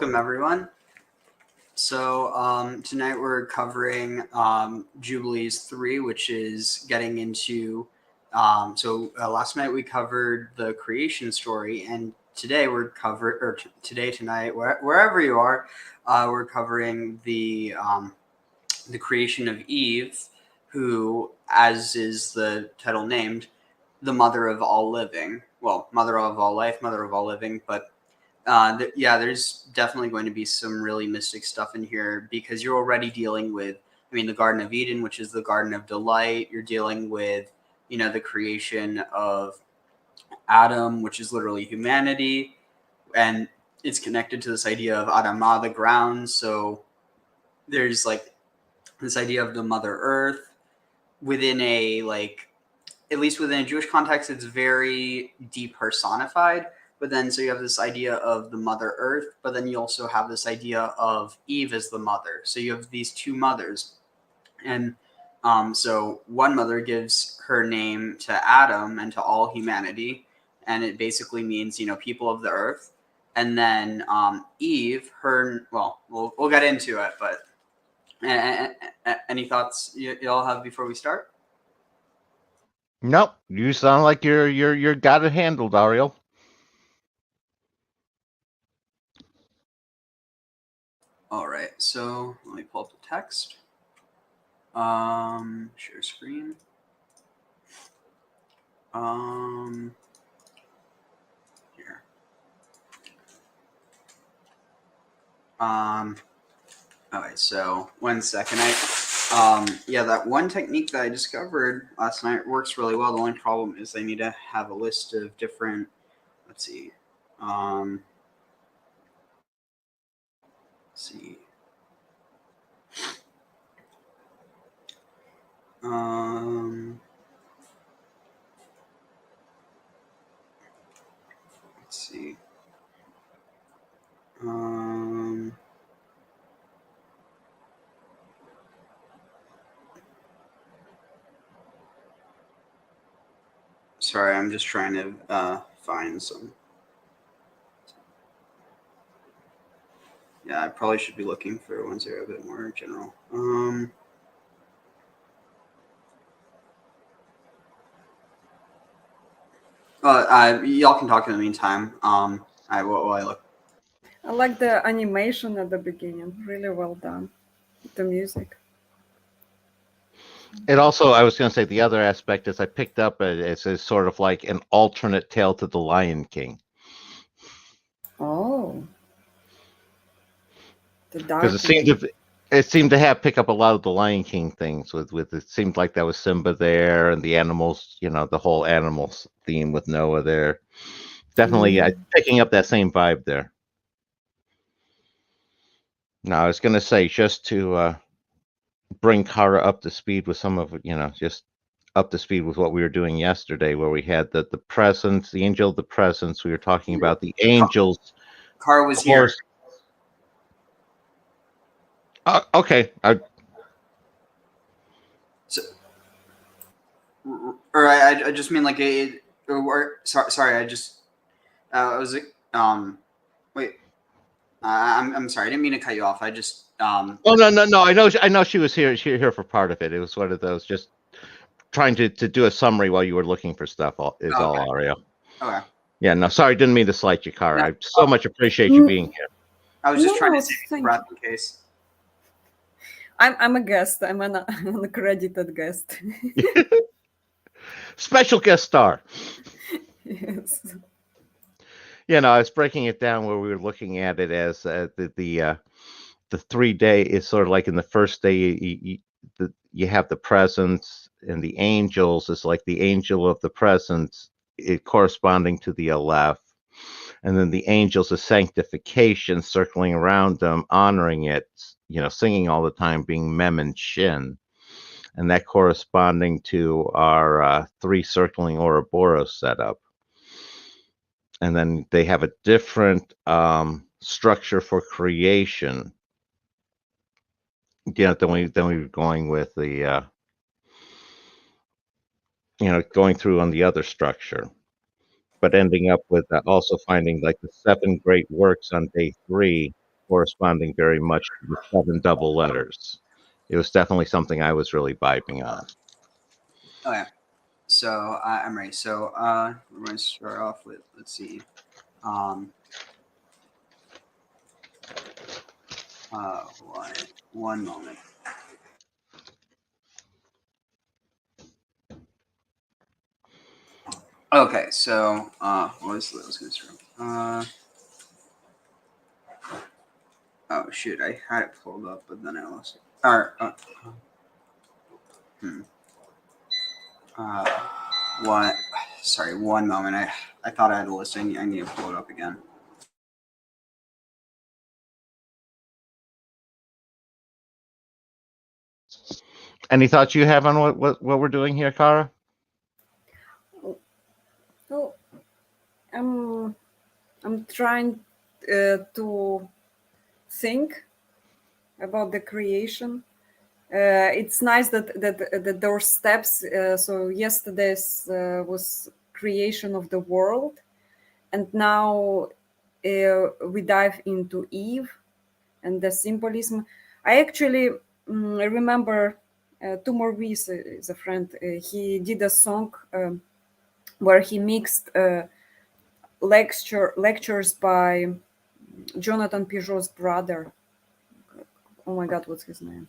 welcome everyone. Tonight we're covering Jubilees 3, which is getting into. Last night we covered the creation story, and today tonight, wherever you are, we're covering the creation of Eve, who, as is the title named, the mother of all living. Well, mother of all life, mother of all living, but there's definitely going to be some really mystic stuff in here because you're already dealing with, the Garden of Eden, which is the Garden of Delight. You're dealing with, the creation of Adam, which is literally humanity, and it's connected to this idea of Adamah, the ground. So there's like this idea of the Mother Earth within at least within a Jewish context, it's very depersonified. But then, so you have this idea of the Mother Earth, but then you also have this idea of Eve as the mother. So you have these two mothers. And so one mother gives her name to Adam and to all humanity. And it basically means, people of the earth. And then Eve, we'll get into it. But any thoughts y'all have before we start? Nope. You sound like you're got it handled, Ariel. All right, so let me pull up the text. Share screen. Here. Okay, so 1 second. That one technique that I discovered last night works really well. The only problem is I need to have a list of different, let's see. Sorry, I'm just trying to find some. Yeah, I probably should be looking for ones that are a bit more general. Y'all can talk in the meantime. I look. I like the animation at the beginning. Really well done. The music. It also, I was going to say, the other aspect is I picked up it's sort of like an alternate tale to the Lion King. Oh. Because it seemed to pick up a lot of the Lion King things with it seemed like that was Simba there and the animals, the whole animals theme with Noah there. Definitely picking up that same vibe there. Now, I was going to say, just to bring Kara up to speed with some of, just up to speed with what we were doing yesterday, where we had the presence, the angel of the presence. We were talking about the angels. Kara was here. Okay. I just mean like sorry. I just was wait. I'm sorry. I didn't mean to cut you off. I just Oh no. I know she was here. She was here for part of it. It was one of those just trying to do a summary while you were looking for stuff. All Ariel. Okay. Yeah. No. Sorry. Didn't mean to slight you, Kara. No. I so much appreciate you being here. I was just trying to take a breath in case. I'm a guest. I'm an uncredited guest. Special guest star. Yes. I was breaking it down where we were looking at it as the 3 day is sort of like in the first day you have the presence, and the angels is like the angel of the presence, corresponding to the Aleph, and then the angels of sanctification circling around them, honoring it, singing all the time, being Mem and Shin, and that corresponding to our 3 circling Ouroboros setup. And then they have a different structure for creation. Then we were going with the going through on the other structure, but ending up with also finding like the 7 great works on day 3 corresponding very much to the 7 double letters. It was definitely something I was really vibing on. Okay, so I'm ready. So we're going to start off with, let's see, one moment. Okay, so what was going to start? Oh shoot, I had it pulled up, but then I lost it. Or what? Sorry, one moment. I thought I had a list. I need to pull it up again. Any thoughts you have on what we're doing here, Kara? So I'm trying to think about the creation. It's nice that those steps. So yesterday's was creation of the world, and now we dive into Eve and the symbolism. I actually remember two more weeks. Is a friend. He did a song where he mixed lectures by Jonathan Peugeot's brother. Oh my God, what's his name?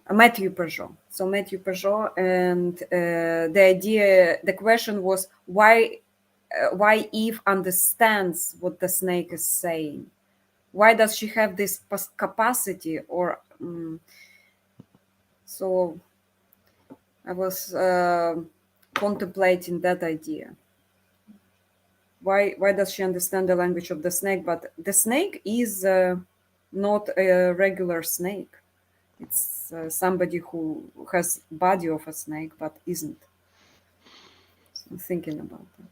Matthew Peugeot. So Matthew Peugeot, and the question was why Eve understands what the snake is saying. Why does she have this capacity? Or so I was contemplating that idea. Why does she understand the language of the snake? But the snake is not a regular snake. It's somebody who has body of a snake but isn't. So I'm thinking about that.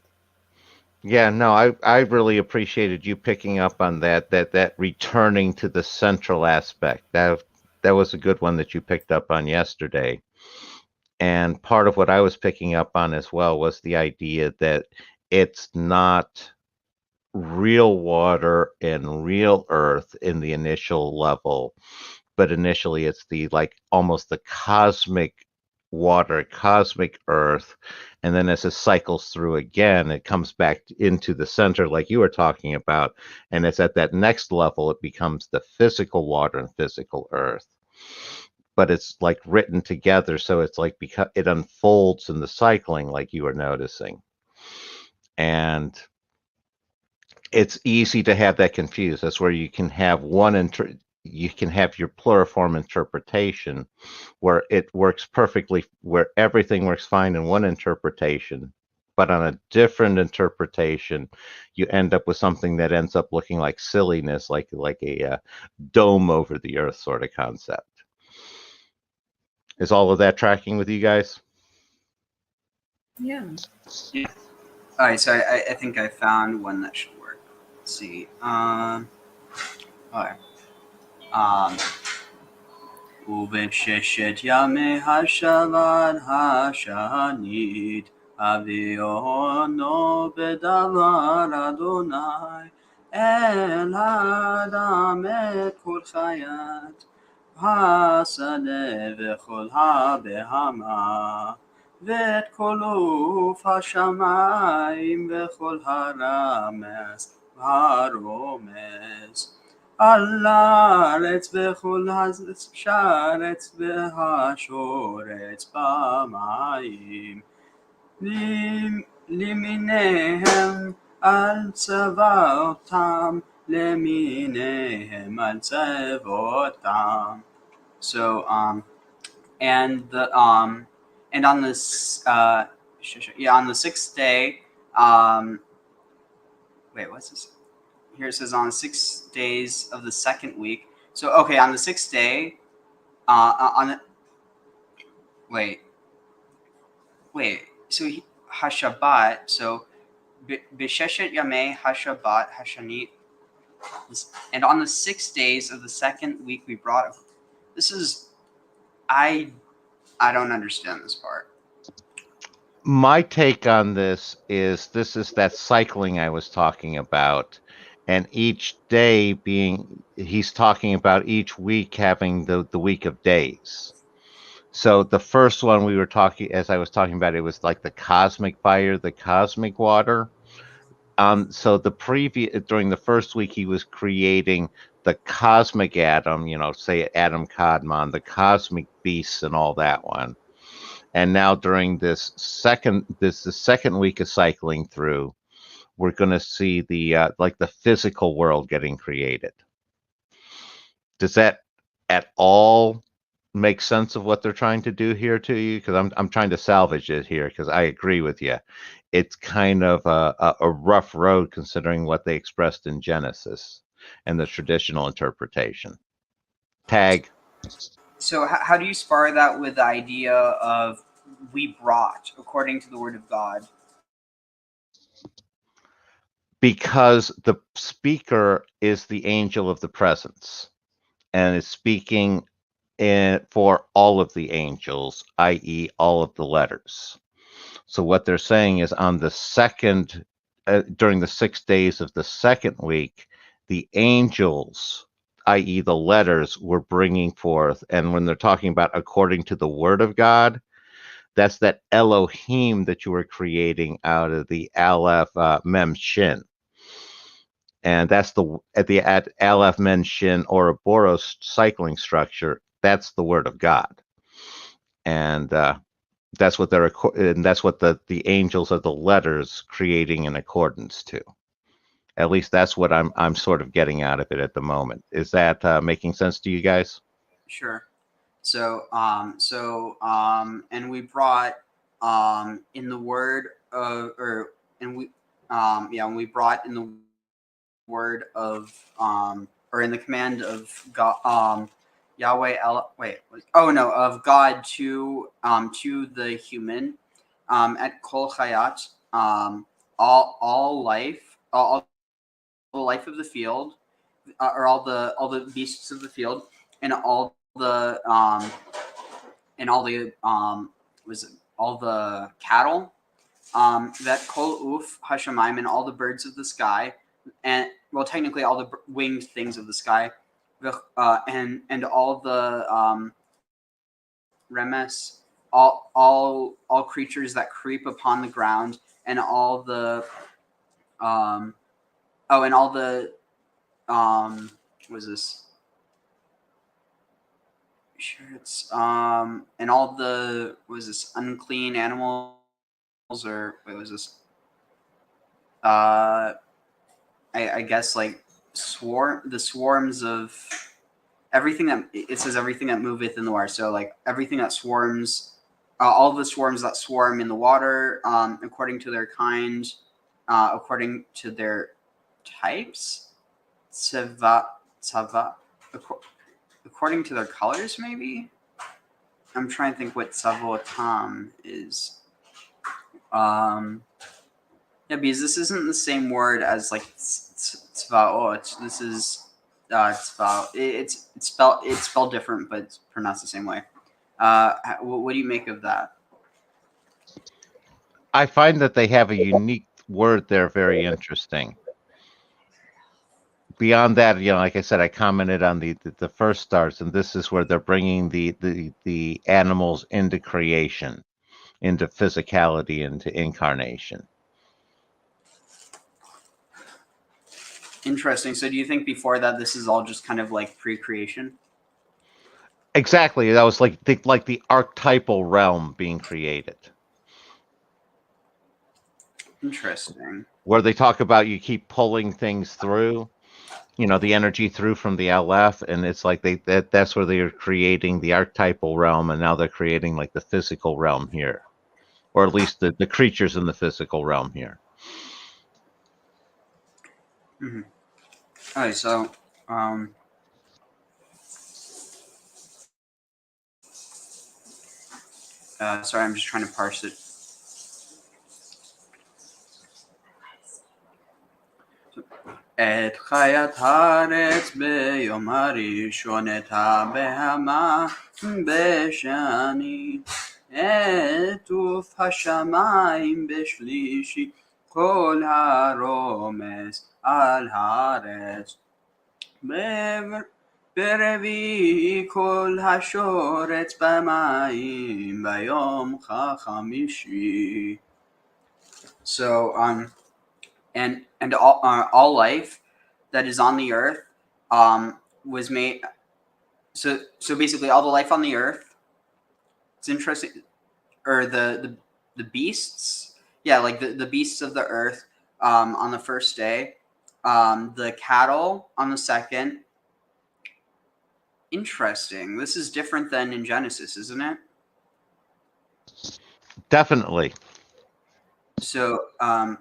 Yeah, no, I really appreciated you picking up on that returning to the central aspect. That was a good one that you picked up on yesterday. And part of what I was picking up on as well was the idea that it's not real water and real earth in the initial level, but initially it's the almost the cosmic water, cosmic earth, and then as it cycles through again, it comes back into the center like you were talking about, and it's at that next level it becomes the physical water and physical earth. But it's like written together, so it's like because it unfolds in the cycling like you were noticing. And it's easy to have that confused. That's where you can have you can have your pluriform interpretation where it works perfectly, where everything works fine in one interpretation, but on a different interpretation, you end up with something that ends up looking like silliness, like a dome over the earth sort of concept. Is all of that tracking with you guys? Yeah. All right, so I think I found one that should work. Let's see. Okay. ובששת ימי השבת השנית הביאונו בדבר אדוני אל האדם את כל חיית השדה וכל הבהמה ואת כל עוף השמיים וכל הרמס והרומס על הארץ וכל השרץ והשורץ במים למיניהם על צבאותם למיניהם על צבאותם. So and on this on the sixth day wait, what's this? Here it says on 6 days of the second week. So okay, on the sixth day, wait. So Hashabat. So B'Sheshet Yamei Hashabat Hashanit, and on the 6 days of the second week we brought. This is I don't understand this part. My take on this is that cycling I was talking about, and each day being, he's talking about each week having the week of days. So the first one we were talking, as I was talking about, it was like the cosmic fire, the cosmic water. So the previous, during the first week, he was creating the cosmic atom, say Adam Kadmon, the cosmic beasts and all that one. And now during the second week of cycling through, we're going to see the like the physical world getting created. Does that at all make sense of what they're trying to do here to you? Because I'm trying to salvage it here, because I agree with you. It's kind of a rough road considering what they expressed in Genesis and the traditional interpretation. Tag. So how do you spar that with the idea of we brought according to the word of God? Because the speaker is the angel of the presence and is speaking for all of the angels, i.e., all of the letters. So what they're saying is on the second, during the 6 days of the second week, the angels, i.e., the letters, were bringing forth. And when they're talking about according to the word of God, that's that Elohim that you were creating out of the Aleph Mem Shin. And that's at Aleph Mem Shin Ouroboros cycling structure. That's the word of God. And that's what the angels of the letters creating in accordance to. At least that's what I'm sort of getting out of it at the moment. Is that making sense to you guys? Sure. So and we brought in the word of, and we brought in the word of or in the command of God, Yahweh of God to the human at Kol Chayat, all life, all the life of the field, or all the beasts of the field, and all the was it all the cattle, that Kol Uf Hashemayim, and all the birds of the sky, and well, technically all the winged things of the sky, and all the remes, all creatures that creep upon the ground, and all the and all the what is this? Sure, it's and all the unclean animals, or what was this? I guess like the swarms of everything that it says, everything that moveth in the water. So like everything that swarms, all the swarms that swarm in the water, according to their kind, according to their types, tsava, according to their colors, maybe. I'm trying to think what Savotam is. Yeah, because this isn't the same word as like tzvaot. This is tzva. It's spelled different, but it's pronounced the same way. What do you make of that? I find that they have a unique word there, very interesting. Beyond that, like I said, I commented on the first stars, and this is where they're bringing the animals into creation, into physicality, into incarnation. Interesting. So do you think before that this is all just kind of like pre-creation? Exactly. That was like the archetypal realm being created. Interesting. Where they talk about you keep pulling things through, the energy through from the LF, and it's like that's where they are creating the archetypal realm, and now they're creating like the physical realm here, or at least the creatures in the physical realm here. Mm-hmm. All right, so sorry, I'm just trying to parse it. את חיית הארץ ביום הראשון, את הבהמה בשני, את עוף השמיים בשלישי, כל הרומס על הארץ. ברביעי כל השורץ במים ביום החמישי. So and all life that is on the earth was made. So basically all the life on the earth. It's interesting, or the beasts. Yeah, like the beasts of the earth on the first day. The cattle on the second. Interesting. This is different than in Genesis, isn't it? Definitely. So the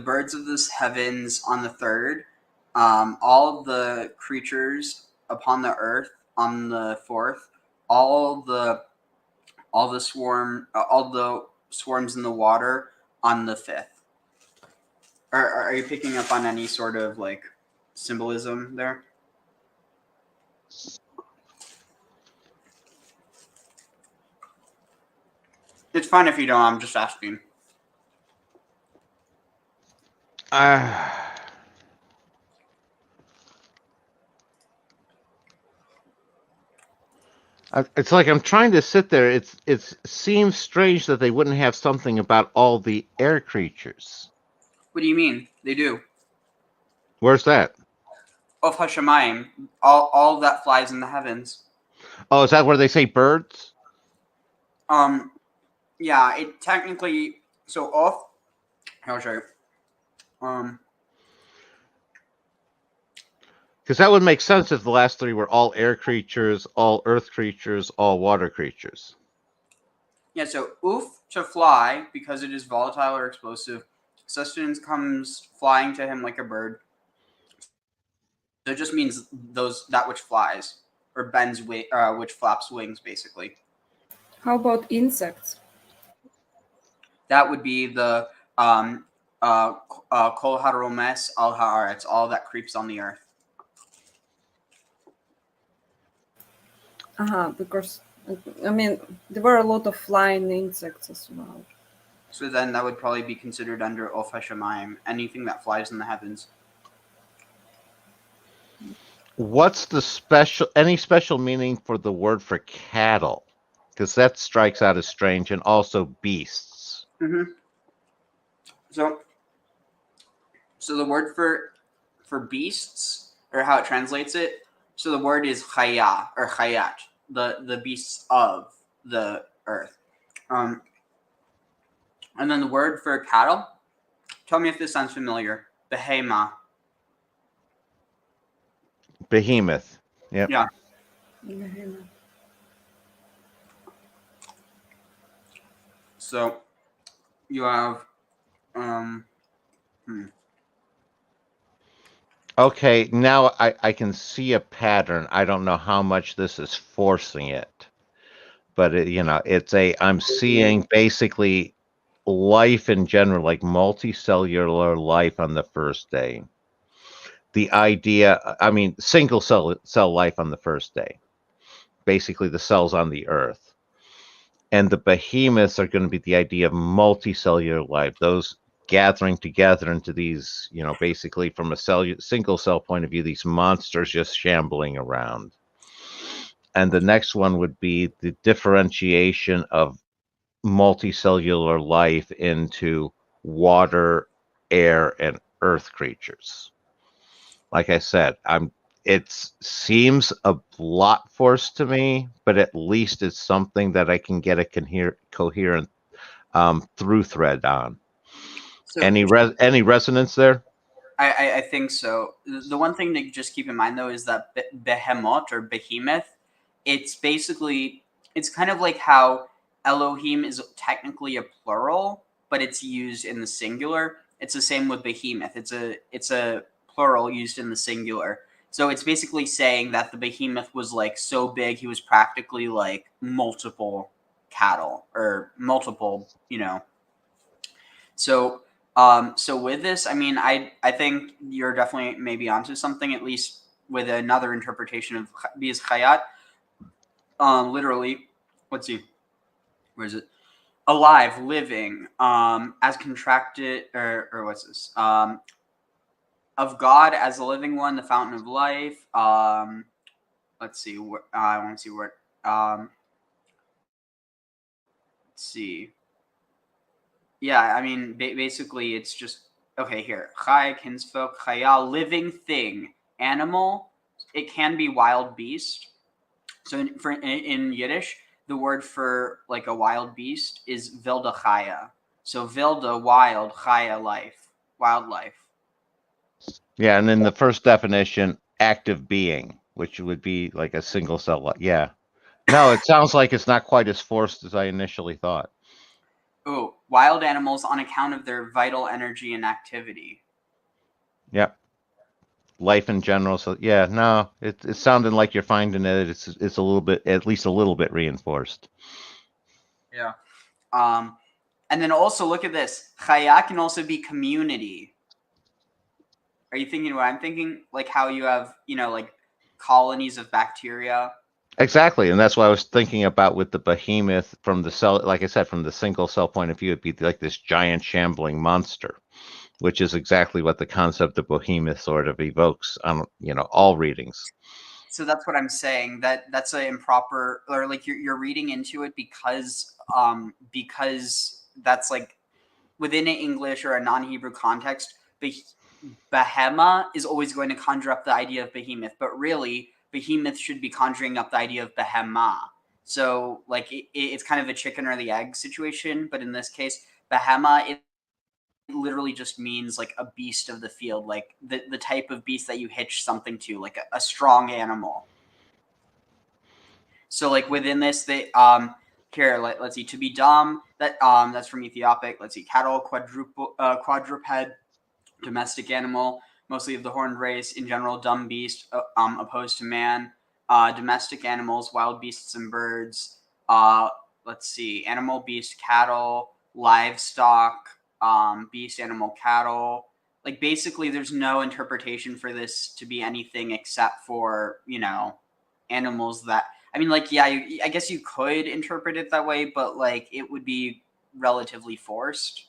birds of the heavens on the third, all the creatures upon the earth on the fourth, all the swarms in the water on the fifth. Are you picking up on any sort of like symbolism there? It's fine if you don't. I'm just asking. It's like I'm trying to sit there. It seems strange that they wouldn't have something about all the air creatures. What do you mean? They do. Where's that? Of Hashemayim, all that flies in the heavens. Oh, is that where they say birds? Yeah, it technically off. I'll show you. Because that would make sense if the last three were all air creatures, all earth creatures, all water creatures. Yeah, so oof to fly because it is volatile or explosive. Sustenance comes flying to him like a bird. So it just means that which flies or bends which flaps wings, basically. How about insects? That would be the kol haromes al haaretz, all that creeps on the earth. Because I mean there were a lot of flying insects as well. So then that would probably be considered under Of Hashemayim, anything that flies in the heavens. What's any special meaning for the word for cattle? Because that strikes out as strange, and also beasts. Mm-hmm. So the word for beasts, or how it translates it, so the word is chaya or chayat, the beasts of the earth. And then the word for cattle, tell me if this sounds familiar. Behema. Behemoth. Yep. Yeah. So you have Okay, now I can see a pattern. I don't know how much this is forcing it, but I'm seeing basically life in general, like multicellular life on the first day. The idea, single cell life on the first day, basically the cells on the earth. And the behemoths are going to be the idea of multicellular life, those gathering together into these, basically from a single cell point of view, these monsters just shambling around. And the next one would be the differentiation of multicellular life into water, air, and earth creatures. Like I said, it seems a lot forced to me, but at least it's something that I can get a coherent through thread on. so Any resonance there? I think so. The one thing to just keep in mind though is that behemoth or behemoth, it's kind of like how Elohim is technically a plural, but it's used in the singular. It's the same with behemoth. It's a plural used in the singular. So it's basically saying that the behemoth was like so big he was practically like multiple cattle or multiple, So with this, I think you're definitely maybe onto something, at least with another interpretation of because chayat, literally, let's see, where is it? alive, living, as contracted, or what's this? Of God as the living one, the fountain of life. Let's see. I want to see what. Let's see. Yeah, I mean, basically, it's just okay. Here, chai, kinsfolk, chaya, living thing, animal. It can be wild beast. So in Yiddish, the word for like a wild beast is wilde chaya. So wilde, wild, chaya, life, wildlife. Yeah, and then the first definition, active being, which would be like a single cell. Yeah. No, it sounds like it's not quite as forced as I initially thought. Oh, wild animals on account of their vital energy and activity. Yep. Life in general. So yeah, no, it's sounding like you're finding that it's a little bit, at least a little bit reinforced. Yeah. And then also look at this. Chaya can also be community. Are you thinking what I'm thinking? Like how you have, like colonies of bacteria. Exactly, and that's what I was thinking about with the behemoth from the cell. Like I said, from the single cell point of view, it'd be like this giant shambling monster, which is exactly what the concept of behemoth sort of evokes on all readings. So that's what I'm saying. That's an improper, or like you're reading into it because that's like within an English or a non-Hebrew context, Behema is always going to conjure up the idea of behemoth, but really behemoth should be conjuring up the idea of behema. So like it's kind of a chicken or the egg situation, but in this case, behema it literally just means like a beast of the field, like the type of beast that you hitch something to, like a strong animal. So like within this, they here let's see, to be dumb, that's from Ethiopic. Let's see, cattle, quadruped, domestic animal, mostly of the horned race, in general dumb beast, opposed to man. Domestic animals, wild beasts and birds. Let's see, animal, beast, cattle, livestock, beast, animal, cattle. Like basically, there's no interpretation for this to be anything except for animals that. I mean, like, yeah, I guess you could interpret it that way, but like it would be relatively forced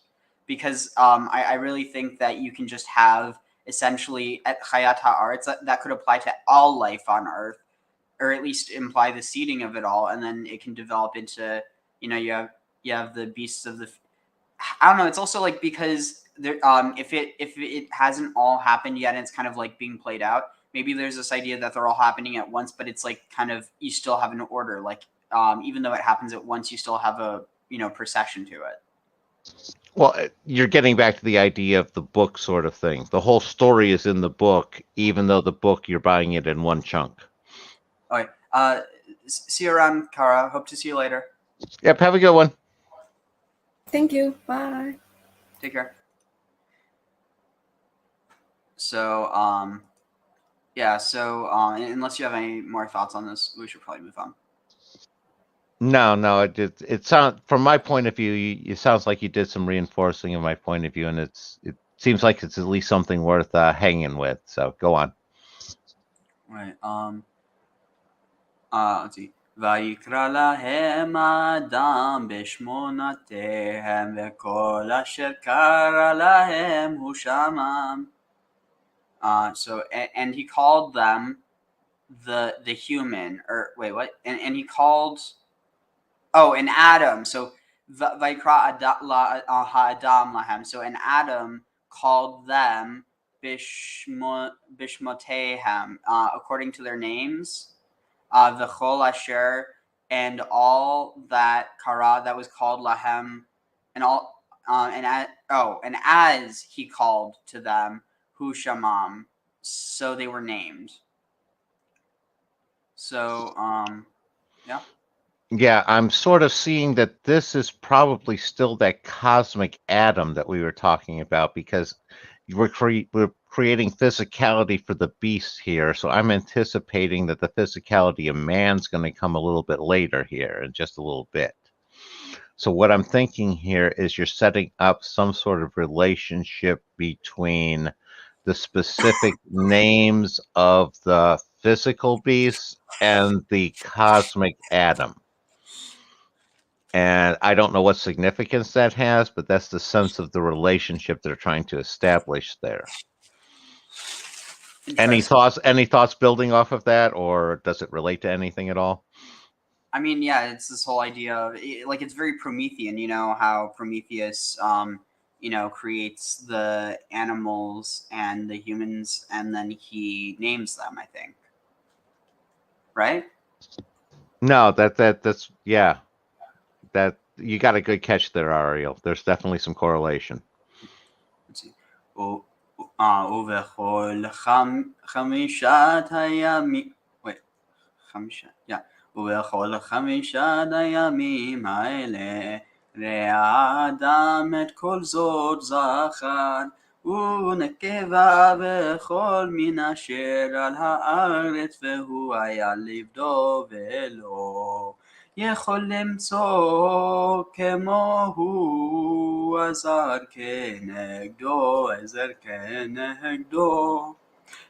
because I really think that you can just have essentially at Hayat HaAretz that could apply to all life on Earth, or at least imply the seeding of it all, and then it can develop into you have the beasts of the. I don't know. It's also like because there if it hasn't all happened yet, and it's kind of like being played out. Maybe there's this idea that they're all happening at once, but it's like kind of you still have an order. Like even though it happens at once, you still have a procession to it. Well, you're getting back to the idea of the book sort of thing. The whole story is in the book, even though the book you're buying it in one chunk. All right. See you around, Kara. Hope to see you later. Yep. Have a good one. Thank you. Bye. Take care. So, yeah. So, unless you have any more thoughts on this, we should probably move on. No. It sounds, from my point of view, it sounds like you did some reinforcing of my point of view, and it seems like it's at least something worth hanging with. So go on. Right. Let's see. ויקרא להם אדם בשמונותיהם וכל אשר קרא להם הוא שמם. So and he called them the human, or wait, what? And he called and Adam. So Vaikra Ha'adam lahem. So and Adam called them Bishmotehem, according to their names. The Chol Asher, and all that Kara that was called Lahem, and all and as he called to them Hu Shamam, so they were named. So yeah. Yeah, I'm sort of seeing that this is probably still that cosmic Adam that we were talking about, because we're creating physicality for the beast here. So I'm anticipating that the physicality of man's going to come a little bit later here in just a little bit. So what I'm thinking here is you're setting up some sort of relationship between the specific names of the physical beasts and the cosmic Adam. And I don't know what significance that has, but that's the sense of the relationship they're trying to establish there. Any thoughts? Any thoughts building off of that, or does it relate to anything at all? I mean, yeah, it's this whole idea of like it's very Promethean. You know how Prometheus, creates the animals and the humans, and then he names them. I think, right? No, that's yeah. That you got a good catch there, Ariel. There's definitely some correlation. Let's see. ובכל חמישת הימים, ובכל חמישת הימים האלה ראה האדם את כל זאת זכר ונקבה בכל מין אשר על הארץ והוא היה לבדו ולא יכול למצוא כמוהו עזר כנגדו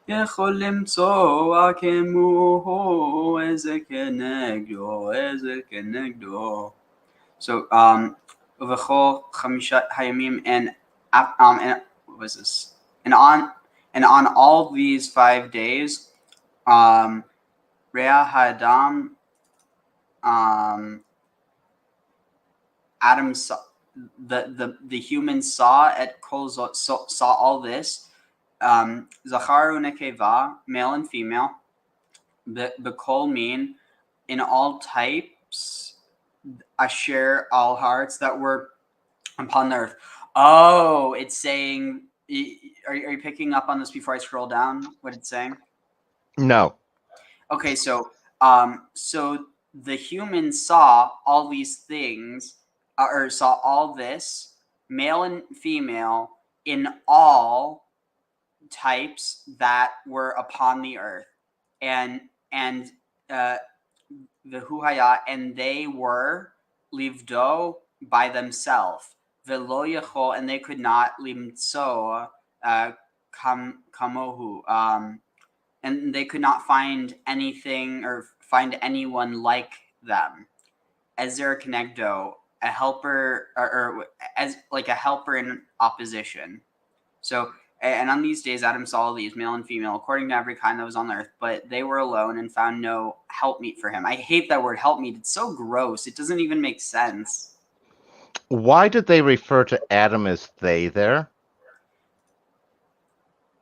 יכול למצוא כמוהו עזר כנגדו. So ובכל חמישת הימים and what was this? And on all these 5 days, Rea Hadam, Adam saw the humans saw at Kol saw all this. Zachar unekeva, male and female, Bekol mean in all types, Asher all hearts that were upon the earth. Oh, it's saying. Are you picking up on this before I scroll down? What it's saying? No. Okay, so the humans saw all these things, or saw all this, male and female, in all types that were upon the earth, and the huhaya, and they were livdo by themselves, velo yachol, and they could not limtso kamohu, and they could not find anything or find anyone like them. Ezer Kenegdo, a helper, or as like a helper in opposition. So, and on these days, Adam saw all these, male and female, according to every kind that was on the earth, but they were alone and found no helpmeet for him. I hate that word helpmeet. It's so gross. It doesn't even make sense. Why did they refer to Adam as they there?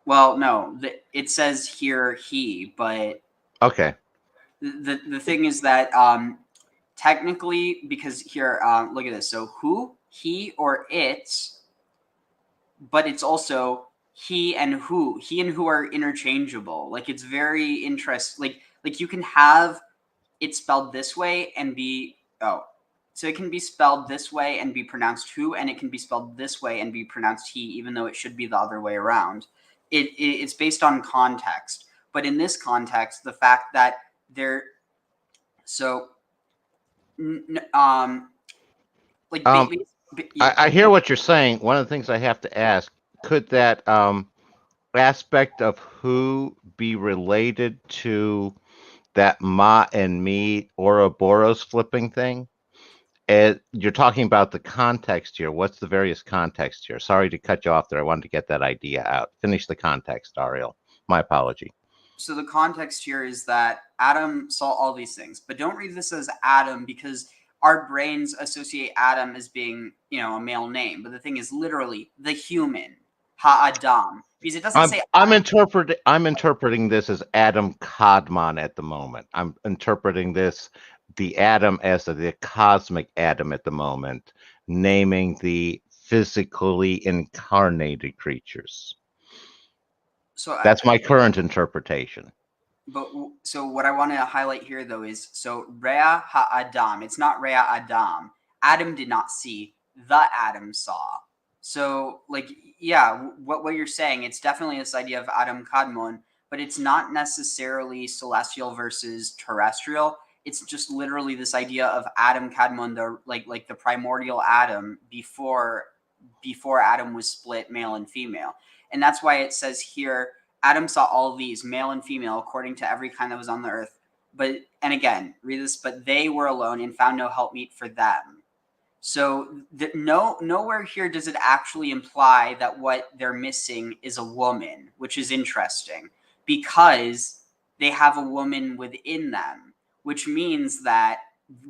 Well, no, it says here he, but okay. The thing is that technically, because here, look at this. So who, he, or it, but it's also he and who. He and who are interchangeable. Like it's very interesting. Like you can have it spelled this way and be so it can be spelled this way and be pronounced who, and it can be spelled this way and be pronounced he, even though it should be the other way around. It's based on context, but in this context, the fact that they're I hear what you're saying. One of the things I have to ask: could that aspect of who be related to that ma and me Ouroboros flipping thing? You're talking about the context here. What's the various context here? Sorry to cut you off there. I wanted to get that idea out. Finish the context, Ariel. My apology. So the context here is that Adam saw all these things, but don't read this as Adam because our brains associate Adam as being, a male name. But the thing is literally the human, Ha-Adam. Because it doesn't say I'm interpreting this as Adam Kadmon at the moment. I'm interpreting this the Adam as the cosmic Adam at the moment, naming the physically incarnated creatures. So that's my current interpretation. But so what I want to highlight here though is Rea Ha-Adam. It's not Rea Adam. Adam did not see. The Adam saw. So what you're saying, it's definitely this idea of Adam Kadmon, but it's not necessarily celestial versus terrestrial. It's just literally this idea of Adam Kadmon, the primordial Adam before Adam was split male and female. And that's why it says here, Adam saw all these, male and female, according to every kind that was on the earth. And again, read this, but they were alone and found no helpmeet for them. So nowhere here does it actually imply that what they're missing is a woman, which is interesting because they have a woman within them, which means that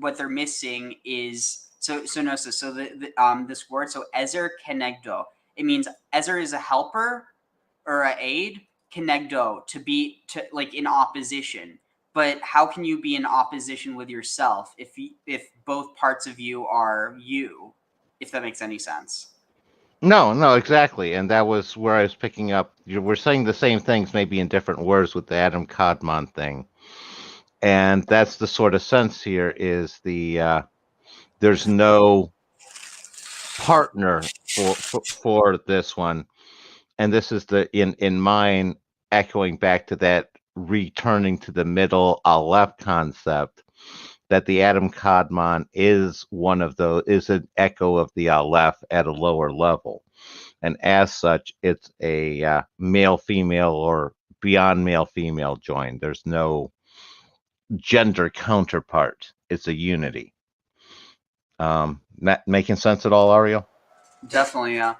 what they're missing is this word, so ezer kenegdo, it means ezer is a helper or a aid, kenegdo to like in opposition. But how can you be in opposition with yourself if both parts of you are you? If that makes any sense. No, exactly. And that was where I was picking up. We're saying the same things, maybe in different words with the Adam Kadmon thing. And that's the sort of sense here is there's no partner for this one. And this is in mine echoing back to that returning to the middle Aleph concept that the Adam Kadmon is one of those, is an echo of the Aleph at a lower level. And as such, it's a male female or beyond male female join. There's no gender counterpart. It's a unity. Making sense at all, Ariel? Definitely, yeah.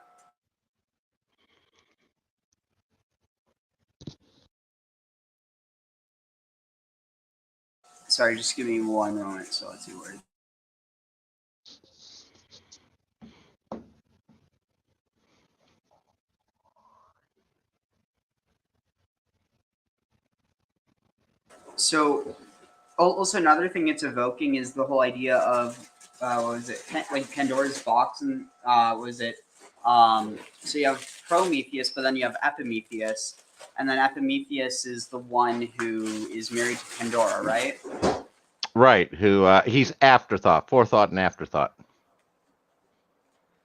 Sorry, just give me one moment. So let's see where. So also another thing it's evoking is the whole idea of what was it, like Pandora's box, and was it so you have Prometheus, but then you have Epimetheus, and then Epimetheus is the one who is married to Pandora, right? Right. Who he's afterthought, forethought, and afterthought.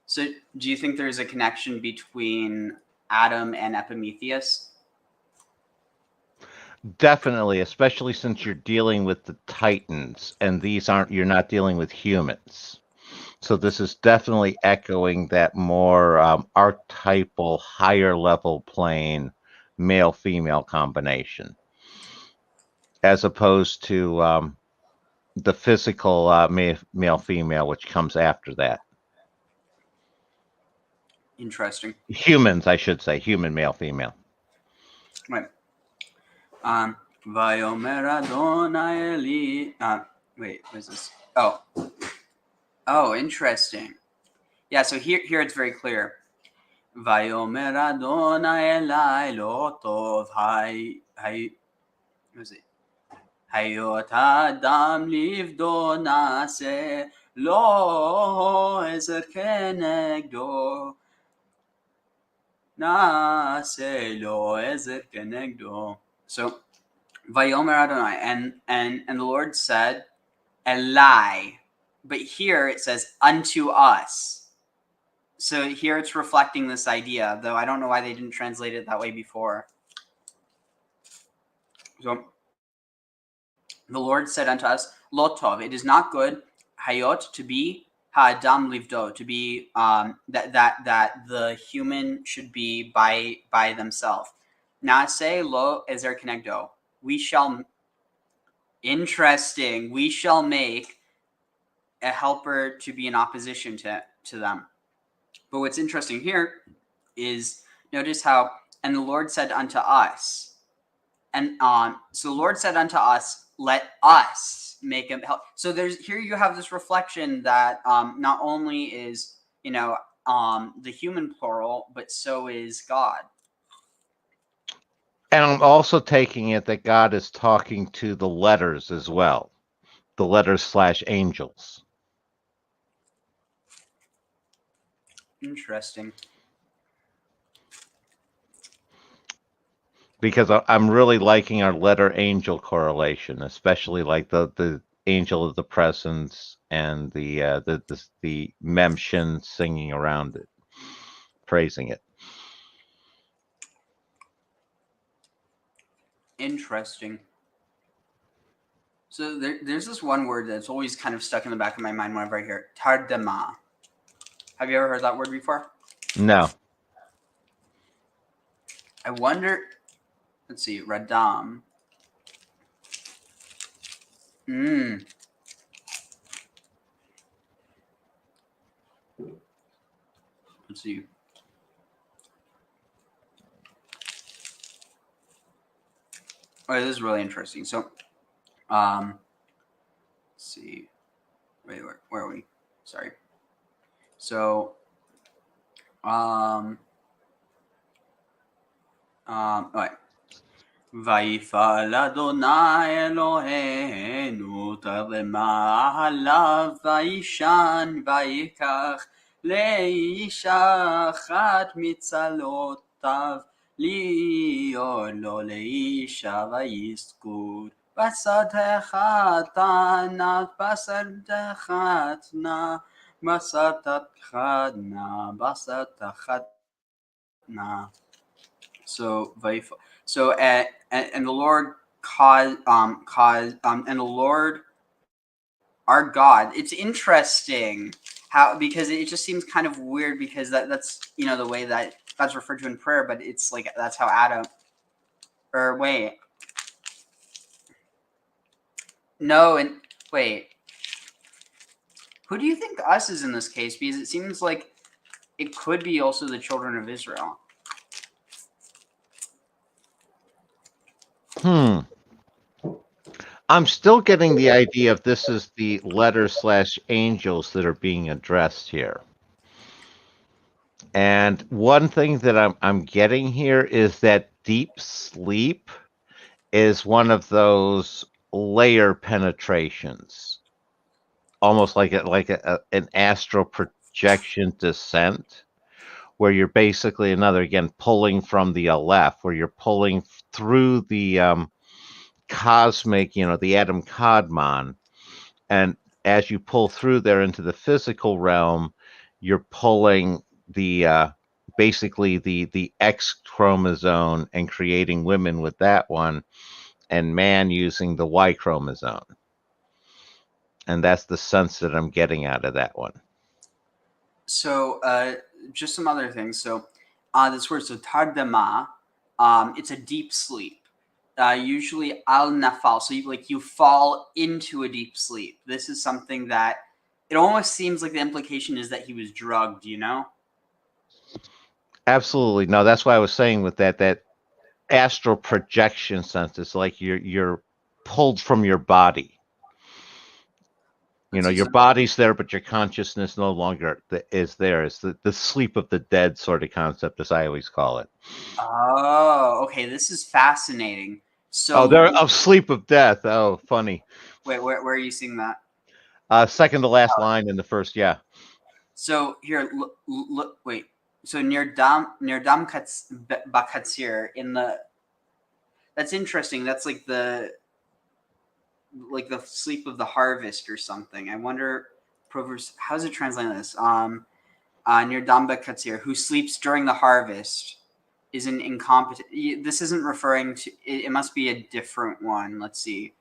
So do you think there's a connection between Adam and Epimetheus? Definitely, especially since you're dealing with the Titans, and you're not dealing with humans. So this is definitely echoing that more archetypal, higher level plane, male female combination, as opposed to the physical male female, which comes after that. Interesting. Humans, I should say, human male female. Right. Vayomer Adonai Eli. Wait, what is this? Oh, interesting. Yeah, so here it's very clear. Vayomer Adonai Eli lo tov what is it? Hayot Adam livdo nase lo ezer kenegdo nase lo ezer kenegdo. So Vayomer Adonai, and the Lord said, Eli. But here it says, unto us. So here it's reflecting this idea, though I don't know why they didn't translate it that way before. So the Lord said unto us, Lotov, it is not good, hayot, to be, ha'adam livdo, to be, that the human should be by themselves. Nase lo ezer kenegdo. We shall make a helper to be in opposition to them. But what's interesting here is notice how, and the Lord said unto us, and so the Lord said unto us, let us make him help. So there's here you have this reflection that not only is the human plural, but so is God. And I'm also taking it that God is talking to the letters as well, the letters / angels. Interesting. Because I'm really liking our letter angel correlation, especially like the angel of the presence and the memshin singing around it, praising it. Interesting. So there's this one word that's always kind of stuck in the back of my mind whenever I hear it. Tardema. Have you ever heard that word before? No. I wonder. Let's see. Radam. Let's see. Oh, this is really interesting. So, let's see. Wait, where are we? Sorry. So, all right. ויפעל אדוני אלוהינו תרדמה עליו וישן ויקח לאישה אחת מצלותיו להיות לו לאישה ויסגוד בשדך תענת בשדך תנה בשדך תנה בשדך תנה. So and the Lord and the Lord our God. It's interesting how, because it just seems kind of weird, because that's the way that God's referred to in prayer, but it's like that's how Adam. Or wait, no, and wait, who do you think us is in this case? Because it seems like it could be also the children of Israel. I'm still getting the idea of this is the letter/angels that are being addressed here. And one thing that I'm getting here is that deep sleep is one of those layer penetrations, almost like an astral projection descent, where you're basically pulling from the Aleph, where you're pulling through the cosmic, the Adam Kadmon, and as you pull through there into the physical realm, you're pulling the basically the X chromosome and creating women with that one, and man using the Y chromosome. And that's the sense that I'm getting out of that one. So just some other things. So this word, so tardama, it's a deep sleep. Usually al nafal, so you fall into a deep sleep. This is something that it almost seems like the implication is that he was drugged, Absolutely. No, that's why I was saying with that astral projection sense. It's like you're pulled from your body. Your body's there, but your consciousness no longer is there. It's the sleep of the dead sort of concept, as I always call it. Oh, okay. This is fascinating. So, they're of sleep of death. Oh, funny. Wait, where are you seeing that? Second to last line in the first, yeah. So here, look, wait. So near Dam Bakatsir in the. That's interesting. That's like the sleep of the harvest or something. I wonder, Proverbs. How's it translate this? Near Damba Katsir, who sleeps during the harvest, is an incompetent. This isn't referring to. It must be a different one. Let's see.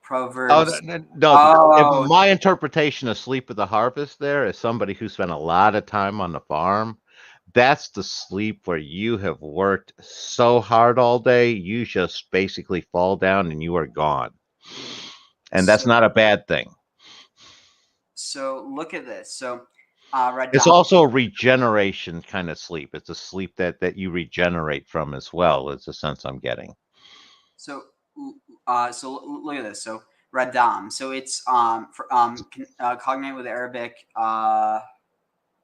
Proverbs. No. My interpretation of sleep of the harvest there is somebody who spent a lot of time on the farm. That's the sleep where you have worked so hard all day, you just basically fall down and you are gone. And that's not a bad thing. So look at this. So it's also a regeneration kind of sleep. It's a sleep that you regenerate from as well, is the sense I'm getting. So look at this. So Radam. So it's cognate with Arabic.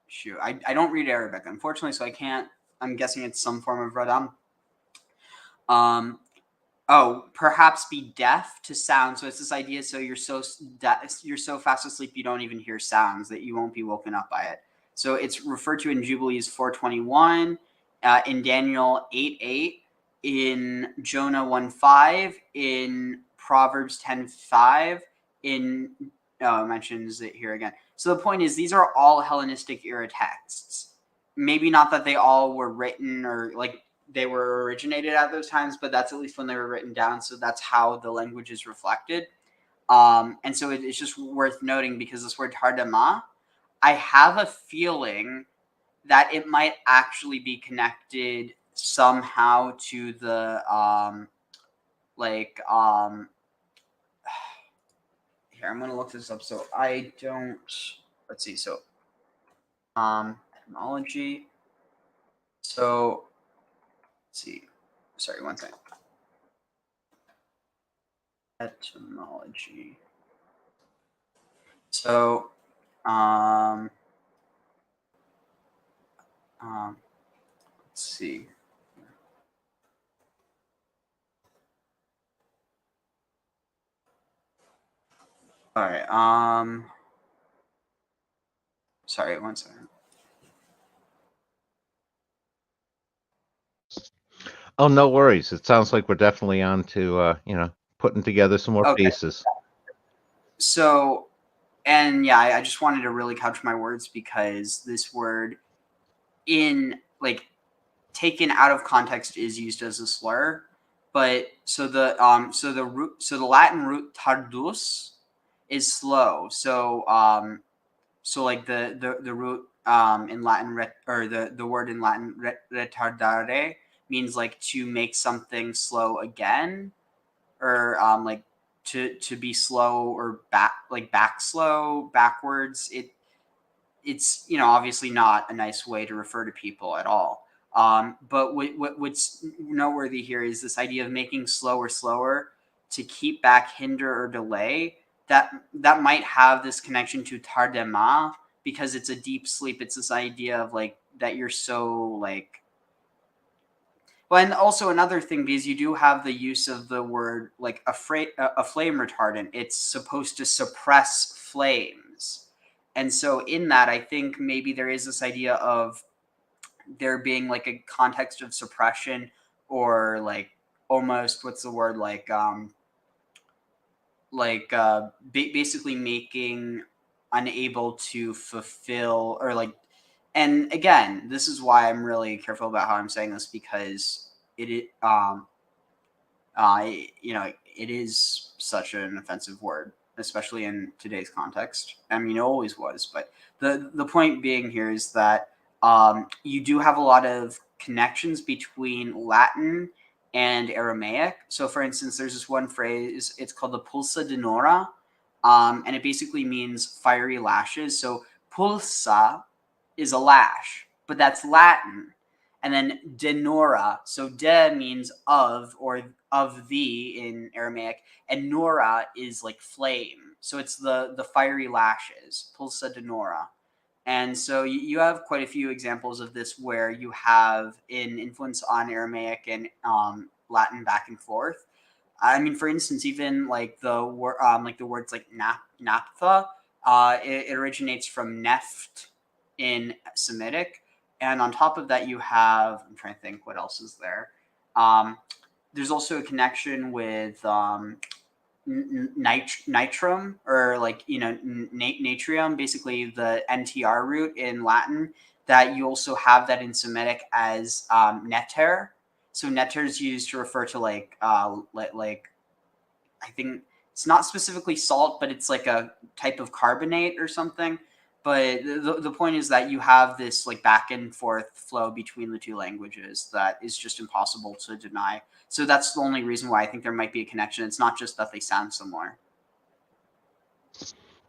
Shoot, I don't read Arabic, unfortunately, so I can't. I'm guessing it's some form of Radam. Perhaps be deaf to sound. So it's this idea. So you're so fast asleep you don't even hear sounds, that you won't be woken up by it. So it's referred to in Jubilees 4:21, in Daniel 8:8, in Jonah 1:5, in Proverbs 10:5, it mentions it here again. So the point is, these are all Hellenistic era texts. Maybe not that they all were written or they were originated at those times, but that's at least when they were written down. So that's how the language is reflected. And so it's just worth noting, because this word tardama, I have a feeling that it might actually be connected somehow to the here, I'm gonna look this up. So I don't. Let's see. So Etymology. So, let's see. Sorry, one second. Etymology. So, let's see. All right. Sorry, one second. Oh, no worries. It sounds like we're definitely on to putting together some more Okay. pieces. So, and yeah, I just wanted to really couch my words because this word, in like taken out of context, is used as a slur. But so the Latin root tardus is slow. So like the root in Latin or the word in Latin retardare means like to make something slow again, or like to be slow or back slow backwards. It's obviously not a nice way to refer to people at all. But what's noteworthy here is this idea of making slower to keep back, hinder, or delay. That might have this connection to tardema because it's a deep sleep. It's this idea of like that you're so like. Well, and also another thing, because you do have the use of the word like a flame retardant. It's supposed to suppress flames. And so in that, I think maybe there is this idea of there being like a context of suppression, or like almost, what's the word, basically making unable to fulfill, or like, and again, this is why I'm really careful about how I'm saying this, because it it is such an offensive word, especially in today's context. I mean, it always was, but the point being here is that you do have a lot of connections between Latin and Aramaic. So, for instance, there's this one phrase. It's called the pulsa denora, and it basically means fiery lashes. So, pulsa is a lash, but that's Latin. And then denora, so de means of, or of the in Aramaic, and nora is like flame. So it's the fiery lashes, pulsa denora. And so you have quite a few examples of this where you have an influence on Aramaic and Latin back and forth. I mean, for instance, even like the words like naphtha, it originates from neft in Semitic, and on top of that, you have, I'm trying to think what else is there. There's also a connection with nitrum, or like natrium, basically the NTR root in Latin. That you also have that in Semitic as neter. So neter is used to refer to like I think it's not specifically salt, but it's like a type of carbonate or something. But the point is that you have this like back and forth flow between the two languages that is just impossible to deny. So that's the only reason why I think there might be a connection. It's not just that they sound similar.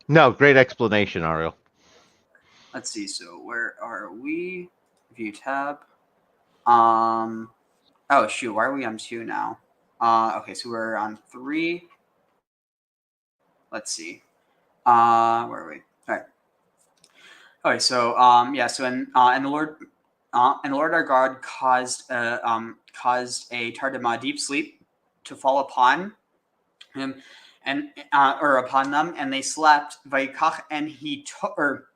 No, great explanation, Ariel. Let's see. So where are we? View tab. Oh shoot, why are we on 2 now? Okay, so we're on 3. Let's see. Where are we? All right. Okay, so yeah, so and the Lord our God caused a tardema, deep sleep, to fall upon him, and or upon them, and they slept. Vayikach, and he took,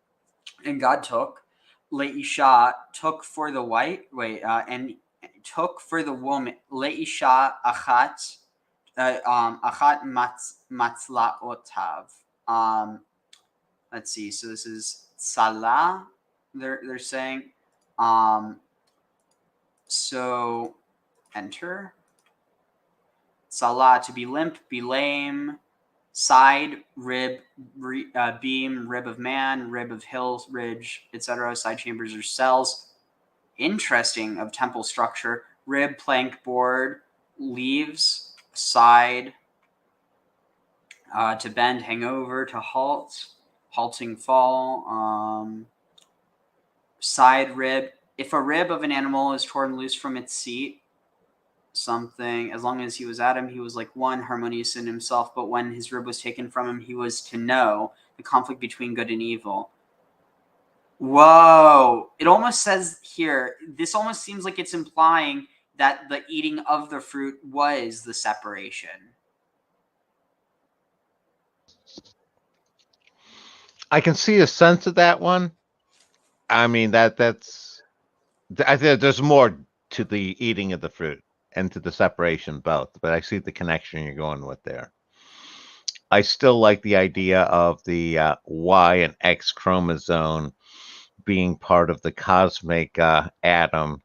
and God took, Leisha, took for the and took for the woman, Leisha achat, achat matzlaotav. Let's see. So this is Salah. They're saying. So enter. Salah, to be limp, be lame. Side, rib, beam, rib of man, rib of hill, ridge, etc. Side chambers or cells. Interesting, of temple structure. Rib, plank, board, leaves, side. To bend, hang over, to halt, halting fall. side rib. If a rib of an animal is torn loose from its seat, something, as long as he was Adam, he was like one, harmonious in himself, but when his rib was taken from him, he was to know the conflict between good and evil. Whoa. It almost says here, this almost seems like it's implying that the eating of the fruit was the separation. I can see a sense of that one. I mean, that's I think there's more to the eating of the fruit and to the separation both, but I see the connection you're going with there. I still like the idea of the Y and X chromosome being part of the cosmic atom,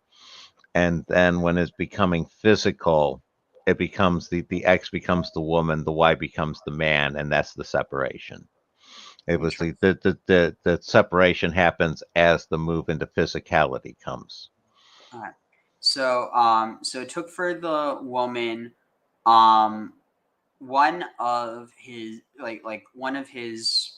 and then when it's becoming physical, it becomes the X becomes the woman, the Y becomes the man, and that's the separation. It was the separation happens as the move into physicality comes. All right. So so it took for the woman one of his one of his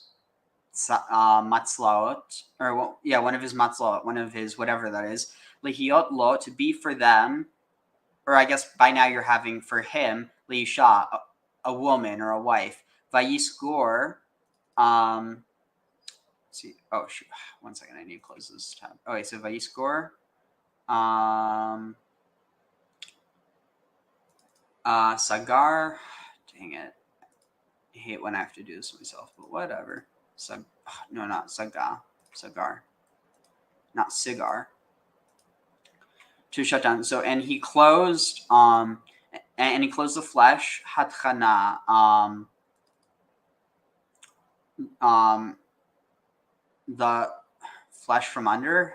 matzlaot, or one of his matzlaot, one of his whatever that is, lihiot lo, to be for them, or I guess by now you're having for him, liisha, a woman or a wife, vayisgor, see, oh shoot, 1 second, I need to close this tab. Okay, so vayisgor, sagar, dang it, I hate when I have to do this myself, but whatever. No, not sagar, not cigar. To shut down. So, and he closed, and he closed the flesh, hatchana, the flesh from under.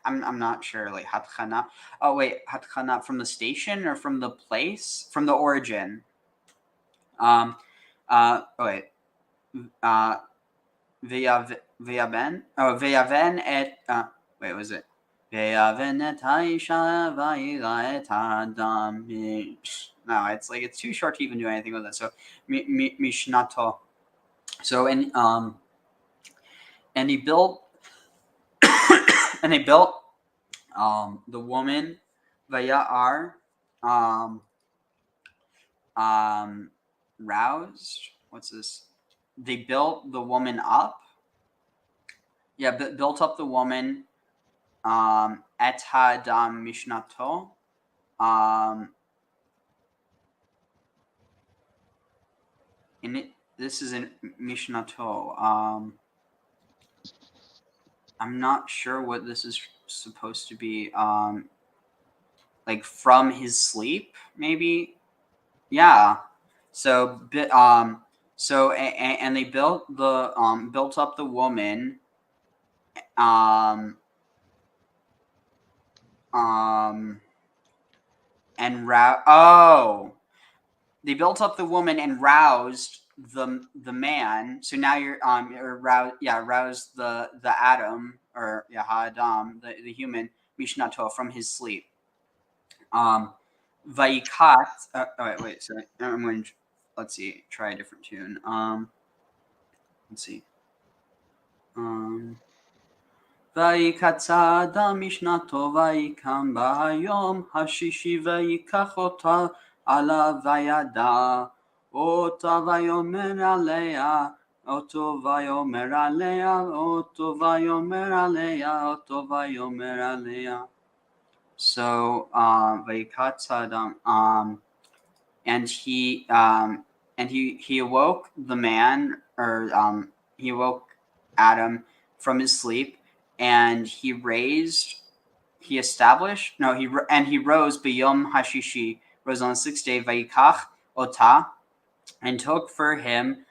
I'm not sure, like hatchana. Oh wait, hatchana from the station or from the place, from the origin. Wait. Veyaven. Oh, veyaven et. Wait, was it? Veyaven et haisha vayira et adam. No, it's like it's too short to even do anything with it. So mishnato. So and he built and they built the woman vayar roused. What's this? They built the woman up. Yeah, built up the woman. Et hadam mishnato. In it, this is in mishnato. I'm not sure what this is supposed to be. Like from his sleep, maybe. Yeah. So so and they built built up the woman and they built up the woman and roused the man. So now you're roused the Adam, or Adam, the human, Mishnato, from his sleep. Vaikat. Wait, sorry. I'm going to, let's see, try a different tune. Let's see. ויקץ האדם משנתו ויקם ביום השישי ויקח אותה עליו וידע אותה ויאמר עליה אותו ויאמר עליה אותו ויאמר עליה אותו ויאמר עליה. So ויקץ האדם and he awoke the man, or he awoke Adam from his sleep, and he rose biyom hashishi, rose on the 6th day, vayikach ota, and took for him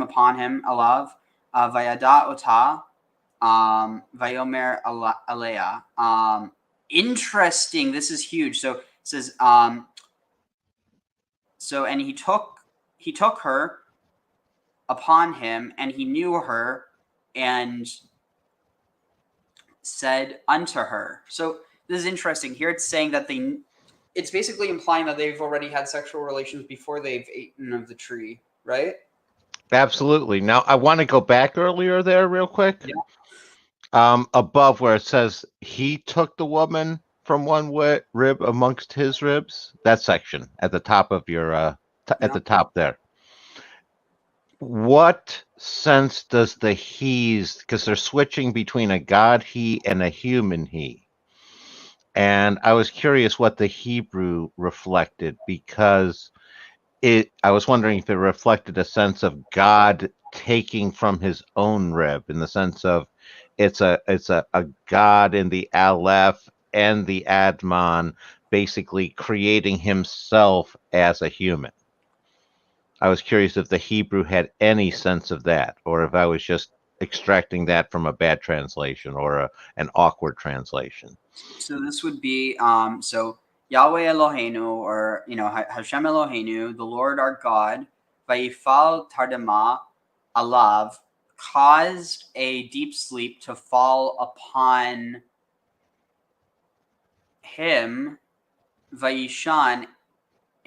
upon him alav, vayada ota, vayomer alea. Interesting. This is huge. So it says so and he took her upon him, and he knew her and said unto her. So this is interesting. Here it's saying that it's basically implying that they've already had sexual relations before they've eaten of the tree, right? Absolutely. Now I want to go back earlier there real quick. Yeah. Above where it says he took the woman from one rib amongst his ribs, that section at the top of your at the top there. What sense does the he's, because they're switching between a God he and a human he, and I was curious what the Hebrew reflected, because I was wondering if it reflected a sense of God taking from his own rib, in the sense of it's a God in the Aleph and the Admon, basically creating himself as a human. I was curious if the Hebrew had any sense of that, or if I was just extracting that from a bad translation or an awkward translation. So this would be so Yahweh Eloheinu, or Hashem Eloheinu, the Lord our God, Vayifal Tardama Alav, caused a deep sleep to fall upon him, Vayishan,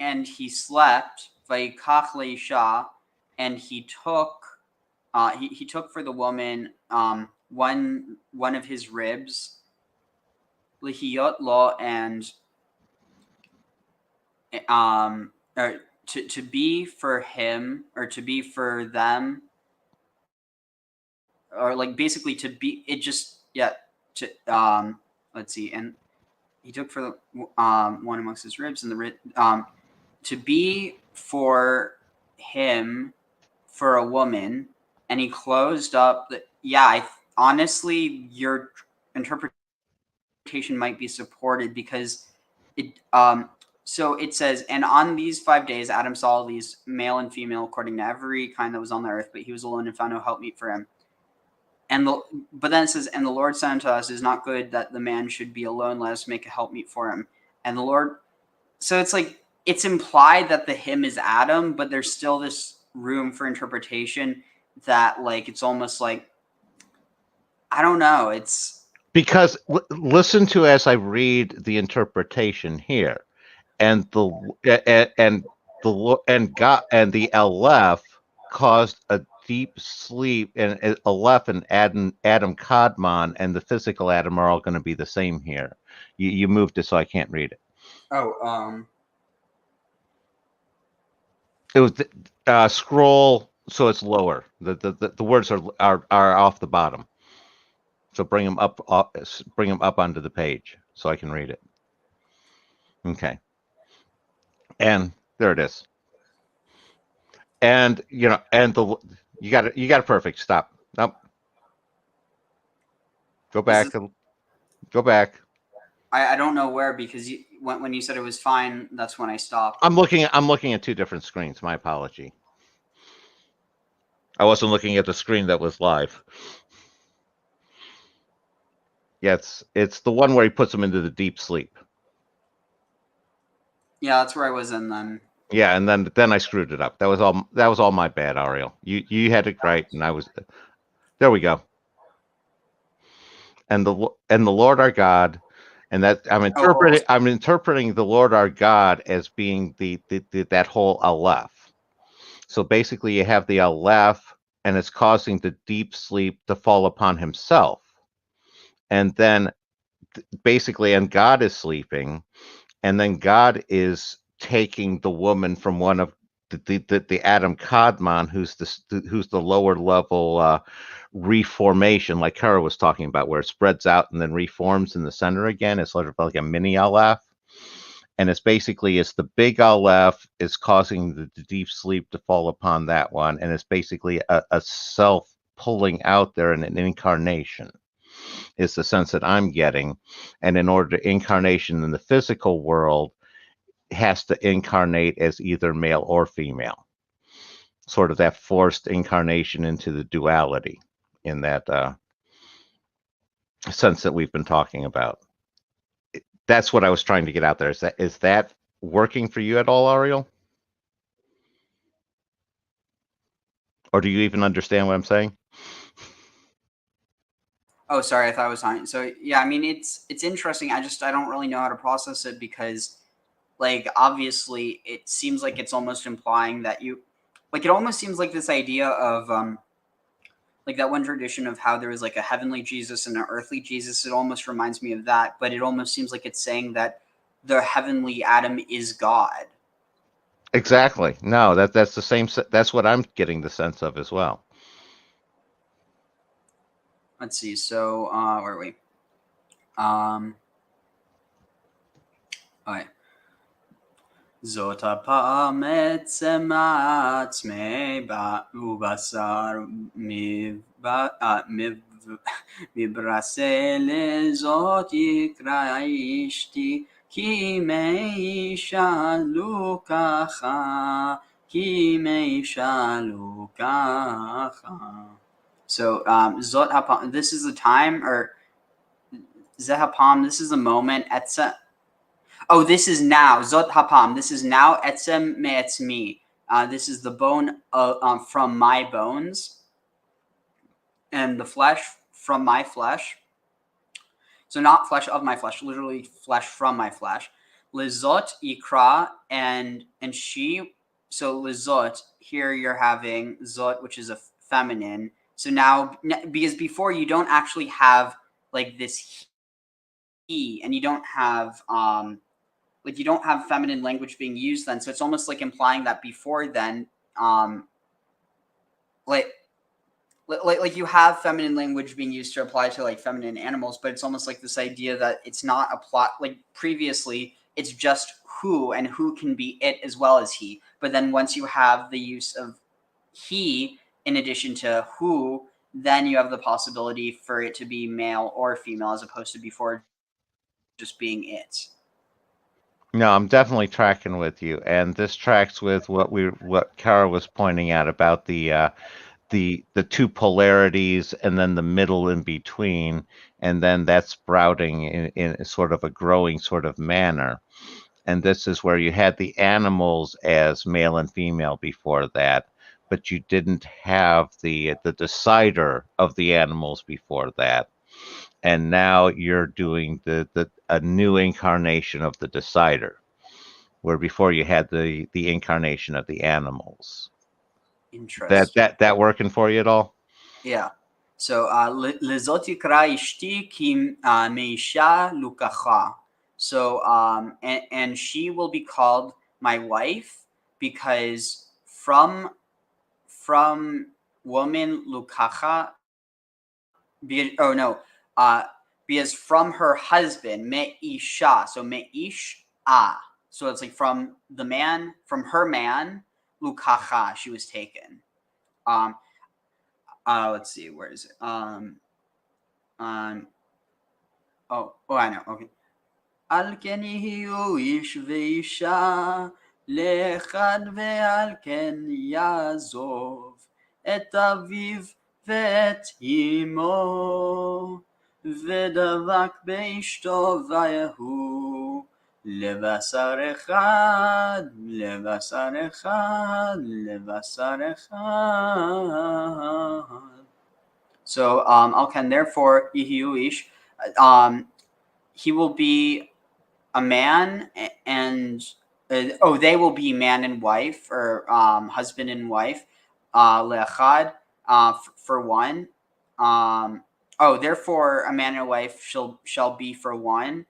and he slept, Vayikach Leisha, and he took he took for the woman one of his ribs, Lihiyot Lo, and or to be for him, or to be for them, or like basically to be it, just to let's see, and he took for the one amongst his ribs, and the to be for him for a woman, and he closed up the honestly your interpretation might be supported, because it so it says, and on these 5 days Adam saw these male and female according to every kind that was on the earth, but he was alone and found no helpmeet for him. But then it says, and the Lord said unto us, it is not good that the man should be alone, let us make a helpmeet for him. And the Lord, so it's like it's implied that the him is Adam, but there's still this room for interpretation that like it's almost like, I don't know, it's because listen to as I read the interpretation here, and God and the Aleph caused a deep sleep, and Aleph and Adam Kadmon and the physical Adam are all going to be the same here. You moved it so I can't read it. It was scroll so it's lower. The words are off the bottom. So bring them up onto the page so I can read it. Okay. And there it is. And and you got it perfect. Stop. Nope. Go back. Go back. I don't know where, because when you said it was fine, that's when I stopped. I'm looking at two different screens. My apology. I wasn't looking at the screen that was live. Yeah, it's the one where he puts them into the deep sleep. Yeah, that's where I was in then. Yeah, and then I screwed it up. That was all my bad, Ariel. You had it right, and I was. There we go. And the Lord our God, and that I'm interpreting the Lord our God as being the that whole Aleph. So basically, you have the Aleph, and it's causing the deep sleep to fall upon himself, and then basically, and God is sleeping, and then God is taking the woman from one of the Adam Kadmon, who's the lower level reformation, like Kara was talking about, where it spreads out and then reforms in the center again. It's sort of like a mini Aleph. And it's the big Aleph is causing the deep sleep to fall upon that one. And it's basically a self pulling out there in an incarnation, is the sense that I'm getting. And in order to incarnation in the physical world, has to incarnate as either male or female, sort of that forced incarnation into the duality, in that sense that we've been talking about. That's what I was trying to get out there. Is that working for you at all, Ariel? Or do you even understand what I'm saying? Oh, sorry, I thought it was fine. So yeah, I mean it's interesting. I don't really know how to process it, because like obviously it seems like it's almost implying that it almost seems like this idea of like that one tradition of how there was like a heavenly Jesus and an earthly Jesus. It almost reminds me of that, but it almost seems like it's saying that the heavenly Adam is God. Exactly. No, that's the same. That's what I'm getting the sense of as well. Let's see. So where are we? Okay. זאת הפעם עצם עצמי ובשר מברסה לזאת יקרא אשתי כי מי שאלו ככה כי מי שאלו ככה. So זאת הפעם, this is the time, or זה הפעם, this is the moment, oh, this is now. Zot hapam. This is now. Etzem me'etzmi. This is the bone from my bones, and the flesh from my flesh. So not flesh of my flesh, literally flesh from my flesh. Lizot ikra, and she. So lizot, here you're having zot, which is a feminine. So now, because before you don't actually have like this he, and you don't have like you don't have feminine language being used then, so it's almost like implying that before then, like you have feminine language being used to apply to like feminine animals, but it's almost like this idea that it's not a plot. Like previously, it's just who, and who can be it as well as he. But then once you have the use of he in addition to who, then you have the possibility for it to be male or female as opposed to before just being it. No, I'm definitely tracking with you, and this tracks with what Kara was pointing out about the two polarities and then the middle in between, and then that sprouting in sort of a growing sort of manner. And this is where you had the animals as male and female before that, but you didn't have the decider of the animals before that. And now you're doing a new incarnation of the decider, where before you had the incarnation of the animals. Interesting. That working for you at all? Yeah. So lezot yikra ishti ki meisha lukacha. So and she will be called my wife because from woman lukacha. Because from her husband meisha. So meish So it's like from the man, from her man lukacha, she was taken. Let's see, where is it? I know. Okay. על כן יהיו איש ואישה לאחד ועל כן יעזוב את אביו ואת אמו ודבק באשתו ויהיו לבשר אחד, לבשר אחד, לבשר אחד. So Alkan, therefore, Yehuish, he will be a man and they will be man and wife, or husband and wife, le'achad, for one. Therefore a man and a wife shall be for one,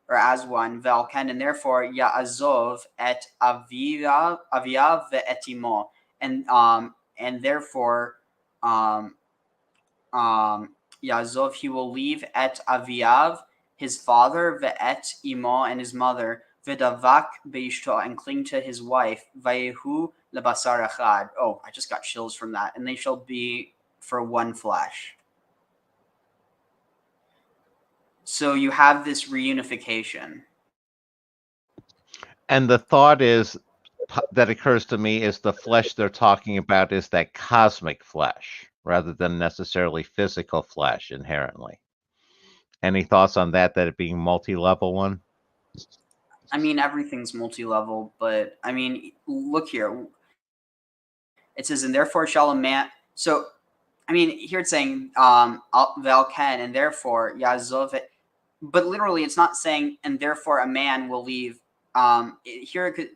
or as one, Valken, and therefore Ya'azov et aviav ve'et imo, and therefore Yazov, he will leave et aviav, his father, ve'et imo, and his mother, v'davak beishto, and cling to his wife, vayehu lebasar echad. Oh, I just got chills from that. And they shall be for one flesh. So you have this reunification. And the thought is that occurs to me is the flesh they're talking about is that cosmic flesh rather than necessarily physical flesh inherently. Any thoughts on that it being multi-level one? I mean, everything's multi-level, but I mean, look here. It says, and therefore shall a man. So, I mean, here it's saying Valken, and therefore Yazov. But literally, it's not saying, and therefore a man will leave. Here it could,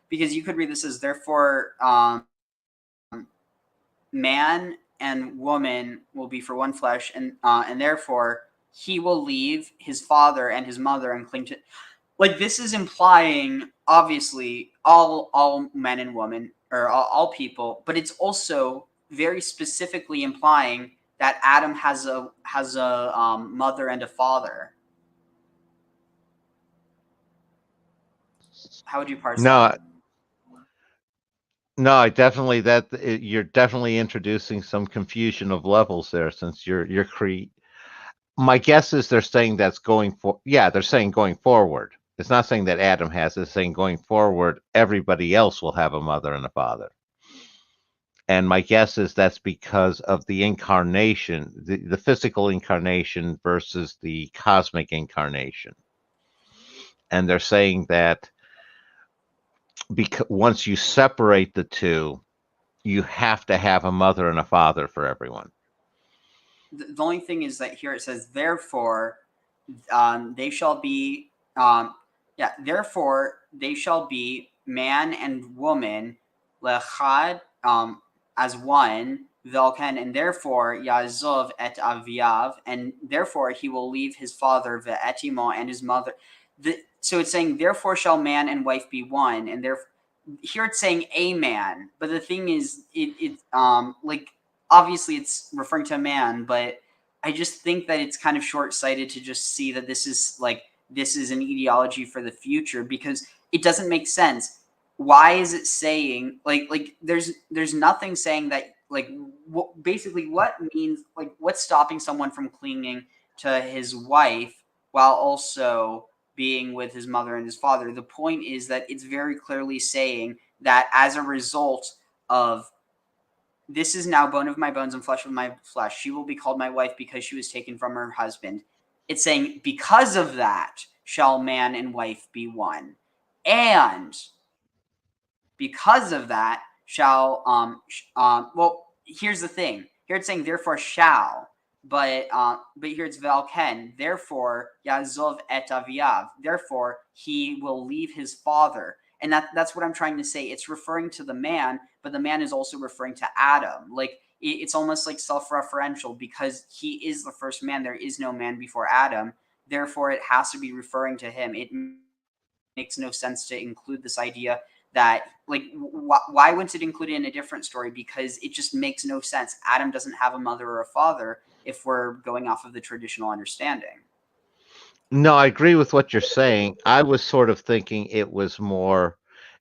because you could read this as therefore man and woman will be for one flesh, and therefore he will leave his father and his mother and cling to. Like, this is implying obviously all men and women, or all people, but it's also very specifically implying that Adam has a mother and a father. How would you parse No, that? no, I definitely you're definitely introducing some confusion of levels there, since you're my guess is they're saying that's they're saying going forward. It's not saying that Adam has, it's saying going forward, everybody else will have a mother and a father. And my guess is that's because of the incarnation, the physical incarnation versus the cosmic incarnation. And they're saying that because once you separate the two, you have to have a mother and a father for everyone. The only thing is that here it says, therefore, they shall be, therefore they shall be man and woman, lechad, as one, velken, and therefore Yazov et aviav, and therefore he will leave his father ve'etimo and his mother. So it's saying, therefore shall man and wife be one, and therefore here it's saying a man, but the thing is, like, obviously it's referring to a man, but I just think that it's kind of short-sighted to just see that this is an ideology for the future, because it doesn't make sense. Why is it saying like there's nothing saying that, like, basically what means, like, what's stopping someone from clinging to his wife while also being with his mother and his father? The point is that it's very clearly saying that as a result of, this is now bone of my bones and flesh of my flesh, she will be called my wife because she was taken from her husband. It's saying, because of that shall man and wife be one, and because of that shall well, here's the thing. Here it's saying therefore shall, but here it's velken. Therefore Yazov et aviav. Therefore he will leave his father, and that's what I'm trying to say. It's referring to the man, but the man is also referring to Adam. Like, it's almost like self-referential, because he is the first man. There is no man before Adam. Therefore, it has to be referring to him. It makes no sense to include this idea that, like, why wouldn't it include it in a different story? Because it just makes no sense. Adam doesn't have a mother or a father if we're going off of the traditional understanding. No, I agree with what you're saying. I was sort of thinking it was more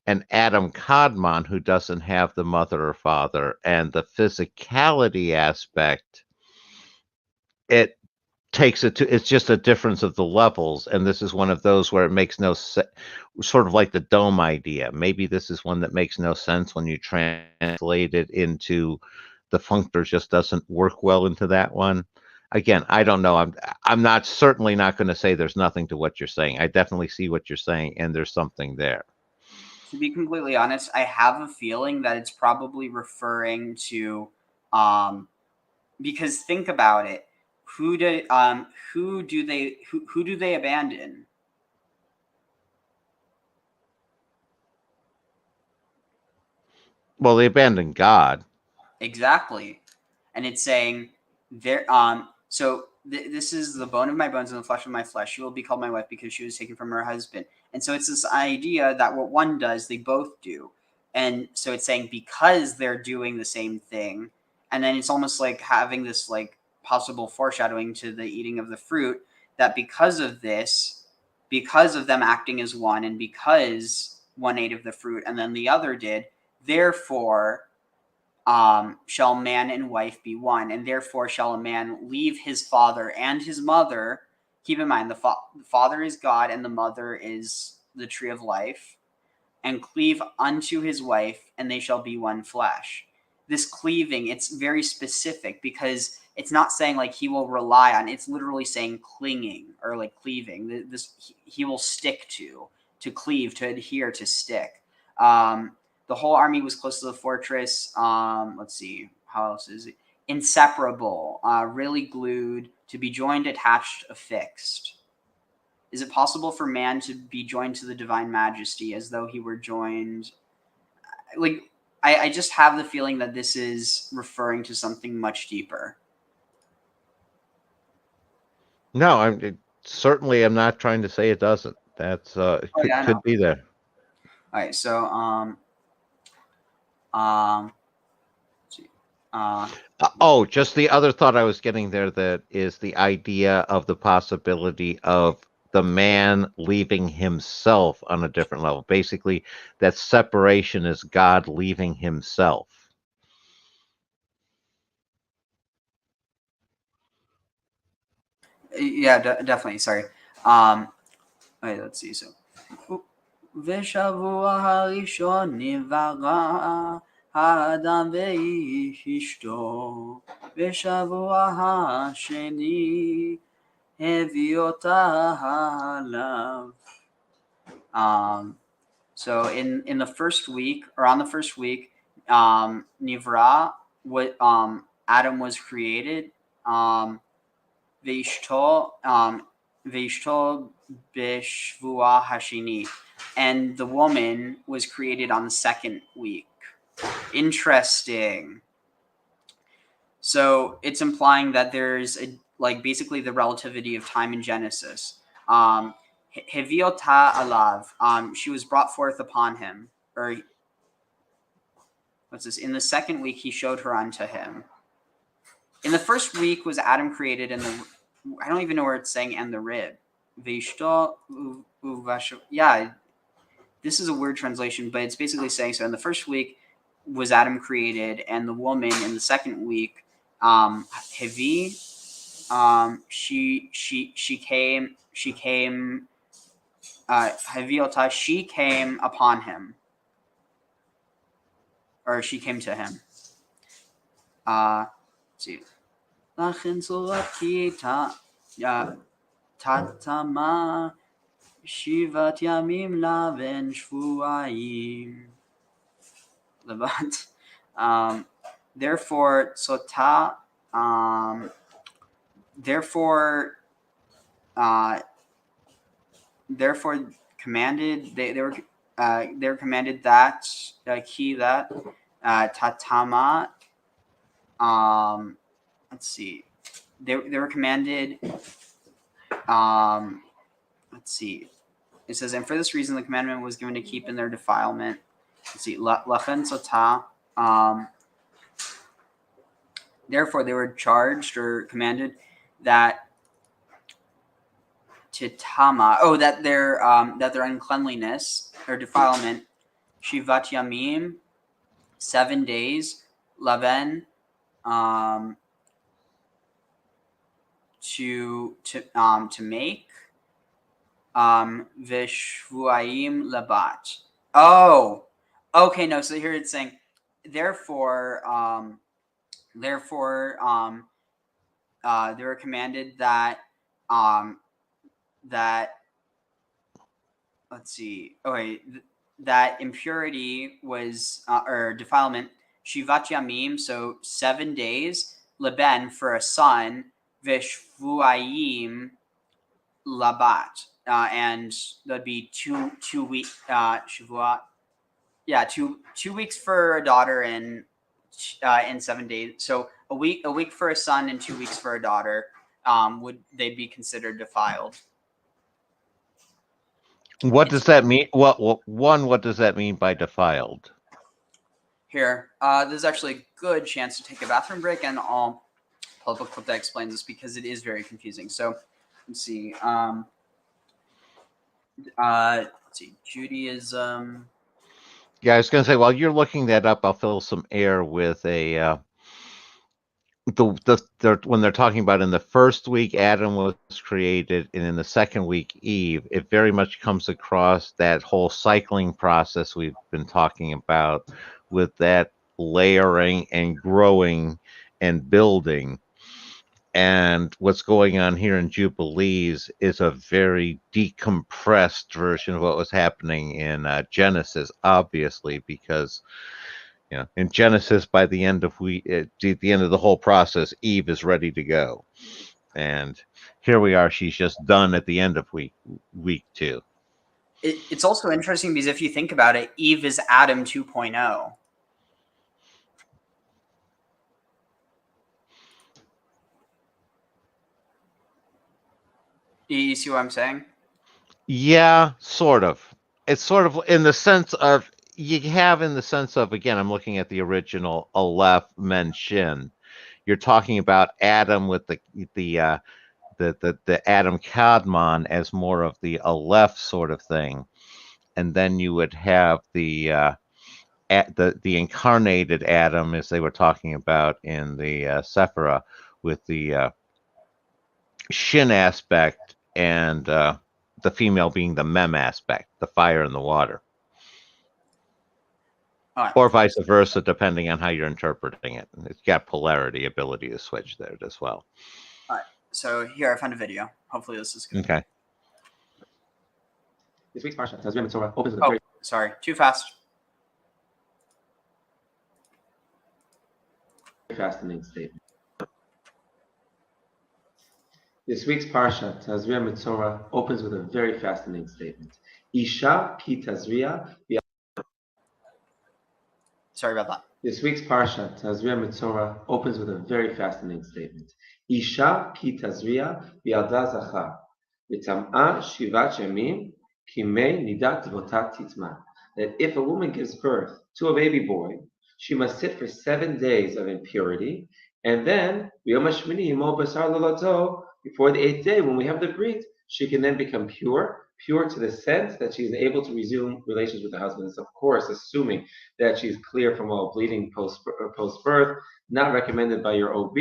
an Adam Codman who doesn't have the mother or father, and the physicality aspect, it takes it to, it's just a difference of the levels, and this is one of those where it makes no sense, sort of like the dome idea. Maybe this is one that makes no sense when you translate it into the functor, just doesn't work well into that one. Again, I don't know. I'm not, certainly not going to say there's nothing to what you're saying. I definitely see what you're saying, and there's something there. To be completely honest, I have a feeling that it's probably referring to, because think about it. Who do they abandon? Well, they abandoned God. Exactly. And it's saying there, this is the bone of my bones and the flesh of my flesh. She will be called my wife because she was taken from her husband. And so it's this idea that what one does, they both do. And so it's saying because they're doing the same thing, and then it's almost like having this, like, possible foreshadowing to the eating of the fruit, that because of this, because of them acting as one, and because one ate of the fruit and then the other did, therefore shall man and wife be one, and therefore shall a man leave his father and his mother. Keep in mind, the father is God and the mother is the tree of life, and cleave unto his wife, and they shall be one flesh. This cleaving, it's very specific, because it's not saying like he will rely on, it's literally saying clinging, or like cleaving. This he will stick to cleave, to adhere, to stick. The whole army was close to the fortress. Let's see, how else is it? Inseparable, really glued, to be joined, attached, affixed. Is it possible for man to be joined to the divine majesty as though he were joined? Like, I just have the feeling that this is referring to something much deeper. No, certainly I'm not trying to say it doesn't. That's it Oh, yeah, I know. could be there. All right, so let's see. Oh, just the other thought I was getting there, that is the idea of the possibility of the man leaving himself on a different level. Basically, that separation is God leaving himself. Yeah, definitely. Sorry. Wait, let's see. So, ושבוע הראשון נברא האדם ואשתו, ושבוע השני הביא אותה עליו. So in the first week, or on the first week, Nivra, what Adam was created, Veishto Bishvua Hashini, and the woman was created on the second week. Interesting. So it's implying that there's basically the relativity of time in Genesis. Heviota alav, she was brought forth upon him. Or what's this? In the second week, he showed her unto him. In the first week was Adam created, and I don't even know where it's saying and the rib. Yeah, this is a weird translation, but it's basically saying so. In the first week was Adam created, and the woman in the second week, Hevi, she came. Heviota, she came upon him, or she came to him. Let's see. Lachin surati tatama shivat yamim laven shvuayim. Levat. Therefore, sota. Therefore commanded they were commanded that key that tatama. Let's see. They were commanded. Let's see. It says, and for this reason, the commandment was given to keep in their defilement. Let's see. Lachen sota. Therefore, they were charged or commanded that titama. Oh, that their uncleanliness or defilement. Shivat yamim, 7 days. Laven. To make vishvuayim labat. Oh, okay. No, so here it's saying, therefore, they were commanded that let's see. Okay, that impurity was or defilement. Shivat yamim, so 7 days. Leben, for a son. Vishvuayim labat, and that'd be two weeks. Shavua, yeah, 2 weeks for a daughter and in 7 days. So a week for a son and 2 weeks for a daughter. Would they be considered defiled? What does that mean? What does that mean by defiled? Here, there's actually a good chance to take a bathroom break, and I'll pull up a clip that explains this because it is very confusing. So let's see. Let's see. Judaism. Yeah, I was going to say, while you're looking that up, I'll fill some air with a when they're talking about in the first week Adam was created, and in the second week Eve, it very much comes across that whole cycling process we've been talking about, with that layering and growing and building. And what's going on here in Jubilees is a very decompressed version of what was happening in Genesis, obviously, because in Genesis, by the end of the end of the whole process, Eve is ready to go, and here we are. She's just done at the end of week 2. It's also interesting because if you think about it, Eve is Adam 2.0. Do you see what I'm saying? Yeah, sort of. It's sort of in the sense of you have in the sense of again, I'm looking at the original Aleph Menshin. You're talking about Adam with the Adam Kadmon as more of the Aleph sort of thing, and then you would have the incarnated Adam, as they were talking about in the Sephira, with the Shin aspect and the female being the Mem aspect, the fire and the water, All right. or vice versa, depending on how you're interpreting it. It's got polarity ability to switch there as well. All right. So here I found a video. Hopefully this is good. Okay. This week's parsha, Tazria Mitzvah, opens with a Oh, very sorry. Too fast. fascinating statement. This week's parsha, Tazria Mitzvah, opens with a very fascinating statement. Isha ki Tazria. Sorry about that. This week's parsha, Tazria Mitzvah, opens with a very fascinating statement. Isha ki Tazria bi'alda zachar, v'tam'a shivat yamim kimei nidat votat titma. That if a woman gives birth to a baby boy, she must sit for 7 days of impurity, and then b'yom hashmini yimo basar lolato, before the 8th day, when we have the brit, she can then become pure to the sense that she is able to resume relations with her husband. It's of course assuming that she's clear from all bleeding post-birth, not recommended by your OB,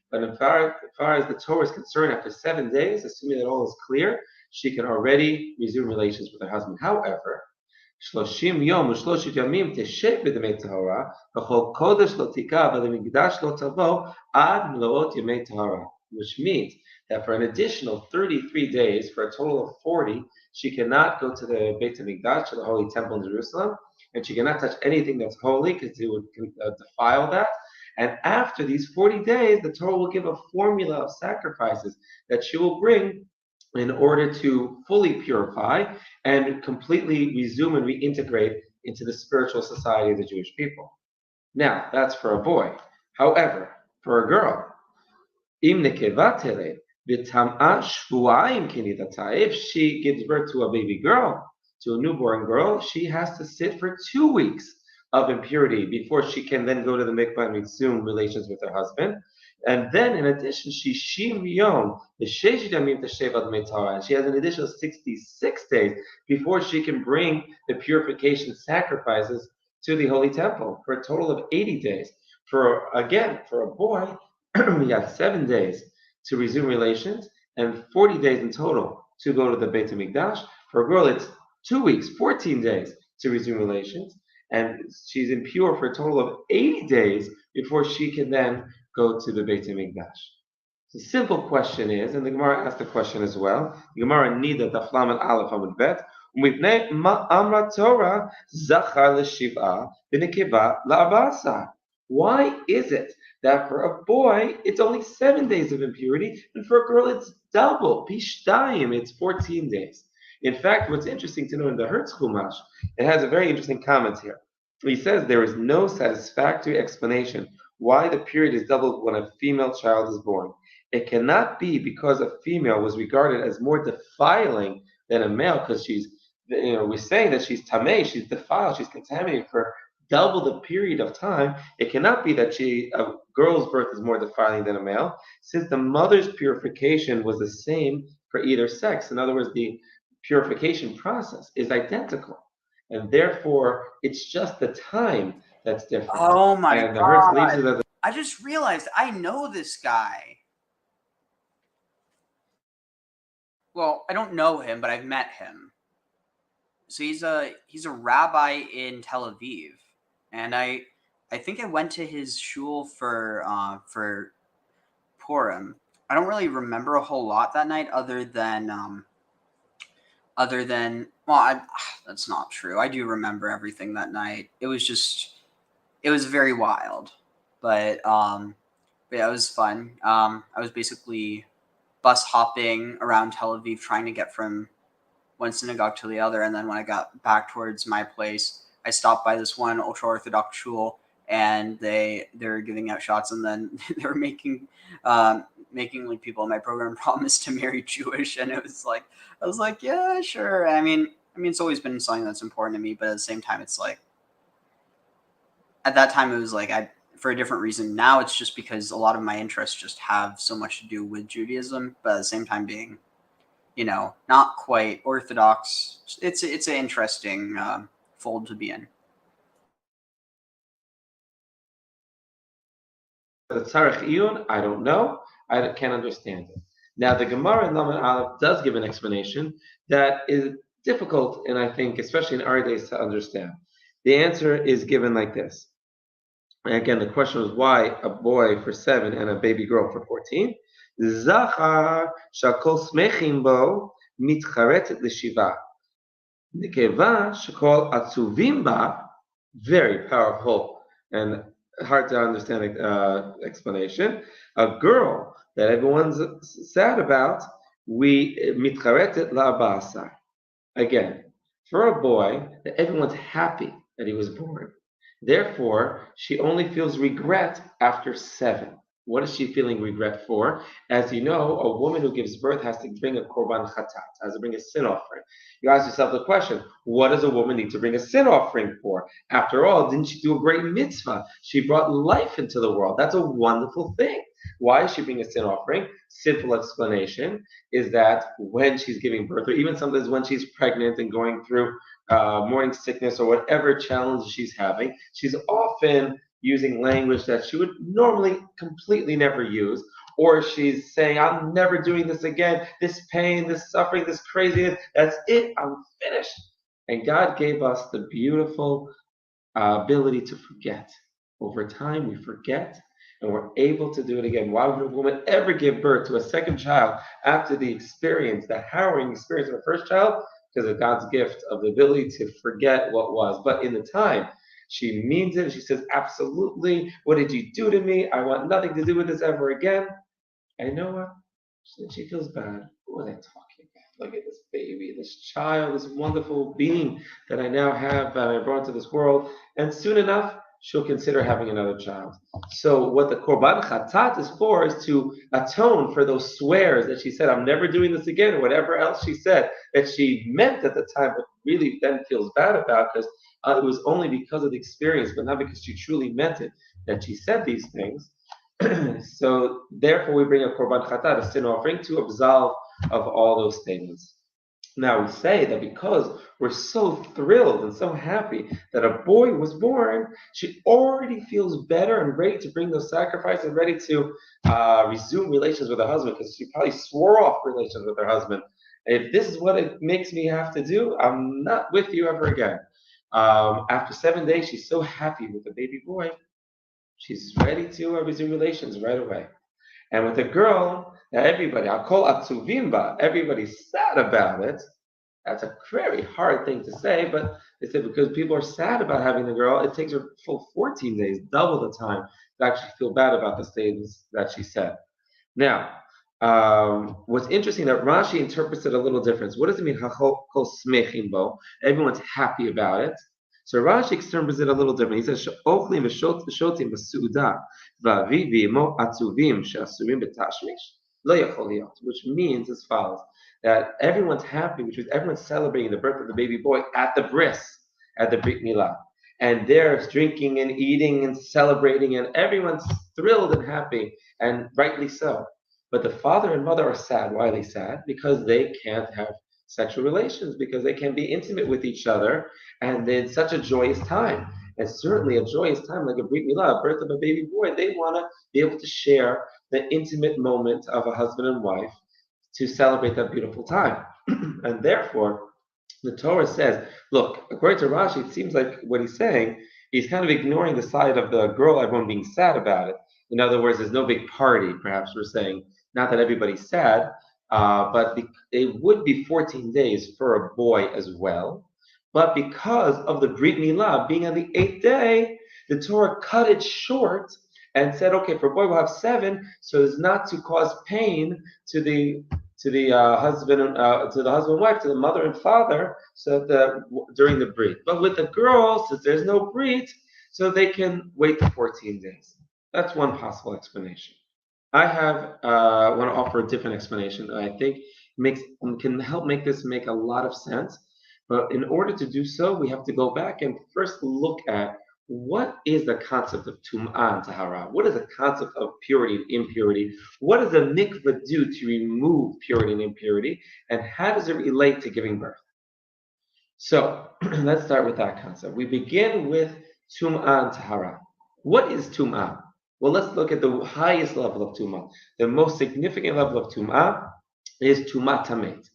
but as far as the Torah is concerned, after 7 days, assuming that all is clear, she can already resume relations with her husband. However, 30 יום ו30 ימים תשב בדמי טהרה, וכל קודש לא תיגע ולמקדש לא תבוא עד מלאות ימי טהרה, which means that for an additional 33 days, for a total of 40, she cannot go to the Beit HaMikdash, to the Holy Temple in Jerusalem, and she cannot touch anything that's holy because it would defile that. And after these 40 days, the Torah will give a formula of sacrifices that she will bring in order to fully purify and completely resume and reintegrate into the spiritual society of the Jewish people. Now, that's for a boy. However, for a girl, if she gives birth to a baby girl, to a newborn girl, she has to sit for 2 weeks of impurity before she can then go to the mikvah and resume relations with her husband. And then, in addition, and she has an additional 66 days before she can bring the purification sacrifices to the Holy Temple, for a total of 80 days. For a boy, we got 7 days to resume relations and 40 days in total to go to the Beit HaMikdash. For a girl, it's 2 weeks, 14 days to resume relations, and she's impure for a total of 80 days before she can then go to the Beit HaMikdash. The simple question is, and the Gemara asked the question as well, the Gemara Nida Daf Lamed Aleph Amud Bet, Umipnei Amra Torah Zachar L'Shiv'a V'Nekeva L'Arba'asa. Why is it that for a boy it's only 7 days of impurity, and for a girl it's double, Pishtayim, it's 14 days? In fact, what's interesting to know in the Hertz Chumash, it has a very interesting comment here. He says there is no satisfactory explanation why the period is doubled when a female child is born. It cannot be because a female was regarded as more defiling than a male, because we're saying that she's tamei, she's defiled, she's contaminated for double the period of time. It cannot be that a girl's birth is more defiling than a male, since the mother's purification was the same for either sex. In other words, the purification process is identical, and therefore it's just the time that's different. Oh my and the god! leads to the I just realized I know this guy. Well, I don't know him, but I've met him. So he's a rabbi in Tel Aviv, and I think I went to his shul for Purim. I don't really remember a whole lot that night, other than that's not true. I do remember everything that night. It was very wild, but yeah, it was fun. I was basically bus hopping around Tel Aviv trying to get from one synagogue to the other, and then when I got back towards my place, I stopped by this one ultra-Orthodox shul, and they were giving out shots, and then they were making making like people in my program promise to marry Jewish, and it was like I was like, yeah, sure. I mean, it's always been something that's important to me, but at the same time, it's like at that time it was like I for a different reason. Now it's just because a lot of my interests just have so much to do with Judaism, but at the same time being, not quite orthodox. It's an interesting fold to be in. The Tzarech Iyun, I don't know. I can't understand it. Now, the Gemara in Laman Aleph does give an explanation that is difficult, and I think, especially in our days, to understand. The answer is given like this. And again, the question was why a boy for 7 and a baby girl for 14? Zachar shakol smechim bo mitcharetet l'shiva. Nekeva shakol atzuvim ba. Very powerful and hard to understand explanation. A girl that everyone's sad about, we mitcharetet la'abasa. Again, for a boy that everyone's happy that he was born. Therefore, she only feels regret after 7. What is she feeling regret for? As you know, a woman who gives birth has to bring a korban chatat, has to bring a sin offering. You ask yourself the question, what does a woman need to bring a sin offering for? After all, didn't she do a great mitzvah? She brought life into the world. That's a wonderful thing. Why is she bringing a sin offering? Simple explanation is that when she's giving birth, or even sometimes when she's pregnant and going through morning sickness or whatever challenge she's having, she's often using language that she would normally completely never use, or she's saying, I'm never doing this again, this pain, this suffering, this craziness, that's it, I'm finished. And God gave us the beautiful ability to forget. Over time, we forget, and we're able to do it again. Why would a woman ever give birth to a second child after the experience, the harrowing experience of her first child? Because of God's gift of the ability to forget what was. But in the time, she means it. She says, absolutely. What did you do to me? I want nothing to do with this ever again. And you know what? She feels bad. What are they talking about? Look at this baby, this child, this wonderful being that I now have and I brought into this world. And soon enough, she'll consider having another child. So what the Korban Chatat is for is to atone for those swears that she said, I'm never doing this again, or whatever else she said that she meant at the time, but really then feels bad about because it was only because of the experience, but not because she truly meant it, that she said these things. So therefore we bring a Korban Chatat, a sin offering, to absolve of all those statements. Now we say that because we're so thrilled and so happy that a boy was born, she already feels better and ready to bring those sacrifices and ready to resume relations with her husband, because she probably swore off relations with her husband. If this is what it makes me have to do, I'm not with you ever again. After 7 days, she's so happy with the baby boy, she's ready to resume relations right away. And with the girl, now everybody, I'll call atzuvimba, everybody's sad about it. That's a very hard thing to say, but they said because people are sad about having the girl, it takes her full 14 days, double the time, to actually feel bad about the statements that she said. Now, what's interesting that Rashi interprets it a little different. What does it mean? Everyone's happy about it. So Rashi interprets it a little different. He says, which means as follows, that everyone's happy, which means everyone's celebrating the birth of the baby boy at the bris, at the Brit Milah. And they're drinking and eating and celebrating, and everyone's thrilled and happy, and rightly so. But the father and mother are sad. Why are they sad? Because they can't have sexual relations, because they can be intimate with each other, and it's such a joyous time. And certainly a joyous time, like a Brit Milah, a birth of a baby boy, they want to be able to share the intimate moment of a husband and wife to celebrate that beautiful time. And therefore, the Torah says, look, according to Rashi, it seems like what he's saying, he's kind of ignoring the side of the girl, everyone being sad about it. In other words, there's no big party, perhaps we're saying. Not that everybody's sad, but it would be 14 days for a boy as well. But because of the Brit Milah being on the 8th day, the Torah cut it short and said, okay, for a boy we'll have 7, so as not to cause pain to the husband and wife, to the mother and father, so during the Brit. But with the girls, since there's no Brit, so they can wait the 14 days. That's one possible explanation. I have want to offer a different explanation that I think makes can help make this make a lot of sense. But in order to do so, we have to go back and first look at what is the concept of tum'ah and tahara? What is the concept of purity and impurity? What does the mikveh do to remove purity and impurity? And how does it relate to giving birth? So let's start with that concept. We begin with tum'ah and tahara. What is tum'ah? Well, let's look at the highest level of tum'ah. The most significant level of tum'ah is tum'ah tamet.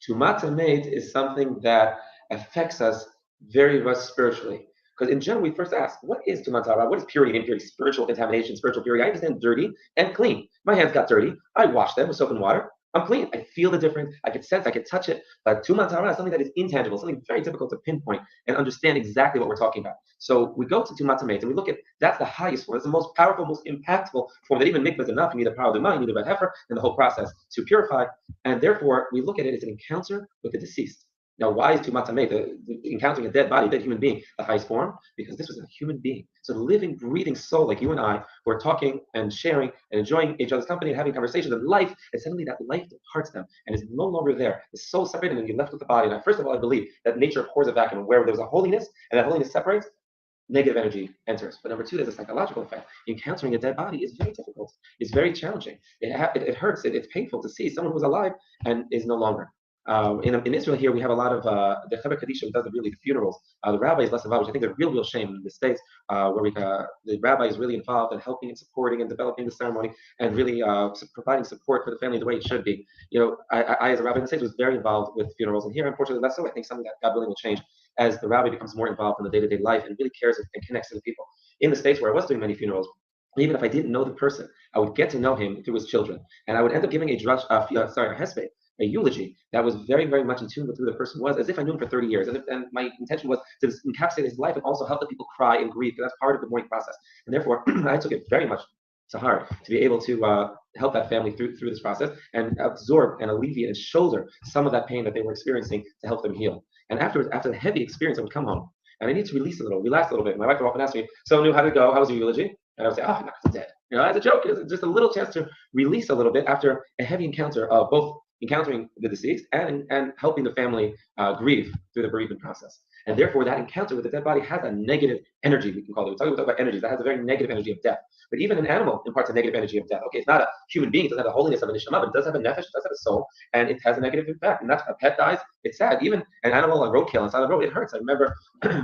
Tum'ah tamet is something that affects us very much spiritually. Because in general, we first ask, what is tum'ah tahara? What is purity and impurity? Spiritual contamination, spiritual purity. I understand dirty and clean. My hands got dirty. I washed them with soap and water. I'm clean. I feel the difference. I can sense, I can touch it. But tum'ah tahara is something that is intangible, something very difficult to pinpoint and understand exactly what we're talking about. So we go to tum'ah tamet and we look at that's the highest form. It's the most powerful, most impactful form that even mikvah is enough. You need the power of the mind, you need the heifer, and the whole process to purify. And therefore, we look at it as an encounter with the deceased. Now, why is tum'ah tamet, encountering a dead body, a dead human being, the highest form? Because this was a human being. So the living, breathing soul like you and I, who are talking and sharing and enjoying each other's company and having conversations of life, and suddenly that life departs them and is no longer there. The soul separated and you're left with the body. And first of all, I believe that nature pours a vacuum where there's a holiness, and that holiness separates, negative energy enters. But number two, there's a psychological effect. Encountering a dead body is very difficult. It's very challenging. It hurts. It's painful to see someone who's alive and is no longer. In Israel here, we have a lot of the Chevra Kadisha does the funerals. The rabbi is less involved, which I think is a real shame in the States, where the rabbi is really involved in helping and supporting and developing the ceremony and really providing support for the family the way it should be. You know, I as a rabbi in the States was very involved with funerals, and here, unfortunately, less so. I think something that God willing will change as the rabbi becomes more involved in the day-to-day life and really cares and connects to the people. In the States where I was doing many funerals, even if I didn't know the person, I would get to know him through his children. And I would end up giving a hesped, a eulogy that was very, very much in tune with who the person was, as if I knew him for 30 years. And my intention was to encapsulate his life and also help the people cry and grieve, because that's part of the mourning process. And therefore, I took it very much to heart to be able to help that family through this process and absorb and alleviate and shoulder some of that pain that they were experiencing to help them heal. And afterwards, after the heavy experience, I would come home and I need to release a little, relax a little bit. My wife would often ask me, "So, New, how did it go? How was your eulogy?" And I would say, "Oh, no, it's dead." You know, as a joke, it's just a little chance to release a little bit after a heavy encounter of both encountering the deceased and helping the family grieve through the bereavement process. And therefore, that encounter with the dead body has a negative energy, we can call it. We talk about energies. That has a very negative energy of death. But even an animal imparts a negative energy of death. Okay, it's not a human being. It doesn't have the holiness of an neshama, but it does have a nefesh, it does have a soul, and it has a negative impact. And that's a pet dies, it's sad. Even an animal on roadkill inside the road, it hurts. I remember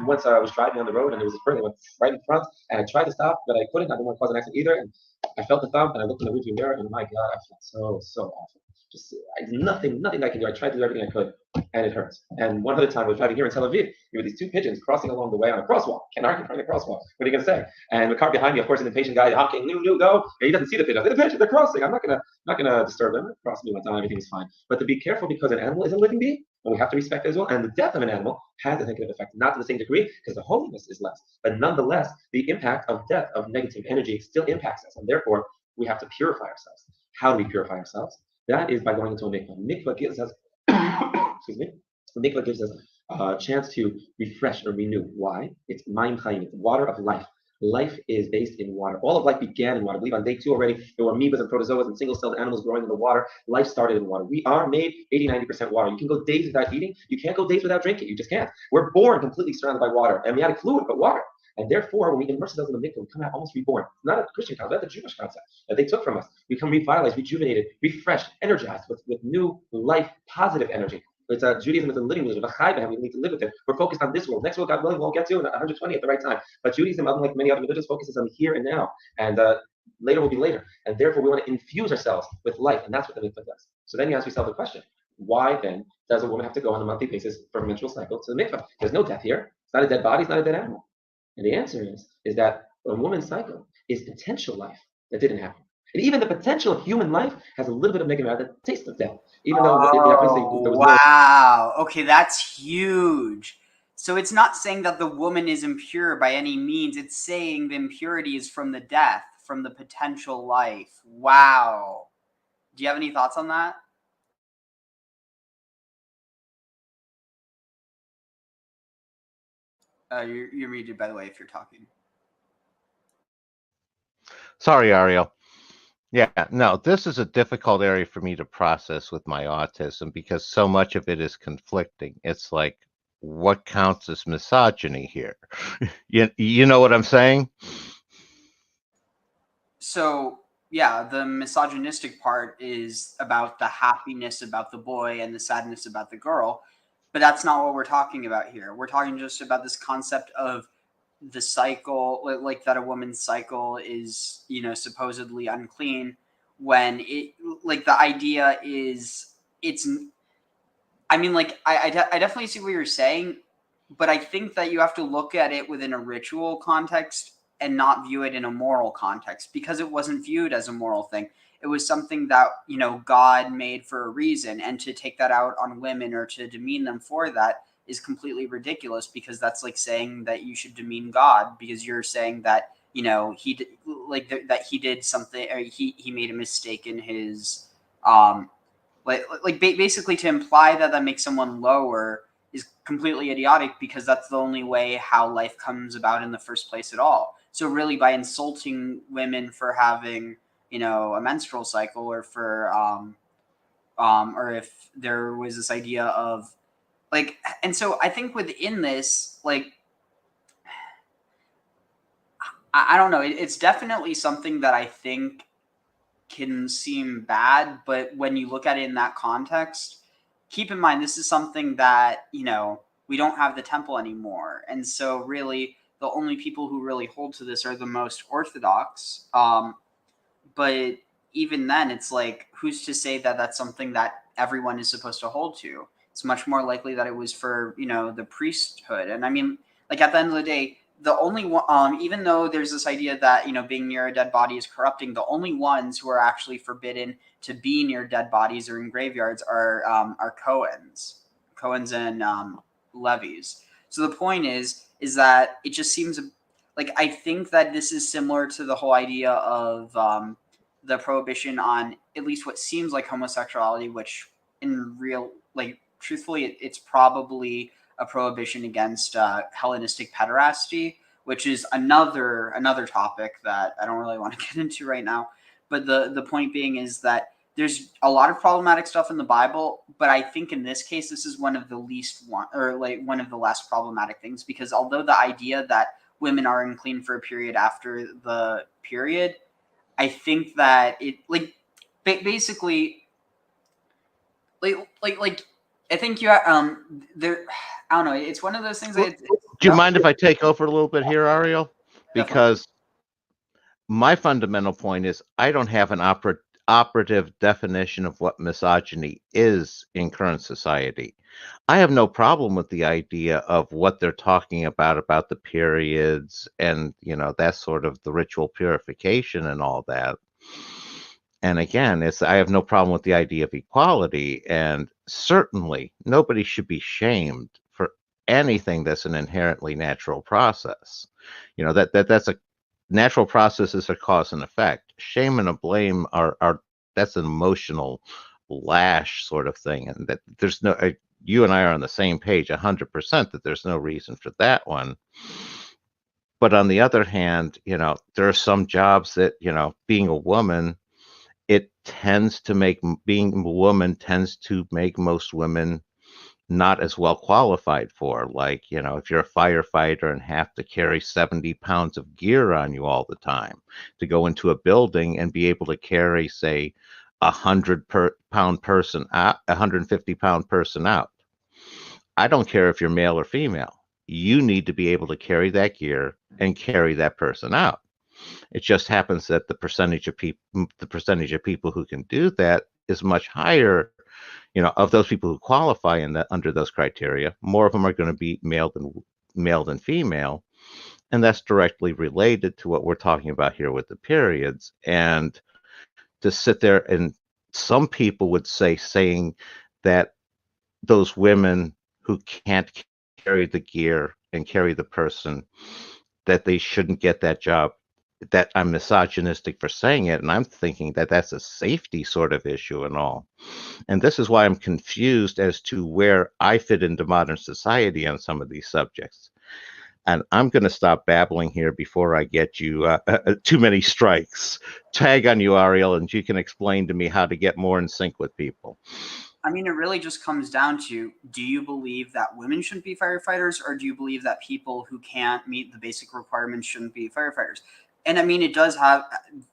once I was driving on the road and there was this bird that went right in front, and I tried to stop, but I couldn't. I didn't want to cause an accident either. And I felt the thump, and I looked in the rearview mirror, and my God, I felt so awful. Just nothing I can do. I tried to do everything I could, and it hurts. And one other time, we were driving here in Tel Aviv. There were these two pigeons crossing along the way on a crosswalk. Can't argue in front of the crosswalk. What are you gonna say? And the car behind me, of course, an impatient guy honking, "New, go!" And he doesn't see the pigeons. The pigeons, they're crossing. I'm not gonna disturb them. They're crossing me one time. Everything's fine. But to be careful, because an animal is a living being, and we have to respect it as well. And the death of an animal has a negative effect, not to the same degree, because the holiness is less. But nonetheless, the impact of death, of negative energy, still impacts us, and therefore we have to purify ourselves. How do we purify ourselves? That is by going into a mikvah. Mikvah gives us, excuse me, mikvah gives us a chance to refresh or renew. Why? It's mayim chayim, it's water of life. Life is based in water. All of life began in water. I believe on day 2 already, there were amoebas and protozoas and single-celled animals growing in the water. Life started in water. We are made 80-90% water. You can go days without eating. You can't go days without drinking. You just can't. We're born completely surrounded by water. Amniotic fluid, but water. And therefore, when we immerse ourselves in the mikvah, we come out almost reborn. Not a Christian concept, that's a Jewish concept that they took from us. We become revitalized, rejuvenated, refreshed, energized with new life, positive energy. It's Judaism is a living religion. We need to live with it. We're focused on this world. Next world, God willing, we'll get to in 120 at the right time. But Judaism, unlike many other religions, focuses on here and now. And later will be later. And therefore, we want to infuse ourselves with life. And that's what the mikvah does. So then you ask yourself the question, why then does a woman have to go on a monthly basis for a menstrual cycle to the mikvah? There's no death here. It's not a dead body. It's not a dead animal. And the answer is that a woman's cycle is potential life that didn't happen. And even the potential of human life has a little bit of negative, the taste of death. Even though there was wow. Okay, that's huge. So it's not saying that the woman is impure by any means. It's saying the impurity is from the death, from the potential life. Wow. Do you have any thoughts on that? You're muted, by the way, if you're talking. Sorry, Ariel. Yeah, no, this is a difficult area for me to process with my autism because so much of it is conflicting. It's like, what counts as misogyny here? You know what I'm saying? So yeah, the misogynistic part is about the happiness about the boy and the sadness about the girl, but that's not what we're talking about here. We're talking just about this concept of the cycle, like that a woman's cycle is, supposedly unclean, when it, like, the idea is, it's, I mean, like, I definitely see what you're saying, but I think that you have to look at it within a ritual context and not view it in a moral context, because it wasn't viewed as a moral thing. It was something that, God made for a reason, and to take that out on women or to demean them for that is completely ridiculous, because that's like saying that you should demean God because you're saying that, that he did something, or he made a mistake in his, basically, to imply that makes someone lower is completely idiotic, because that's the only way how life comes about in the first place at all. So really, by insulting women for having, a menstrual cycle, or for or if there was this idea of, like, and so I think within this, like, I don't know, it's definitely something that I think can seem bad, but when you look at it in that context, keep in mind this is something that, we don't have the temple anymore. And so really the only people who really hold to this are the most orthodox. But even then, it's like, who's to say that that's something that everyone is supposed to hold to? It's much more likely that it was for, the priesthood. And I mean, like, at the end of the day, the only one, even though there's this idea that, being near a dead body is corrupting, the only ones who are actually forbidden to be near dead bodies or in graveyards are Cohens and Levies. So the point is that it just seems like, I think that this is similar to the whole idea of the prohibition on at least what seems like homosexuality, which in real, like, truthfully, it's probably a prohibition against Hellenistic pederasty, which is another topic that I don't really want to get into right now. But the point being is that there's a lot of problematic stuff in the Bible, but I think in this case, this is one of the one of the less problematic things, because although the idea that women are unclean for a period after the period, I think that it, like, basically, like I think you there. I don't know. It's one of those things that Do you mind if I take over a little bit here, Ariel? Because my fundamental point is I don't have an operative definition of what misogyny is in current society. I have no problem with the idea of what they're talking about the periods and, that sort of the ritual purification and all that. And again, I have no problem with the idea of equality, and certainly nobody should be shamed for anything that's an inherently natural process. That's a natural processes are cause and effect. Shame and a blame are that's an emotional lash sort of thing, and that there's no you and I are on the same page 100% that there's no reason for that one. But on the other hand, there are some jobs that, being a woman, it tends to make being a woman tends to make most women not as well qualified for. Like, if you're a firefighter and have to carry 70 pounds of gear on you all the time to go into a building and be able to carry, say, 100-pound person out, 150-pound person out. I don't care if you're male or female. You need to be able to carry that gear and carry that person out. It just happens that the percentage of people who can do that is much higher. Of those people who qualify under those criteria, more of them are going to be male than female, and that's directly related to what we're talking about here with the periods. And to sit there, and some people would saying that those women who can't carry the gear and carry the person, that they shouldn't get that job, that I'm misogynistic for saying it. And I'm thinking that that's a safety sort of issue and all. And this is why I'm confused as to where I fit into modern society on some of these subjects. And I'm going to stop babbling here before I get you too many strikes. Tag on you, Ariel, and you can explain to me how to get more in sync with people. I mean, it really just comes down to, do you believe that women shouldn't be firefighters, or do you believe that people who can't meet the basic requirements shouldn't be firefighters? And I mean, it does have,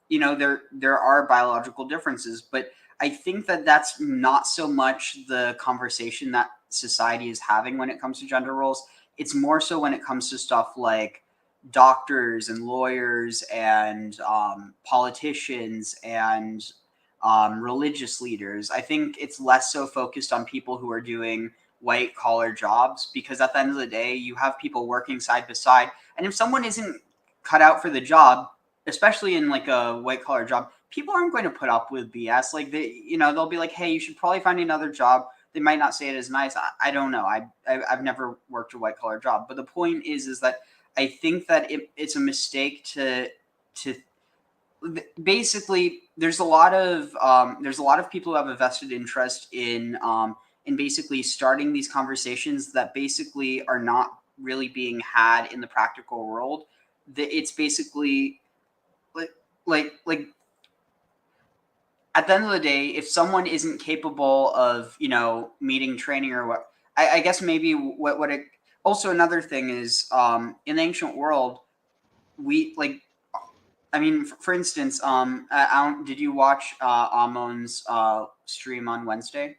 there are biological differences, but I think that that's not so much the conversation that society is having when it comes to gender roles. It's more so when it comes to stuff like doctors and lawyers and politicians and religious leaders. I think it's less so focused on people who are doing white collar jobs, because at the end of the day, you have people working side by side. And if someone isn't cut out for the job, especially in like a white collar job, people aren't going to put up with BS. Like they'll be like, hey, you should probably find another job. They might not say it as nice. I don't know. I've never worked a white collar job, but the point is that I think that it's a mistake to basically there's a lot of people who have a vested interest in basically starting these conversations that basically are not really being had in the practical world. It's basically like at the end of the day, if someone isn't capable of meeting training or what, I guess maybe what it also another thing is in the ancient world, we like, I mean, for instance, did you watch Amon's stream on Wednesday?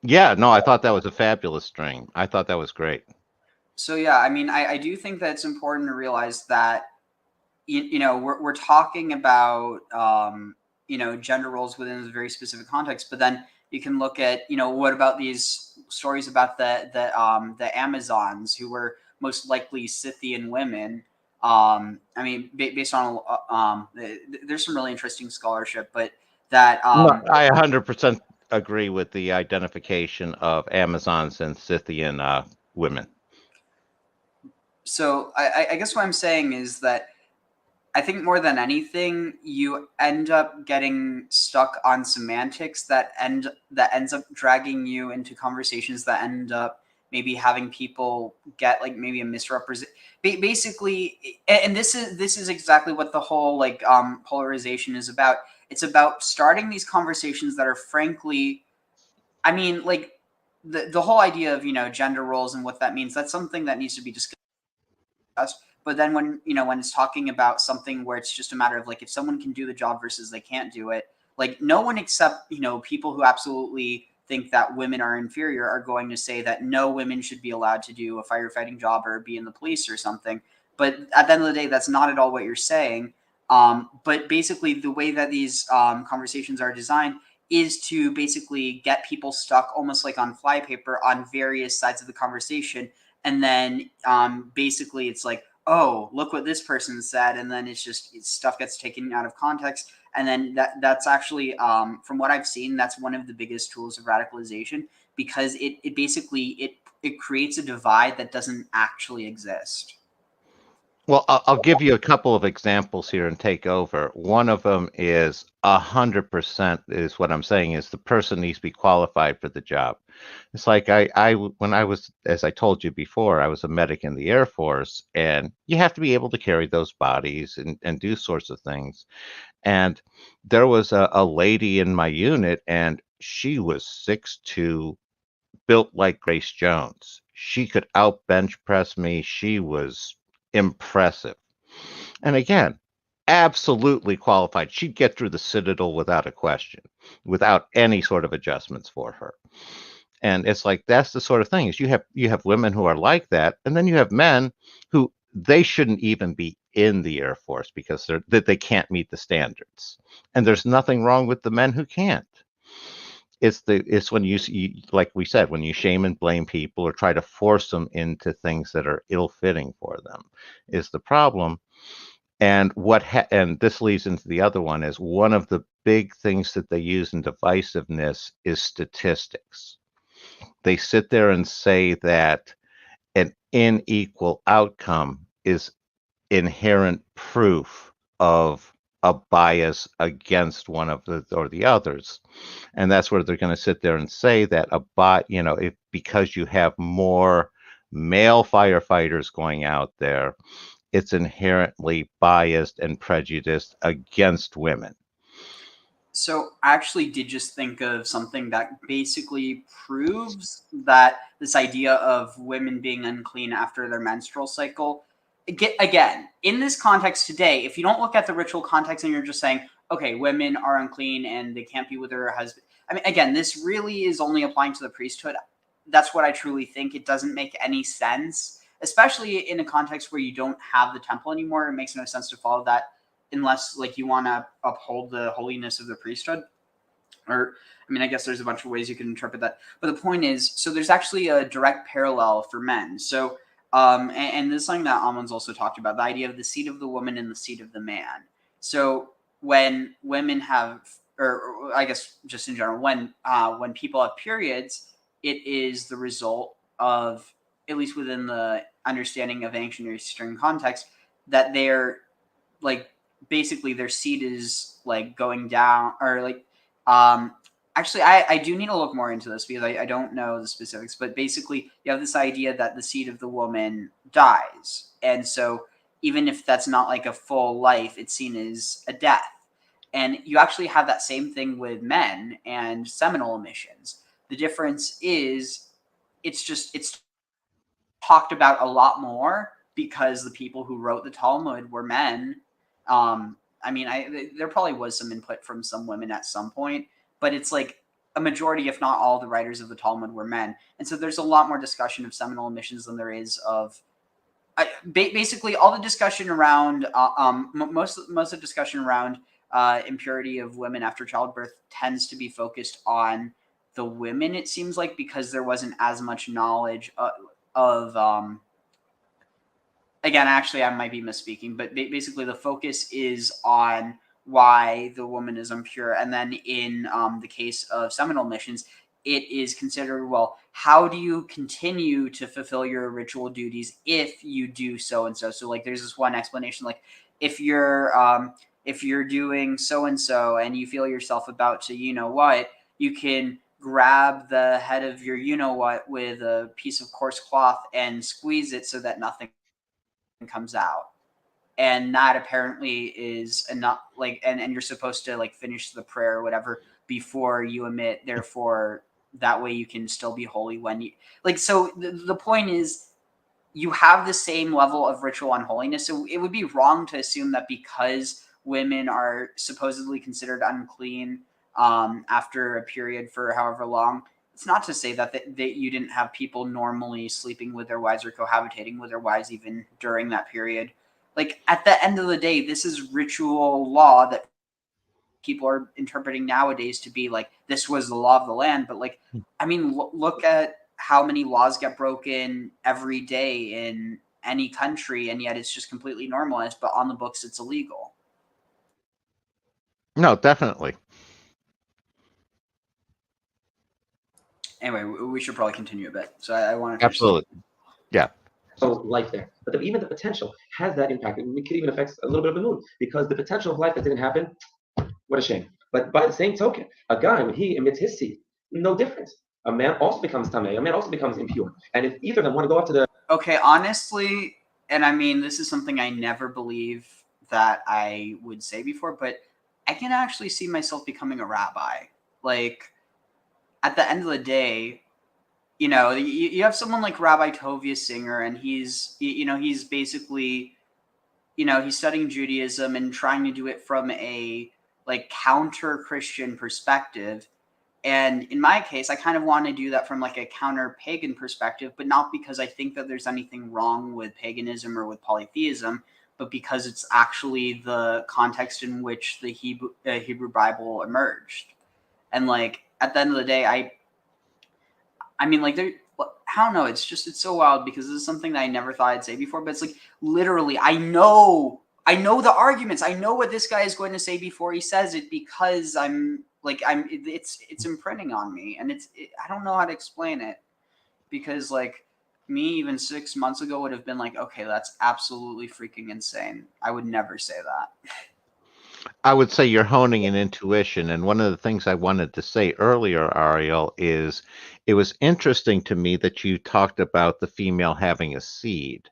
Yeah, no, I thought that was a fabulous stream. I thought that was great. So yeah, I mean, I do think that it's important to realize that we're talking about gender roles within a very specific context, but then you can look at what about these stories about the Amazons, who were most likely Scythian women. I mean, based on there's some really interesting scholarship, but that No, I 100% agree with the identification of Amazons and Scythian women. So I guess what I'm saying is that I think more than anything, you end up getting stuck on semantics that ends up dragging you into conversations that end up maybe having people get like maybe a misrepresent. Basically, and this is exactly what the whole like polarization is about. It's about starting these conversations that are frankly, I mean, like the whole idea of gender roles and what that means. That's something that needs to be discussed. But then when it's talking about something where it's just a matter of like if someone can do the job versus they can't do it, like no one except people who absolutely think that women are inferior are going to say that no women should be allowed to do a firefighting job or be in the police or something. But at the end of the day, that's not at all what you're saying. But basically, the way that these conversations are designed is to basically get people stuck almost like on flypaper on various sides of the conversation. And then basically it's like, oh, look what this person said. And then stuff gets taken out of context. And then that's actually, from what I've seen, that's one of the biggest tools of radicalization, because it basically creates a divide that doesn't actually exist. Well, I'll give you a couple of examples here and take over. One of them is 100% is what I'm saying is the person needs to be qualified for the job. It's like when I was, as I told you before, I was a medic in the Air Force, and you have to be able to carry those bodies and do sorts of things. And there was a lady in my unit, and she was 6'2", built like Grace Jones. She could out bench press me. She was impressive. And again, absolutely qualified. She'd get through the Citadel without a question, without any sort of adjustments for her. And it's like that's the sort of thing is you have women who are like that, and then you have men who they shouldn't even be in the Air Force because they can't meet the standards. And there's nothing wrong with the men who can't. It's when you like we said, when you shame and blame people or try to force them into things that are ill-fitting for them is the problem. And and this leads into the other one is one of the big things that they use in divisiveness is statistics. They sit there and say that an unequal outcome is inherent proof of a bias against one of the others. And that's where they're going to sit there and say that if because you have more male firefighters going out there, it's inherently biased and prejudiced against women. So I actually did just think of something that basically proves that this idea of women being unclean after their menstrual cycle, again, in this context today, if you don't look at the ritual context and you're just saying, okay, women are unclean and they can't be with their husband. I mean, again, this really is only applying to the priesthood. That's what I truly think. It doesn't make any sense, especially in a context where you don't have the temple anymore. It makes no sense to follow that unless like you want to uphold the holiness of the priesthood. Or I mean, I guess there's a bunch of ways you can interpret that, but the point is, so there's actually a direct parallel for men. So and this is something that Amon's also talked about, the idea of the seed of the woman and the seed of the man. So when women have, or I guess just in general, when people have periods, it is the result of, at least within the understanding of ancient Eastern context, that they're like basically their seed is like going down, or like actually I do need to look more into this because I don't know the specifics, but basically you have this idea that the seed of the woman dies, and so even if that's not like a full life, it's seen as a death. And you actually have that same thing with men and seminal emissions. The difference is it's talked about a lot more because the people who wrote the Talmud were men. I mean, there probably was some input from some women at some point, but it's like a majority, if not all, the writers of the Talmud were men. And so there's a lot more discussion of seminal emissions than there is of basically all the discussion around most of the discussion around impurity of women after childbirth tends to be focused on the women, it seems like, because there wasn't as much knowledge of again, actually I might be misspeaking, but basically the focus is on why the woman is impure, and then in the case of seminal missions, it is considered, well, how do you continue to fulfill your ritual duties if you do so and so? So like there's this one explanation, like if you're doing so and so and you feel yourself about to you can grab the head of your with a piece of coarse cloth and squeeze it so that nothing comes out. And that apparently is enough, like, and you're supposed to like finish the prayer or whatever before you emit, therefore that way you can still be holy when you like. So the point is, you have the same level of ritual unholiness. So it would be wrong to assume that because women are supposedly considered unclean after a period for however long, it's not to say that you didn't have people normally sleeping with their wives or cohabitating with their wives even during that period. Like at the end of the day, this is ritual law that people are interpreting nowadays to be like this was the law of the land. But like, I mean, look at how many laws get broken every day in any country, and yet it's just completely normalized. But on the books, it's illegal. No, definitely. Anyway, we should probably continue a bit. So I want to Absolutely. Yeah. So life there, but even the potential has that impact. It could even affect a little bit of the moon, because the potential of life that didn't happen, what a shame. But by the same token, a guy, when he emits his seed, no difference. A man also becomes tamei. A man also becomes impure. And if either of them want to go up to the Okay, honestly, and I mean, this is something I never believe that I would say before, but I can actually see myself becoming a rabbi. Like, at the end of the day, you have someone like Rabbi Tovia Singer, and he's basically, he's studying Judaism and trying to do it from a like counter Christian perspective. And in my case, I kind of want to do that from like a counter pagan perspective, but not because I think that there's anything wrong with paganism or with polytheism, but because it's actually the context in which the Hebrew Bible emerged. And like at the end of the day, I mean, like, I don't know. It's so wild because this is something that I never thought I'd say before. But it's like literally, I know the arguments. I know what this guy is going to say before he says it because it's imprinting on me, and I don't know how to explain it because like me even 6 months ago would have been like, okay, that's absolutely freaking insane. I would never say that. I would say you're honing an intuition. And one of the things I wanted to say earlier, Ariel, is it was interesting to me that you talked about the female having a seed.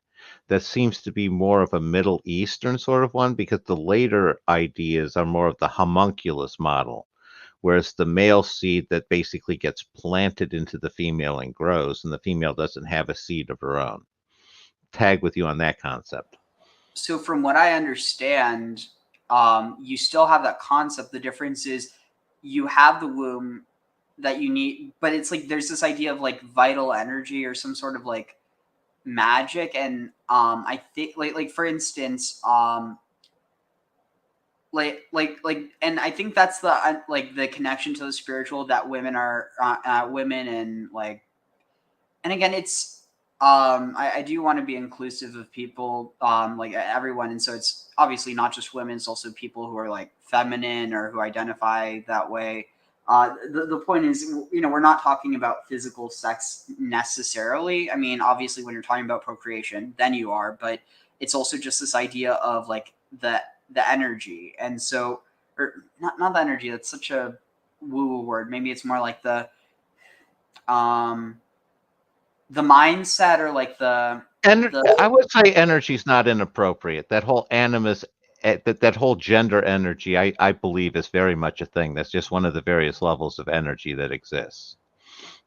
That seems to be more of a Middle Eastern sort of one because the later ideas are more of the homunculus model, whereas the male seed that basically gets planted into the female and grows, and the female doesn't have a seed of her own. Tag with you on that concept. So from what I understand, you still have that concept. The difference is you have the womb that you need, but it's like there's this idea of like vital energy or some sort of like magic, and I think like for instance, and I think that's the like the connection to the spiritual that women are women and like, and again it's I do want to be inclusive of people, like everyone, and so it's obviously not just women, it's also people who are like feminine or who identify that way. The point is, you know, we're not talking about physical sex necessarily. I mean, obviously when you're talking about procreation then you are, but it's also just this idea of like the energy. And so, or not the energy, that's such a woo word, maybe it's more like um the mindset, or like And the I would say energy's not inappropriate. That whole animus, that whole gender energy, I believe is very much a thing. That's just one of the various levels of energy that exists.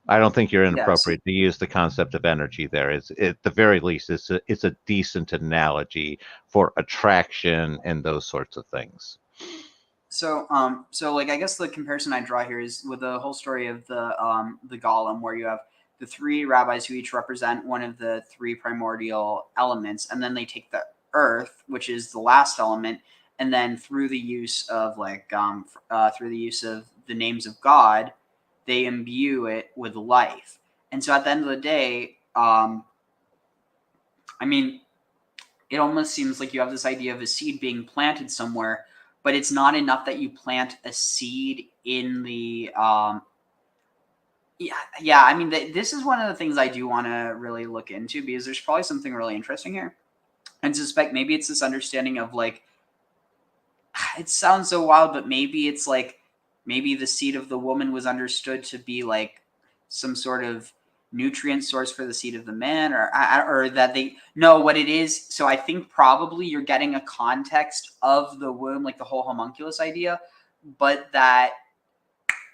I don't think you're yes. inappropriate to use the concept of energy there. It's at the very least, it's a decent analogy for attraction and those sorts of things. So like I guess the comparison I draw here is with the whole story of the golem, where you have the three rabbis who each represent one of the three primordial elements, and then they take the earth, which is the last element, and then through the use of through the use of the names of God, they imbue it with life. And so at the end of the day, I mean, it almost seems like you have this idea of a seed being planted somewhere, but it's not enough that you plant a seed in the yeah. I mean, this is one of the things I do want to really look into, because there's probably something really interesting here. And suspect maybe it's this understanding of like, it sounds so wild, but maybe it's like, maybe the seed of the woman was understood to be like some sort of nutrient source for the seed of the man, or that they know what it is. So I think probably you're getting a context of the womb, like the whole homunculus idea, but that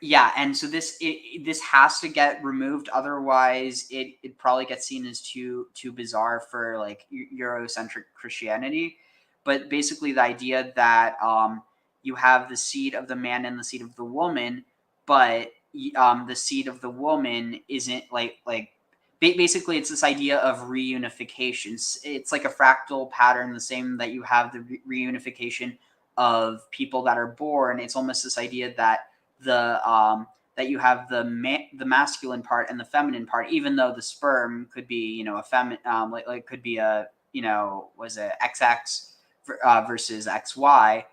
yeah. And so this has to get removed, otherwise it probably gets seen as too bizarre for like Eurocentric Christianity. But basically the idea that you have the seed of the man and the seed of the woman, but the seed of the woman isn't basically it's this idea of reunification. It's like a fractal pattern, the same that you have the reunification of people that are born. It's almost this idea that that you have the masculine part and the feminine part, even though the sperm could be, you know, a feminine, like could be a, you know, was it XX versus XY.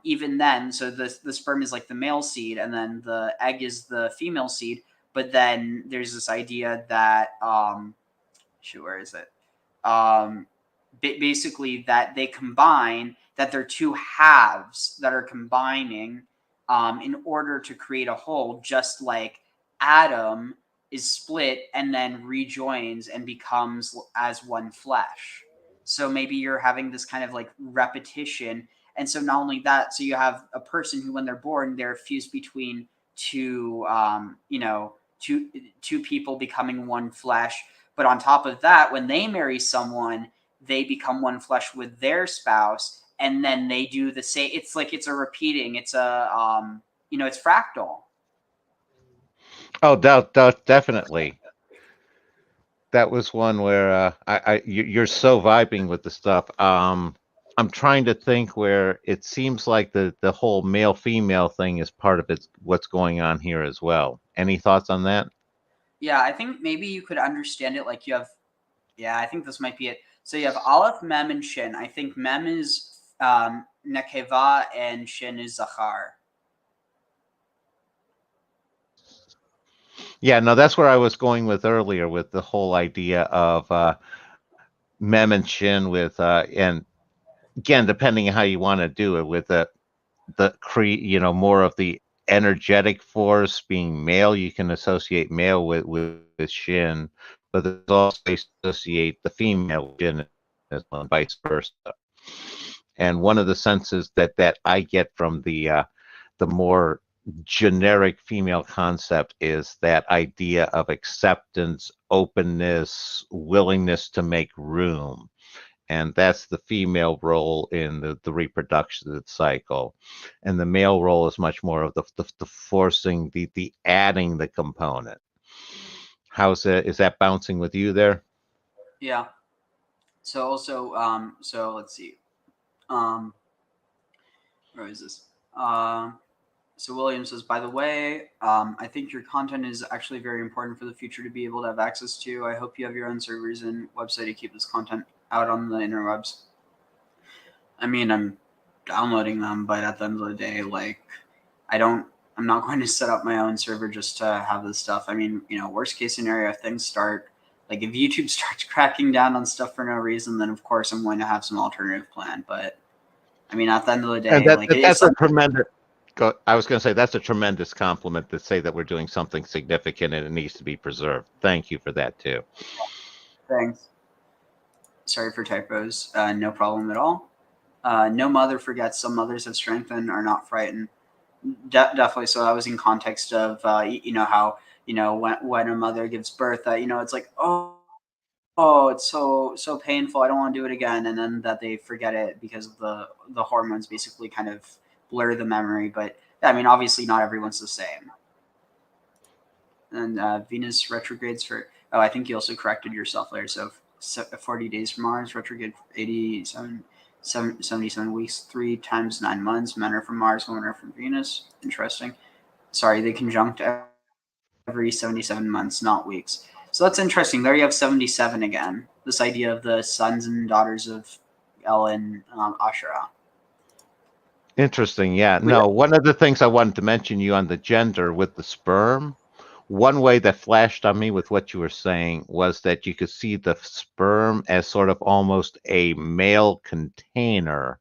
Even then, so the sperm is like the male seed, and then the egg is the female seed. But then there's this idea that shoot, where is it? Basically that they combine, that they're two halves that are combining in order to create a whole, just like Adam is split and then rejoins and becomes as one flesh. So maybe you're having this kind of like repetition. And so not only that, so you have a person who, when they're born, they're fused between two, you know, two people becoming one flesh. But on top of that, when they marry someone, they become one flesh with their spouse, and then they do the same. It's like it's a repeating. It's a you know, it's fractal. Oh, definitely. That was one where you're so vibing with the stuff. I'm trying to think where it seems like the whole male female thing is part of it. What's going on here as well? Any thoughts on that? Yeah, I think maybe you could understand it like you have. Yeah, I think this might be it. So you have Aleph, Mem, and Shin. I think Mem is Nekeva and Shin is Zachar. Yeah, no, that's where I was going with earlier with the whole idea of Mem and Shin with and again, depending on how you want to do it with more of the energetic force being male. You can associate male with Shin, but there's also associate the female with Shin as well, and vice versa. And one of the senses that I get from the more generic female concept is that idea of acceptance, openness, willingness to make room. And that's the female role in the reproduction cycle. And the male role is much more of the forcing, the adding the component. How's that? Is that bouncing with you there? Yeah. So also, so let's see. Where is this? So William says, by the way, I think your content is actually very important for the future to be able to have access to. I hope you have your own servers and website to keep this content out on the interwebs. I mean, I'm downloading them, but at the end of the day, like, I'm not going to set up my own server just to have this stuff. I mean, worst case scenario, if things start, like if YouTube starts cracking down on stuff for no reason, then of course I'm going to have some alternative plan. But I mean, at the end of the day, And that's a like, tremendous. I was going to say that's a tremendous compliment to say that we're doing something significant and it needs to be preserved. Thank you for that too. Thanks. Sorry for typos. No problem at all. No mother forgets. Some mothers have strength and are not frightened. Definitely. So I was in context of how when a mother gives birth, that it's like, oh, it's so painful. I don't want to do it again, and then that they forget it because of the hormones basically kind of blur the memory. But I mean, obviously, not everyone's the same. And Venus retrogrades for. Oh, I think you also corrected yourself there. So 40 days from Mars, retrograde 77 weeks, 3 times 9 months. Men are from Mars, women are from Venus. Interesting. Sorry, they conjunct every 77 months, not weeks. So that's interesting. There you have 77 again. This idea of the sons and daughters of El and Asherah. Interesting. Yeah. No, one of the things I wanted to mention you on the gender with the sperm, one way that flashed on me with what you were saying was that you could see the sperm as sort of almost a male container,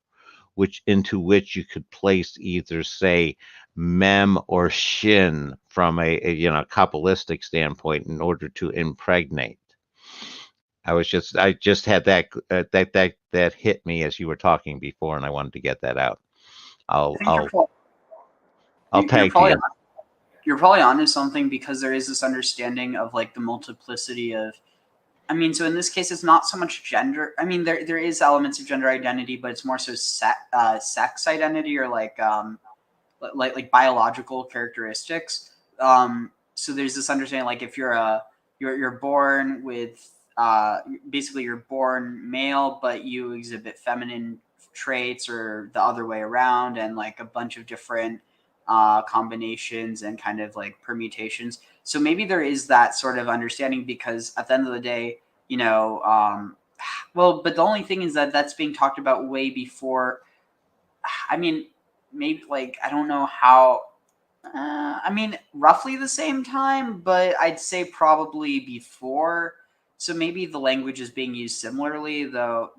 into which you could place either, say, mem or shin from a Kabbalistic standpoint in order to impregnate. I just had that hit me as you were talking before, and I wanted to get that out. I'll tag to you. You're probably onto something, because there is this understanding of like the multiplicity of. I mean, so in this case, it's not so much gender. I mean, there is elements of gender identity, but it's more so sex identity, or like biological characteristics. So there's this understanding, like if you're born with basically you're born male, but you exhibit feminine traits, or the other way around, and like a bunch of different combinations and kind of like permutations. So maybe there is that sort of understanding, because at the end of the day, well, but the only thing is that that's being talked about way before. I mean, maybe like, I don't know how. I mean, roughly the same time, but I'd say probably before. So maybe the language is being used similarly, though.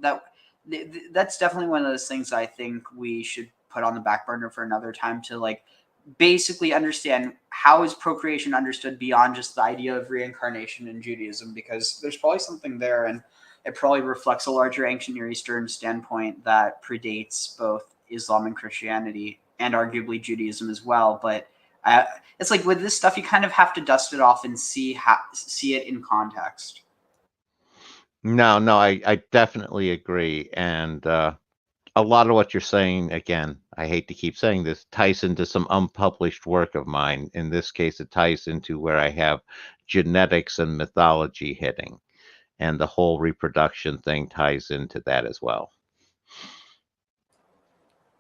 That's definitely one of those things I think we should put on the back burner for another time, to like basically understand how is procreation understood beyond just the idea of reincarnation in Judaism, because there's probably something there, and it probably reflects a larger ancient Near Eastern standpoint that predates both Islam and Christianity, and arguably Judaism as well. But it's like with this stuff, you kind of have to dust it off and see it in context. No, I definitely agree. And a lot of what you're saying, again, I hate to keep saying this, ties into some unpublished work of mine. In this case, it ties into where I have genetics and mythology hitting, and the whole reproduction thing ties into that as well.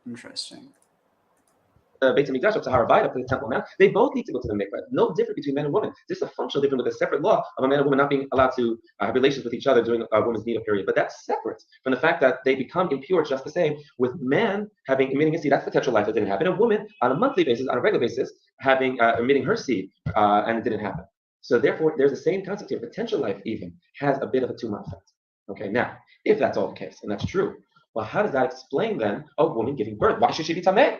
Interesting. Beit HaMikdash up to Har Bayit, up to the Temple Mount, they both need to go to the mikveh. No different between men and women. This is a functional difference with a separate law of a man and woman not being allowed to have relations with each other during a woman's needle period. But that's separate from the fact that they become impure just the same, with man emitting a seed. That's potential life that didn't happen. A woman on a monthly basis, on a regular basis, emitting her seed, and it didn't happen. So therefore, there's the same concept here. Potential life even has a bit of a tumah effect. Okay, now, if that's all the case, and that's true, Well, how does that explain then a woman giving birth? Why should she be tameh?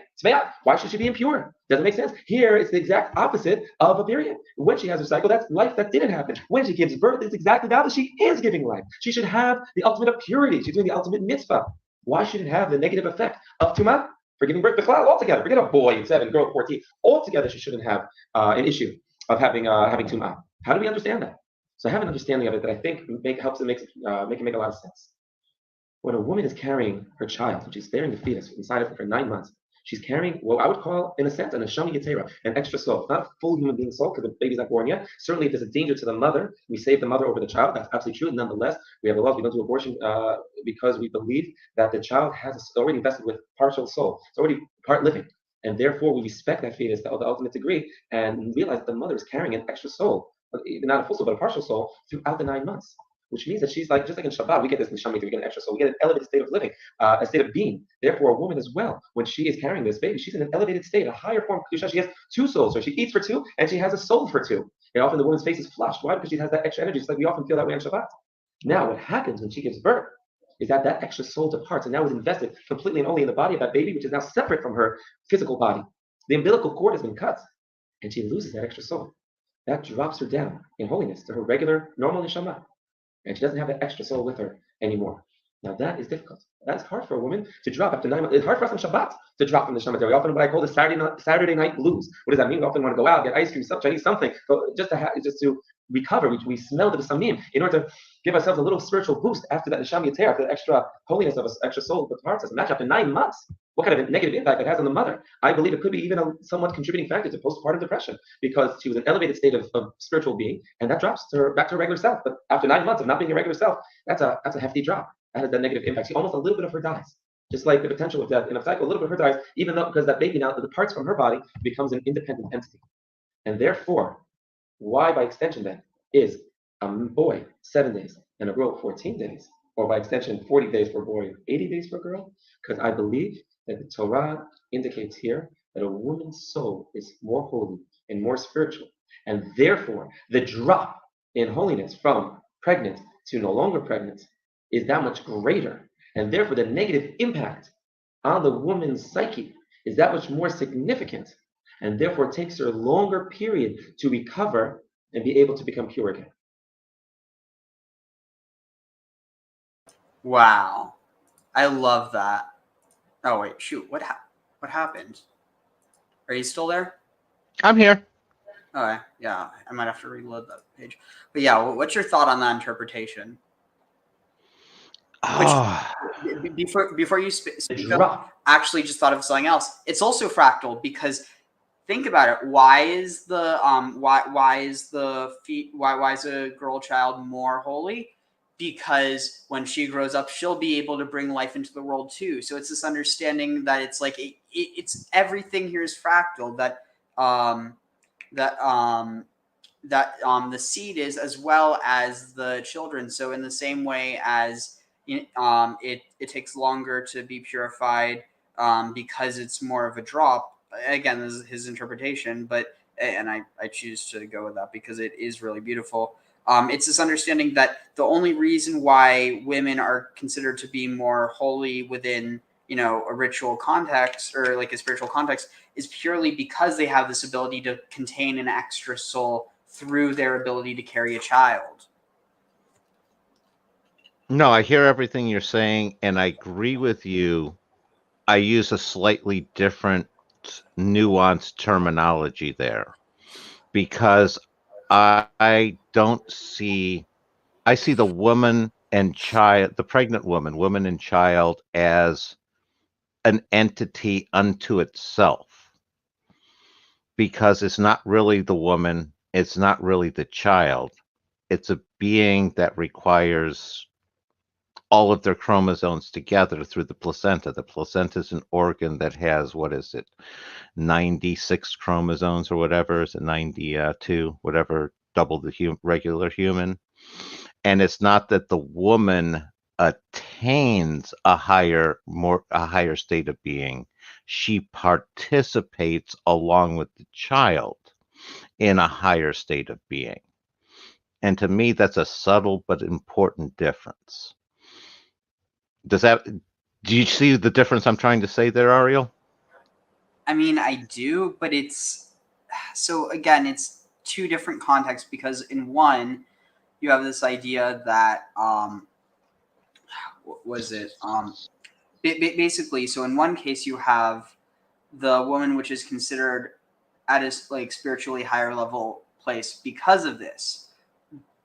Why should she be impure? Doesn't make sense. Here, it's the exact opposite of a period. When she has her cycle, that's life that didn't happen. When she gives birth, it's exactly now that she is giving life. She should have the ultimate of purity. She's doing the ultimate mitzvah. Why should it have the negative effect of tumah for giving birth? Altogether, forget a boy at 7, girl at 14. Altogether, she shouldn't have an issue of having tumah. How do we understand that? So I have an understanding of it that I think helps it make a lot of sense. When a woman is carrying her child, she's bearing the fetus inside of her for 9 months, she's carrying what I would call, in a sense, an neshama yetera, an extra soul. Not a full human being soul, because the baby's not born yet. Certainly, if there's a danger to the mother, we save the mother over the child. That's absolutely true. Nonetheless, we have a law. We don't do abortion because we believe that the child has already invested with partial soul. It's already part living. And therefore, we respect that fetus to the ultimate degree and realize that the mother is carrying an extra soul, not a full soul, but a partial soul throughout the 9 months. Which means that she's like, just like in Shabbat, we get this neshama, we get an extra soul, we get an elevated state of living, a state of being. Therefore, a woman as well, when she is carrying this baby, she's in an elevated state, a higher form of kedusha. She has 2 souls, so she eats for 2, and she has a soul for 2. And often the woman's face is flushed. Why? Because she has that extra energy, just like we often feel that way on Shabbat. Now, what happens when she gives birth is that extra soul departs, and now is invested completely and only in the body of that baby, which is now separate from her physical body. The umbilical cord has been cut, and she loses that extra soul. That drops her down in holiness to her regular, normal neshama. And she doesn't have that extra soul with her anymore. Now that is difficult. That's hard for a woman to drop after 9 months. It's hard for us on Shabbat to drop from the Shabbat. We often what I call the Saturday night blues. What does that mean? We often want to go out, get ice cream, Chinese something, just to recover. We smell the samim in order to give ourselves a little spiritual boost after that neshama yetera, after the extra holiness of an extra soul that departs us. Imagine after 9 months, what kind of a negative impact it has on the mother. I believe it could be even a somewhat contributing factor to postpartum depression, because she was in an elevated state of spiritual being, and that drops her back to her regular self. But after 9 months of not being a regular self, that's a hefty drop. That has that negative impact. She almost a little bit of her dies. Just like the potential of death in a cycle, a little bit of her dies, even though because that baby now that departs from her body becomes an independent entity. And therefore, why by extension then is a boy 7 days and a girl 14 days, or by extension 40 days for a boy, 80 days for a girl? Because I believe that the Torah indicates here that a woman's soul is more holy and more spiritual, and therefore the drop in holiness from pregnant to no longer pregnant is that much greater, and therefore the negative impact on the woman's psyche is that much more significant, and therefore it takes her a longer period to recover and be able to become pure again. Wow, I love that. Oh wait, shoot, what happened? Are you still there? I'm here. Okay, yeah, I might have to reload that page. But yeah, what's your thought on that interpretation? Before you speak up, actually just thought of something else. It's also fractal, because think about it. Why is a girl child more holy? Because when she grows up, she'll be able to bring life into the world too. So it's this understanding that it's like it's everything here is fractal. The seed is, as well as the children. So in the same way as it takes longer to be purified because it's more of a drop. Again, this is his interpretation, and I choose to go with that because it is really beautiful. It's this understanding that the only reason why women are considered to be more holy within a ritual context or like a spiritual context is purely because they have this ability to contain an extra soul through their ability to carry a child. No, I hear everything you're saying, and I agree with you. I use a slightly different, nuanced terminology there, because I don't see, I see the woman and child, the pregnant woman and child, as an entity unto itself, because it's not really the woman, it's not really the child. It's a being that requires all of their chromosomes together through the placenta. The placenta is an organ that has, 96 chromosomes or whatever. Is it 92, whatever, double the regular human. And it's not that the woman attains a higher state of being. She participates along with the child in a higher state of being. And to me, that's a subtle but important difference. Does Do you see the difference I'm trying to say there, Ariel? I mean, I do, but it's so again, it's two different contexts because in one, you have this idea that what was it basically, so in one case you have the woman which is considered at a like spiritually higher level place because of this,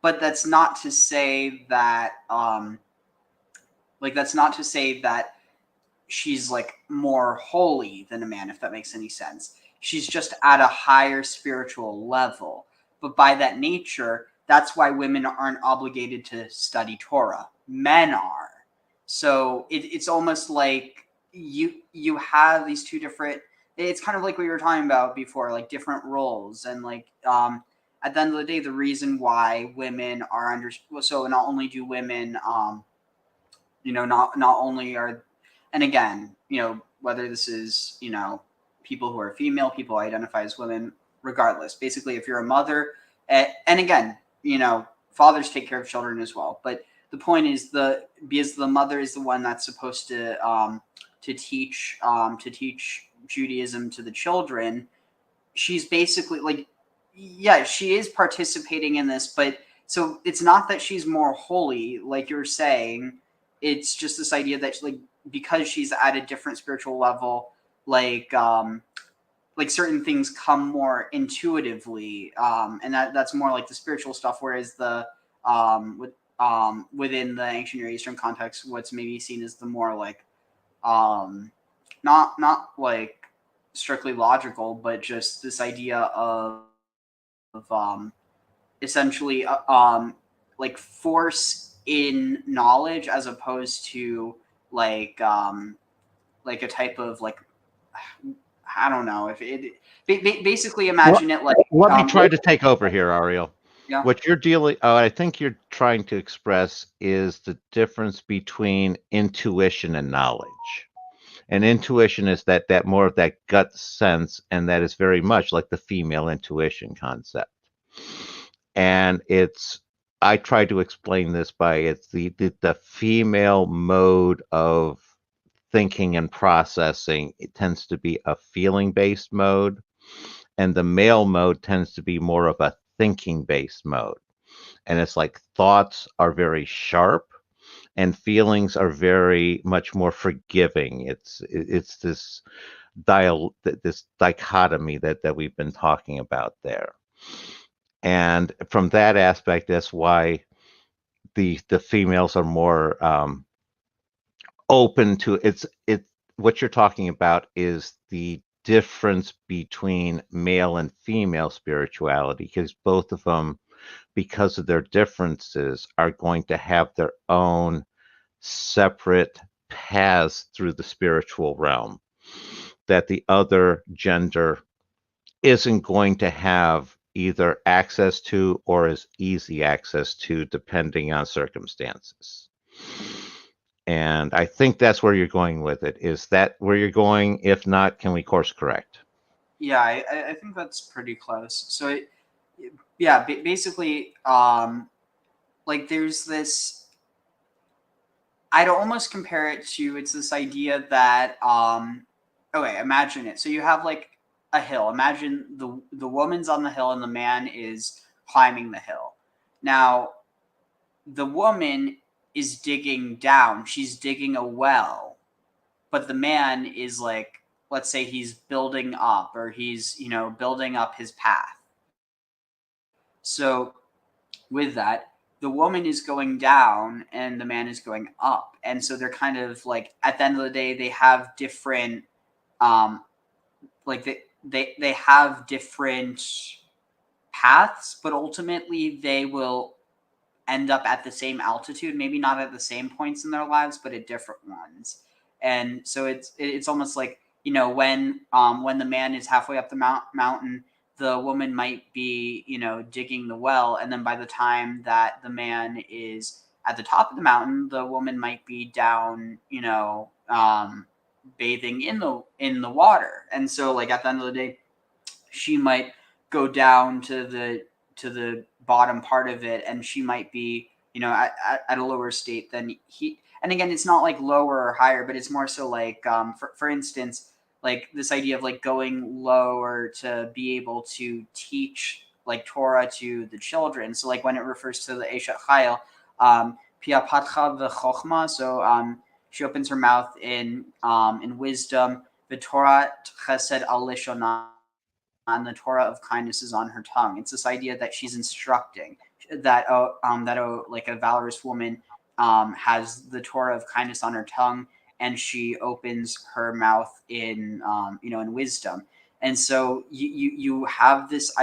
but that's not to say that that's not to say that she's like more holy than a man, if that makes any sense. She's just at a higher spiritual level. But by that nature, that's why women aren't obligated to study Torah. Men are. So it's almost like you have these two different. It's kind of like what you were talking about before, like different roles, and like at the end of the day, the reason why women are under. So not only do women not only are, and again, whether this is people who are female, people who identify as women, regardless, basically if you're a mother, and again, fathers take care of children as well, but the point is because the mother is the one that's supposed to teach Judaism to the children. She's basically like, yeah, she is participating in this, but so it's not that she's more holy like you're saying. It's just this idea that like because she's at a different spiritual level, like certain things come more intuitively, and that's more like the spiritual stuff, whereas the within the ancient Near Eastern context, what's maybe seen as the more like not like strictly logical, but just this idea of essentially like force in knowledge as opposed to like a type of like, I don't know if it basically imagine it like Let me try to take over here, Ariel. Yeah. What I think you're trying to express is the difference between intuition and knowledge. And intuition is that more of that gut sense, and that is very much like the female intuition concept. And I try to explain this by it's the female mode of thinking and processing. It tends to be a feeling based mode, and the male mode tends to be more of a thinking based mode. And it's like thoughts are very sharp and feelings are very much more forgiving. It's this this dichotomy that we've been talking about there. And from that aspect, that's why the females are more open to it. What you're talking about is the difference between male and female spirituality, because both of them, because of their differences, are going to have their own separate paths through the spiritual realm that the other gender isn't going to have either access to or as easy access to, depending on circumstances. And I think that's where you're going with it. Is that where you're going? If not, can we course correct? Yeah, I think that's pretty close. So yeah, basically like there's this, I'd almost compare it to, it's this idea that okay, imagine it. So you have like a hill. Imagine the woman's on the hill and the man is climbing the hill. Now, the woman is digging down. She's digging a well. But the man is like, let's say he's building up, or he's, building up his path. So with that, the woman is going down and the man is going up. And so they're kind of like, at the end of the day, they have different like they have different paths, but ultimately they will end up at the same altitude, maybe not at the same points in their lives, but at different ones. And so it's almost like, when the man is halfway up the mountain, the woman might be, digging the well, and then by the time that the man is at the top of the mountain, the woman might be down, bathing in the water. And so like at the end of the day, she might go down to the bottom part of it, and she might be at a lower state than he. And again, it's not like lower or higher, but it's more so like, for instance, like this idea of like going lower to be able to teach like Torah to the children. So like when it refers to the Eshet Chayil, Pia Patcha v'Chochma, so she opens her mouth in wisdom. The Torah Chesed al Lishonah, and the Torah of kindness is on her tongue. It's this idea that she's instructing, that like a valorous woman has the Torah of kindness on her tongue, and she opens her mouth in in wisdom. And so you have this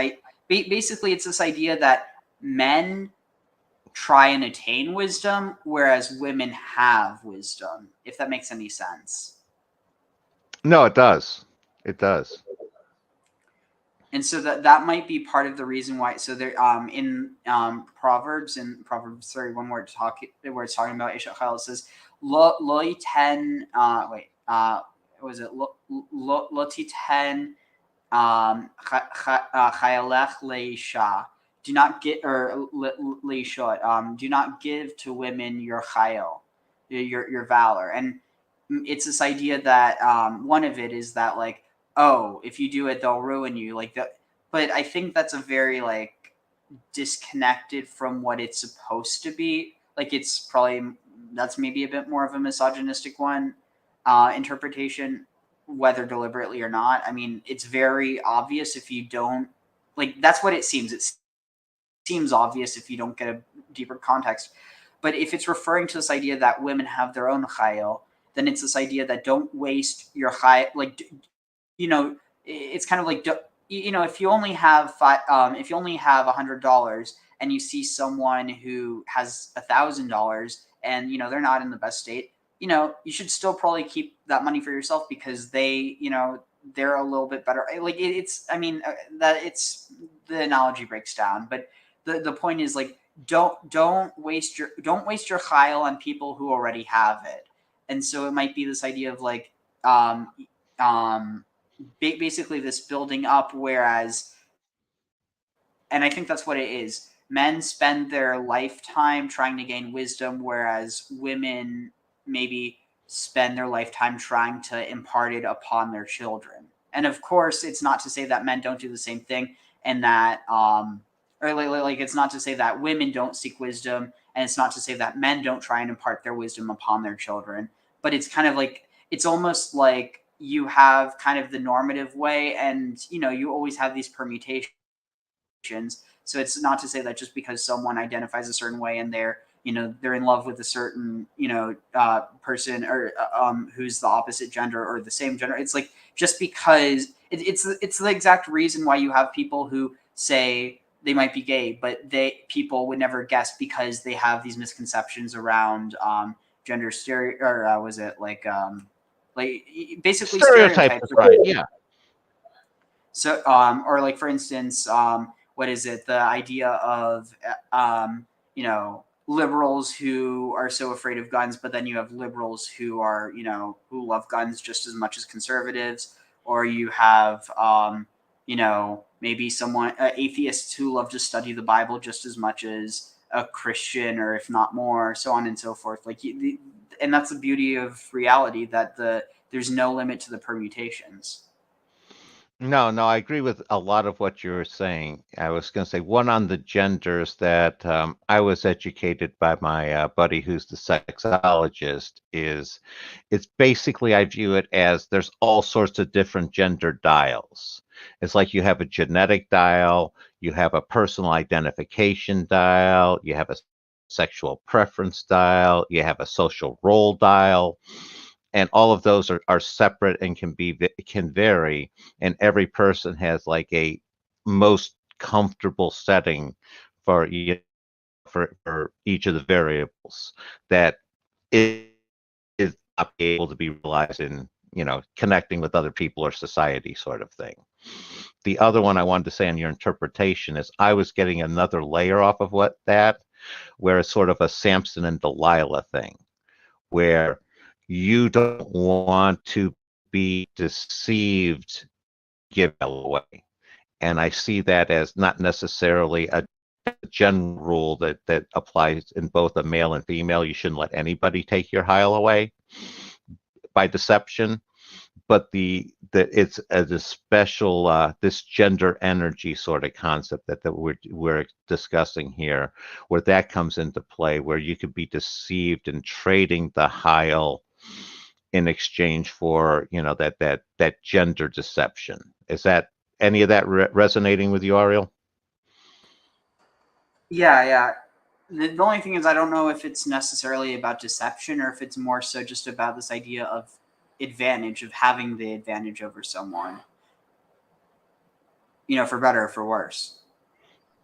basically it's this idea that men try and attain wisdom, whereas women have wisdom, if that makes any sense. No, it does. It does. And so that might be part of the reason why. So there, in Proverbs 31, where it's talking about Eshet Chayil, it says lo yiten was it lo titen chayalech leisha. Do not get or leishot. Do not give to women your chayil, your valor. And it's this idea that one of it is that like, oh, if you do it, they'll ruin you. Like that, but I think that's a very like disconnected from what it's supposed to be. Like that's maybe a bit more of a misogynistic one interpretation, whether deliberately or not. I mean, it's very obvious if you don't like. That's what it seems. It seems obvious if you don't get a deeper context. But if it's referring to this idea that women have their own chayil, then it's this idea that don't waste your chayil. Like, it's kind of like, if you only have $100 and you see someone who has $1,000 and they're not in the best state, you should still probably keep that money for yourself because they're a little bit better. Like the analogy breaks down, but the point is like, don't waste your chayil on people who already have it. And so it might be this idea of like, basically this building up, whereas, and I think that's what it is. Men spend their lifetime trying to gain wisdom, whereas women maybe spend their lifetime trying to impart it upon their children. And of course, it's not to say that men don't do the same thing, and that, or like it's not to say that women don't seek wisdom, and it's not to say that men don't try and impart their wisdom upon their children. But it's kind of like, it's almost like you have kind of the normative way, and you always have these permutations. So it's not to say that just because someone identifies a certain way and they're in love with a certain person or who's the opposite gender or the same gender. It's like, just because it's the exact reason why you have people who say they might be gay, but people would never guess because they have these misconceptions around gender was it like basically stereotypes, right? Yeah. So or like, for instance, what is it, the idea of liberals who are so afraid of guns, but then you have liberals who are who love guns just as much as conservatives, or you have maybe atheists who love to study the Bible just as much as a Christian, or if not more, so on and so forth. Like, and that's the beauty of reality, that there's no limit to the permutations. No, I agree with a lot of what you were saying. I was going to say one on the genders that I was educated by my buddy who's the sexologist. It's basically, I view it as there's all sorts of different gender dials. It's like you have a genetic dial, you have a personal identification dial, you have a sexual preference dial, you have a social role dial. And all of those are separate and can vary, and every person has like a most comfortable setting for each of the variables that is not able to be realized in connecting with other people or society, sort of thing. The other one I wanted to say on your interpretation is I was getting another layer off of where it's sort of a Samson and Delilah thing, where you don't want to be deceived, give away. And I see that as not necessarily a general rule that applies in both a male and female. You shouldn't let anybody take your Heil away by deception. But it's a special this gender energy sort of concept that we're discussing here, where that comes into play, where you could be deceived in trading the Heil in exchange for that gender deception. Is that any of that resonating with you, Ariel? Yeah. The only thing is, I don't know if it's necessarily about deception or if it's more so just about this idea of advantage, of having the advantage over someone, for better or for worse.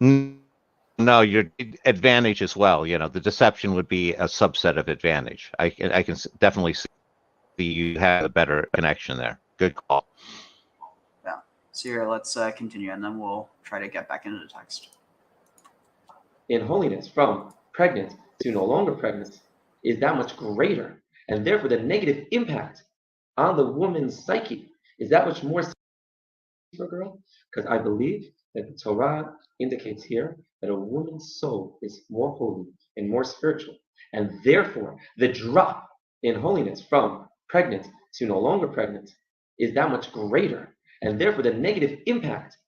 No, your advantage as well. The deception would be a subset of advantage. I can definitely see you have a better connection there. Good call. Yeah. So here, let's continue, and then we'll try to get back into the text. In holiness, from pregnant to no longer pregnant, is that much greater, and therefore the negative impact on the woman's psyche is that much more for a girl. Because I believe that the Torah indicates here that a woman's soul is more holy and more spiritual, and therefore the drop in holiness from pregnant to no longer pregnant is that much greater, and therefore the negative impact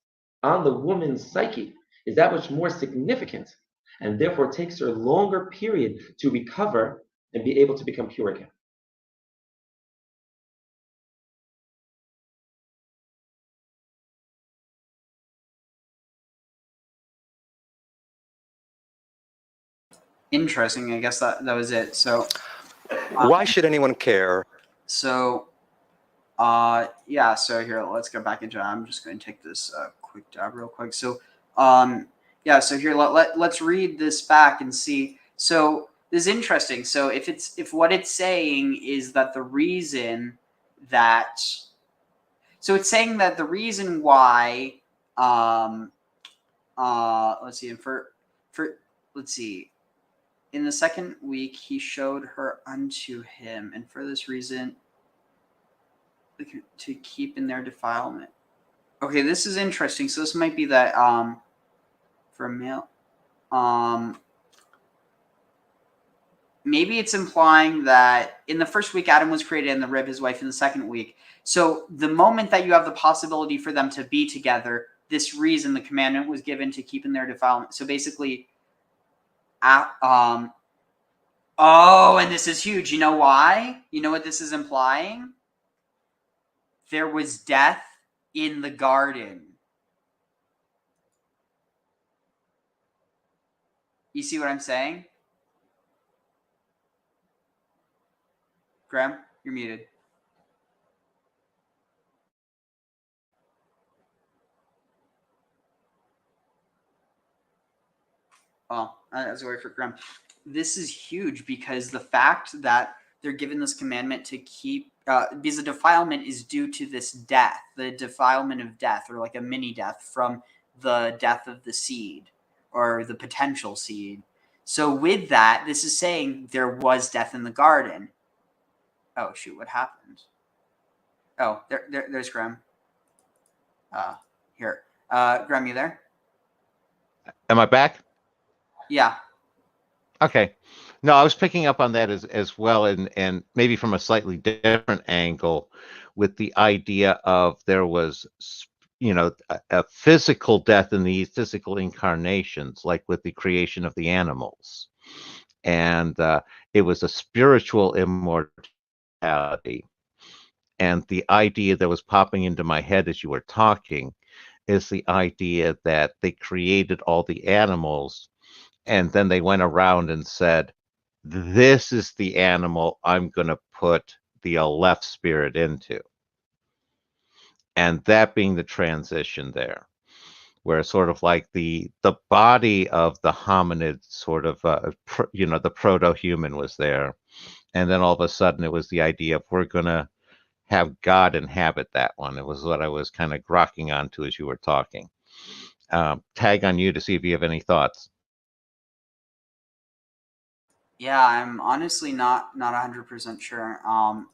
on the woman's psyche is that much more significant, and therefore it takes her a longer period to recover and be able to become pure again. Interesting. I guess that was it. So why should anyone care? So yeah, so here, let's go back into it. I'm just going to take this quick tab real quick. So yeah, so here, let's read this back and see. So this is interesting. So if what it's saying is that the reason that, so it's saying that the reason why let's see, and for let's see, in the second week he showed her unto him, and for this reason to keep in their defilement. Okay, this is interesting. So this might be that for a male, maybe it's implying that in the first week Adam was created and the rib his wife in the second week. So the moment that you have the possibility for them to be together, this reason the commandment was given to keep in their defilement. So basically, oh, and this is huge. You know why? You know what this is implying? There was death in the garden. You see what I'm saying? Graham, you're muted. Oh, that's a word for Graham. This is huge because the fact that they're given this commandment to keep, because the defilement is due to this death, the defilement of death, or like a mini death from the death of the seed or the potential seed. So with that, this is saying there was death in the garden. Oh, shoot, what happened? Oh, there's Graham. Here. Graham, you there? Am I back? Yeah. Okay. No, I was picking up on that as well, and maybe from a slightly different angle, with the idea of there was, a physical death in the physical incarnations, like with the creation of the animals, and it was a spiritual immortality. And the idea that was popping into my head as you were talking is the idea that they created all the animals, and then they went around and said, this is the animal I'm going to put the Aleph spirit into. And that being the transition there, where sort of like the body of the hominid, sort of, the proto-human was there. And then all of a sudden it was the idea of, we're going to have God inhabit that one. It was what I was kind of grokking onto as you were talking. Tag on you to see if you have any thoughts. Yeah, I'm honestly not 100% sure.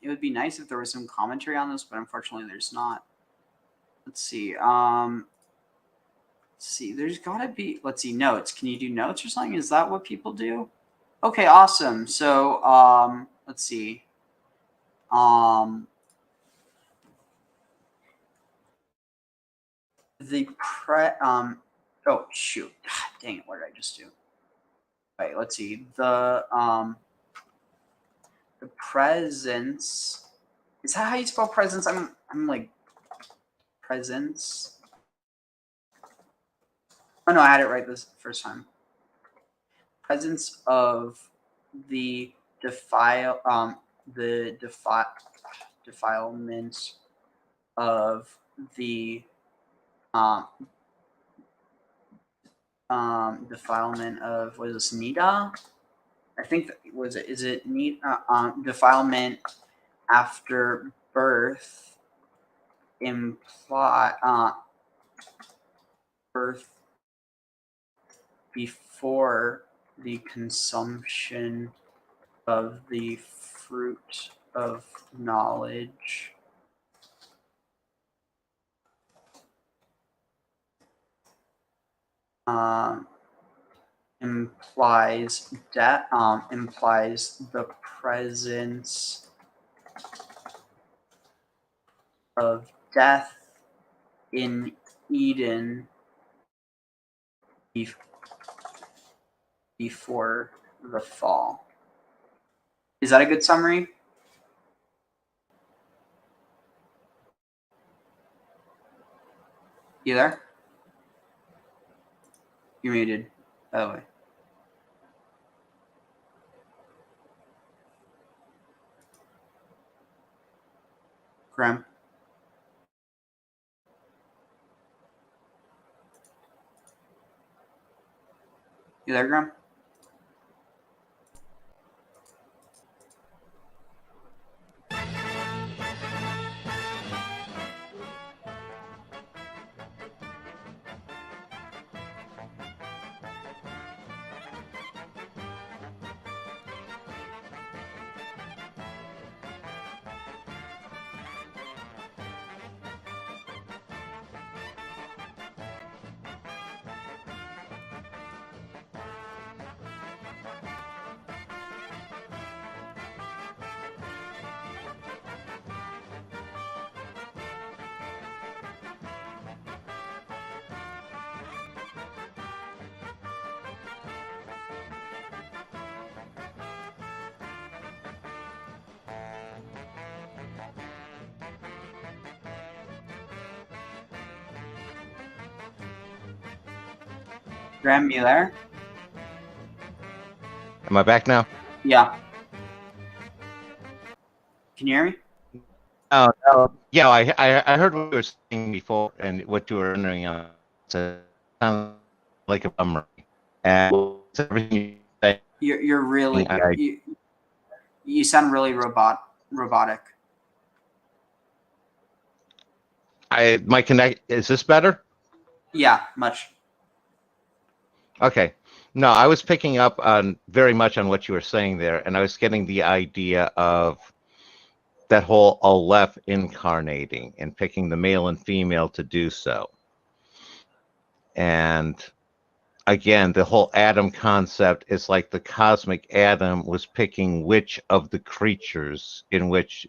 It would be nice if there was some commentary on this, but unfortunately there's not. Let's see. see, there's gotta be, let's see, notes. Can you do notes or something? Is that what people do? Okay, awesome. So let's see. Oh shoot. God, dang it, what did I just do? Wait, let's see. The presence. Is that how you spell presence? I'm like presence. Oh no, I had it right this first time. Presence of the defilement of the defilement of, what is this, Nida? I think that was it. Is it defilement after birth birth before the consumption of the fruit of knowledge. Implies death. Implies the presence of death in Eden before the fall. Is that a good summary? You there? You're muted, by the way. Graham? You there, Graham? Graham, you there? Am I back now? Yeah. Can you hear me? Oh, no. Yeah, I heard what you were saying before and what you were wondering on. It sounds like a bummer. And everything you say, You're really you sound really robotic. my connect, is this better? Yeah, much. Okay. No, I was picking up on very much on what you were saying there, and I was getting the idea of that whole Aleph incarnating and picking the male and female to do so. And again, the whole Adam concept is like the cosmic Adam was picking which of the creatures in which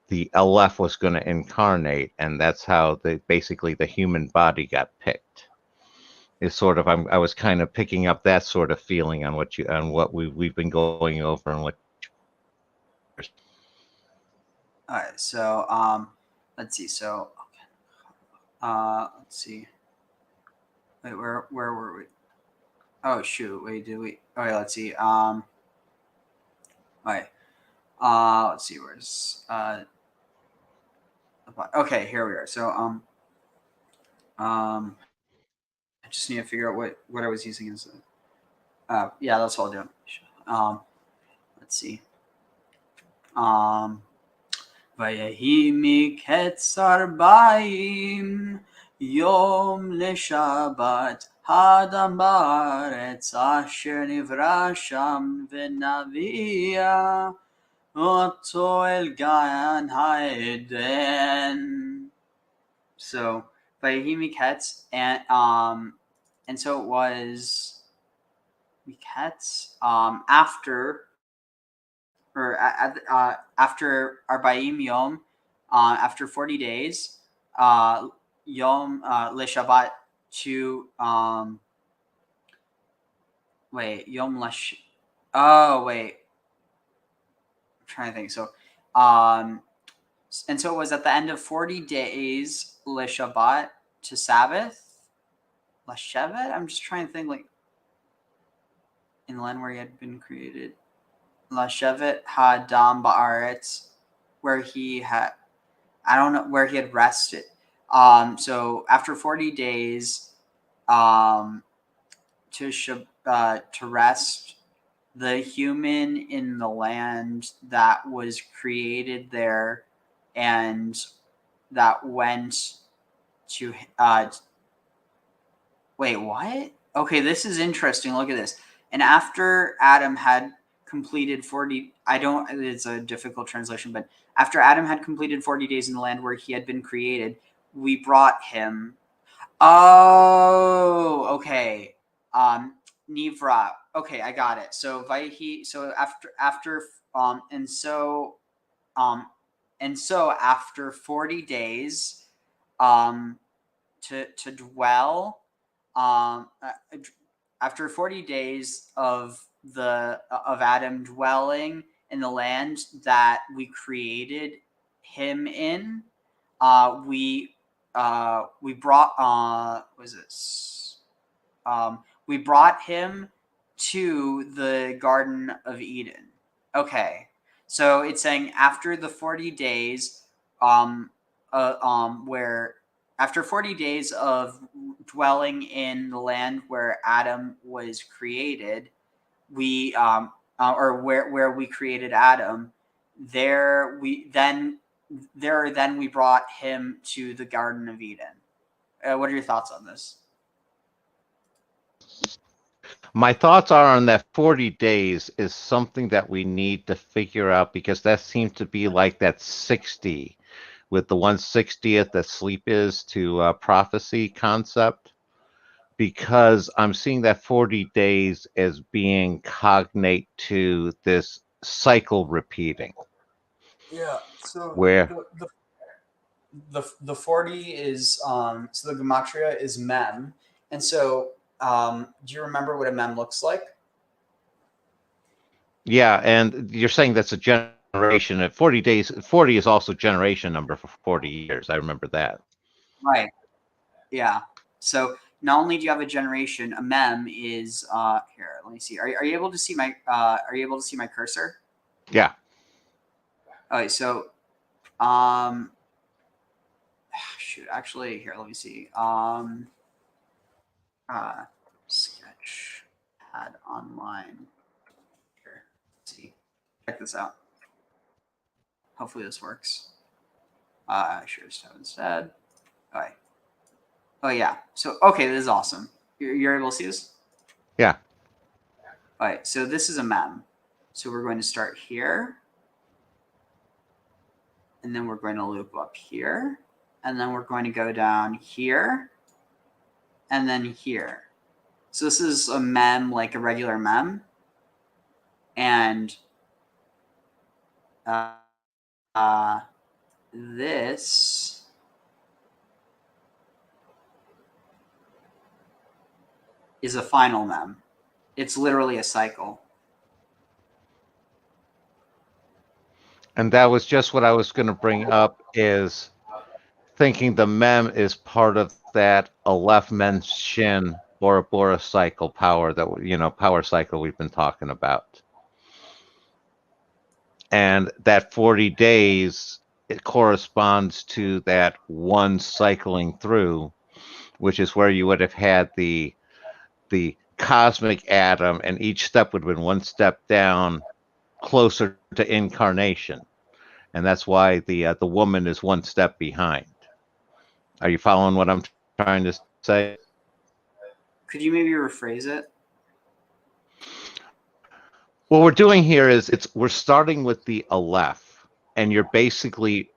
the Aleph was going to incarnate, and that's how basically the human body got picked. Is sort of I was kind of picking up that sort of feeling on what we've been going over and what. All right, so let's see. So let's see. Wait, where were we? Oh shoot! Wait, did we? Oh yeah, let's see. Wait. Let's see. Where's okay, here we are. So I just need to figure out what I was using as a. Yeah, that's all I'll do. Let's see. ויהי מקץ 40 יום לשבת האדם בארץ אשר נברא שם ונביאה אותו אל גן העדן. So Vayehi Miketz, and so it was Miketz after after Arbaim Yom, after 40 days, Yom Le Shabbat to wait Yom Lash. Oh wait, I'm trying to think. So, and so it was at the end of 40 days Le Shabbat to Sabbath. Lashevet? I'm just trying to think, like, in the land where he had been created. Lashevet Hadam Ba'aretz, where he had, I don't know, where he had rested. So after 40 days, to rest the human in the land that was created there, and that went to wait, what? Okay, this is interesting. Look at this. And after Adam had completed 40, it's a difficult translation, but after Adam had completed 40 days in the land where he had been created, we brought him. Oh, okay. Nivra. Okay, I got it. So Vaihi, so after 40 days, to dwell, after 40 days of Adam dwelling in the land that we created him in, we brought we brought him to the Garden of Eden. Okay, so it's saying after the 40 days, where after 40 days of dwelling in the land where Adam was created, we or where we created Adam, there we brought him to the Garden of Eden. What are your thoughts on this? My thoughts are on that 40 days is something that we need to figure out, because that seems to be like that 60 with the 1/60th that sleep is to prophecy concept, because I'm seeing that 40 days as being cognate to this cycle repeating. Yeah. So where the 40 is so the gematria is mem, and so do you remember what a mem looks like? Yeah, and you're saying that's a generation. At 40 days, 40 is also generation number for 40 years. I remember that. Right. Yeah. So not only do you have a generation, a mem is here. Let me see. Are you able to see my cursor? Yeah. All right. So shoot. Actually, here. Let me see. Sketch pad online. Here. Let's see. Check this out. Hopefully this works. Sure, tab instead. All right. Oh yeah. So okay, this is awesome. You're able to see this? Yeah. All right. So this is a mem. So we're going to start here, and then we're going to loop up here, and then we're going to go down here, and then here. So this is a mem, like a regular mem, and this is a final mem. It's literally a cycle. And that was just what I was going to bring up, is thinking the mem is part of that Aleph Men Shin Bora Bora cycle power that, power cycle we've been talking about. And that 40 days, it corresponds to that one cycling through, which is where you would have had the cosmic atom, and each step would have been one step down closer to incarnation. And that's why the woman is one step behind. Are you following what I'm trying to say? Could you maybe rephrase it? What we're doing here is we're starting with the Aleph, and you're basically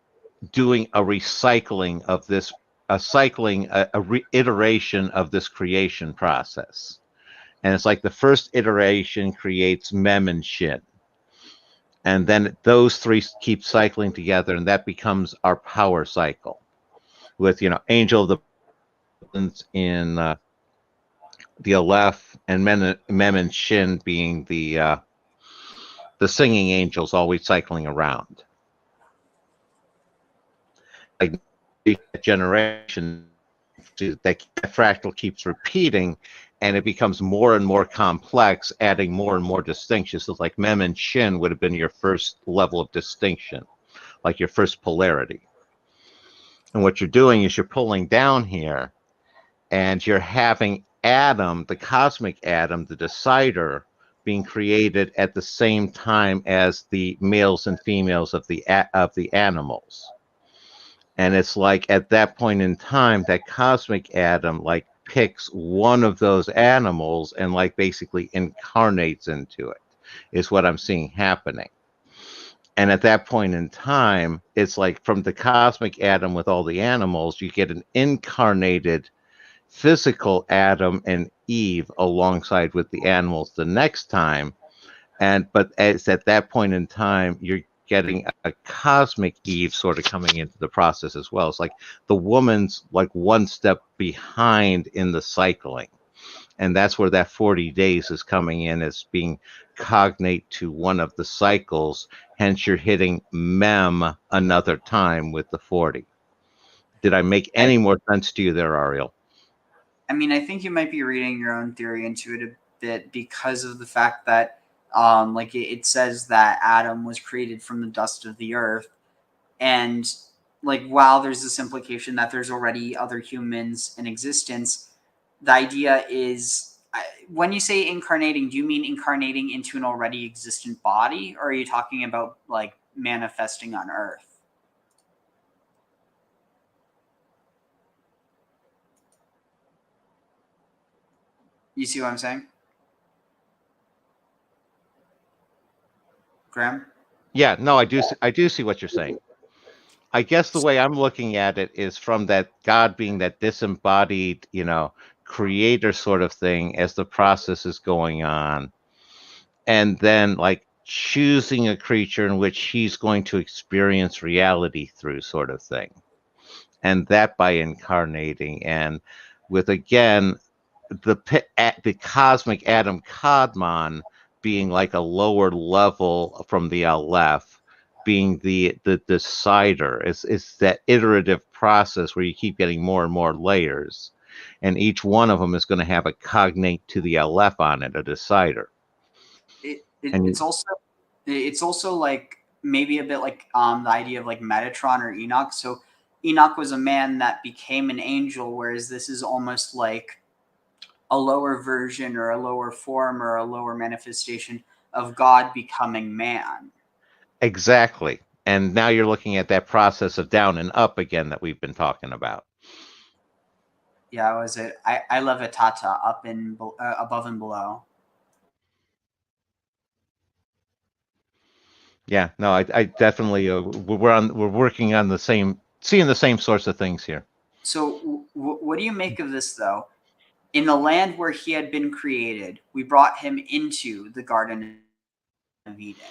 doing a recycling of this cycling a reiteration of this creation process. And it's like the first iteration creates Mem and Shin. And then those three keep cycling together, and that becomes our power cycle. With, Angel of the in the Aleph, and Mem and Shin being the singing angels always cycling around. Like generation, that fractal keeps repeating, and it becomes more and more complex, adding more and more distinctions. So like Mem and Shin would have been your first level of distinction, like your first polarity. And what you're doing is you're pulling down here, and you're having Adam, the cosmic Adam, the decider, being created at the same time as the males and females of the animals. And it's like at that point in time, that cosmic Adam like picks one of those animals and like basically incarnates into it, is what I'm seeing happening. And at that point in time, it's like from the cosmic Adam with all the animals, you get an incarnated physical Adam and Eve alongside with the animals the next time. But it's at that point in time, you're getting a cosmic Eve sort of coming into the process as well. It's like the woman's like one step behind in the cycling. And that's where that 40 days is coming in as being cognate to one of the cycles. Hence, you're hitting Mem another time with the 40. Did I make any more sense to you there, Ariel? I mean, I think you might be reading your own theory into it a bit because of the fact that like it says that Adam was created from the dust of the earth, and like while there's this implication that there's already other humans in existence, the idea is, when you say incarnating, do you mean incarnating into an already existent body, or are you talking about like manifesting on earth? You see what I'm saying, Graham? Yeah, no, I do see what you're saying. I guess the way I'm looking at it is from that God being that disembodied, creator sort of thing as the process is going on. And then like choosing a creature in which he's going to experience reality through sort of thing. And that by incarnating, and with, again, the cosmic Adam Kadmon being like a lower level from the Aleph, being the decider. It's that iterative process where you keep getting more and more layers, and each one of them is going to have a cognate to the Aleph on it, a decider. It's also like maybe a bit like the idea of like Metatron or Enoch. So Enoch was a man that became an angel, whereas this is almost like a lower version or a lower form or a lower manifestation of God becoming man. Exactly. And now you're looking at that process of down and up again that we've been talking about. Yeah, was it? I love Atata, up and above and below. Yeah, no, I definitely we're working on seeing the same sorts of things here. So what do you make of this though? In the land where he had been created, we brought him into the Garden of Eden.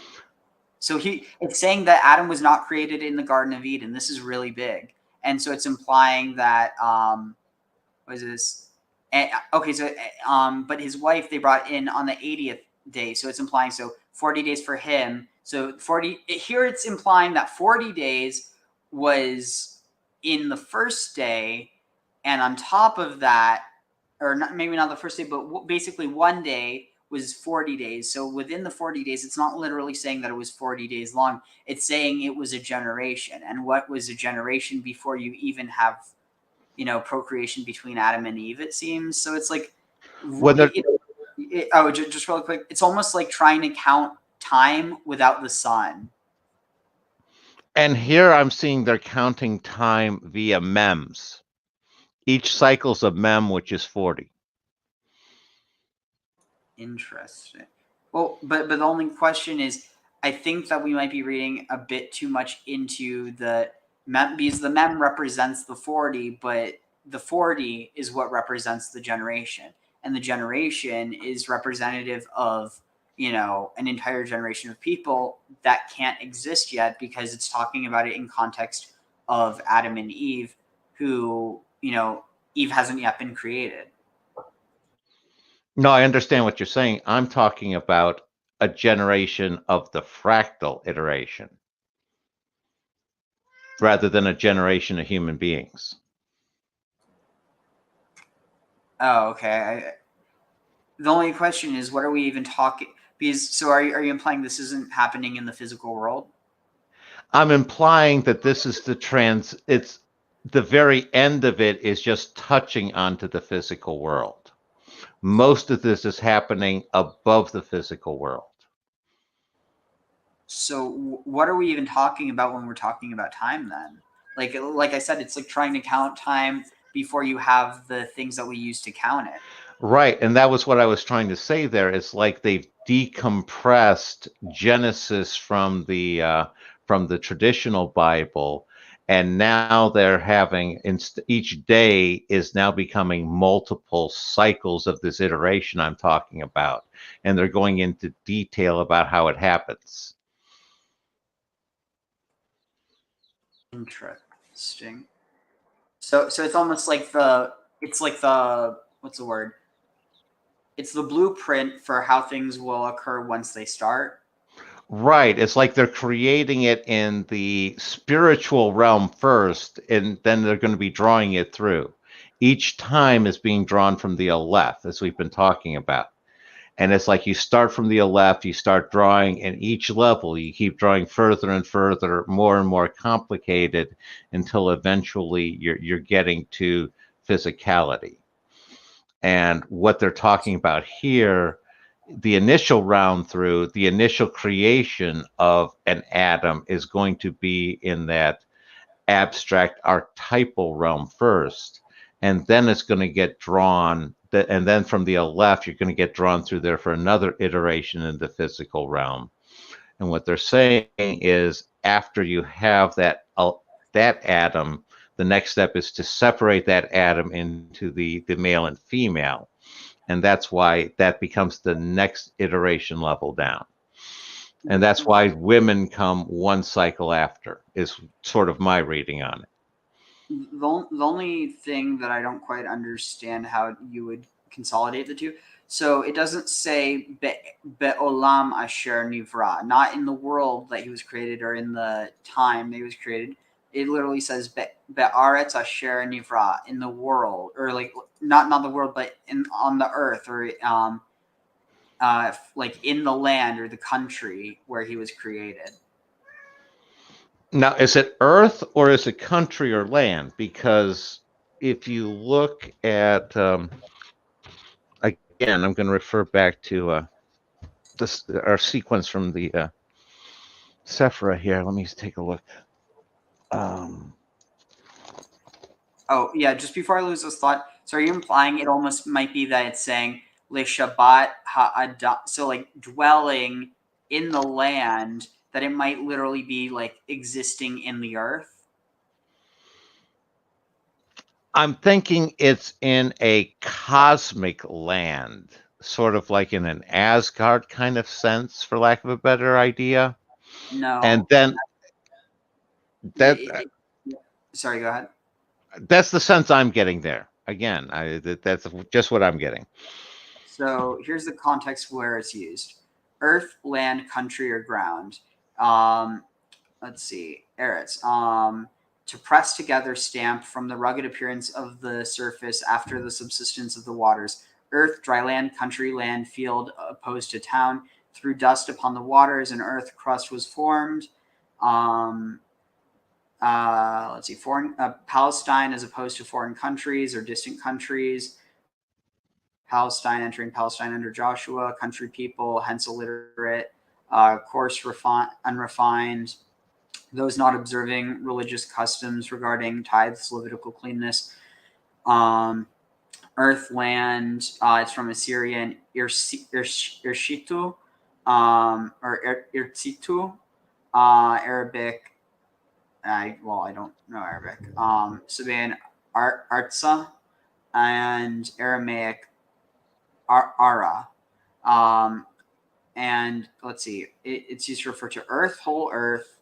So it's saying that Adam was not created in the Garden of Eden. This is really big. And so it's implying that what is this? Okay, so but his wife they brought in on the 80th day. So it's implying 40 days for him. So 40 here it's implying that 40 days was in the first day, and on top of that, or not, maybe not the first day, but basically one day was 40 days. So within the 40 days, it's not literally saying that it was 40 days long. It's saying it was a generation. And what was a generation before you even have, procreation between Adam and Eve, it seems. So it's like, just real quick, it's almost like trying to count time without the sun. And here I'm seeing they're counting time via mems. Each cycle's a mem, which is 40. Interesting. Well, but the only question is, I think that we might be reading a bit too much into the because the mem represents the 40, but the 40 is what represents the generation, and the generation is representative of, you know, an entire generation of people that can't exist yet, because it's talking about it in context of Adam and Eve, who, you know, Eve hasn't yet been created. No, I understand what you're saying. I'm talking about a generation of the fractal iteration rather than a generation of human beings. Oh, okay. The only question is, what are we even talking? Because so are you implying this isn't happening in the physical world? I'm implying that this is it's the very end of it is just touching onto the physical world. Most of this is happening above the physical world. So what are we even talking about when we're talking about time then? Like I said, it's like trying to count time before you have the things that we use to count it. Right, and that was what I was trying to say there. It's like they've decompressed Genesis from the traditional Bible, and now they're having each day is now becoming multiple cycles of this iteration I'm talking about, and they're going into detail about how it happens. Interesting. So it's almost like it's like the what's the word? It's the blueprint for how things will occur once they start. Right. It's like they're creating it in the spiritual realm first, and then they're going to be drawing it through. Each time is being drawn from the Aleph, as we've been talking about. And it's like you start from the Aleph, you start drawing, and each level you keep drawing further and further, more and more complicated, until eventually you're getting to physicality. And what they're talking about here, the initial round through, the initial creation of an atom is going to be in that abstract archetypal realm first, and then it's going to get drawn, and then from the Aleph, you're going to get drawn through there for another iteration in the physical realm. And what they're saying is, after you have that atom, the next step is to separate that atom into the male and female. And that's why that becomes the next iteration level down. And that's why women come one cycle after, is sort of my reading on it. The only thing that I don't quite understand how you would consolidate the two. So it doesn't say Be'olam Asher Nivra, not in the world that he was created or in the time that he was created. It literally says Be'aretz Asher Nivra, in the world, or like not the world, but on the earth, or like in the land or the country where he was created. Now, is it earth or is it country or land? Because if you look at, again, I'm going to refer back to our sequence from the Sephira here. Let me take a look. Oh, yeah, just before I lose this thought, so are you implying it almost might be that it's saying Le Shabbat Ha'adam, so like dwelling in the land, that it might literally be like existing in the earth? I'm thinking it's in a cosmic land, sort of like in an Asgard kind of sense, for lack of a better idea. No. And then sorry, go ahead. That's the sense I'm getting there. Again, that's just what I'm getting. So here's the context where it's used: earth, land, country, or ground. Let's see, Eretz. To press together, stamp from the rugged appearance of the surface after the subsistence of the waters. Earth, dry land, country, land, field, opposed to town. Through dust upon the waters, an earth crust was formed. Let's see, Palestine as opposed to foreign countries or distant countries. Palestine entering Palestine under Joshua, country people, hence illiterate, coarse, unrefined, those not observing religious customs regarding tithes, Levitical cleanness. Earth, land, it's from Assyrian Irshitu, or Irtsitu, Arabic I don't know Arabic. Sabaean Artsa, and Aramaic Ara. And let's see, it's used to refer to earth, whole earth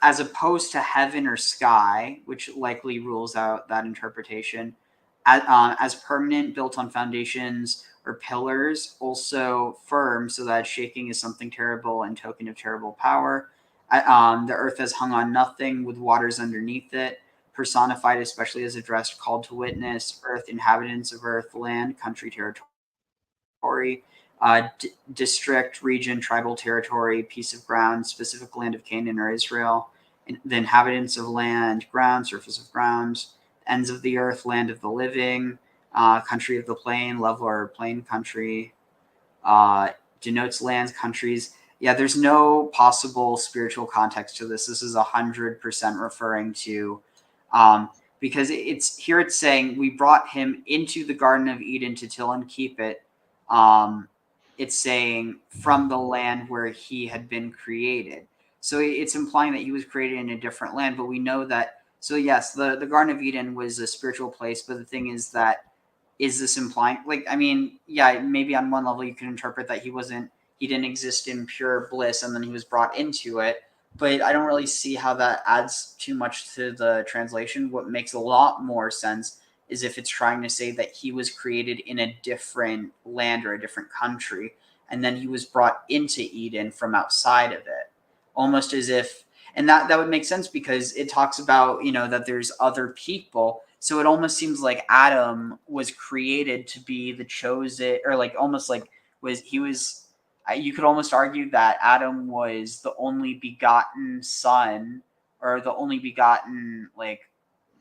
as opposed to heaven or sky, which likely rules out that interpretation, as permanent, built on foundations or pillars, also firm, so that shaking is something terrible and token of terrible power. The earth has hung on nothing, with waters underneath it, personified especially as addressed, called to witness, earth, inhabitants of earth, land, country, territory, district, region, tribal territory, piece of ground, specific land of Canaan or Israel, the inhabitants of land, ground, surface of ground, ends of the earth, land of the living, country of the plain, level or plain country, denotes lands, countries. Yeah, there's no possible spiritual context to this. This is 100% referring to, because it's saying we brought him into the Garden of Eden to till and keep it. It's saying from the land where he had been created. So it's implying that he was created in a different land, but we know that. So yes, the Garden of Eden was a spiritual place, but the thing is that, is this implying, like, I mean, yeah, maybe on one level you can interpret that he didn't exist in pure bliss and then he was brought into it, but I don't really see how that adds too much to the translation. What makes a lot more sense is if it's trying to say that he was created in a different land or a different country, and then he was brought into Eden from outside of it, almost as if, and that would make sense because it talks about, that there's other people. So it almost seems like Adam was created to be the chosen, or like almost like you could almost argue that Adam was the only begotten son, or the only begotten, like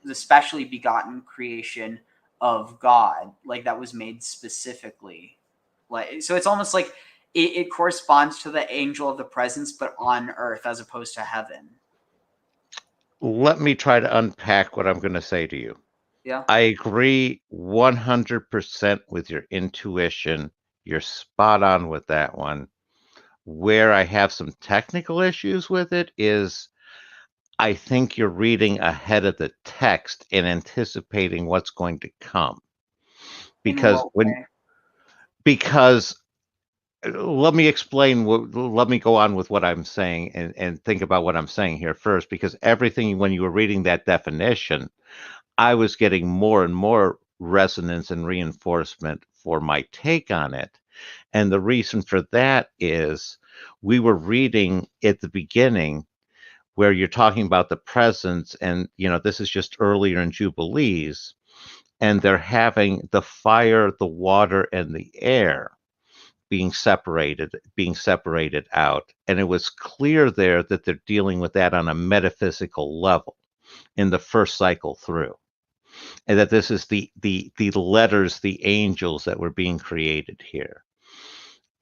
the specially begotten creation of God, like that was made specifically. Like, so it's almost like it corresponds to the angel of the presence, but on earth as opposed to heaven. Let me try to unpack what I'm going to say to you. Yeah. I agree 100% with your intuition. You're spot on with that one. Where I have some technical issues with it is I think you're reading ahead of the text and anticipating what's going to come. Because let me explain let me go on with what I'm saying and think about what I'm saying here first, because everything, when you were reading that definition, I was getting more and more resonance and reinforcement for my take on it. And the reason for that is we were reading at the beginning where you're talking about the presence, and this is just earlier in Jubilees, and they're having the fire, the water, and the air being separated out. And it was clear there that they're dealing with that on a metaphysical level in the first cycle through. And that this is the letters, the angels that were being created here.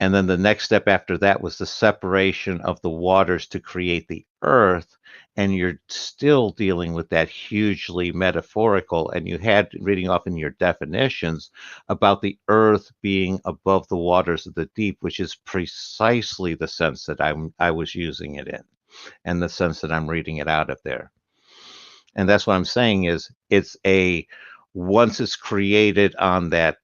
And then the next step after that was the separation of the waters to create the earth. And you're still dealing with that hugely metaphorical. And you had reading off in your definitions about the earth being above the waters of the deep, which is precisely the sense that I was using it in, and the sense that I'm reading it out of there. And that's what I'm saying is once it's created on that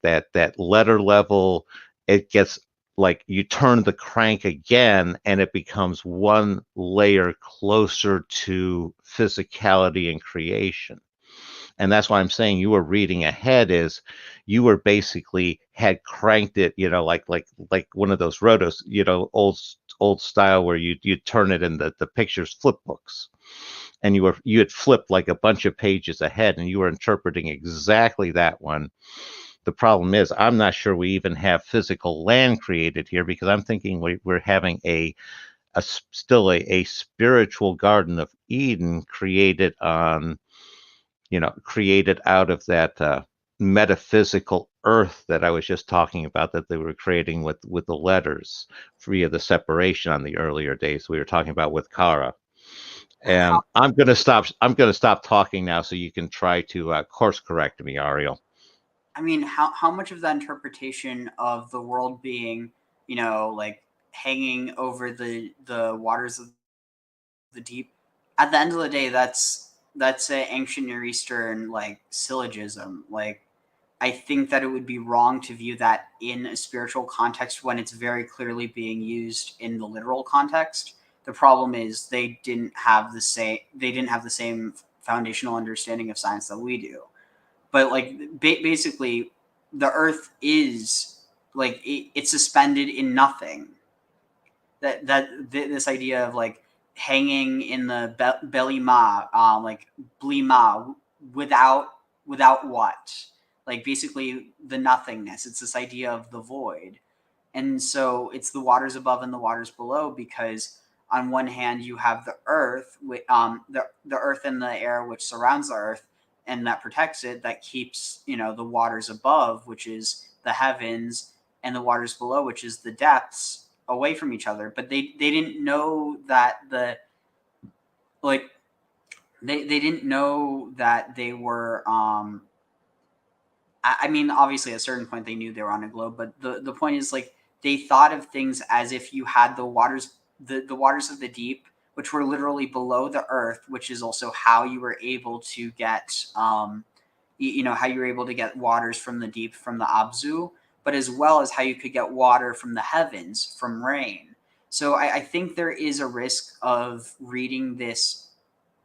letter level, it gets like you turn the crank again and it becomes one layer closer to physicality and creation. And that's why I'm saying you were reading ahead, is you were basically had cranked it, like one of those rotos, old style where you turn it in the pictures flip books. And you had flipped like a bunch of pages ahead and you were interpreting exactly that one. The problem is I'm not sure we even have physical land created here, because I'm thinking we're having still a spiritual Garden of Eden created on, created out of that metaphysical earth that I was just talking about, that they were creating with the letters via the separation on the earlier days we were talking about with Kara. And I'm going to stop talking now so you can try to course correct me, Ariel. I mean, how much of that interpretation of the world being, like hanging over the waters of the deep, at the end of the day, that's an ancient Near Eastern like syllogism. Like, I think that it would be wrong to view that in a spiritual context when it's very clearly being used in the literal context. The problem is they didn't have the same foundational understanding of science that we do. But like basically, the Earth is like it's suspended in nothing. This idea of like hanging in the belly ma, like bli ma, without what, like basically the nothingness. It's this idea of the void, and so it's the waters above and the waters below, because on one hand you have the earth, the earth and the air which surrounds the earth and that protects it, that keeps the waters above, which is the heavens, and the waters below, which is the depths, away from each other. But they didn't know that they didn't know that they were I mean, obviously at a certain point they knew they were on a globe, but the point is, like, they thought of things as if you had the waters of the deep, which were literally below the earth, which is also how you were able to get how you were able to get waters from the deep, from the Abzu, but as well as how you could get water from the heavens, from rain. So I think there is a risk of reading this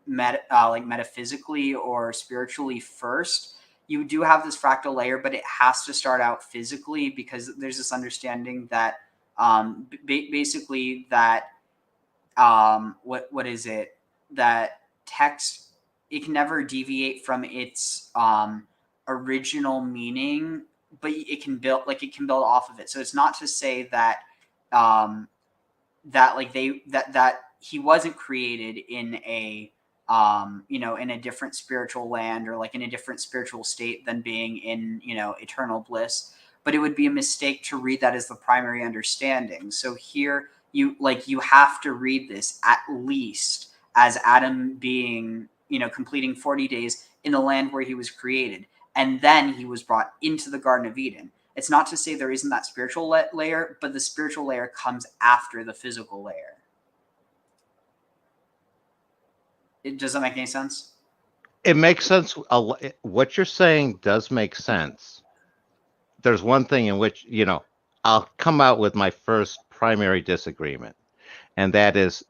metaphysically or spiritually first. You do have this fractal layer, but it has to start out physically, because there's this understanding that basically that what is it, that text, it can never deviate from its original meaning, but it can build off of it. So it's not to say that that he wasn't created in a in a different spiritual land, or like in a different spiritual state than being in eternal bliss. But it would be a mistake to read that as the primary understanding. So here you have to read this at least as Adam being completing 40 days in the land where he was created, and then he was brought into the Garden of Eden. It's not to say there isn't that spiritual layer, but the spiritual layer comes after the physical layer. Does that make any sense? It makes sense. What you're saying does make sense. There's one thing in which, I'll come out with my first primary disagreement, and that is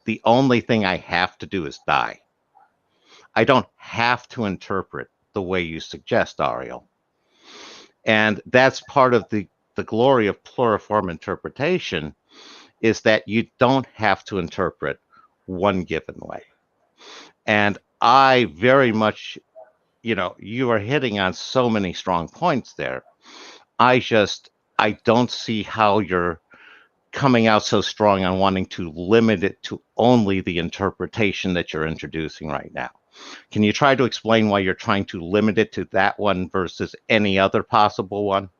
the only thing I have to do is die. I don't have to interpret the way you suggest, Ariel. And that's part of the glory of pluriform interpretation, is that you don't have to interpret one given way. And I very much, you are hitting on so many strong points there. I don't see how you're coming out so strong on wanting to limit it to only the interpretation that you're introducing right now. Can you try to explain why you're trying to limit it to that one versus any other possible one?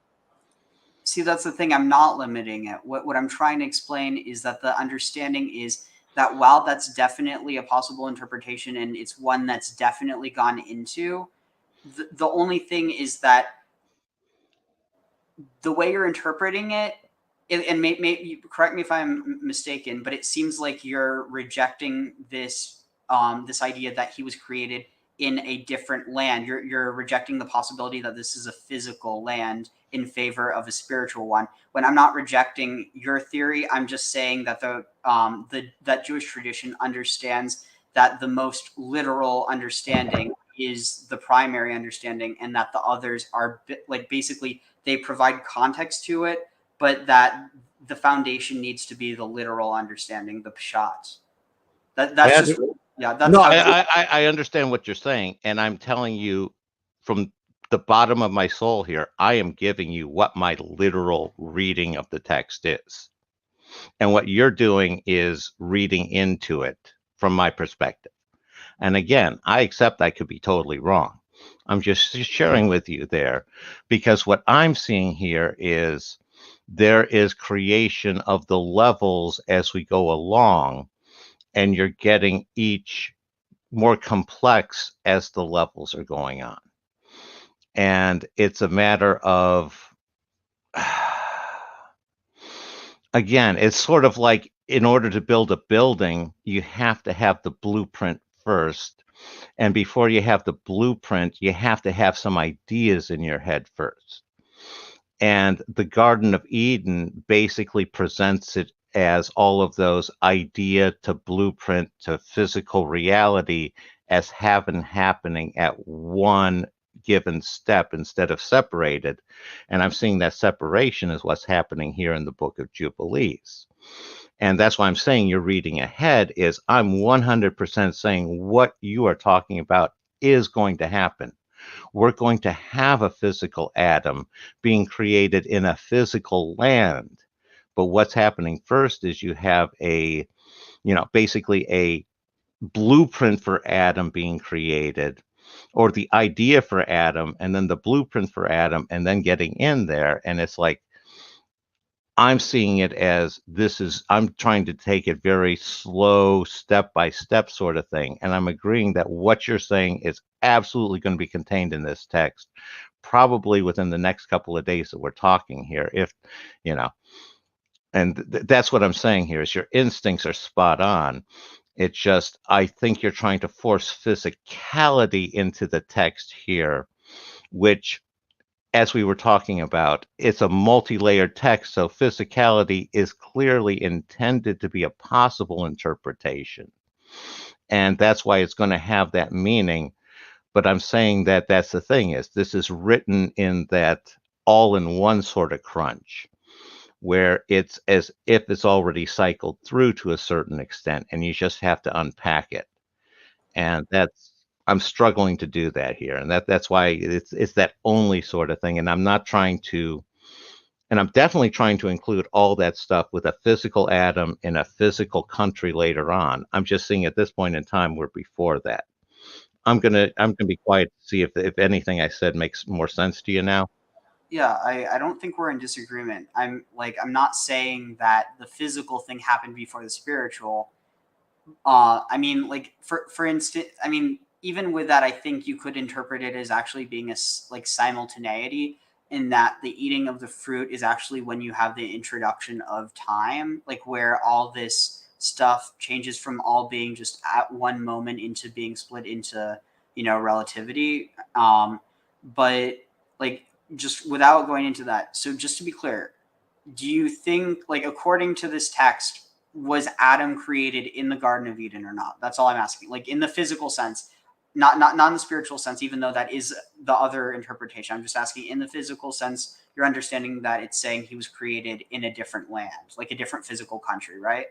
See, that's the thing. I'm not limiting it. What I'm trying to explain is that the understanding is that while that's definitely a possible interpretation, and it's one that's definitely gone into, the only thing is that the way you're interpreting it, and maybe correct me if I'm mistaken, but it seems like you're rejecting this idea that he was created in a different land. You're rejecting the possibility that this is a physical land in favor of a spiritual one. When I'm not rejecting your theory, I'm just saying that that Jewish tradition understands that the most literal understanding is the primary understanding, and that the others are basically they provide context to it, but that the foundation needs to be the literal understanding, the pshat. That's just that's no. how I understand what you're saying, and I'm telling you from the bottom of my soul here, I am giving you what my literal reading of the text is, and what you're doing is reading into it from my perspective. And again, I accept I could be totally wrong. I'm just sharing with you there, because what I'm seeing here is there is creation of the levels as we go along, and you're getting each more complex as the levels are going on. And it's a matter of, again, it's sort of like in order to build a building, you have to have the blueprint first. And before you have the blueprint, you have to have some ideas in your head first. And the Garden of Eden basically presents it as all of those idea to blueprint to physical reality as happening at one given step instead of separated. And I'm seeing that separation is what's happening here in the book of Jubilees. And that's why I'm saying you're reading ahead is I'm 100% saying what you are talking about is going to happen. We're going to have a physical Adam being created in a physical land. But what's happening first is you have a, basically a blueprint for Adam being created, or the idea for Adam, and then the blueprint for Adam, and then getting in there. And it's like, I'm seeing it as I'm trying to take it very slow, step by step sort of thing. And I'm agreeing that what you're saying is absolutely going to be contained in this text, probably within the next couple of days that we're talking here. If, and that's what I'm saying here is your instincts are spot on. It's just, I think you're trying to force physicality into the text here, which, as we were talking about, it's a multi-layered text, so physicality is clearly intended to be a possible interpretation. And that's why it's going to have that meaning. But I'm saying that that's the thing is this is written in that all-in-one sort of crunch, where it's as if it's already cycled through to a certain extent, and you just have to unpack it. And I'm struggling to do that here, and that's why it's that only sort of thing. And I'm not trying to, and I'm definitely trying to include all that stuff with a physical Adam in a physical country later on. I'm just seeing at this point in time we're before that. I'm gonna be quiet to see if anything I said makes more sense to you now. Yeah, I don't think we're in disagreement. I'm not saying that the physical thing happened before the spiritual. I mean, like for instance, I mean, even with that, I think you could interpret it as actually being a simultaneity, in that the eating of the fruit is actually when you have the introduction of time, like where all this stuff changes from all being just at one moment into being split into relativity. But like just without going into that, so just to be clear, do you think, like, according to this text, was Adam created in the Garden of Eden or not? That's all I'm asking. Like in the physical sense, not in the spiritual sense, even though that is the other interpretation. I'm just asking in the physical sense, you're understanding that it's saying he was created in a different land, like a different physical country, right?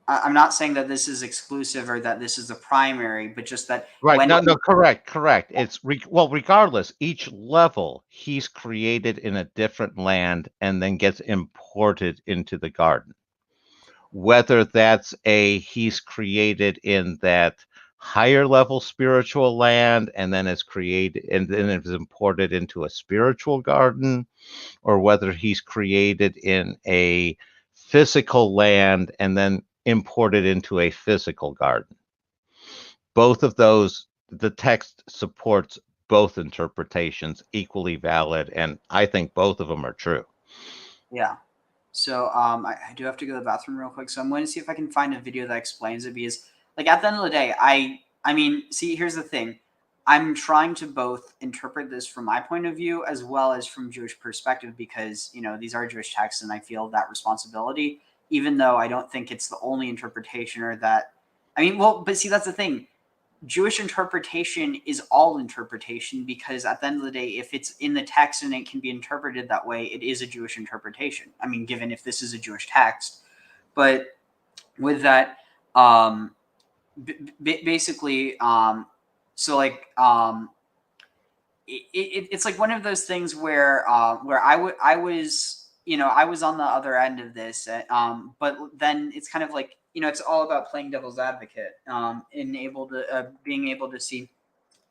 I'm not saying that this is exclusive or that this is the primary, but just that Right. No, correct. It's regardless, each level he's created in a different land and then gets imported into the garden. Whether that's he's created in that higher level spiritual land and then is created and then it is imported into a spiritual garden, or whether he's created in a physical land and then imported into a physical garden. Both of those, the text supports both interpretations equally valid, and I think both of them are true. Yeah. So I do have to go to the bathroom real quick. So I'm going to see if I can find a video that explains it, because like at the end of the day, I mean, see, here's the thing. I'm trying to both interpret this from my point of view as well as from Jewish perspective, because, these are Jewish texts and I feel that responsibility, even though I don't think it's the only interpretation or that, I mean, well, but see, that's the thing. Jewish interpretation is all interpretation, because at the end of the day, if it's in the text and it can be interpreted that way, it is a Jewish interpretation. I mean, given if this is a Jewish text. But with that, basically, so like, it's like one of those things where I was I was on the other end of this, but then it's kind of like it's all about playing devil's advocate, and being able to see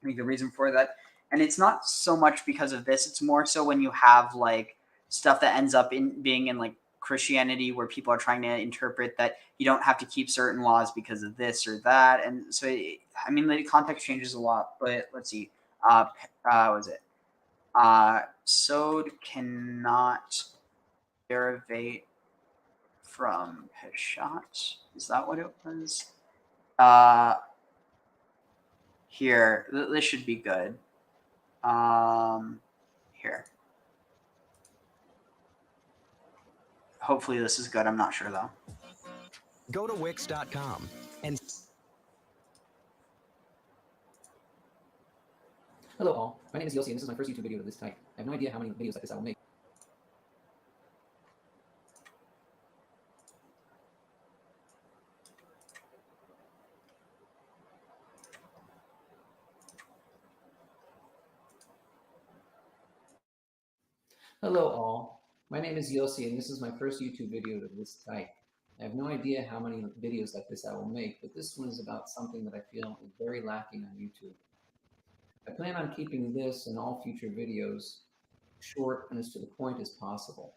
the reason for that. And it's not so much because of this; it's more so when you have like stuff that ends up in being in like Christianity, where people are trying to interpret that you don't have to keep certain laws because of this or that, and so I mean the context changes a lot. But let's see. What was it? Sod cannot derivate from Peshat. Is that what it was? Here, this should be good. Here. Hopefully this is good. I'm not sure though. Go to Wix.com and Hello all, my name is Yossi and this is my first YouTube video of this type. I have no idea how many videos like this I will make. Hello all, my name is Yossi and this is my first YouTube video of this type. I have no idea how many videos like this I will make, but this one is about something that I feel is very lacking on YouTube. I plan on keeping this and all future videos short and as to the point as possible.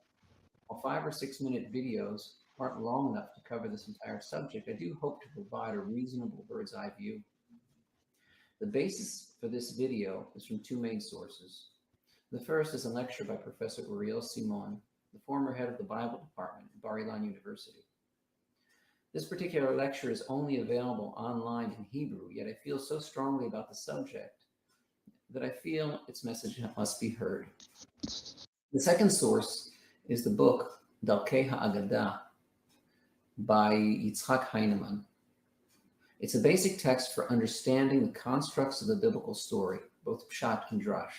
While 5 or 6 minute videos aren't long enough to cover this entire subject, I do hope to provide a reasonable bird's eye view. The basis for this video is from 2 main sources. The first is a lecture by Professor Uriel Simon, the former head of the Bible department at Bar-Ilan University. This particular lecture is only available online in Hebrew, yet I feel so strongly about the subject that I feel its message must be heard. The second source is the book Darkei HaAgadah by Yitzhak Heinemann. It's a basic text for understanding the constructs of the biblical story, both Pshat and Drash.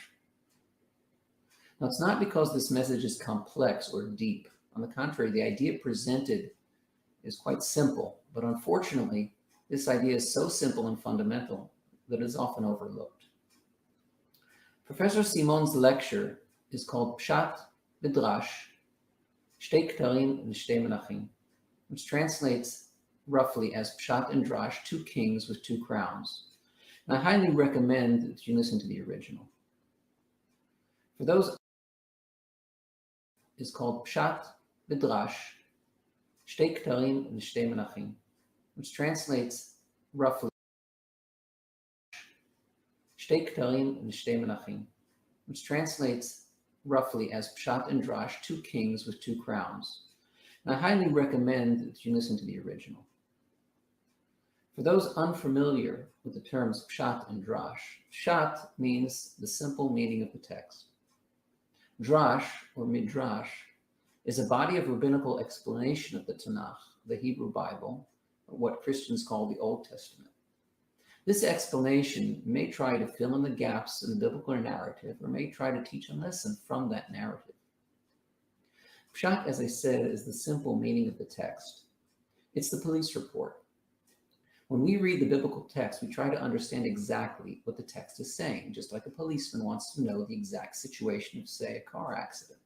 Now, it's not because this message is complex or deep. On the contrary, the idea presented is quite simple, but unfortunately, this idea is so simple and fundamental that it is often overlooked. Professor Simon's lecture is called Pshat v'Drash, Shtei Ktarim v'Shtei Melachim, which translates roughly as Pshat and Drash, 2 kings with 2 crowns. And I highly recommend that you listen to the original. For those, is called Pshat v'Drash, Shtei Ktarim v'Shtei Melachim, which translates roughly Shtei Ktarim v'Shtei Melachim, which translates roughly as Pshat and Drash, 2 kings with 2 crowns. And I highly recommend that you listen to the original. For those unfamiliar with the terms Pshat and Drash, Pshat means the simple meaning of the text. Drash, or Midrash, is a body of rabbinical explanation of the Tanakh, the Hebrew Bible, or what Christians call the Old Testament. This explanation may try to fill in the gaps in the biblical narrative, or may try to teach a lesson from that narrative. Pshat, as I said, is the simple meaning of the text. It's the police report. When we read the biblical text, we try to understand exactly what the text is saying, just like a policeman wants to know the exact situation of, say, a car accident.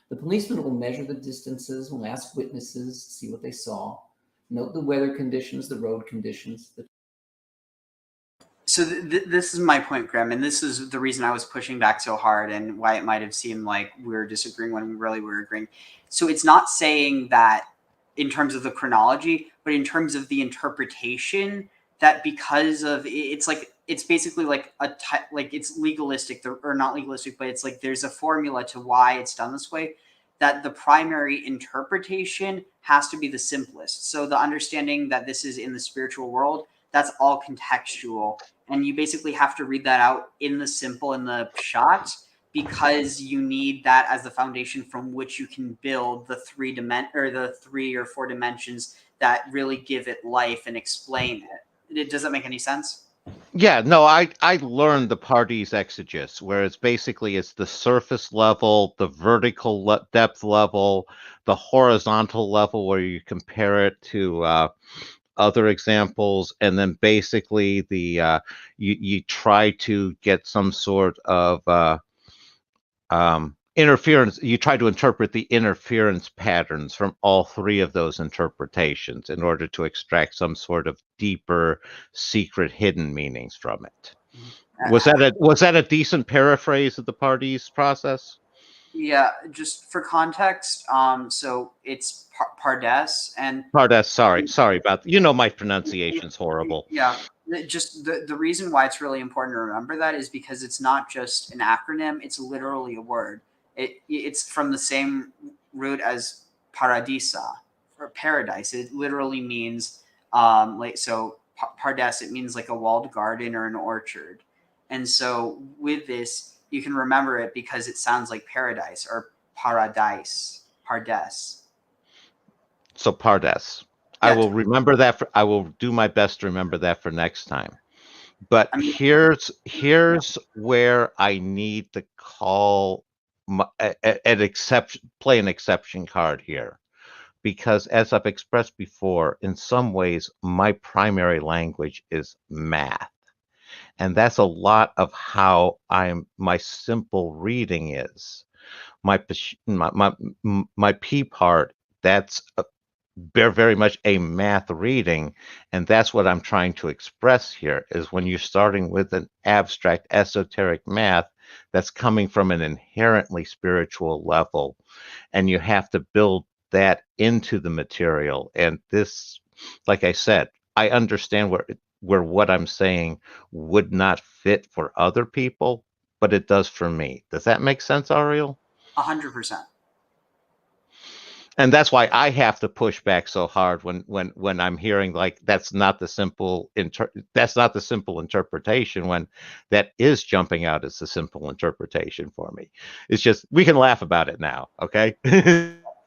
The policeman will measure the distances, will ask witnesses, see what they saw, note the weather conditions, the road conditions. So this is my point, Graham, and this is the reason I was pushing back so hard and why it might have seemed like we were disagreeing when really we were agreeing. So it's not saying that in terms of the chronology, but in terms of the interpretation, that because of it's like it's basically like it's legalistic or not legalistic, but it's like there's a formula to why it's done this way, that the primary interpretation has to be the simplest. So the understanding that this is in the spiritual world, that's all contextual, and you basically have to read that out in the simple, in the pshat, because you need that as the foundation from which you can build the 3 or 4 dimensions that really give it life and explain it. Does that make any sense? Yeah, no, I learned the parties exegesis, where it's basically it's the surface level, the vertical depth level, the horizontal level, where you compare it to other examples, and then basically the you try to get some sort of interference. You try to interpret the interference patterns from all 3 of those interpretations in order to extract some sort of deeper, secret, hidden meanings from it. Was that a decent paraphrase of the parties process? Yeah, just for context, so it's Pardes and Pardes. Sorry about that. My pronunciation's horrible. Yeah, just the reason why it's really important to remember that is because it's not just an acronym; it's literally a word. It's from the same root as paradisa, or paradise. It literally means pardes. It means like a walled garden or an orchard. And so with this, you can remember it because it sounds like paradise or paradise, pardes. So Pardes. I Yeah, will remember that. I will do my best to remember that for next time. But I mean, here's where I need to call an exception, play an exception card here, because as I've expressed before, in some ways my primary language is math, and that's a lot of how my simple reading is. My P part, that's very much a math reading, and that's what I'm trying to express here, is when you're starting with an abstract esoteric math that's coming from an inherently spiritual level, and you have to build that into the material. And this, like I said, I understand where what I'm saying would not fit for other people, but it does for me. Does that make sense, Ariel? 100%. And that's why I have to push back so hard when I'm hearing like that's not the simple interpretation, when that is jumping out as the simple interpretation for me. It's just, we can laugh about it now, okay?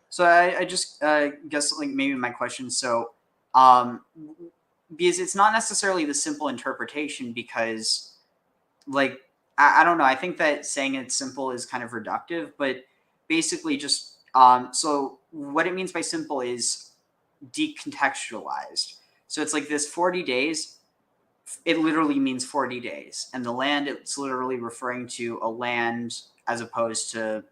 So I just guess like maybe my question. So because it's not necessarily the simple interpretation, because like I don't know. I think that saying it's simple is kind of reductive, but basically just so what it means by simple is decontextualized. So it's like this 40 days, it literally means 40 days. And the land, it's literally referring to a land as opposed to,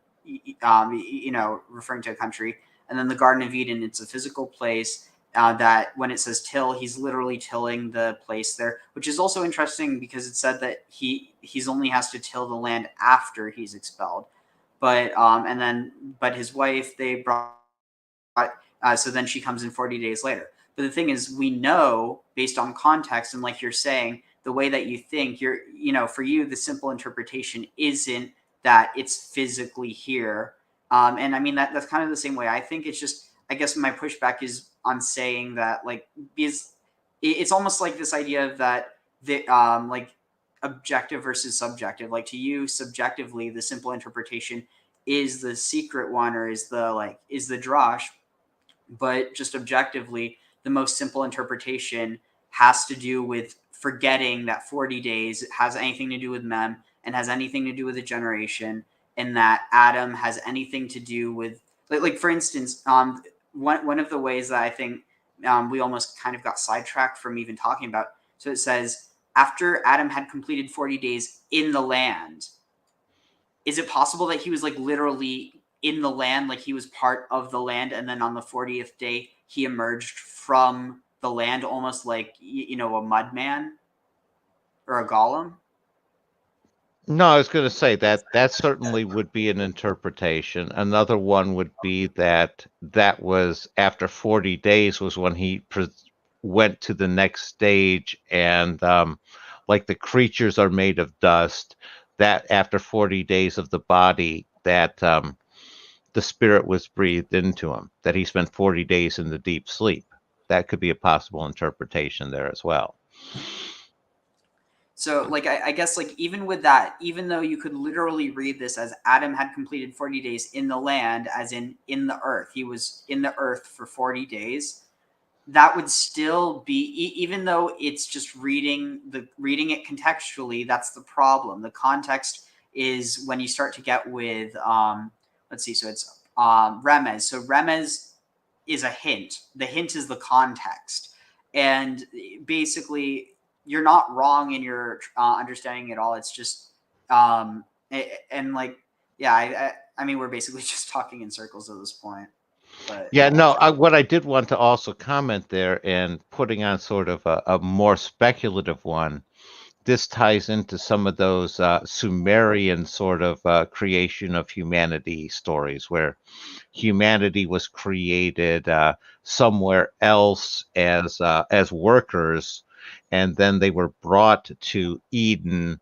referring to a country. And then the Garden of Eden, it's a physical place that when it says till, he's literally tilling the place there, which is also interesting because it said that he's only has to till the land after he's expelled. But but his wife, they brought, so then she comes in 40 days later. But the thing is, we know based on context, and like you're saying, the way that you think, for you, the simple interpretation isn't that it's physically here. And I mean, that's kind of the same way I think. It's just, I guess my pushback is on saying that, like, because it's almost like this idea of that, like, objective versus subjective. Like, to you, subjectively, the simple interpretation is the secret one, or is the drosh. But just objectively, the most simple interpretation has to do with forgetting that 40 days has anything to do with Mem and has anything to do with the generation, and that Adam has anything to do with, like for instance, one of the ways that I think we almost kind of got sidetracked from even talking about. So it says, after Adam had completed 40 days in the land, is it possible that he was like literally in the land, like he was part of the land, and then on the 40th day he emerged from the land, almost like a mudman or a golem? No, I was going to say that certainly would be an interpretation. Another one would be that was after 40 days was when he went to the next stage, and like the creatures are made of dust, that after 40 days of the body, that the spirit was breathed into him, that he spent 40 days in the deep sleep. That could be a possible interpretation there as well. So, like, I guess, like, even with that, even though you could literally read this as Adam had completed 40 days in the land, as in the earth, he was in the earth for 40 days, that would still be, even though it's just reading it contextually, that's the problem. The context is when you start to get with, let's see, so it's remez. So remez is a hint. The hint is the context. And basically, you're not wrong in your understanding at all. It's just, and like, yeah, I mean, we're basically just talking in circles at this point. But yeah, no, what I did want to also comment there, and putting on sort of a more speculative one, this ties into some of those Sumerian sort of creation of humanity stories, where humanity was created somewhere else as workers, and then they were brought to Eden,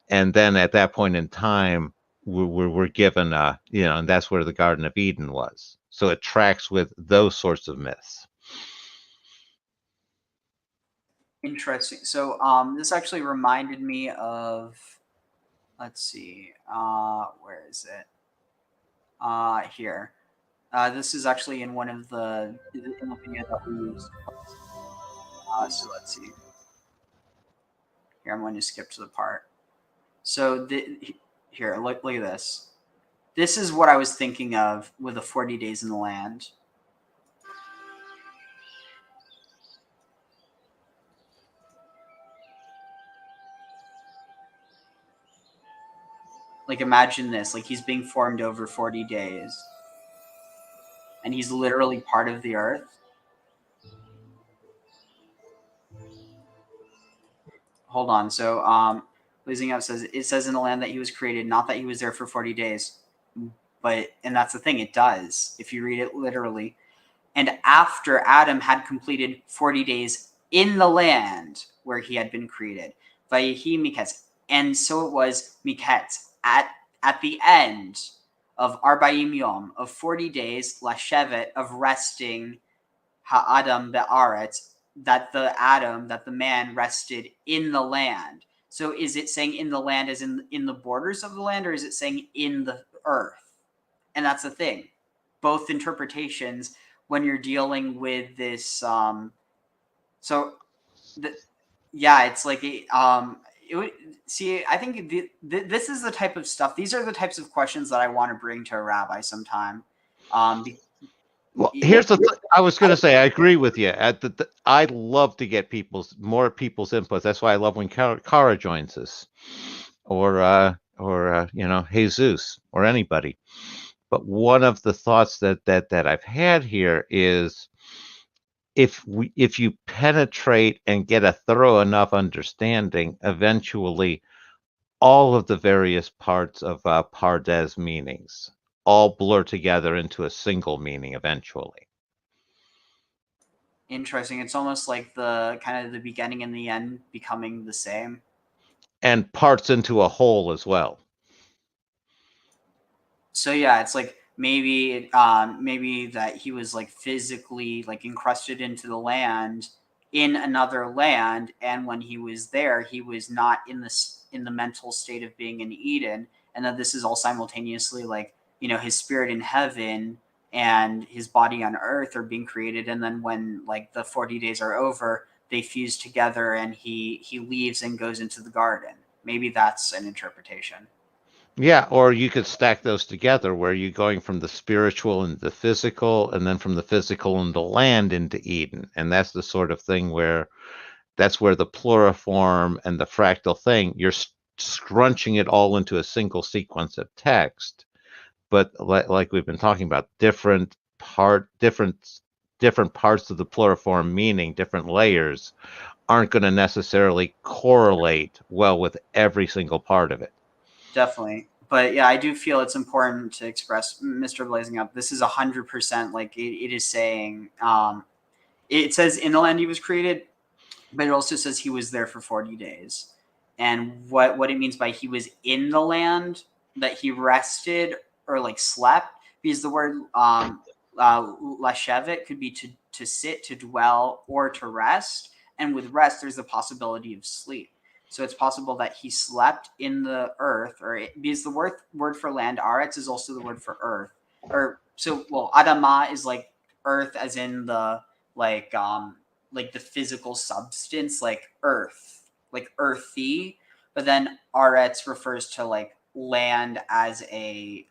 and then at that point in time, were given, and that's where the Garden of Eden was. So it tracks with those sorts of myths. Interesting. So this actually reminded me of, let's see, where is it? Here. This is actually in one of in the video that we used. So let's see. Here, I'm going to skip to the part. So here, look at this. This is what I was thinking of with the 40 days in the land. Like, imagine this. Like, he's being formed over 40 days. And he's literally part of the earth. Hold on. So, Blazing Up says, it says in the land that he was created, not that he was there for 40 days. And that's the thing, it does, if you read it literally. And after Adam had completed 40 days in the land where he had been created, Vayehi Miketz, and so it was Miketz, at the end of Arbaim Yom, of 40 days, Lashevet, of resting, Ha'adam Be'aretz, that the man rested in the land. So is it saying in the land as in the borders of the land, or is it saying in the earth? And that's the thing. Both interpretations when you're dealing with this. It's like I think this is the type of stuff. These are the types of questions that I want to bring to a rabbi sometime. Well, here's I was going to say, I agree with you. I love to get more people's input. That's why I love when Kara joins us, or Jesus, or anybody. But one of the thoughts that I've had here is, if you penetrate and get a thorough enough understanding, eventually all of the various parts of Pardes meanings all blur together into a single meaning eventually. Interesting. It's almost like the kind of the beginning and the end becoming the same. And parts into a whole as well. So yeah, it's like maybe that he was like physically like encrusted into the land in another land, and when he was there, he was not in the mental state of being in Eden, and that this is all simultaneously like, his spirit in heaven and his body on earth are being created, and then when like the 40 days are over, they fuse together and he leaves and goes into the garden. Maybe that's an interpretation. Yeah, or you could stack those together where you're going from the spiritual into the physical, and then from the physical into land into Eden. And that's the sort of thing that's where the pluriform and the fractal thing, you're scrunching it all into a single sequence of text. But like we've been talking about, different parts of the pluriform meaning, different layers, aren't going to necessarily correlate well with every single part of it. Definitely. But yeah, I do feel it's important to express, Mr. Blazing Up, this is 100% like it is saying, it says in the land he was created, but it also says he was there for 40 days. And what it means by he was in the land, that he rested or like slept, because the word lashevet could be to sit, to dwell, or to rest. And with rest, there's the possibility of sleep. So it's possible that he slept in the earth, because the word for land, aretz, is also the word for earth. Adamah is like earth, as in the like the physical substance, like earth, like earthy. But then aretz refers to like land as a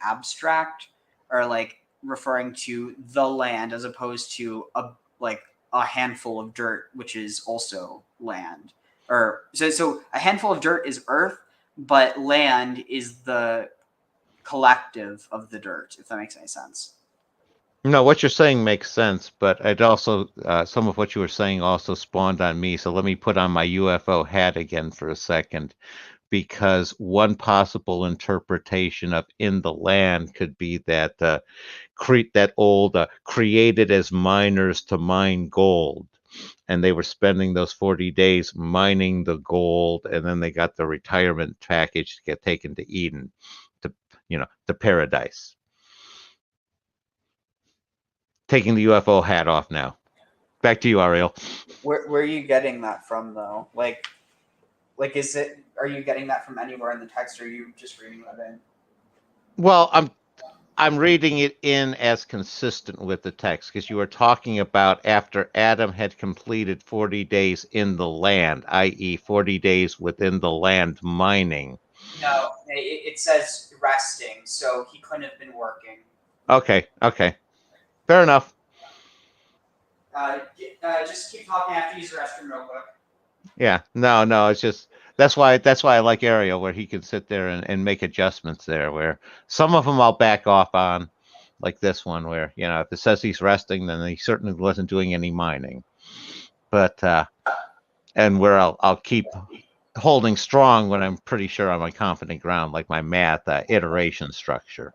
abstract, or like referring to the land as opposed to a handful of dirt, which is also land. Or so a handful of dirt is earth, but land is the collective of the dirt, if that makes any sense. No, what you're saying makes sense, but it also, some of what you were saying also spawned on me. So let me put on my UFO hat again for a second, because one possible interpretation of in the land could be that created as miners to mine gold. and they were spending those 40 days mining the gold, and then they got the retirement package to get taken to Eden, to to paradise. Taking the UFO hat off now. Back to you, Ariel. Where are you getting that from, though? Like, is it? Are you getting that from anywhere in the text, or are you just reading that in? Well, I'm reading it in as consistent with the text, because you were talking about after Adam had completed 40 days in the land, i.e., 40 days within the land mining. No, it says resting, so he couldn't have been working. Okay. Fair enough. Just keep talking after you use the restroom real quick. Yeah. No, it's just that's why I like Ariel, where he can sit there and make adjustments there, where some of them I'll back off on, like this one, where, if it says he's resting, then he certainly wasn't doing any mining. But and where I'll keep holding strong when I'm pretty sure I'm on confident ground, like my math iteration structure.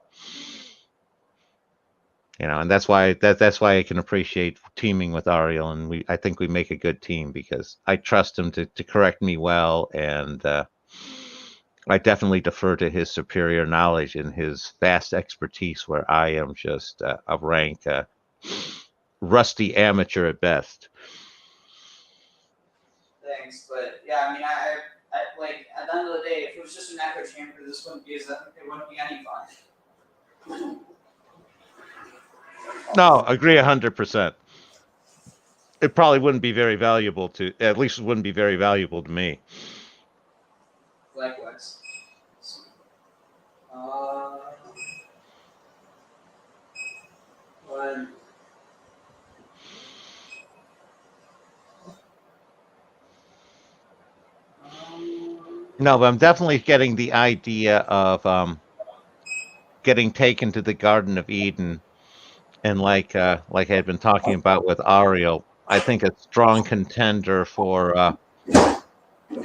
And that's why I can appreciate teaming with Ariel, and I think we make a good team, because I trust him to correct me well, and I definitely defer to his superior knowledge and his vast expertise, where I am just a rank rusty amateur at best. Thanks, but yeah, I mean, I like, at the end of the day, if it was just an echo chamber, this wouldn't be any fun. No, agree 100%. It probably wouldn't be very valuable at least it wouldn't be very valuable to me. Likewise. When No, but I'm definitely getting the idea of getting taken to the Garden of Eden, and like I had been talking about with Ariel, I think a strong contender for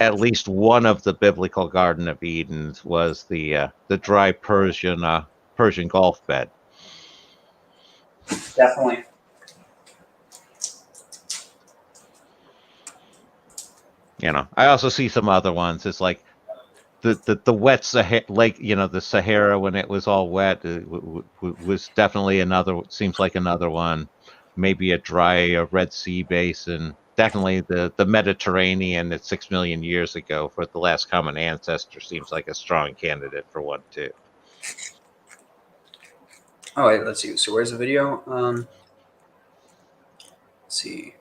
at least one of the biblical Garden of Edens was the dry Persian Gulf bed. definitely. I also see some other ones. It's like the wet Sahara, like, the Sahara when it was all wet, was definitely seems like another one. Maybe a dry Red Sea basin. Definitely the Mediterranean at 6 million years ago for the last common ancestor seems like a strong candidate for one too. Oh wait, let's see. So where's the video? Let's see.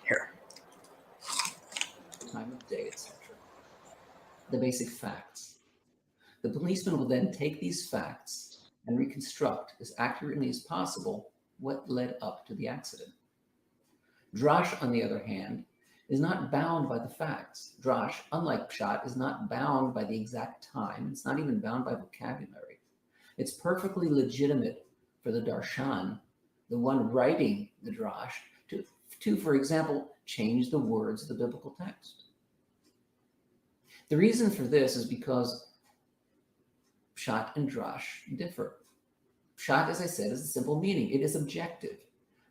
Here. Time of day, etc. The basic facts. The policeman will then take these facts and reconstruct as accurately as possible what led up to the accident. Drash, on the other hand, is not bound by the facts. Drash, unlike Pshat, is not bound by the exact time. It's not even bound by vocabulary. It's perfectly legitimate for the Darshan, the one writing the Drash, to, for example, change the words of the biblical text. The reason for this is because Pshat and Drash differ. Pshat, as I said, is a simple meaning. It is objective.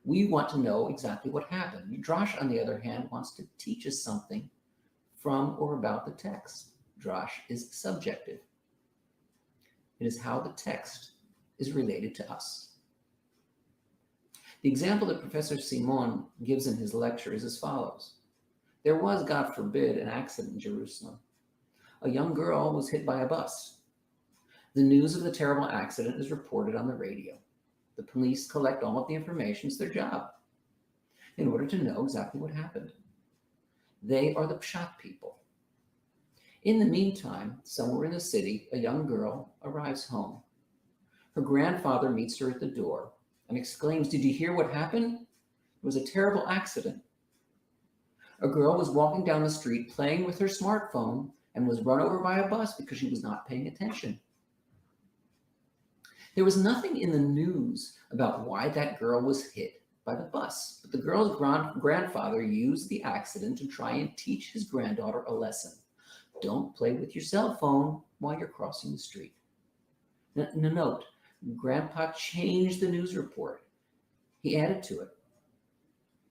We want to know exactly what happened. Drash, on the other hand, wants to teach us something from or about the text. Drash is subjective. It is how the text is related to us. The example that Professor Simon gives in his lecture is as follows. There was, God forbid, an accident in Jerusalem. A young girl was hit by a bus. The news of the terrible accident is reported on the radio. The police collect all of the information. It's their job in order to know exactly what happened. They are the Pshat people. In the meantime, somewhere in the city, a young girl arrives home. Her grandfather meets her at the door and exclaims, "Did you hear what happened? It was a terrible accident. A girl was walking down the street playing with her smartphone and was run over by a bus because she was not paying attention." There was nothing in the news about why that girl was hit by the bus, but the girl's grandfather used the accident to try and teach his granddaughter a lesson. Don't play with your cell phone while you're crossing the street. Note, Grandpa changed the news report. He added to it.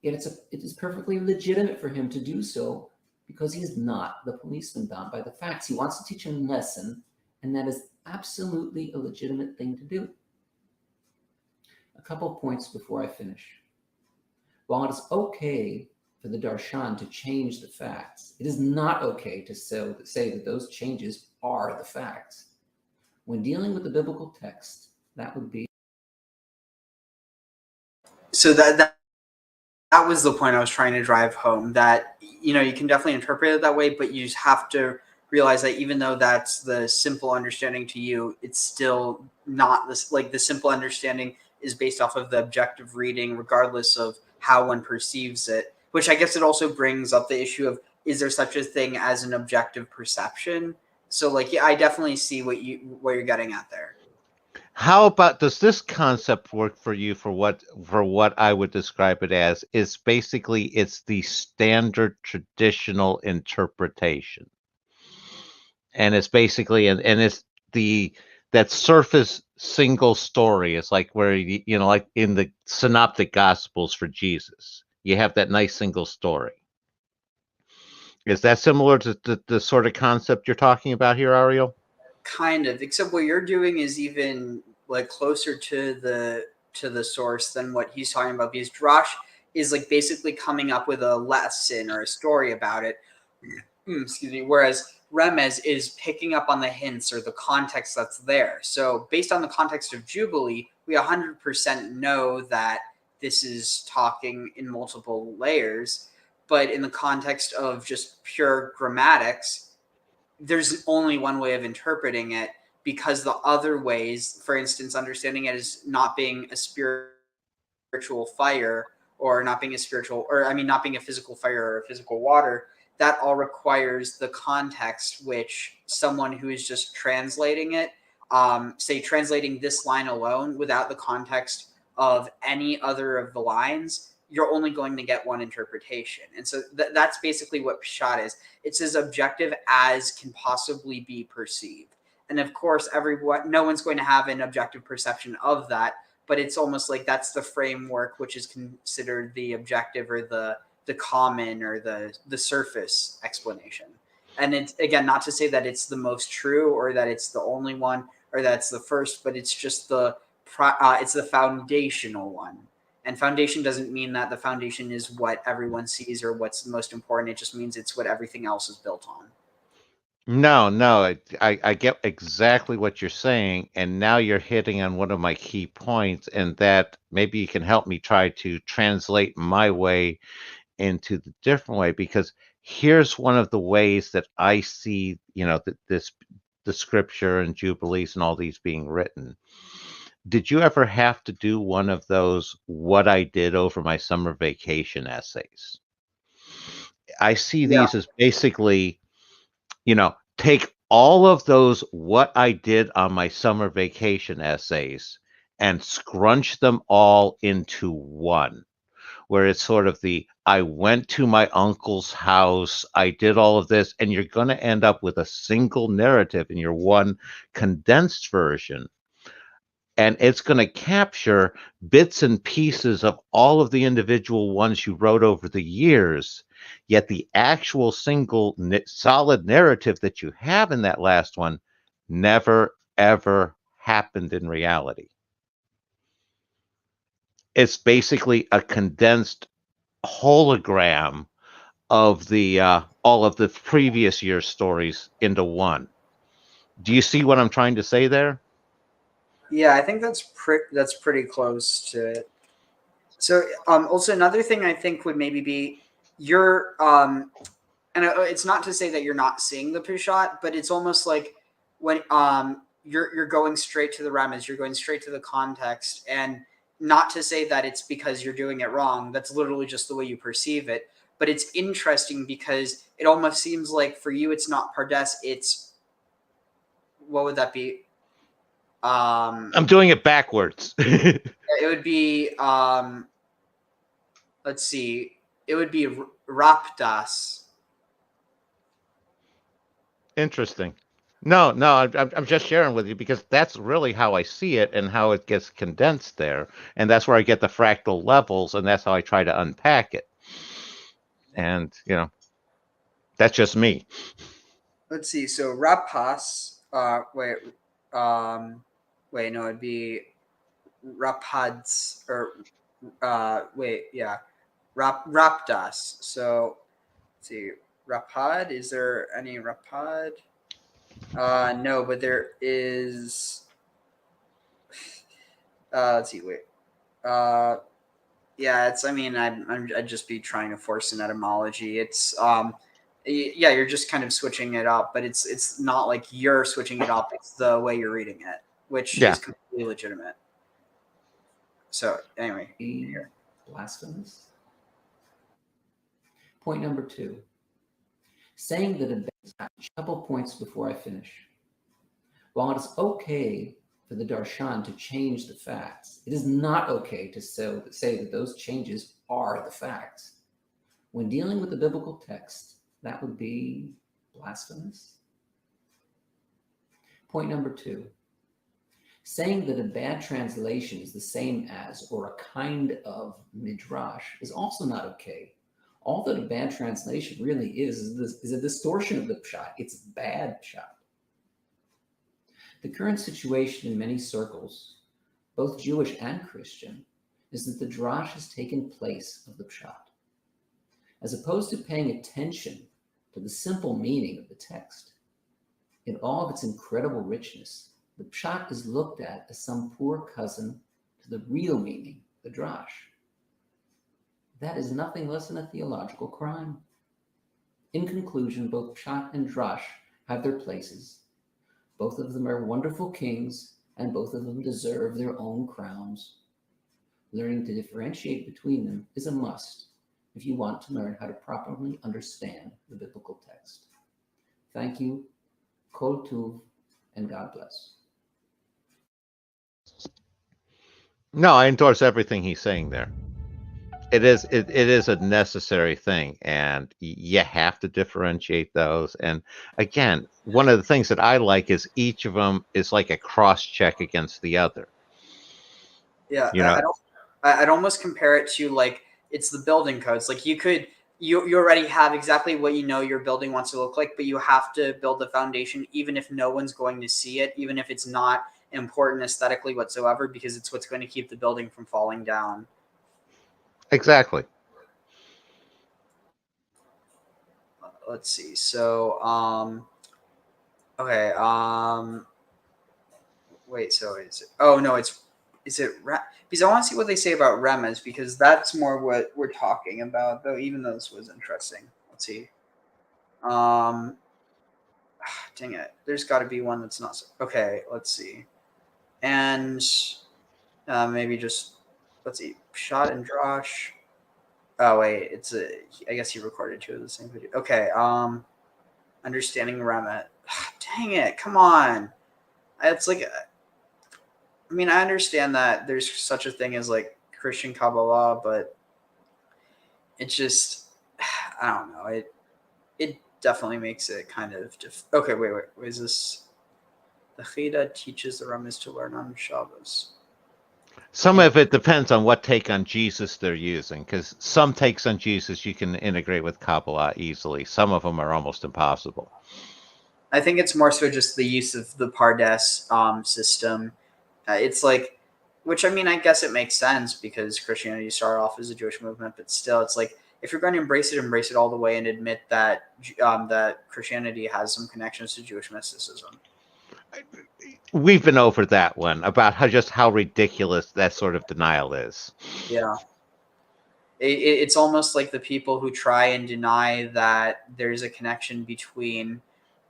Yet it is perfectly legitimate for him to do so because he is not the policeman bound by the facts. He wants to teach a lesson, and that is absolutely a legitimate thing to do. A couple of points before I finish. While it is okay for the darshan to change the facts, it is not okay to say that those changes are the facts. When dealing with the biblical text, that would be. So that was the point I was trying to drive home, that, you can definitely interpret it that way, but you just have to realize that even though that's the simple understanding to you, it's still not this, like, the simple understanding is based off of the objective reading, regardless of how one perceives it, which I guess it also brings up the issue of, is there such a thing as an objective perception? So, like, yeah, I definitely see what you're getting at there. How about, does this concept work for you for what I would describe it as? Is basically it's the standard traditional interpretation. And it's basically and it's that surface single story. It's like where like in the synoptic gospels for Jesus. You have that nice single story. Is that similar to the sort of concept you're talking about here, Ariel? Kind of, except what you're doing is even like closer to the source than what he's talking about, because Drosh is like basically coming up with a lesson or a story about it. Excuse me. Whereas Remez is picking up on the hints or the context that's there. So based on the context of Jubilee, we 100% know that this is talking in multiple layers. But in the context of just pure grammatics, there's only one way of interpreting it, because the other ways, for instance, understanding it as not being a spiritual fire, or not being a spiritual, or not being a physical fire or a physical water, that all requires the context, which someone who is just translating it, say translating this line alone without the context of any other of the lines, you're only going to get one interpretation. And so that's basically what Peshat is. It's as objective as can possibly be perceived. And of course, no one's going to have an objective perception of that, but it's almost like that's the framework which is considered the objective, or the common, or the surface explanation. And it's, again, not to say that it's the most true, or that it's the only one, or that's the first, but it's just it's the foundational one. And foundation doesn't mean that the foundation is what everyone sees or what's most important. It just means it's what everything else is built on. No, I get exactly what you're saying, and now you're hitting on one of my key points, and that maybe you can help me try to translate my way into the different way, because here's one of the ways that I see, the scripture and Jubilees and all these being written. Did you ever have to do one of those what I did over my summer vacation essays? I see these as basically, take all of those what I did on my summer vacation essays and scrunch them all into one, where it's sort of I went to my uncle's house, I did all of this, and you're going to end up with a single narrative in your one condensed version. And it's going to capture bits and pieces of all of the individual ones you wrote over the years. Yet the actual single solid narrative that you have in that last one never, ever happened in reality. It's basically a condensed hologram of all of the previous year's stories into one. Do you see what I'm trying to say there? Yeah, I think that's pretty close to it. So, also another thing I think would maybe be and it's not to say that you're not seeing the Peshat, but it's almost like when you're going straight to the Ramaz, you're going straight to the context, and not to say that it's because you're doing it wrong. That's literally just the way you perceive it. But it's interesting because it almost seems like for you it's not Pardes, it's, what would that be? I'm doing it backwards. It would be let's see, it would be Rapdas. Interesting. No, I'm just sharing with you because that's really how I see it and how it gets condensed there, and that's where I get the fractal levels, and that's how I try to unpack it. And that's just me. Let's see. So rapas. Wait. No, it'd be rapads or yeah, rapdas. So let's see. Rapad. Is there any rapad? No, but there is. Let's see. Wait. Uh, yeah, it's. I mean, I'd just be trying to force an etymology. It's yeah, you're just kind of switching it up, but it's not like you're switching it up. It's the way you're reading it, which Yeah. is completely legitimate. So anyway, Be here. blasphemous. Point number 2. Saying that a couple points before I finish. While it is okay for the darshan to change the facts, it is not okay to say that those changes are the facts. When dealing with the biblical text, that would be blasphemous. Point number 2. Saying that a bad translation is the same as or a kind of midrash is also not okay. All that a bad translation really is a distortion of the pshat. It's bad pshat. The current situation in many circles, both Jewish and Christian, is that the drash has taken place of the pshat. As opposed to paying attention to the simple meaning of the text, in all of its incredible richness, the pshat is looked at as some poor cousin to the real meaning, the drash. That is nothing less than a theological crime. In conclusion, both pshat and drash have their places. Both of them are wonderful kings, and both of them deserve their own crowns. Learning to differentiate between them is a must if you want to learn how to properly understand the biblical text. Thank you, Kol Tuv, and God bless. No, I endorse everything he's saying there. It is a necessary thing, and you have to differentiate those. And again, one of the things that I like is each of them is like a cross check against the other. Yeah, I'd almost compare it to like it's the building codes. Like you already have exactly what your building wants to look like, but you have to build the foundation, even if no one's going to see it, even if it's not important aesthetically whatsoever, because it's what's going to keep the building from falling down. Exactly. Let's see. So, okay. Wait. So is it? Oh no, is it? Because I want to see what they say about remes, because that's more what we're talking about. Though, even though this was interesting. Let's see. Dang it. There's got to be one that's not. Okay. Let's see. And maybe just let's see. Shot and Drosh. Oh wait, I guess he recorded 2 of the same video. Okay. Understanding Remet. Dang it! Come on. It's like, I mean, I understand that there's such a thing as like Christian Kabbalah, but it's just, I don't know. It definitely makes it kind of okay. Wait. Is this? The Chida teaches the Remes to learn on Shabbos. Some of it depends on what take on Jesus they're using, because some takes on Jesus you can integrate with Kabbalah easily. Some of them are almost impossible. I think it's more so just the use of the Pardes system. It's like, which I mean, I guess it makes sense because Christianity started off as a Jewish movement, but still, it's like if you're going to embrace it all the way and admit that that Christianity has some connections to Jewish mysticism. We've been over that one about how ridiculous that sort of denial is. Yeah. It's almost like the people who try and deny that there's a connection between,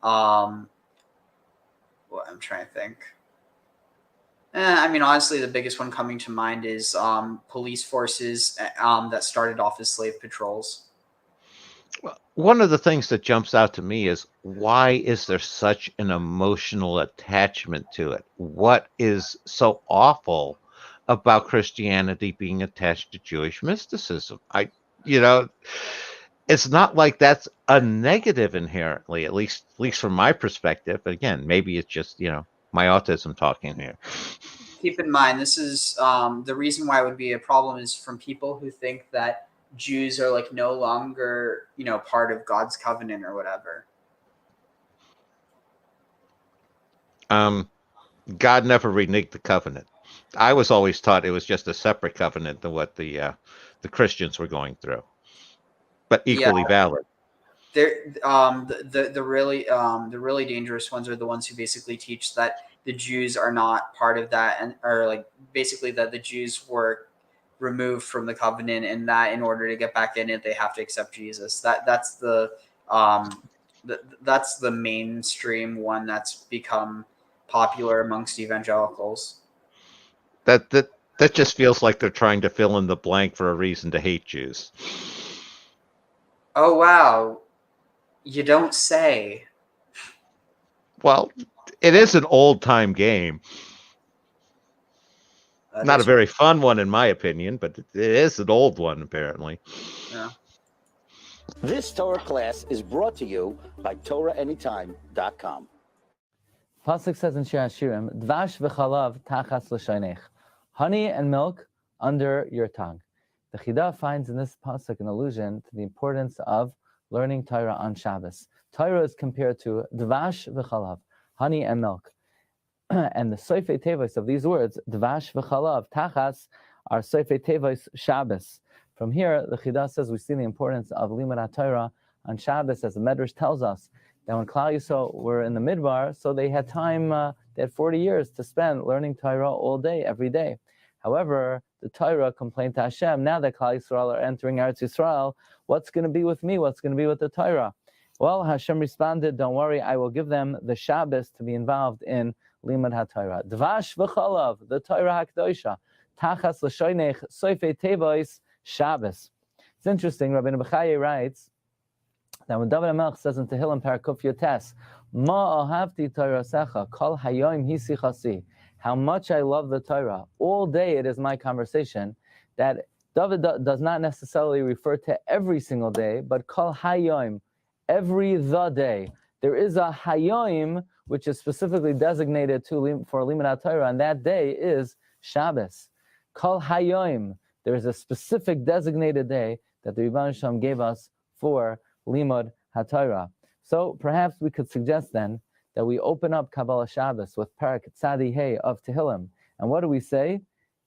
well, I'm trying to think. I mean, honestly, the biggest one coming to mind is police forces that started off as slave patrols. One of the things that jumps out to me is, why is there such an emotional attachment to it? What is so awful about Christianity being attached to Jewish mysticism? it's not like that's a negative inherently, at least from my perspective. But again, maybe it's just my autism talking here. Keep in mind, this is the reason why it would be a problem is from people who think that Jews are like no longer part of God's covenant or whatever. God never reneged the covenant. I was always taught it was just a separate covenant than what the Christians were going through, but equally valid. The really dangerous ones are the ones who basically teach that the Jews are not part of that, and or like basically that the Jews were removed from the covenant, and that in order to get back in it, they have to accept Jesus. That's the mainstream one that's become popular amongst evangelicals. That just feels like they're trying to fill in the blank for a reason to hate Jews. Oh wow, you don't say. Well, it is an old-time game. Not a very fun one, in my opinion, but it is an old one, apparently. Yeah. This Torah class is brought to you by TorahAnytime.com. Pasuk says in Shir Hashirim, Dvash v'chalav tachas l'shaynech. Honey and milk under your tongue. The Chidah finds in this pasuk an allusion to the importance of learning Torah on Shabbos. Torah is compared to Dvash v'chalav, honey and milk. And the Soifei Tevos of these words, Dvash v'chalav, Tachas, are Soifei Tevos Shabbos. From here, the Chidah says we see the importance of Limud HaTorah on Shabbos, as the Medrash tells us that when Klal Yisrael were in the Midbar, so they had time, they had 40 years to spend learning Torah all day, every day. However, the Torah complained to Hashem, now that Klal Yisrael are entering Eretz Yisrael, what's going to be with me? What's going to be with the Torah? Well, Hashem responded, don't worry, I will give them the Shabbos to be involved in Limud HaTorah. Dvash v'chalav, the Torah HaKdosha, Tachas l'shoynech, Soifei Tevos, Shabbos. It's interesting, Rabbi Nebuchadnezzar writes that when David HaMelech says in Tehillim Parakuf Yotes, Ma ahavti Torasecha, kol hayom hi sichasi, how much I love the Torah, all day it is my conversation, that David does not necessarily refer to every single day, but kol hayom, every the day. There is a hayom which is specifically designated for Limud HaTorah, and that day is Shabbos. Kol hayom, there is a specific designated day that the Rebbeinu Shalom gave us for Limud HaTorah. So perhaps we could suggest then that we open up Kabbalah Shabbos with Parak Tzadi Hey of Tehillim. And what do we say?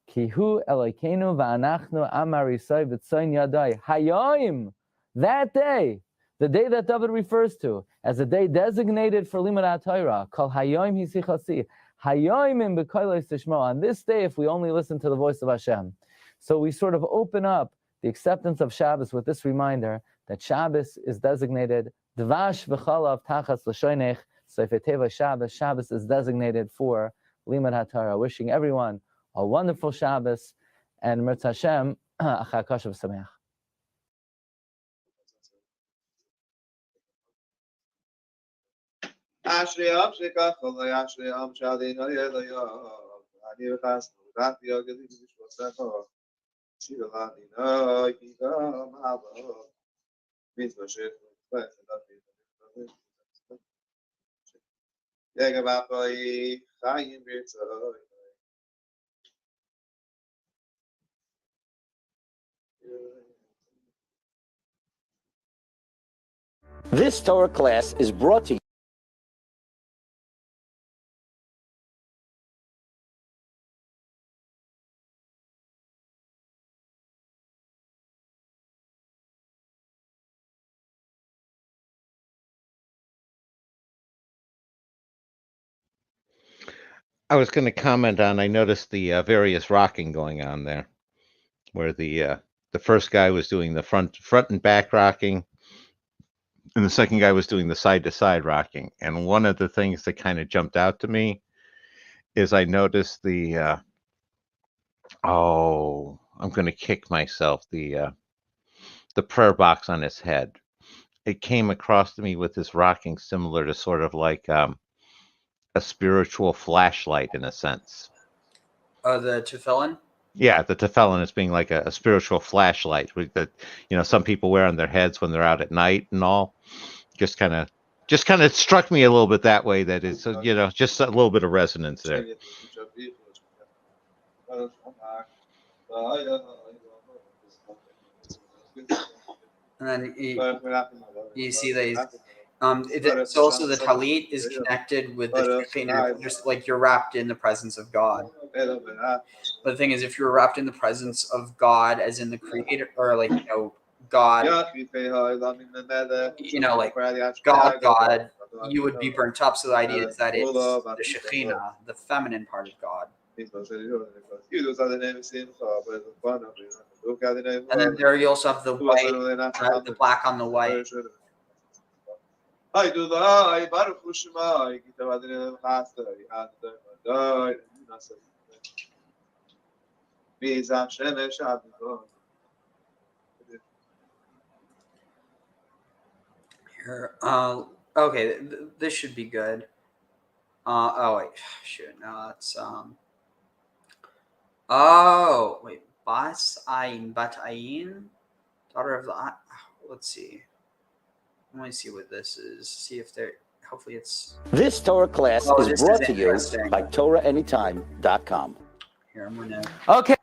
Kihu Elokeinu va'anachnu amarisai v'tzoin yadai. Hayom, that day, the day that David refers to as a day designated for Limud HaTorah, called Hayom Hisichasi, Hayomim b'kolos tishmo. On this day, if we only listen to the voice of Hashem. So we sort of open up the acceptance of Shabbos with this reminder that Shabbos is designated Dvash v'chalav tachas l'shoynech, Soifei Tevos Shabbos. Shabbos is designated for Limud HaTorah. Wishing everyone a wonderful Shabbos and Mirz Hashem, Achar Kosher V'Sameach. Ashri Am Shekach Olay Ashri Am Shadin Ayelayo Ani V'Chas Nurat Yogeli V'Shvosecho Shiralani No Yigam Havo Mitzvah Shech Yegabapoi Chayim B'Yitzoi. This Torah class is brought to you. I was going to comment on, I noticed the various rocking going on there, where the first guy was doing the front and back rocking, and the second guy was doing the side-to-side rocking. And one of the things that kind of jumped out to me is I noticed the, I'm going to kick myself, the prayer box on his head. It came across to me with this rocking similar to sort of like a spiritual flashlight in a sense. Oh, the tefillin? Yeah, the tefillin as being like a spiritual flashlight that some people wear on their heads when they're out at night and all. Just kind of struck me a little bit that way. That it's just a little bit of resonance there. And then you see that he's, so also the talit is connected with the Shekhinah, just like you're wrapped in the presence of God. But the thing is, if you're wrapped in the presence of God, as in the Creator, or like God, like God, you would be burnt up. So the idea is that it's the Shekhinah, the feminine part of God. And then there you also have the white, the black on the white. Here, okay, this should be good. Oh wait, shoot, no, that's oh wait, Bat Ayin, daughter of the. Let's see. Let me see what this is. See if they're. Hopefully, it's. This Torah class is brought to you by TorahAnytime.com. Here, I'm gonna. Okay.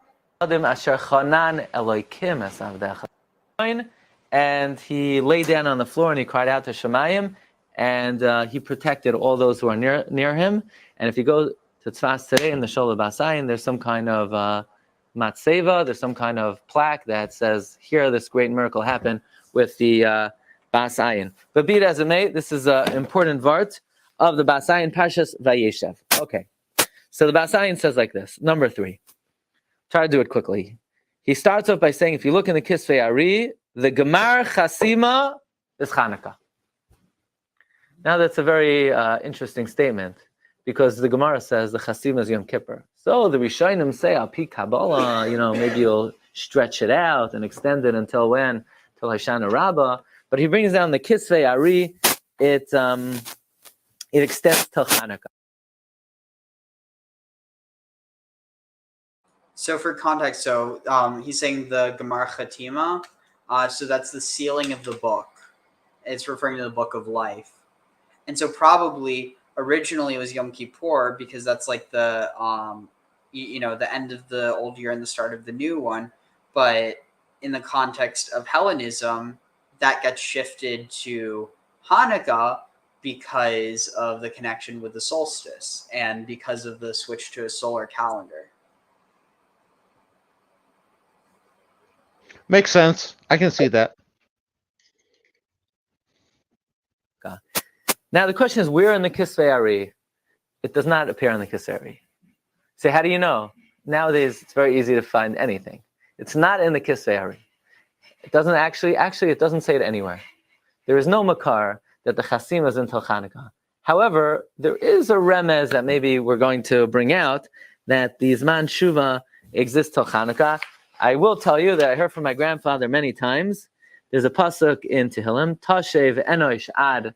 And he lay down on the floor and he cried out to Shemayim, and he protected all those who are near him. And if you go to Tzfas today in the Shol Basayin, there's some kind of matzeva, there's some kind of plaque that says, here this great miracle happened with the Basayin. But be it as it may, this is an important vart of the Basayin Pashas Vayeshev. Okay, so the Basayin says like this, number 3. Try to do it quickly. He starts off by saying, if you look in the Kisvei Ari, the Gemar Chasima is Chanukah. Now that's a very interesting statement, because the Gemara says the Chasima is Yom Kippur. So the Rishonim say, Al Pi Kabbalah, maybe you'll stretch it out and extend it until when? Till Hoshana Rabbah. But he brings down the Kisvei Ari, it extends till Chanukah. So for context, he's saying the Gemar Chatima, so that's the sealing of the book. It's referring to the book of life. And so probably originally it was Yom Kippur, because that's like the the end of the old year and the start of the new one. But in the context of Hellenism, that gets shifted to Hanukkah because of the connection with the solstice and because of the switch to a solar calendar. Makes sense. I can see that. Now the question is, where in the Kisvei Ari? It does not appear in the Kisvei Ari. So how do you know? Nowadays, it's very easy to find anything. It's not in the Kisvei Ari. It doesn't actually, it doesn't say it anywhere. There is no makar that the Chasim is until Chanukah. However, there is a remez that maybe we're going to bring out, that the Zman Shuva exists till Chanukah. I will tell you that I heard from my grandfather many times. There's a pasuk in Tehillim, Tashev Enosh Ad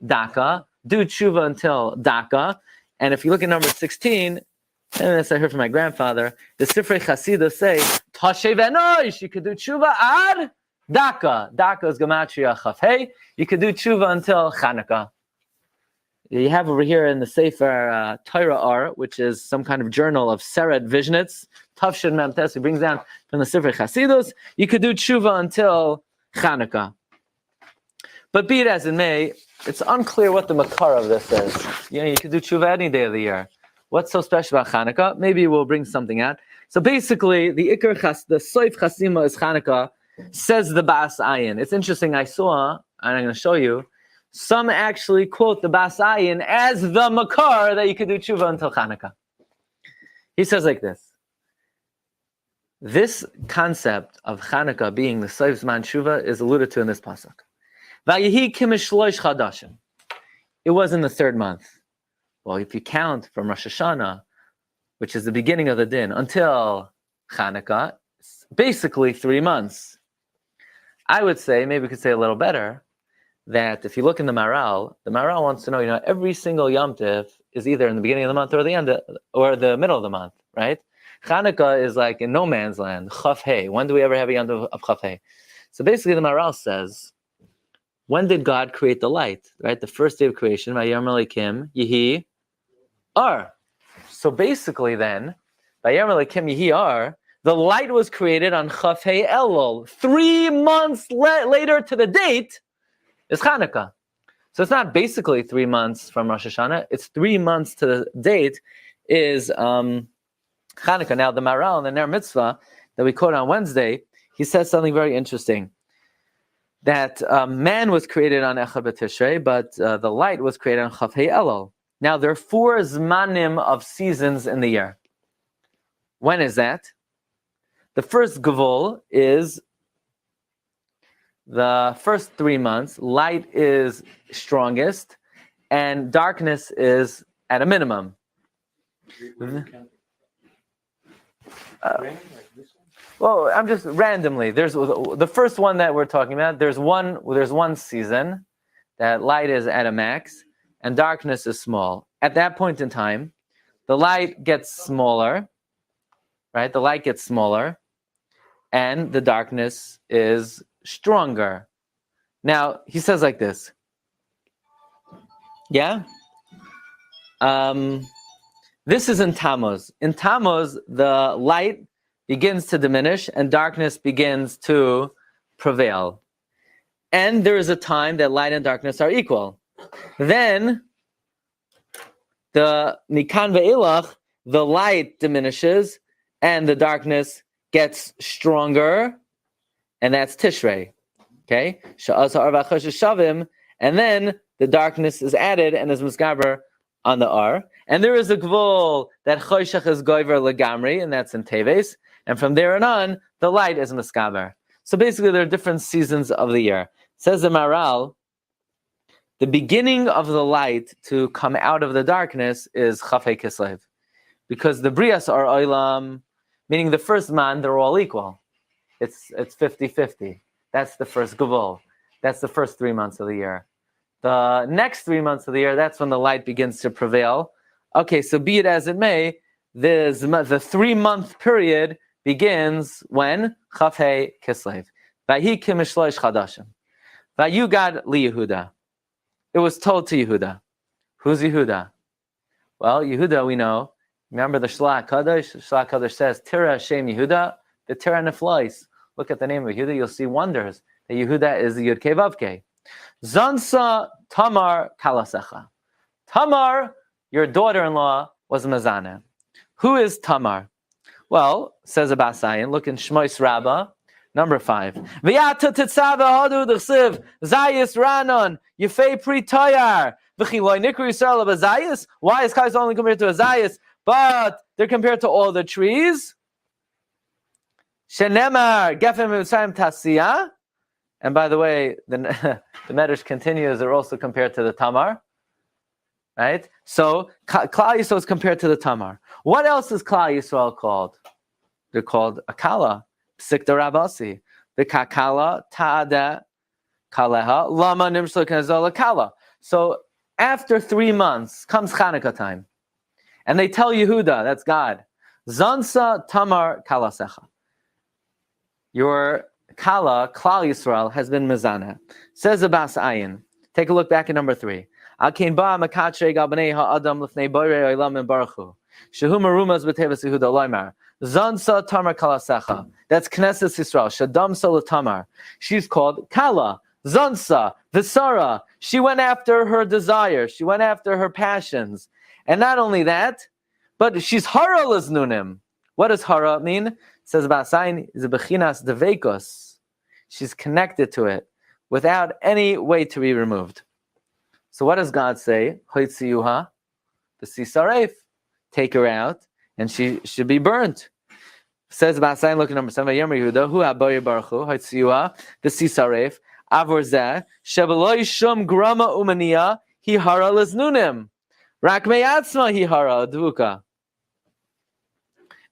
Daka, do tshuva until Daka. And if you look at number 16, and this I heard from my grandfather, the Sifrei Chassidah say, Tashev Enosh, you could do tshuva Ad Daka. Daka is Gematria Chafhei. You could do tshuva until Chanukah. You have over here in the Sefer Torah Ar, which is some kind of journal of Seret Vishnitz, Tavshin Memtes, he brings down from the Sifrei Chasidus, you could do tshuva until Chanukah. But be it as it may, it's unclear what the makar of this is. You could do tshuva any day of the year. What's so special about Chanukah? Maybe we'll bring something out. So basically, the Soif Chasima is Chanukah, says the Bas Ayin. It's interesting, I saw, and I'm going to show you, some actually quote the Bas Ayin as the makar that you could do tshuva until Chanukah. He says like this. This concept of Chanukah being the Soif Zman Tshuva is alluded to in this pasuk. Vayihi kimish shlosh chadashim. It was in the 3rd month. Well, if you count from Rosh Hashanah, which is the beginning of the din, until Chanukah, it's basically 3 months. I would say, maybe we could say a little better, that if you look in the Maral wants to know, every single Yom Tiv is either in the beginning of the month or the end or the middle of the month, right? Hanukkah is like in no man's land. Chaf Hey. When do we ever have a Yom Tov of Chaf Hey? So basically, the Maral says, when did God create the light? Right, the first day of creation. Vayom Elokim Yehi Ar. So basically, then, Vayom Elokim Yehi Ar, the light was created on Chaf Hey Elul. 3 months later to the date is Hanukkah. So it's not basically 3 months from Rosh Hashanah. It's 3 months to the date is Hanukkah. Now, the Maral in the Ner Mitzvah that we quote on Wednesday, he says something very interesting. That man was created on Echad B'Tishrei, but the light was created on Chaf Hey Elul. Now, there are 4 zmanim of seasons in the year. When is that? The first Gevul is the first 3 months. Light is strongest, and darkness is at a minimum. Well, I'm just randomly. There's the first one that we're talking about. There's one season that light is at a max and darkness is small. At that point in time, the light gets smaller, right? The light gets smaller, and the darkness is stronger. Now he says like this. Yeah. This is in Tammuz. In Tammuz, the light begins to diminish and darkness begins to prevail. And there is a time that light and darkness are equal. Then, the Mikan Ve'elach, the light diminishes and the darkness gets stronger, and that's Tishrei. Okay? And then the darkness is added and is Musgaber on the R. And there is a Gvul that Choshech is Goiver Legamri, and that's in Teves. And from there on, the light is Musgaber. So basically, there are different seasons of the year. Says the Maral, the beginning of the light to come out of the darkness is Chafei Kislev. Because the Brias are Oilam, meaning the first man, they're all equal. It's 50-50. That's the first Gevul. That's the first 3 months of the year. The next 3 months of the year, that's when the light begins to prevail. Okay, so be it as it may, the 3 month period begins when? Chafei Kislev. Vahi kimishloish chadashim. Vayugad li Yehuda. It was told to Yehuda. Who's Yehuda? Well, Yehuda we know. Remember the Shlach Kadosh? The Shlach Kadosh says, Tira Hashem Yehuda, the Tira Neflois. Look at the name of Yehuda, you'll see wonders. That Yehuda is the Yud Kei Vav Kei. Zansa Tamar Kalasecha. Tamar, your daughter-in-law, was Mazana. Who is Tamar? Well, says Abasayan, look in Shmois Rabbah, number 5. V'yata tetzava hadu d'chsiv, Zayis Ranon, Yefei Pri Toyar, V'chiloi Nikru Yisrael of Azayis. Why is Kais only compared to Azayis, but they're compared to all the trees? Shenemar Gefem Mitzrayim Tasiyah. And by the way, the Medrash continues, they're also compared to the Tamar. Right? So, Klal Yisrael is compared to the Tamar. What else is Klal Yisrael called? They're called Akala, Psikta Rabasi. The Kakala, Ta'ada, Kaleha, Lama Nimshla Kanazol Akala. So, after 3 months comes Chanukah time. And they tell Yehuda, that's God, Zansa Tamar Kalasecha. Your Kala, Klal Yisrael, has been Mizana. Says Abbas Ayin. Take a look back at number 3. Akin ba makatre galbanei ha'adam lifnei borei olam and baruchu. Shehu marumas b'tevas Yehuda loymar. Zansa Tamar Kalasecha. That's Knesset Yisrael. Shadamsa l'Tamar. She's called Kala. Zansa. Visara. She went after her desire. She went after her passions. And not only that, but she's Hara Liznunim. What does Hara mean? It says Basayin is a Bechinas Devekos. She's connected to it without any way to be removed. So what does God say? Hoitziyuha, the Sisaref. Take her out, and she should be burnt. Says Basayin, look at number 7. Yemer Yehuda, Hu Aboye Baruchu, Hoitziyuha, the Sisaref. Avor Zeh, Shebeloy Shum Grama Umania, Hi Hara Liznunim. Rak Meyatzma Hi Hara Dvuka.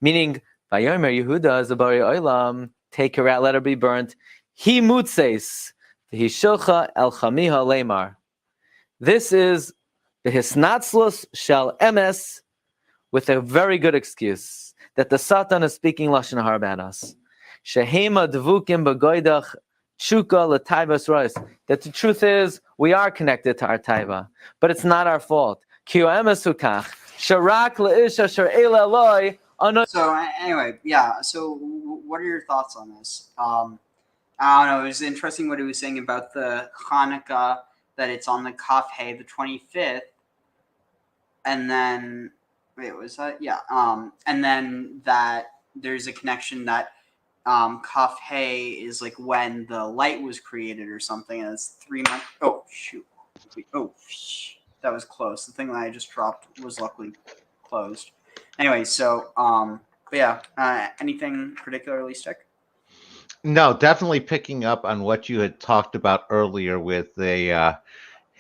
Meaning, Vayomer Yehuda is a Bari Olam, take her out, let her be burnt. He mutses, he shilcha el chamiha lemar. This is the hisnatzlus shel emes with a very good excuse that the Satan is speaking Lashon Hara about us. Shehema devukim b'goydach tshuka l'taivas rois. That the truth is, we are connected to our taiva, but it's not our fault. Ki oemes hukach, sharak le'ish asher eila eloi ano. So anyway, yeah. So what are your thoughts on this? I don't know. It was interesting what he was saying about the Hanukkah, that it's on the Kaf Hey, the 25th, and then wait, was that? Yeah. And then that there's a connection that Kaf Hey is like when the light was created or something, and it's 3 months. Oh shoot! That was close. The thing that I just dropped was luckily closed. Anyway, so but yeah, anything particularly stick? No, definitely picking up on what you had talked about earlier with the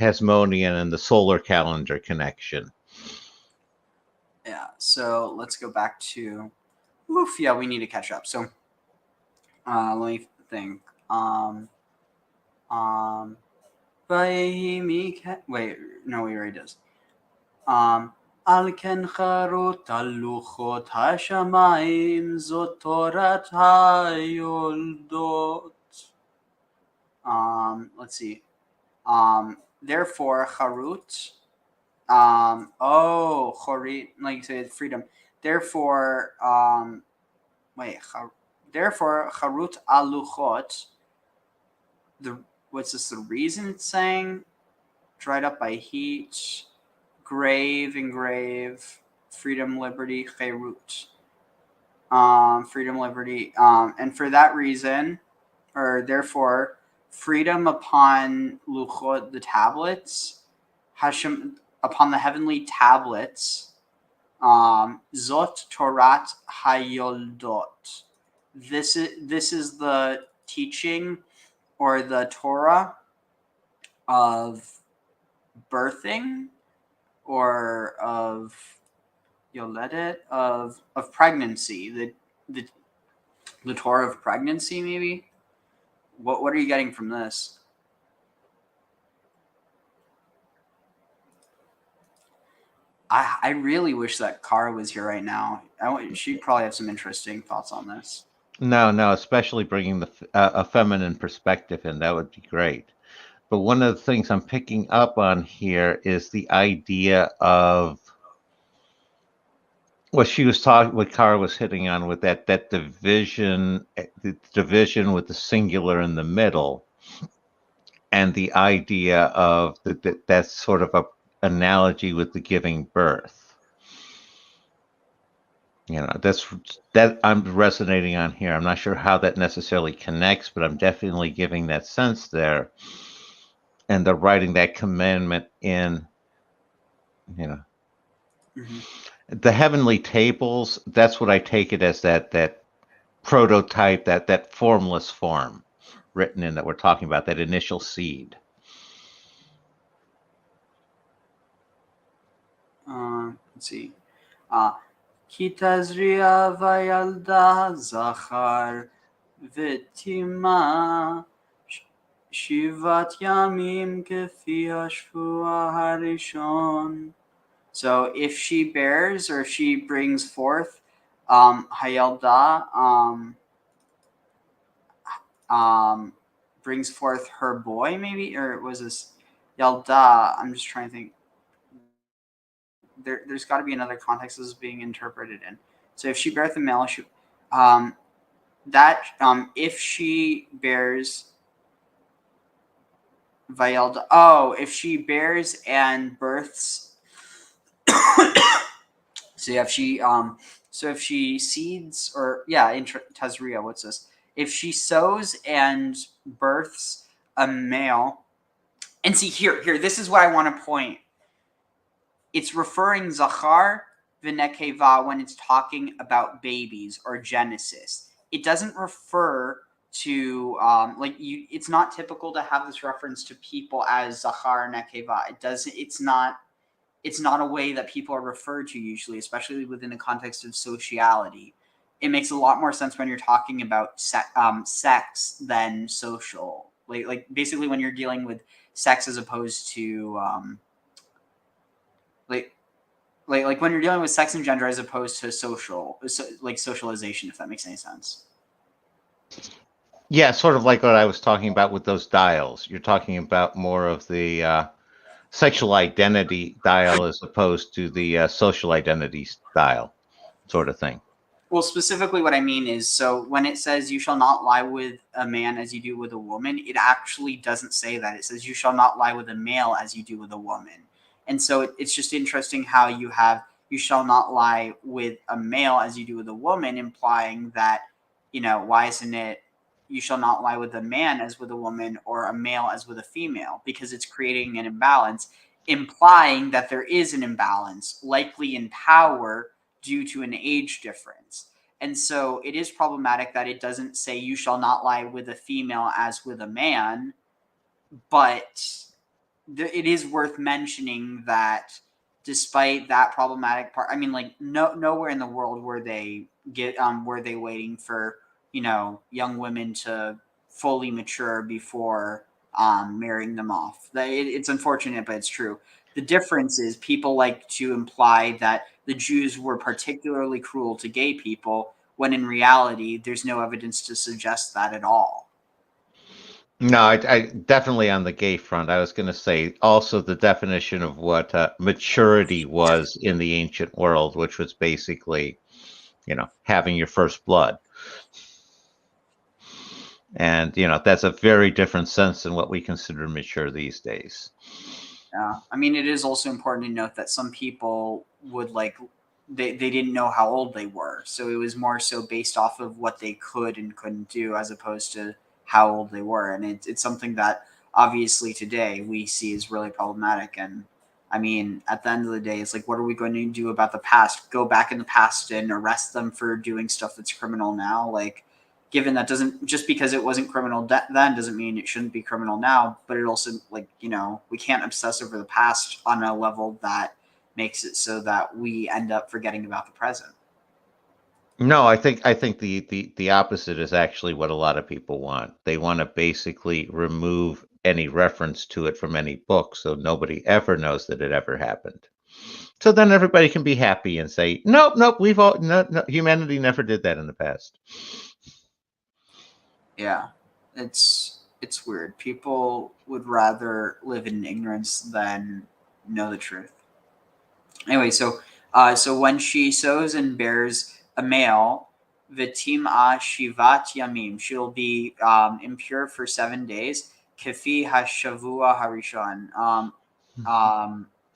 Hasmonean and the solar calendar connection. Yeah, so let's go back to yeah, we need to catch up. So let me think. Wait, no, he already does. Al ken charot al luchot hashamayim zot torat hayoldot. Let's see. Therefore, charut. Chorit, like you said, freedom. Therefore, therefore, charut al luchot. What's this? The reason it's saying dried up by heat. Engrave, freedom, liberty, cherut, freedom, liberty, and for that reason, or therefore, freedom upon luchot, the tablets, Hashem, upon the heavenly tablets, zot torat hayoldot. This is the teaching or the Torah of birthing, or of yoledet, of pregnancy, the Torah of pregnancy, maybe. What are you getting from this? I really wish that Kara was here right now. She'd probably have some interesting thoughts on this. No, especially bringing a feminine perspective in, that would be great. But one of the things I'm picking up on here is the idea of what Kara was hitting on with that division, the division with the singular in the middle, and the idea of that sort of a analogy with the giving birth. You know, that I'm resonating on here. I'm not sure how that necessarily connects, but I'm definitely giving that sense there. And the writing that commandment in, you know, the heavenly tables, that's what I take it as, that prototype, that formless form written in that we're talking about, that initial seed. Let's see. Ki tazria vayalda zachar v'tima shivat yamim kefi hashvua harishon. So if she bears, or if she brings forth, hayalda, brings forth her boy, maybe, or was this yalda? I'm just trying to think. There's got to be another context this is being interpreted in. So if she beareth a male, if she bears vayalda, if she bears and births. So if she seeds, or in Tazria, what's this? If she sows and births a male, and see here, this is what I want to point. It's referring Zachar v'nekeva when it's talking about babies or Genesis. It doesn't refer to it's not typical to have this reference to people as Zachar nekeva. It's not a way that people are referred to usually, especially within the context of sociality. It makes a lot more sense when you're talking about sex than social. Like basically when you're dealing with sex as opposed to like when you're dealing with sex and gender as opposed to socialization, if that makes any sense. Yeah, sort of like what I was talking about with those dials. You're talking about more of the sexual identity dial as opposed to the social identity dial sort of thing. Well, specifically what I mean is, so when it says you shall not lie with a man as you do with a woman, it actually doesn't say that. It says you shall not lie with a male as you do with a woman. And so it's just interesting how you have you shall not lie with a male as you do with a woman, implying that, why isn't it you shall not lie with a man as with a woman or a male as with a female? Because it's creating an imbalance, implying that there is an imbalance, likely in power due to an age difference. And so it is problematic that it doesn't say you shall not lie with a female as with a man, but it is worth mentioning that despite that problematic part, I mean, like nowhere in the world were they waiting for young women to fully mature before marrying them off. It's unfortunate, but it's true. The difference is people like to imply that the Jews were particularly cruel to gay people, when in reality, there's no evidence to suggest that at all. No, I definitely on the gay front. I was going to say also the definition of what maturity was in the ancient world, which was basically, having your first blood. And, that's a very different sense than what we consider mature these days. Yeah. I mean, it is also important to note that some people would they didn't know how old they were. So it was more so based off of what they could and couldn't do as opposed to how old they were. And it's something that obviously today we see is really problematic. And I mean, at the end of the day, it's like, what are we going to do about the past? Go back in the past and arrest them for doing stuff that's criminal now? Like, given that doesn't just because it wasn't criminal then doesn't mean it shouldn't be criminal now, but it also we can't obsess over the past on a level that makes it so that we end up forgetting about the present. No, I think the opposite is actually what a lot of people want. They want to basically remove any reference to it from any book, so nobody ever knows that it ever happened. So then everybody can be happy and say, nope, no, humanity never did that in the past. Yeah, it's weird. People would rather live in ignorance than know the truth. Anyway, so when she sows and bears a male, vitim'a shivat yamim, she'll be impure for 7 days. Kefi hashavua harishon.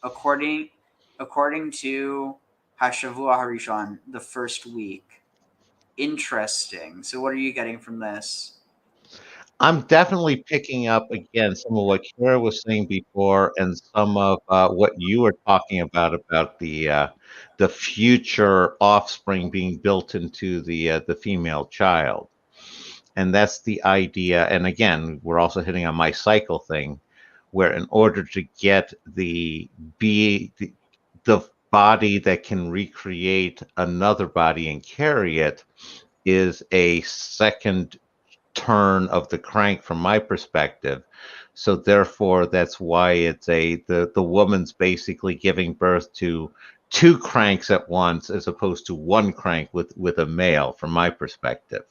According to hashavua harishon, the first week. Interesting. So what are you getting from this? I'm definitely picking up again some of what Kara was saying before, and some of what you were talking about the future offspring being built into the female child, and that's the idea. And again, we're also hitting on my cycle thing, where in order to get the body that can recreate another body and carry it is a second turn of the crank from my perspective. So therefore that's why it's the woman's basically giving birth to two cranks at once as opposed to one crank with a male from my perspective.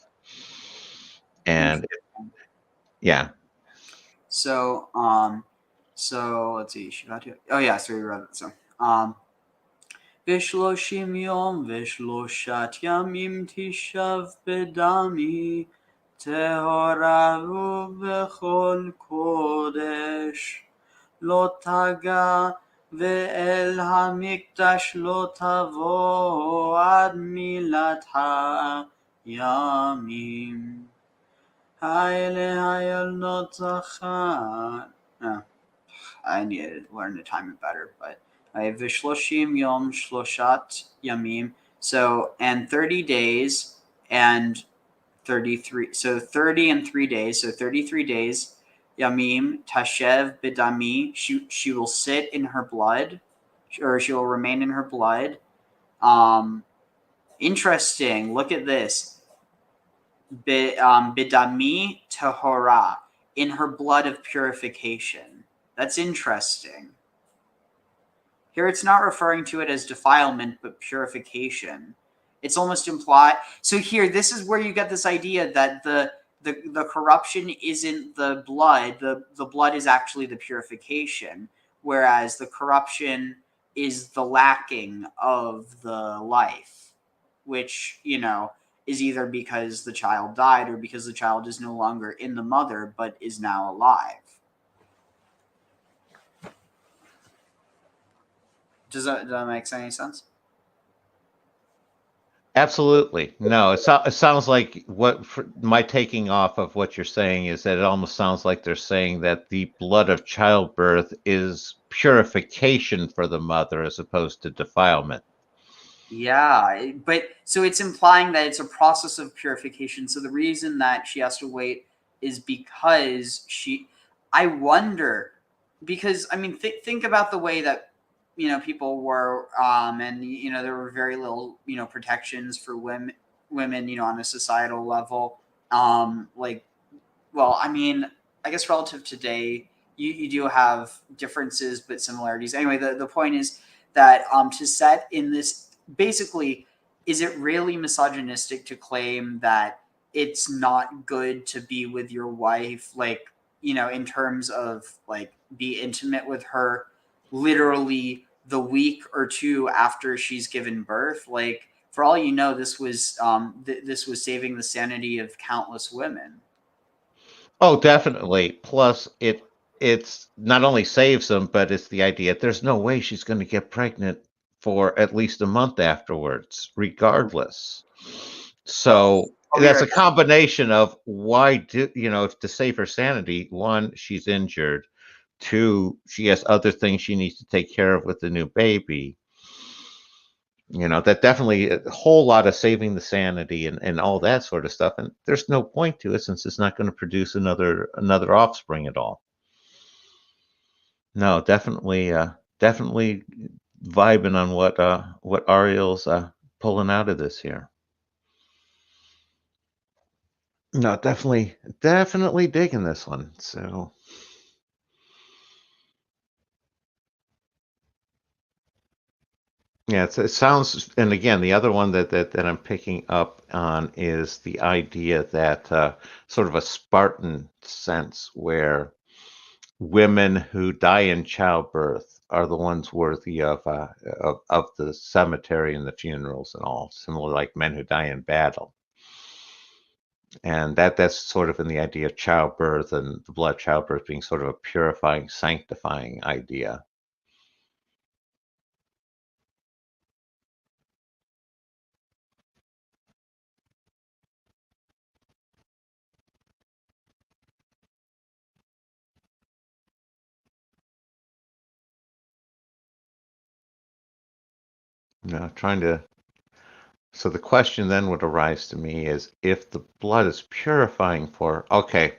And yeah. So let's see. Oh yeah, so you read it. So ושלושים יום ושלושת ימים תשב בדמי טהרה ובכל קודש לא תגע ואל המקדש לא תבוא עד מילת הימים האלה היולדות זכר. I need to learn to time it better, but Vishloshim Yom Shloshat Yamim. So, and 30 days and 33. So 30 and 3 days. So 33 days. Yamim Tashev Bidami. She will sit in her blood, or she will remain in her blood. Interesting. Look at this. Bidami Tahora, in her blood of purification. That's interesting. here it's not referring to it as defilement, but purification. It's almost implied. So here, this is where you get this idea that the corruption isn't the blood. The blood is actually the purification, whereas the corruption is the lacking of the life, which, is either because the child died or because the child is no longer in the mother but is now alive. Does that make any sense? Absolutely. No, it sounds like my taking off of what you're saying is that it almost sounds like they're saying that the blood of childbirth is purification for the mother as opposed to defilement. Yeah, but so it's implying that it's a process of purification. So the reason that she has to wait is because I wonder, because I mean, think about the way that people were, and there were very little protections for women, on a societal level. Well, I mean, I guess relative to today, you do have differences but similarities. Anyway, the point is that to set in this, basically, is it really misogynistic to claim that it's not good to be with your wife, like, in terms of like be intimate with her literally the week or two after she's given birth? Like, for all you know, this was this was saving the sanity of countless women. Oh, definitely. Plus, it's not only saves them, but it's the idea there's no way she's going to get pregnant for at least a month afterwards, regardless. So that's a combination of why to save her sanity. One, she's injured. Two, she has other things she needs to take care of with the new baby. That definitely a whole lot of saving the sanity and all that sort of stuff. And there's no point to it since it's not going to produce another offspring at all. No, definitely vibing on what Ariel's pulling out of this here. No, definitely digging this one. So yeah, it sounds, and again, the other one that I'm picking up on is the idea that sort of a Spartan sense where women who die in childbirth are the ones worthy of the cemetery and the funerals and all, similar like men who die in battle. And that's sort of in the idea of childbirth and the blood childbirth being sort of a purifying, sanctifying idea. So the question then would arise to me is if the blood is purifying okay,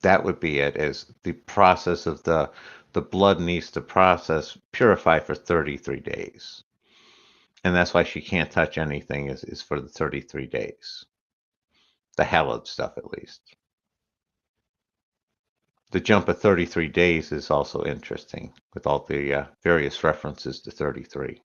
that would be it, is the process of the blood needs to purify for 33 days. And that's why she can't touch anything is for the 33 days. The hallowed stuff, at least. The jump of 33 days is also interesting with all the various references to 33.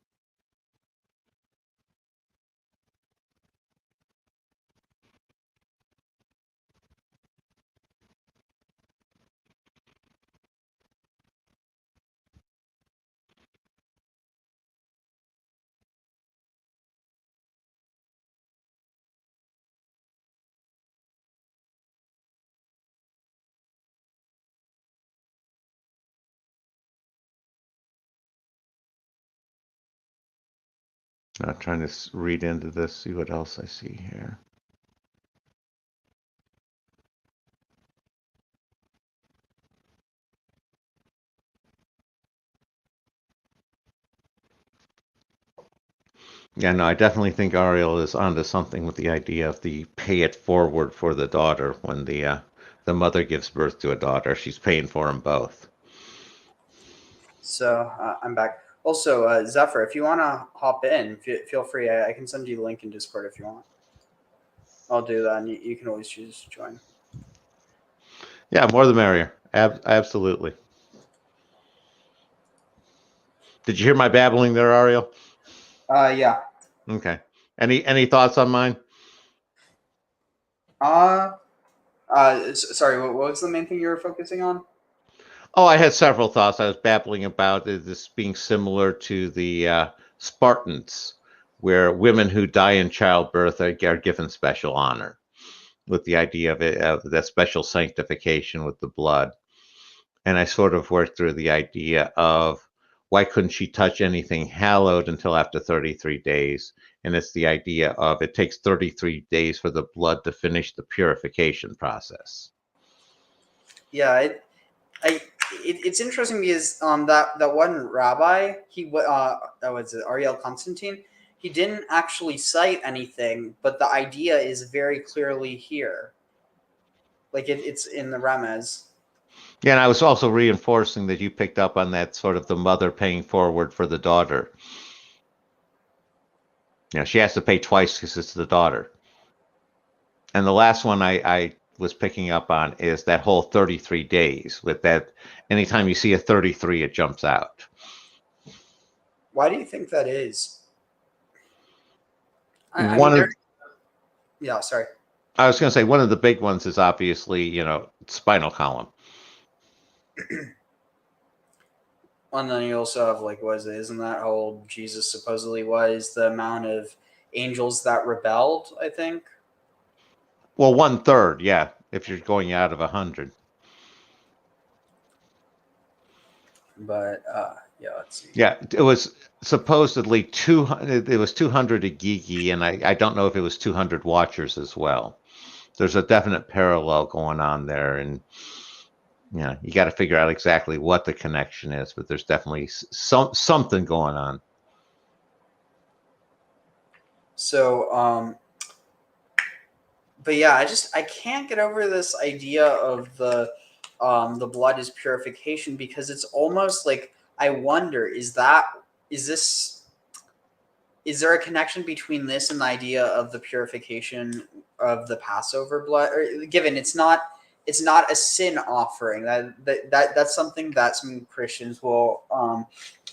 Now trying to read into this, see what else I see here. Yeah, no, I definitely think Ariel is onto something with the idea of the pay it forward for the daughter. When the mother gives birth to a daughter, she's paying for them both. So I'm back. Also, Zephyr, if you want to hop in, feel free. I can send you the link in Discord if you want. I'll do that, and you can always choose to join. Yeah, more the merrier. Absolutely. Did you hear my babbling there, Ariel? Yeah. Okay. Any thoughts on mine? Sorry, what was the main thing you were focusing on? Oh, I had several thoughts. I was babbling about this being similar to the Spartans, where women who die in childbirth are given special honor, with the idea of it, of that special sanctification with the blood. And I sort of worked through the idea of why couldn't she touch anything hallowed until after 33 days? And it's the idea of it takes 33 days for the blood to finish the purification process. Yeah, it's interesting because that one rabbi, that was Ariel Constantine, he didn't actually cite anything, but the idea is very clearly here. Like it's in the Remez. Yeah, and I was also reinforcing that you picked up on that sort of the mother paying forward for the daughter. You know, she has to pay twice because it's the daughter. And the last one I was picking up on is that whole 33 days with that. Anytime you see a 33, it jumps out. Why do you think that is? Yeah, sorry. I was going to say one of the big ones is obviously, spinal column. And then you also have isn't that how old Jesus supposedly was? The amount of angels that rebelled, I think. Well, 1/3, yeah, if you're going out of 100. But yeah, let's see. Yeah, it was supposedly 200. It was 200 a Gigi, and I don't know if it was 200 watchers as well. There's a definite parallel going on there, and you got to figure out exactly what the connection is, but there's definitely something going on. So, but yeah, I can't get over this idea of the blood is purification, because it's almost like I wonder, is there a connection between this and the idea of the purification of the Passover blood? Or, given it's not a sin offering, that's something that some Christians will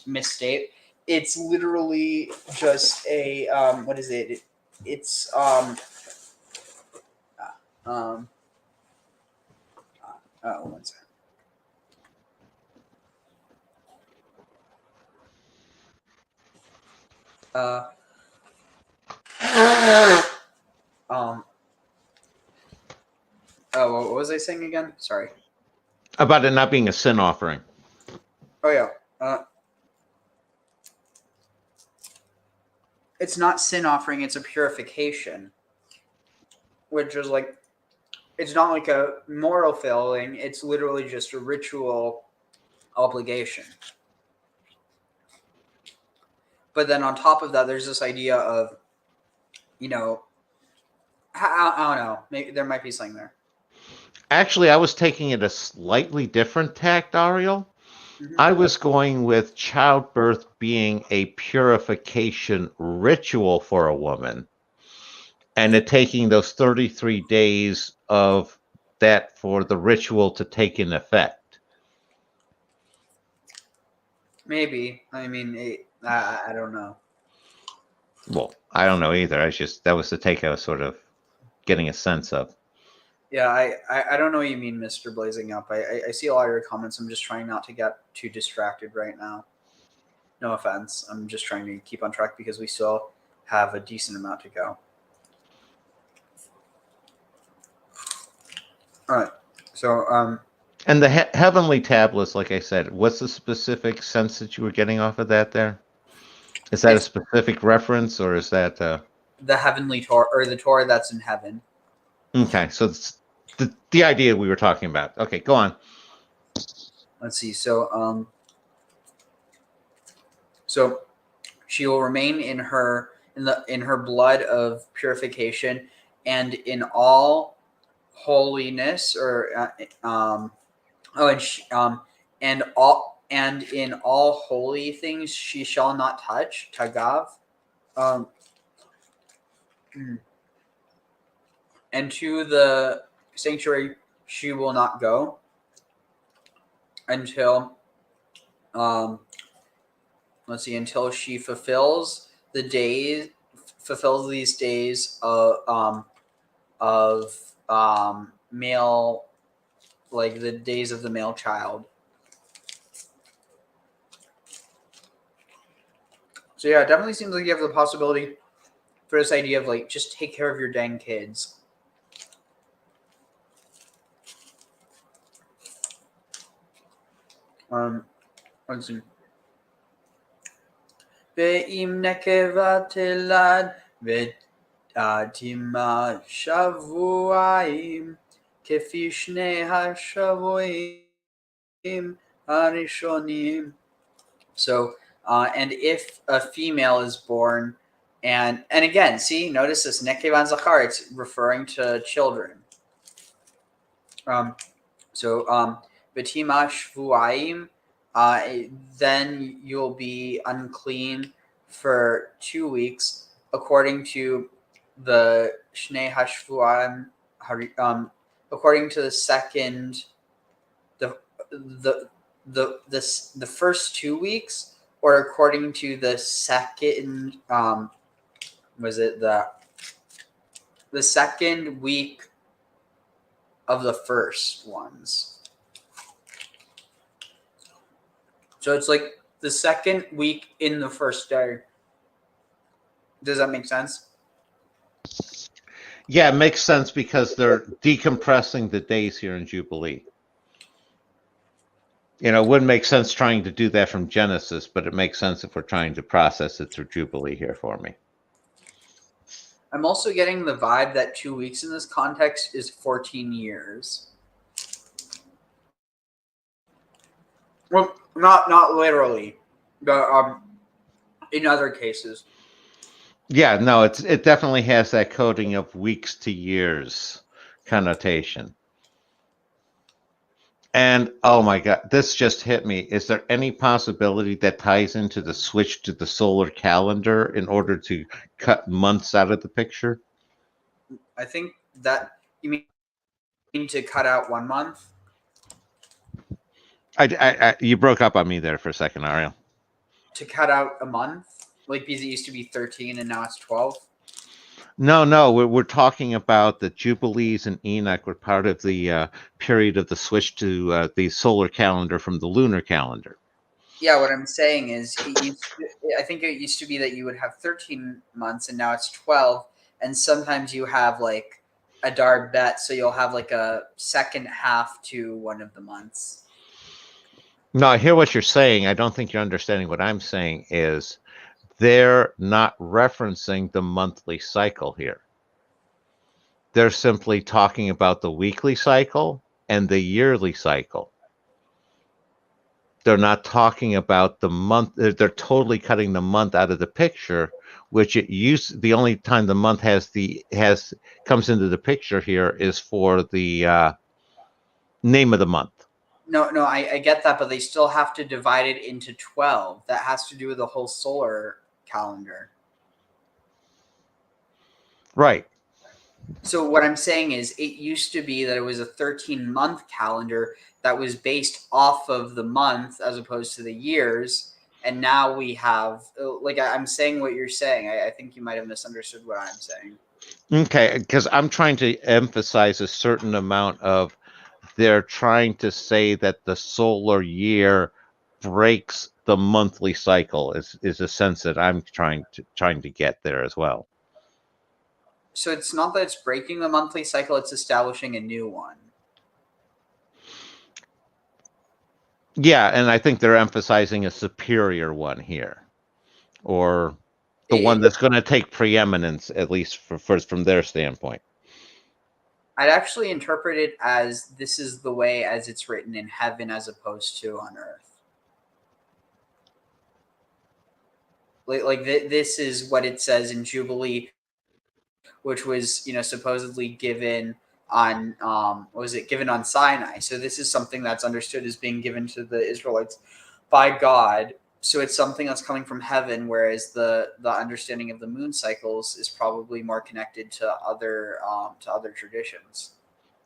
misstate. It's literally just a what is it? It's one second. What was I saying again? Sorry. About it not being a sin offering. Oh yeah. It's not sin offering, it's a purification. Which is it's not like a moral failing, it's literally just a ritual obligation. But then on top of that, there's this idea of, I don't know, maybe there might be something there. Actually, I was taking it a slightly different tact, Ariel. I was going with childbirth being a purification ritual for a woman, and it taking those 33 days of that for the ritual to take in effect. Maybe. I mean, I don't know. Well, I don't know either. That was the take I was sort of getting a sense of. Yeah, I don't know what you mean, Mr. Blazing Up. I see a lot of your comments. I'm just trying not to get too distracted right now. No offense. I'm just trying to keep on track because we still have a decent amount to go. All right. So, and the heavenly tablets, like I said, what's the specific sense that you were getting off of that there? Is that a specific reference, or is that the heavenly Torah, or the Torah that's in heaven? Okay, so it's the idea we were talking about. Okay, go on. Let's see. So she will remain in her blood of purification, and in all holiness, or and in all holy things she shall not touch. Tagav. And to the sanctuary she will not go until let's see, until she fulfills these days of male, like the days of the male child. So yeah, it definitely seems like you have the possibility for this idea of like just take care of your dang kids. Let's see. Ve'im nekeva telad ve'tima shavuaim kefi shnei hashavuim harishonim. So, and if a female is born, and again, see, notice this nekevan zachar, it's referring to children. Betima shvuaim, then you'll be unclean for 2 weeks, according to the Shnei Hashvuaim, according to the second, the first 2 weeks, or according to the second, was it the second week of the first ones? So it's like the second week in the first day. Does that make sense? Yeah, it makes sense because they're decompressing the days here in Jubilee. You know, it wouldn't make sense trying to do that from Genesis, but it makes sense if we're trying to process it through Jubilee here for me. I'm also getting the vibe that 2 weeks in this context is 14 years. Well, not literally, but in other cases. Yeah, no, it definitely has that coding of weeks to years connotation. And oh my God, this just hit me. Is there any possibility that ties into the switch to the solar calendar in order to cut months out of the picture? I think that you mean to cut out 1 month? You broke up on me there for a second, Ariel. To cut out a month? Like, because it used to be 13 and now it's 12? No, we're talking about the Jubilees and Enoch were part of the period of the switch to the solar calendar from the lunar calendar. Yeah, what I'm saying is, I think it used to be that you would have 13 months and now it's 12. And sometimes you have like Adar Bet, so you'll have like a second half to one of the months. No, I hear what you're saying. I don't think you're understanding what I'm saying is they're not referencing the monthly cycle here. They're simply talking about the weekly cycle and the yearly cycle. They're not talking about the month. They're totally cutting the month out of the picture, which the only time the month comes into the picture here is for the name of the month. No, I get that, but they still have to divide it into 12. That has to do with the whole solar calendar. Right. So what I'm saying is it used to be that it was a 13-month calendar that was based off of the month as opposed to the years. And now we have, like, I'm saying what you're saying. I think you might have misunderstood what I'm saying. Okay, because I'm trying to emphasize a certain amount of they're trying to say that the solar year breaks the monthly cycle is a sense that I'm trying to get there as well. So it's not that it's breaking the monthly cycle, it's establishing a new one. Yeah, and I think they're emphasizing a superior one here, or the one that's going to take preeminence, at least from their standpoint. I'd actually interpret it as this is the way as it's written in heaven as opposed to on earth. Like this is what it says in Jubilee, which was, supposedly given on given on Sinai. So this is something that's understood as being given to the Israelites by God. So it's something that's coming from heaven, whereas the understanding of the moon cycles is probably more connected to other traditions.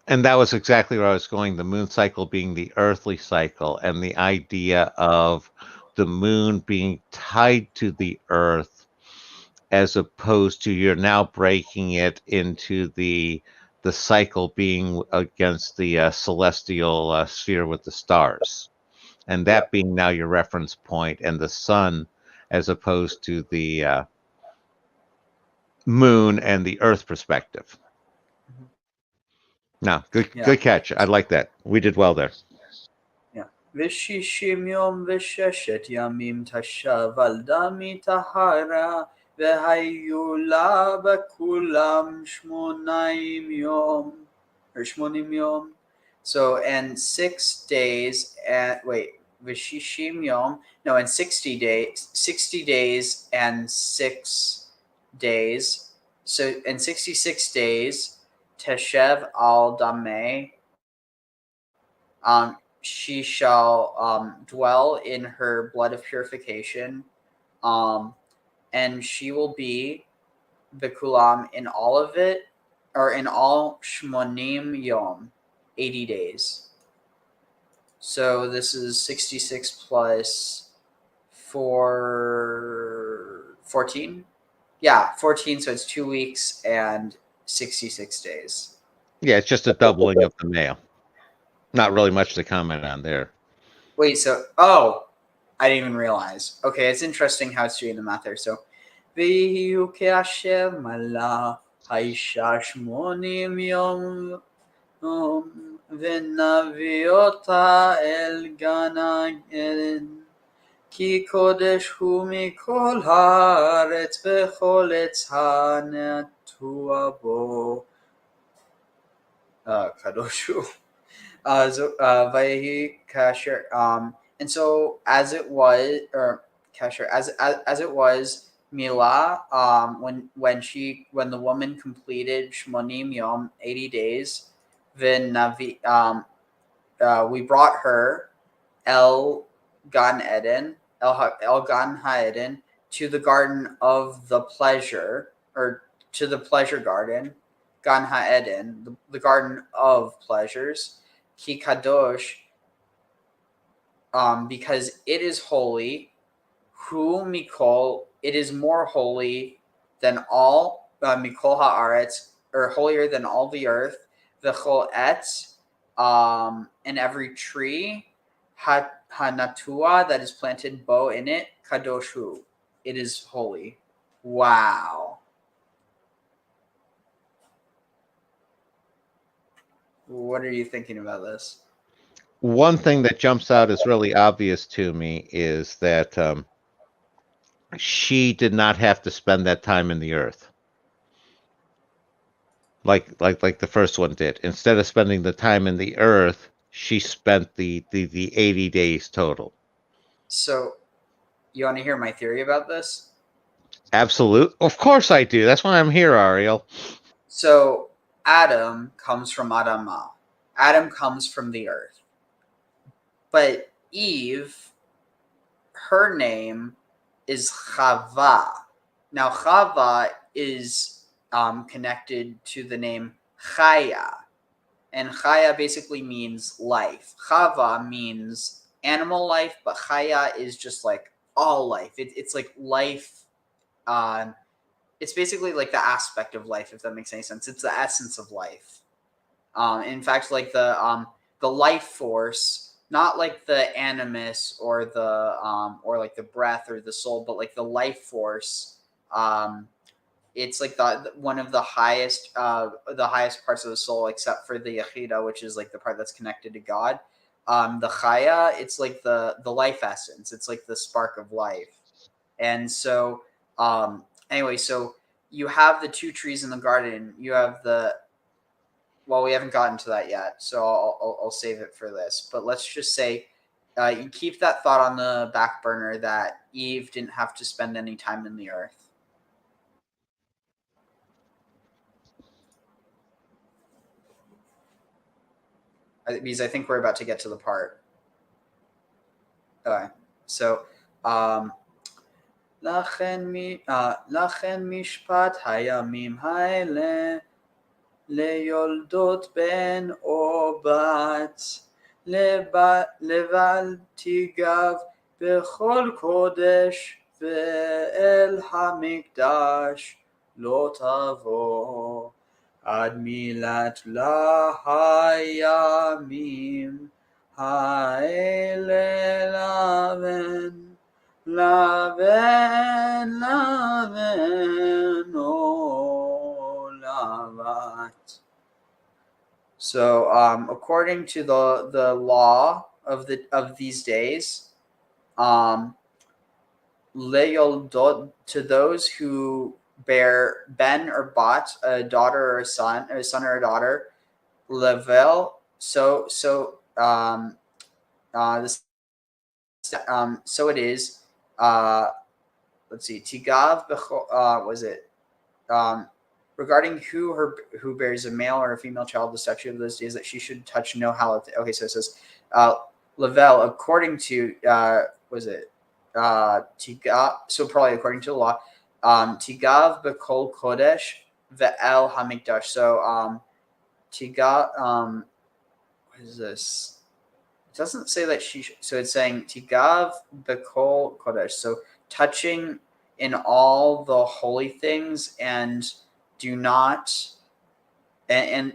And that was exactly where I was going, the moon cycle being the earthly cycle, and the idea of the moon being tied to the earth, as opposed to you're now breaking it into the cycle being against the celestial sphere with the stars, and that being now your reference point, and the sun as opposed to the moon and the earth perspective. No, good catch. I like that. We did well there. ושישים יום וששת ימים תשב על דמי טהרה, והיו לה בכולם 80 יום, or 80 יום. So, and 6 days, v'shishim yom, no, and 60 days and 6 days. So, and 66 days, teshev al dameh, she shall dwell in her blood of purification, and she will be bikulam in all of it, or in all shmonim yom, 80 days. So this is 66 plus 14. Yeah, 14. So it's 2 weeks and 66 days. Yeah, it's just a doubling of the male. Not really much to comment on there. Wait, so I didn't even realize. Okay, it's interesting how it's doing the math there. So, ויהיו כאשר מלאה האישה 80 יום, ונביא אותה אל גן העדן, כי קודש הוא מכל הארץ בכל עץ הנטוע בו. קדוש הוא. And so as it was, or kasher, as it was Milah, when the woman completed Shmonim Yom, 80 days, then we brought her El Gan Eden, El Gan Haeden, to the garden of the pleasure, or to the pleasure garden, Gan Haeden, the garden of pleasures. Ki kadosh, because it is holy. Hu mikol, it is more holy than all mikol haaretz, or holier than all the earth. V'chol etz, and every tree, hanatua, that is planted bo in it, kadosh hu, it is holy. Wow. What are you thinking about this? One thing that jumps out is really obvious to me is that she did not have to spend that time in the earth, like the first one did. Instead of spending the time in the earth, she spent the 80 days total. So, you want to hear my theory about this? Absolute. Of course I do. That's why I'm here, Ariel. So, Adam comes from Adamah. Adam comes from the earth. But Eve, her name is Chava. Now, Chava is connected to the name Chaya. And Chaya basically means life. Chava means animal life, but Chaya is just like all life. It's like life. It's basically like the aspect of life, if that makes any sense. It's the essence of life. In fact, like the life force, not like the animus or or like the breath or the soul, but like the life force. It's like one of the highest parts of the soul, except for the yechida, which is like the part that's connected to God. The chaya, it's like the life essence. It's like the spark of life. And so, anyway, so you have the two trees in the garden. You have we haven't gotten to that yet, so I'll save it for this. But let's just say you keep that thought on the back burner that Eve didn't have to spend any time in the earth. Because I think we're about to get to the part. Okay, so לכן משפט הימים האלה ליולדות בן או בת לבל תיגב בכל קודש ואל המקדש לא תבוא עד מילת הימים האלה לבן או לבת. So, according to the law of these days, leyoldot, to those who bear ben or bat, a daughter or a son or a daughter, level. So this so it is. Let's see. Tigav was it? Regarding who bears a male or a female child, the statute of those days that she should touch no hallowed. Okay, so it says, Lavelle, according to was it Tigav? So probably according to the law, Tigav bekol kodesh ve'el hamikdash. So Tigav, what is this? It doesn't say that so it's saying Tigav bekol kodesh. So touching in all the holy things, and do not and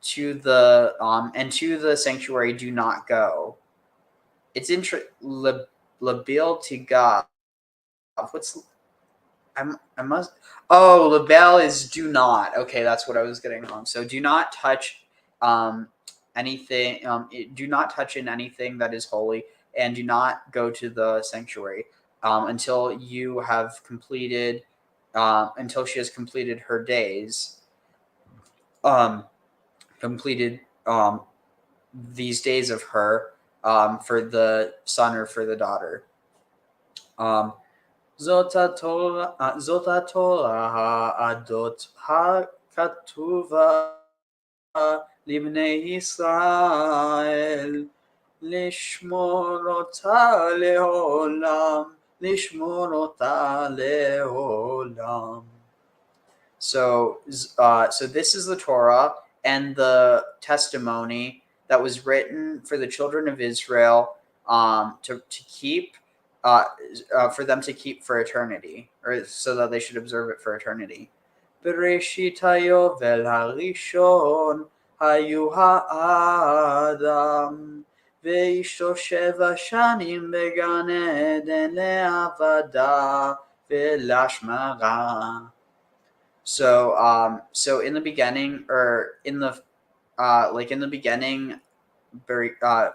to the sanctuary do not go. It's labil Tigav. What's I must label is do not. Okay, that's what I was getting wrong. So do not touch anything. Do not touch in anything that is holy, and do not go to the sanctuary until you have completed. Until she has completed her days. Completed these days of her for the son or for the daughter. Zot Torah ha'adot ha'katuva libnei Yisrael lishmor ota leolam. So this is the Torah and the testimony that was written for the children of Israel to keep. For them to keep for eternity, or so that they should observe it for eternity. Bereshit hayovel harishon hayu ha'adam ve'ishto sheva shanim began eden le'avada ve'lashmara. So in the beginning, or in the in the beginning, Bereshit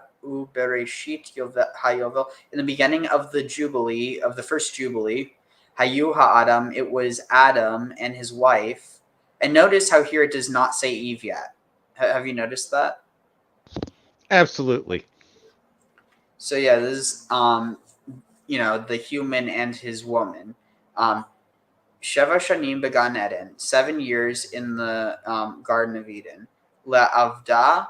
Hayovel, in the beginning of the Jubilee, of the first Jubilee, Hayu Ha'adam, it was Adam and his wife. And notice how here it does not say Eve yet. Have you noticed that? Absolutely. So yeah, this is the human and his woman. Sheva Shanim began Eden, 7 years in the Garden of Eden. La'avda.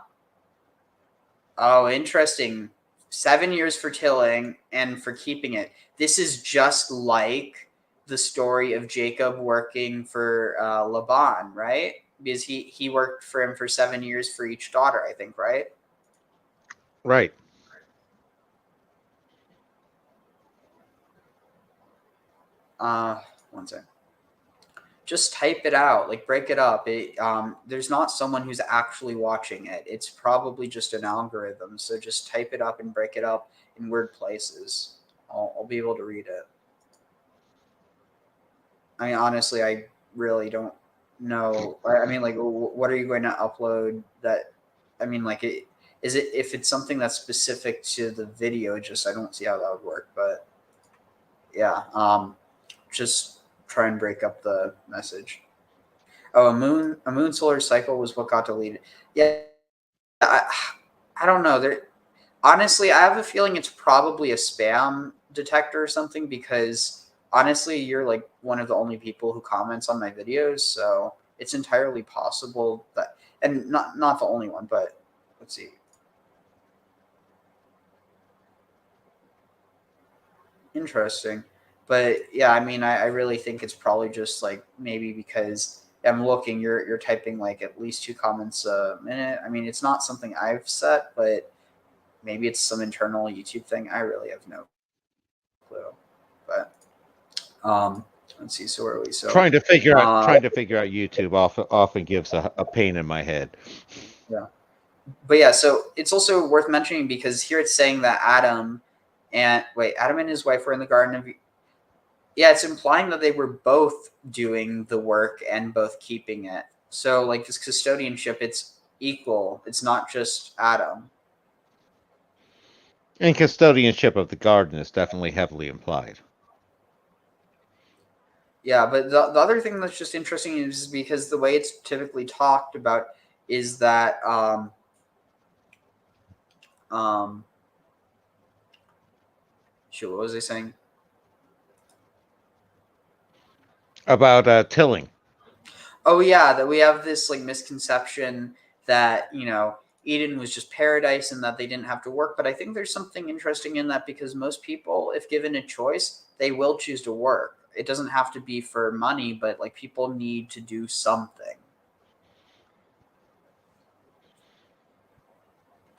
Oh, interesting. 7 years for tilling and for keeping it. This is just like the story of Jacob working for Laban, right? Because he worked for him for 7 years for each daughter, I think, right? Right. One second. Just type it out, like break it up. There's not someone who's actually watching it. It's probably just an algorithm. So just type it up and break it up in weird places. I'll be able to read it. I mean, honestly, I really don't know. I mean, like, what are you going to upload that? I mean, like, is it if it's something that's specific to the video? Just I don't see how that would work. But yeah, just try and break up the message. Oh, a moon solar cycle was what got deleted. Yeah, I don't know. Honestly, I have a feeling it's probably a spam detector or something, because honestly, you're like one of the only people who comments on my videos, so it's entirely possible that, and not the only one, but let's see. Interesting. But yeah, I mean, I really think it's probably just like maybe because I'm looking, you're typing like at least 2 comments a minute. I mean, it's not something I've set, but maybe it's some internal YouTube thing. I really have no clue. But let's see. So where are we? So trying to figure out YouTube often gives a pain in my head. Yeah. But yeah, so it's also worth mentioning because here it's saying that Adam and his wife were in the Garden of. Yeah, it's implying that they were both doing the work and both keeping it. So like this custodianship, it's equal. It's not just Adam. And custodianship of the garden is definitely heavily implied. Yeah, but the other thing that's just interesting is because the way it's typically talked about is that shoot, what was I saying? About tilling. Oh yeah, that we have this like misconception that, you know, Eden was just paradise and that they didn't have to work. But I think there's something interesting in that because most people, if given a choice, they will choose to work. It doesn't have to be for money, but like people need to do something.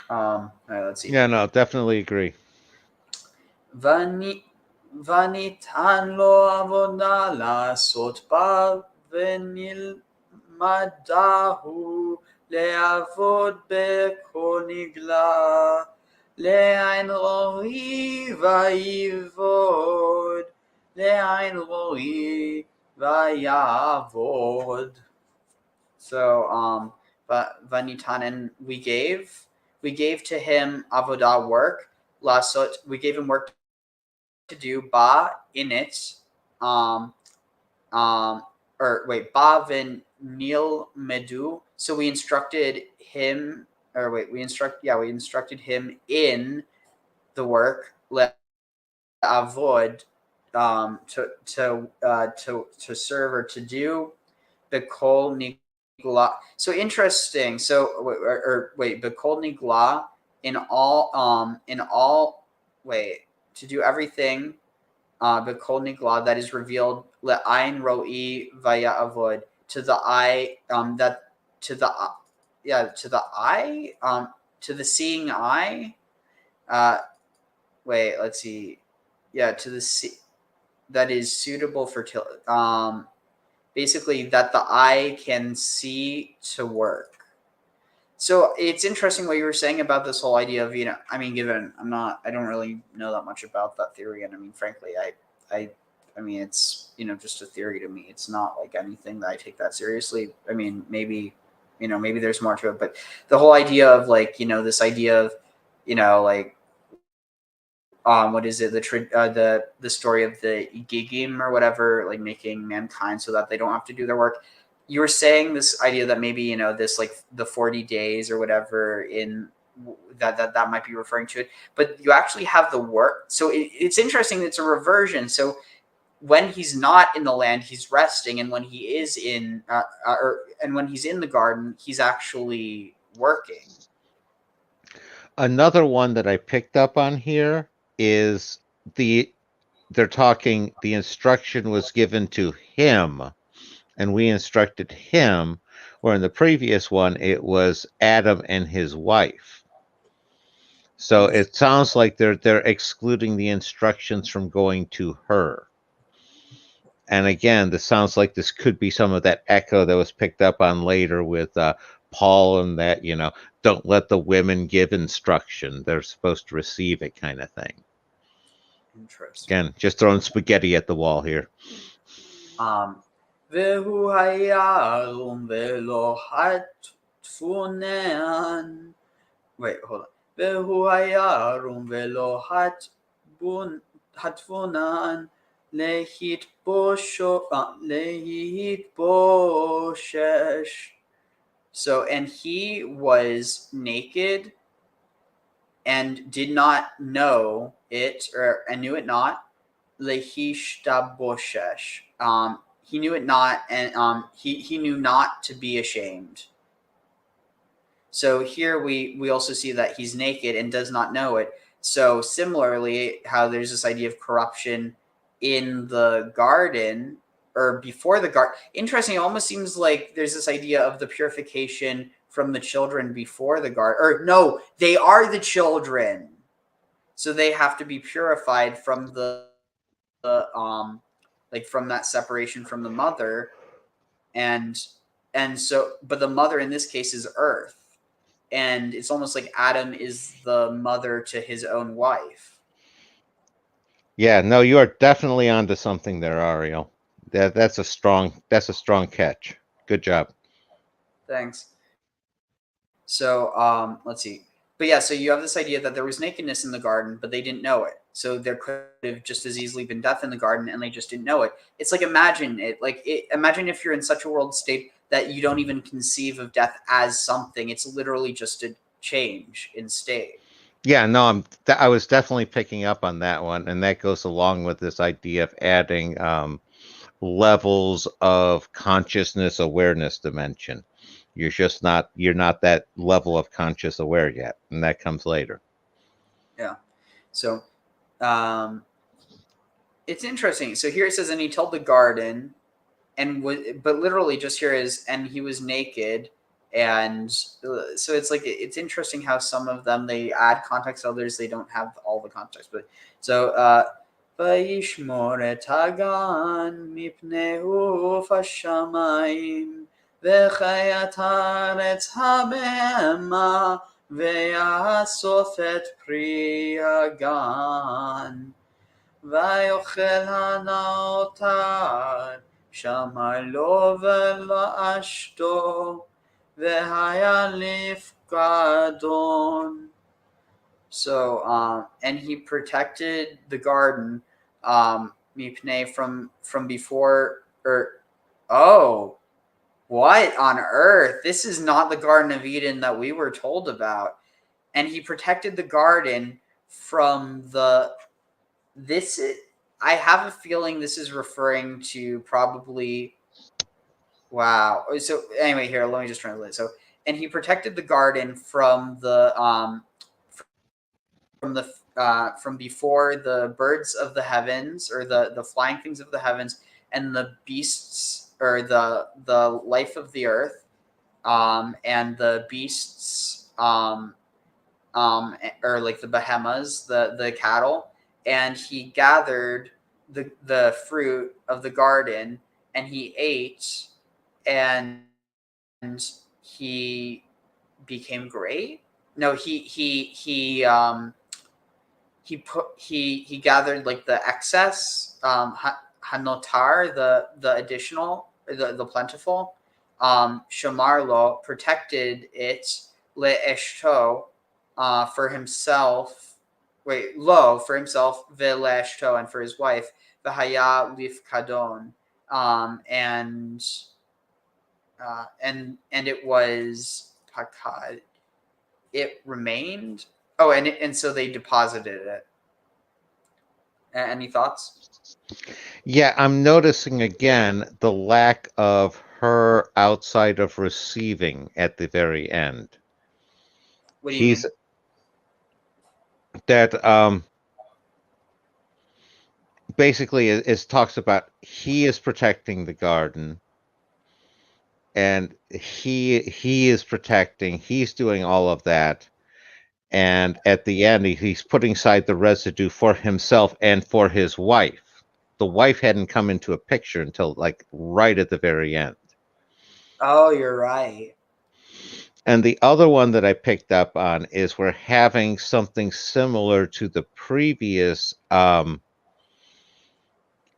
All right, let's see. Yeah, no, definitely agree. וניתן לו עבודה לעשות בה ונלמדהו לעבוד בכל נגלה לעין רואי ויעבוד לעין רואי ויעבוד. So vanitan, and we gave to him avodah, work, lasot, we gave him work to do, ba, in it, ba vin nil medu. So we instructed him, we instructed him in the work, le avod, to serve or to do, bekol nigla. So interesting. So bekol nigla, in all to do everything, bekol nigla, that is revealed, le'ain ro'i vaya avod, to the eye, to the eye, to the seeing eye. Let's see. Yeah, to the that is suitable for basically that the eye can see to work. So it's interesting what you were saying about this whole idea of, you know, I mean, given I don't really know that much about that theory. And I mean, frankly, I mean, it's, you know, just a theory to me. It's not like anything that I take that seriously. I mean, maybe, you know, maybe there's more to it, but the whole idea of like, you know, this idea of, you know, like, what is it? The story of the Igigim or whatever, like making mankind so that they don't have to do their work. You were saying this idea that maybe, you know, this like the 40 days or whatever in that might be referring to it, but you actually have the work. So it's interesting. It's a reversion. So when he's not in the land, he's resting, and when he is in, and when he's in the garden, he's actually working. Another one that I picked up on here is they're talking, the instruction was given to him and we instructed him, where in the previous one it was Adam and his wife. So it sounds like they're excluding the instructions from going to her. And again, this sounds like this could be some of that echo that was picked up on later with Paul, and that, you know, don't let the women give instruction. They're supposed to receive it, kind of thing. Interesting. Again, just throwing spaghetti at the wall here. והוא היה ערום ולא התפונן. hold on. והוא היה ערום ולא התפונן להתבושש. So, and he was naked and did not know it, and knew it not. Lehishtaboshesh. He knew it not, and he knew not to be ashamed. So here we also see that he's naked and does not know it. So similarly, how there's this idea of corruption in the garden, or before the garden. Interesting, it almost seems like there's this idea of the purification from the children before the garden. Or no, they are the children. So they have to be purified from the like from that separation from the mother, and so, but the mother in this case is Earth, and it's almost like Adam is the mother to his own wife. Yeah, no, you are definitely onto something there, Ariel. That's a strong catch. Good job. Thanks. So let's see. But yeah, so you have this idea that there was nakedness in the garden, but they didn't know it. So there could have just as easily been death in the garden, and they just didn't know it. It's like imagine if you're in such a world state that you don't even conceive of death as something. It's literally just a change in state. Yeah, no, I was definitely picking up on that one, and that goes along with this idea of adding levels of consciousness awareness dimension. You're not that level of conscious aware yet, and that comes later. Yeah. So it's interesting. So here it says, and he tilled the garden, but literally just here is, and he was naked. And so it's like, it's interesting how some of them, they add context, others they don't have all the context. But so vayishmor et hagan mipnei uf hashamayim v'chayat haaretz habehema ve'yasof et pri hagan vayochel hanaotar שמר לו ולאשתו והיה לפקדון. So and he protected the garden mipnei from before, or what on earth? This is not the Garden of Eden that we were told about. And he protected the garden from I have a feeling this is referring to probably. Wow. So anyway, here, let me just translate. So, and he protected the garden from from before the birds of the heavens, or the flying things of the heavens, and the beasts, or the life of the earth, and the beasts, or like the behemoths, the cattle. And he gathered the fruit of the garden, and he ate, and he became great. No, he gathered like the excess, hanotar, the additional, the plentiful, shamarlo, protected it, le'eshto, for himself. Wait, lo, for himself, ve'le'eshto, and for his wife, v'haya lifkadon, and it was pakad. It remained. Oh, and so they deposited it. Any thoughts? Yeah, I'm noticing again the lack of her outside of receiving at the very end. What do you mean? That basically it talks about he is protecting the garden, and he is protecting, he's doing all of that, and at the end he's putting aside the residue for himself and for his wife. The wife hadn't come into a picture until like right at the very end. Oh, you're right. And the other one that I picked up on is we're having something similar to the previous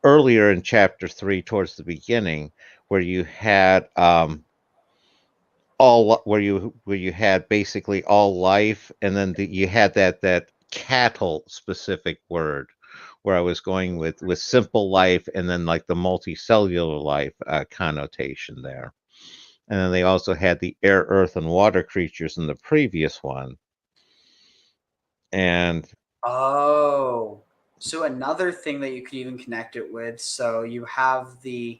earlier in chapter 3 towards the beginning, where you had where you had basically all life, and then you had that cattle specific word where I was going with simple life, and then like the multicellular life connotation there. And then they also had the air, earth, and water creatures in the previous one. And so another thing that you could even connect it with. So you have let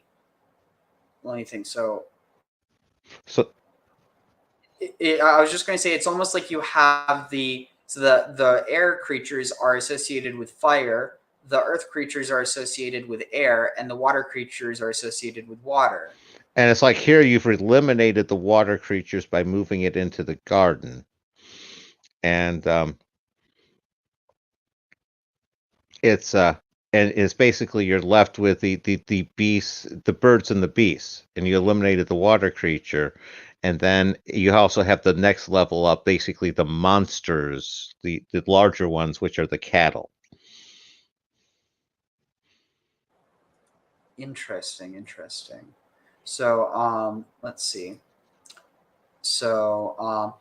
me think. So I was just going to say, it's almost like you have the air creatures are associated with fire, the earth creatures are associated with air, and the water creatures are associated with water. And it's like here you've eliminated the water creatures by moving it into the garden. And it's and it's basically you're left with the beasts, the birds and the beasts, and you eliminated the water creature, and then you also have the next level up, basically the monsters, the larger ones, which are the cattle. Interesting. So let's see. So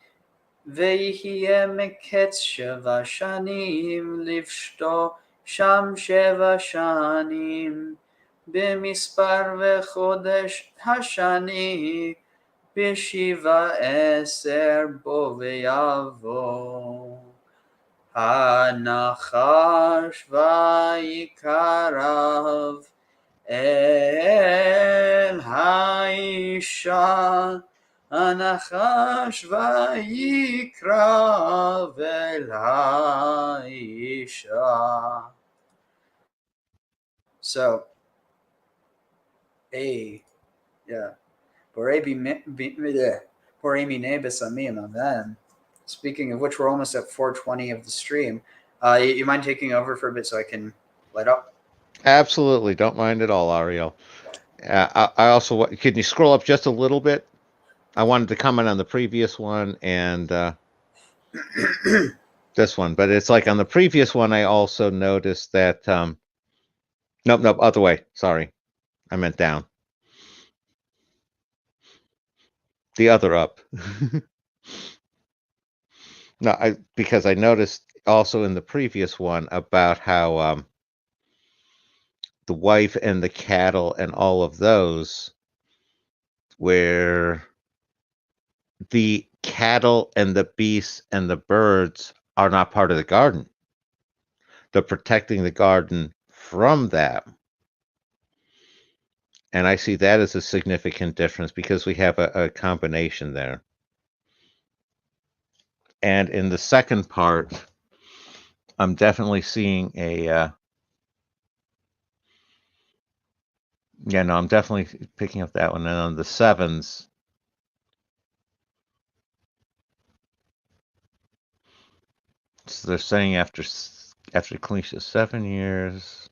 ויהיה מקץ 7 שנים לפשטו שם 7 שנים במספר וחודש השני ב17 בו ויבוא הנחש ויקרב אל האישה הנחש ויקרב אל האישה. So, speaking of which, we're almost at 4:20 of the stream. You mind taking over for a bit so I can light up? Absolutely, don't mind at all, Ariel. I also, can you scroll up just a little bit? I wanted to comment on the previous one and this one, but it's like on the previous one, I also noticed that, nope, other way. Sorry. I meant down. The other up. No, because I noticed also in the previous one about how the wife and the cattle and all of those, where the cattle and the beasts and the birds are not part of the garden. They're protecting the garden from that. And I see that as a significant difference because we have a combination there. And in the second part, I'm definitely seeing I'm definitely picking up that one. And on the sevens, so they're saying after completion of 7 years,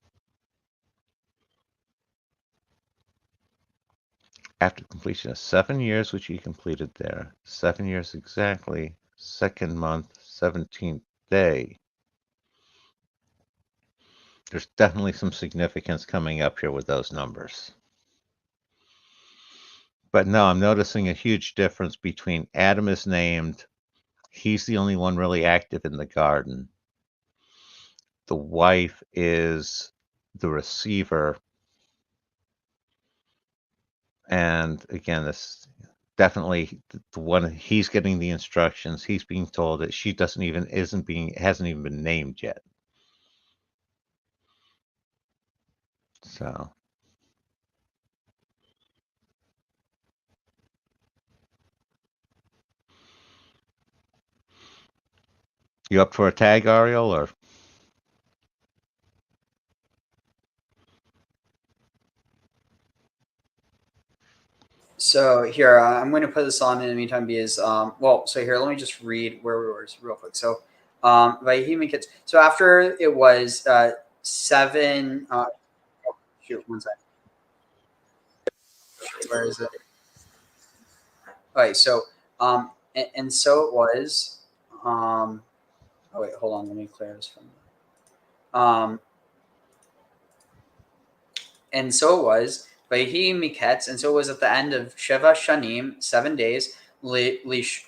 after completion of 7 years, which you completed there, 7 years exactly, second month, 17th day. There's definitely some significance coming up here with those numbers. But no, I'm noticing a huge difference between Adam is named. He's the only one really active in the garden. The wife is the receiver. And again, this definitely the one, he's getting the instructions. He's being told that she hasn't even been named yet. So you up for a tag, Ariel, or? So here, I'm going to put this on in the meantime because, so here, let me just read where we were real quick. So, Vayhi Kids. So after it was 7, shoot, one second. Where is it? Okay, so, and so it was, oh wait, hold on, let me clear this from, and so it was, Vayhi Miketz, and so it was at the end of Sheva Shanim, 7 days, Lishpato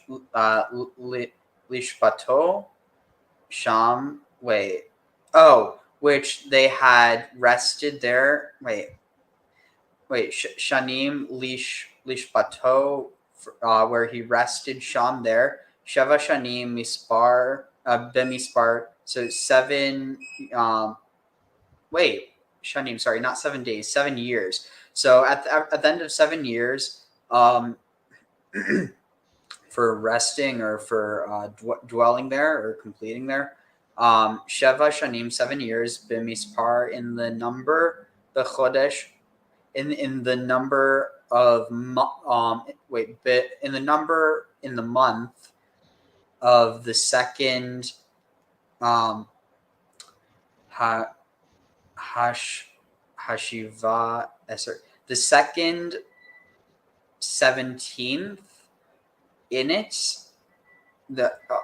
Sham, which they had rested there. Shanim Lishpato, where he rested Sham there. Sheva Shanim Mispar, Bemispar, so 7, Shanim, sorry, not 7 days, 7 years. So at the end of 7 years, for resting or for dwelling there or completing there, Sheva Shanim, 7 years, Bimispar, in the number, the Chodesh, in the number of, in the number, in the month of the second, Hashiva Eser. The second 17th in it.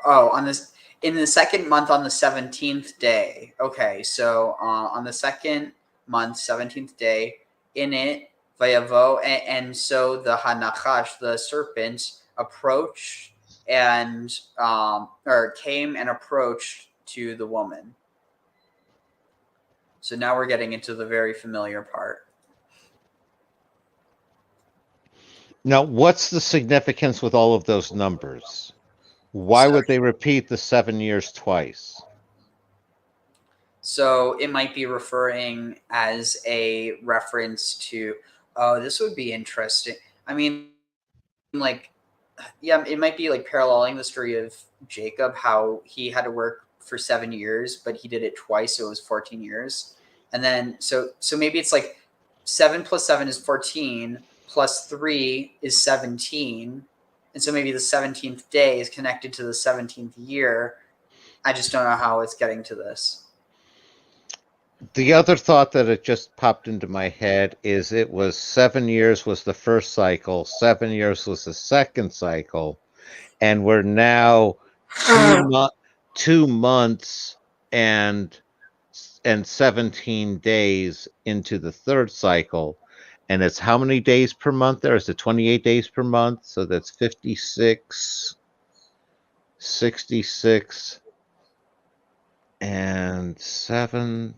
On this in the second month on the 17th day. Okay, so on the second month, 17th day, in it, Vayavo, and so the Hanachash, the serpent, approached and or came and approached to the woman. So now we're getting into the very familiar part. Now, what's the significance with all of those numbers? Why would they repeat the 7 years twice? So it might be referring as a reference to, oh, this would be interesting. I mean, like, yeah, it might be like paralleling the story of Jacob, how he had to work for 7 years, but he did it twice, so it was 14 years. And then, so maybe it's like 7 plus 7 is 14, plus 3 is 17. And so maybe the 17th day is connected to the 17th year. I just don't know how it's getting to this. The other thought that it just popped into my head is it was 7 years was the first cycle, 7 years was the second cycle, and we're now 2 months and 17 days into the third cycle. And it's how many days per month there? Is it 28 days per month? So that's 56, 66, and 7.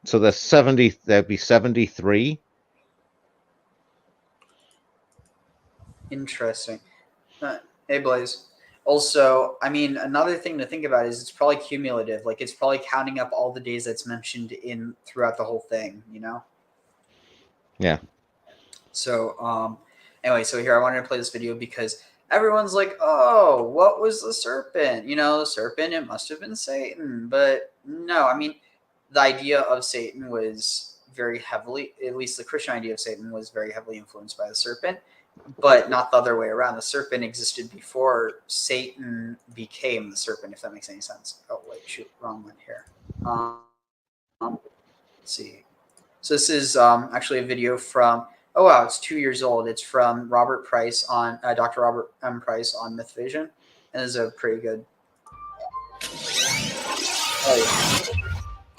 So that's 70. That'd be 73. Interesting. Hey, Blaze. Also, I mean, another thing to think about is it's probably cumulative. Like, it's probably counting up all the days that's mentioned in throughout the whole thing, you know? Yeah. So, anyway, so here I wanted to play this video because everyone's like, oh, what was the serpent? You know, the serpent, it must have been Satan. But no, I mean, the idea of Satan was very heavily, at least the Christian idea of Satan was very heavily influenced by the serpent, but not the other way around. The serpent existed before Satan became the serpent, if that makes any sense. Oh, wait, shoot, wrong one here. Let's see. So this is actually a video from, oh wow, it's 2 years old. It's from Robert Price on, Dr. Robert M. Price on Myth Vision. And it's a pretty good.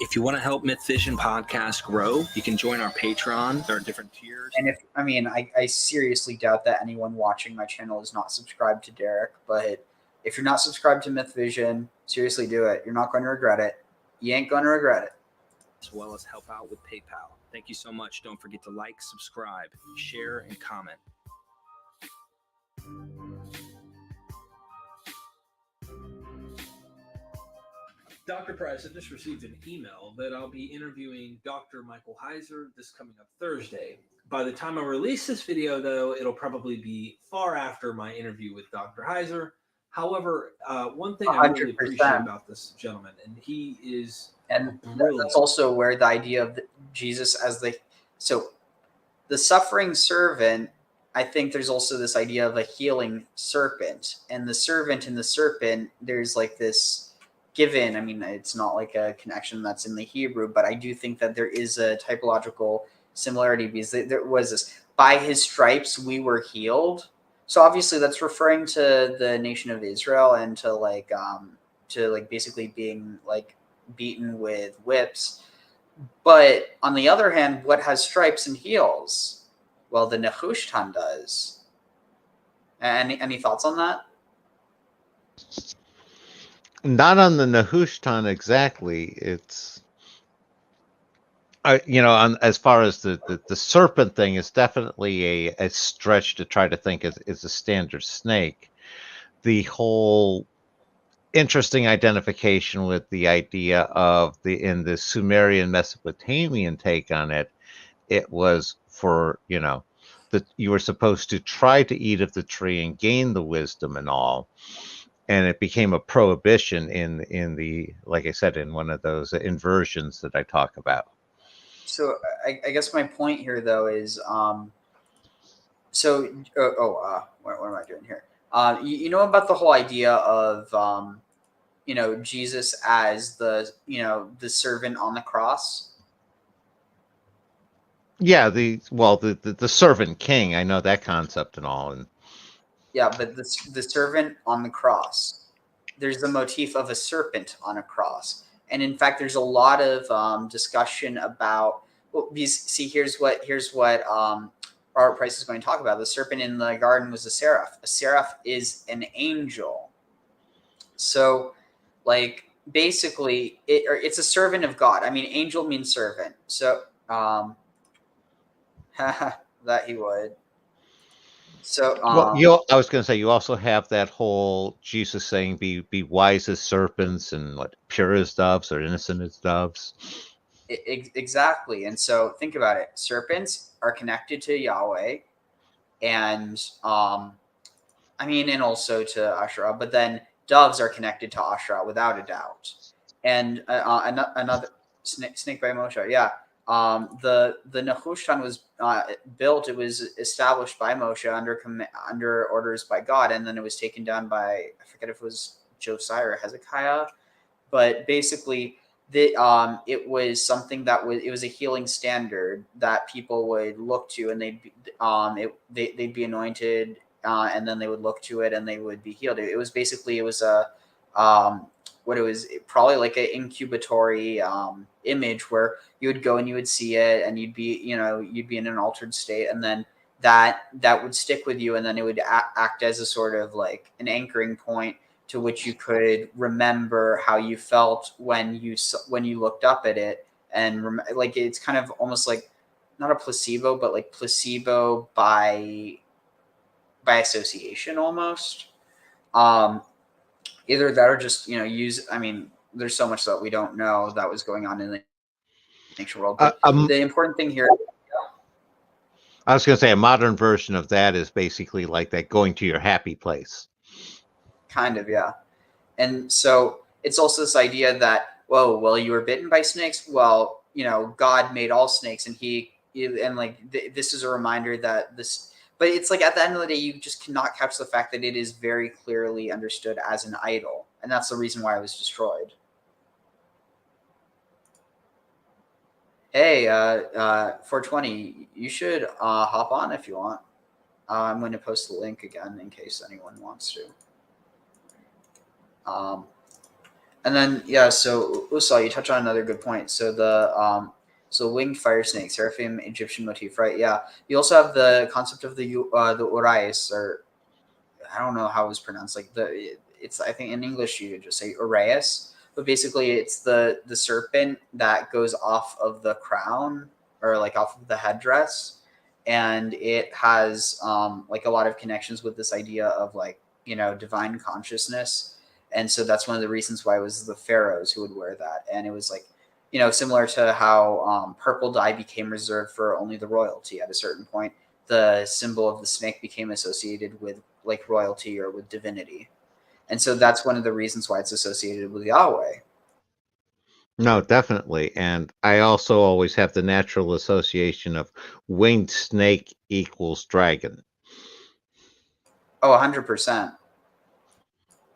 If you want to help Myth Vision podcast grow, you can join our Patreon. There are different tiers. And if, I mean, I seriously doubt that anyone watching my channel is not subscribed to Derek, but if you're not subscribed to Myth Vision, seriously do it. You're not going to regret it. You ain't going to regret it. As well as help out with PayPal. Thank you so much. Don't forget to like, subscribe, share, and comment. Dr. Price, I just received an email that I'll be interviewing Dr. Michael Heiser this coming up Thursday. By the time I release this video, though, it'll probably be far after my interview with Dr. Heiser. However, one thing I really 100%. appreciate about this gentleman, and he is And brilliant. that's also where the idea of Jesus as the suffering servant, I think there's also this idea of a healing serpent. And the servant and the serpent, there's like this given, I mean, it's not like a connection that's in the Hebrew, but I do think that there is a typological similarity because there was this, by his stripes we were healed. So obviously that's referring to the nation of Israel and to like basically being like beaten with whips. But on the other hand, what has stripes and heels? Well, the Nehushtan does. Any thoughts on that? Not on the Nehushtan exactly. It's, as far as the serpent thing is definitely a stretch to try to think is a standard snake. The whole interesting identification with the idea of in the Sumerian Mesopotamian take on it, it was for, that you were supposed to try to eat of the tree and gain the wisdom and all. And it became a prohibition in the, like I said, in one of those inversions that I talk about. So I guess my point here though is, what am I doing here? You know about the whole idea of, Jesus as the servant on the cross. Yeah, the servant king. I know that concept and all. And Yeah, but the servant on the cross, there's the motif of a serpent on a cross, and in fact, there's a lot of discussion about. Well, see, here's what Robert Price is going to talk about. The serpent in the garden was a seraph. A seraph is an angel. So, like, basically, it's a servant of God. I mean, angel means servant. So, that he would. So, I was going to say, you also have that whole Jesus saying, "Be wise as serpents and what pure as doves or innocent as doves." Exactly. And so think about it. Serpents are connected to Yahweh, and I mean, and also to Asherah, but then doves are connected to Asherah without a doubt. And another snake by Moshe, yeah. The Nehushtan was built. It was established by Moshe under orders by God, and then it was taken down by, I forget if it was Josiah or Hezekiah, but basically it was something that was a healing standard that people would look to, and they'd be anointed, and then they would look to it and they would be healed. It was a what it was probably like an incubatory image where you would go and you would see it, and you'd be in an altered state, and then that would stick with you, and then it would act as a sort of like an anchoring point to which you could remember how you felt when you looked up at it, and like it's kind of almost like not a placebo, but like placebo by association almost. Either that or just use. I mean, there's so much that we don't know that was going on in the ancient world. But the important thing here. I was going to say a modern version of that is basically like that going to your happy place. Kind of, yeah. And so it's also this idea that, whoa, well, you were bitten by snakes. Well, God made all snakes, and this is a reminder that this. But it's like at the end of the day, you just cannot catch the fact that it is very clearly understood as an idol, and that's the reason why it was destroyed. Hey, 420, you should hop on if you want. I'm going to post the link again in case anyone wants to. And then so Usal, you touch on another good point. So the winged fire snake, seraphim, Egyptian motif, right? Yeah. You also have the concept of the Urias, or I don't know how it was pronounced. Like it's I think in English you could just say Urias, but basically it's the serpent that goes off of the crown, or like off of the headdress, and it has like a lot of connections with this idea of like divine consciousness. And so that's one of the reasons why it was the pharaohs who would wear that. And it was like, similar to how purple dye became reserved for only the royalty at a certain point. The symbol of the snake became associated with like royalty or with divinity. And so that's one of the reasons why it's associated with Yahweh. No, definitely. And I also always have the natural association of winged snake equals dragon. Oh, 100%.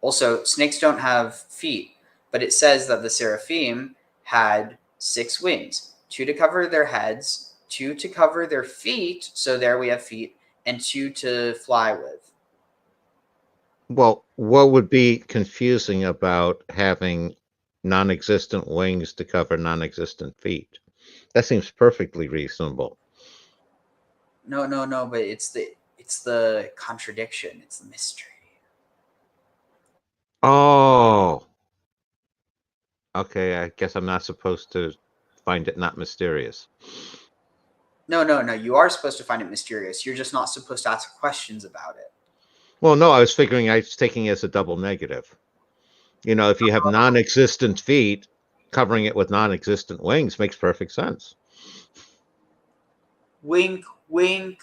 Also, snakes don't have feet, but it says that the seraphim had 6 wings, 2 to cover their heads, 2 to cover their feet, so there we have feet, and 2 to fly with. Well, what would be confusing about having non-existent wings to cover non-existent feet? That seems perfectly reasonable. No, but it's the contradiction, it's the mystery. Oh. Okay, I guess I'm not supposed to find it not mysterious. No, you are supposed to find it mysterious. You're just not supposed to ask questions about it. Well, no, I was taking it as a double negative. If you have non-existent feet, covering it with non-existent wings makes perfect sense. Wink, wink.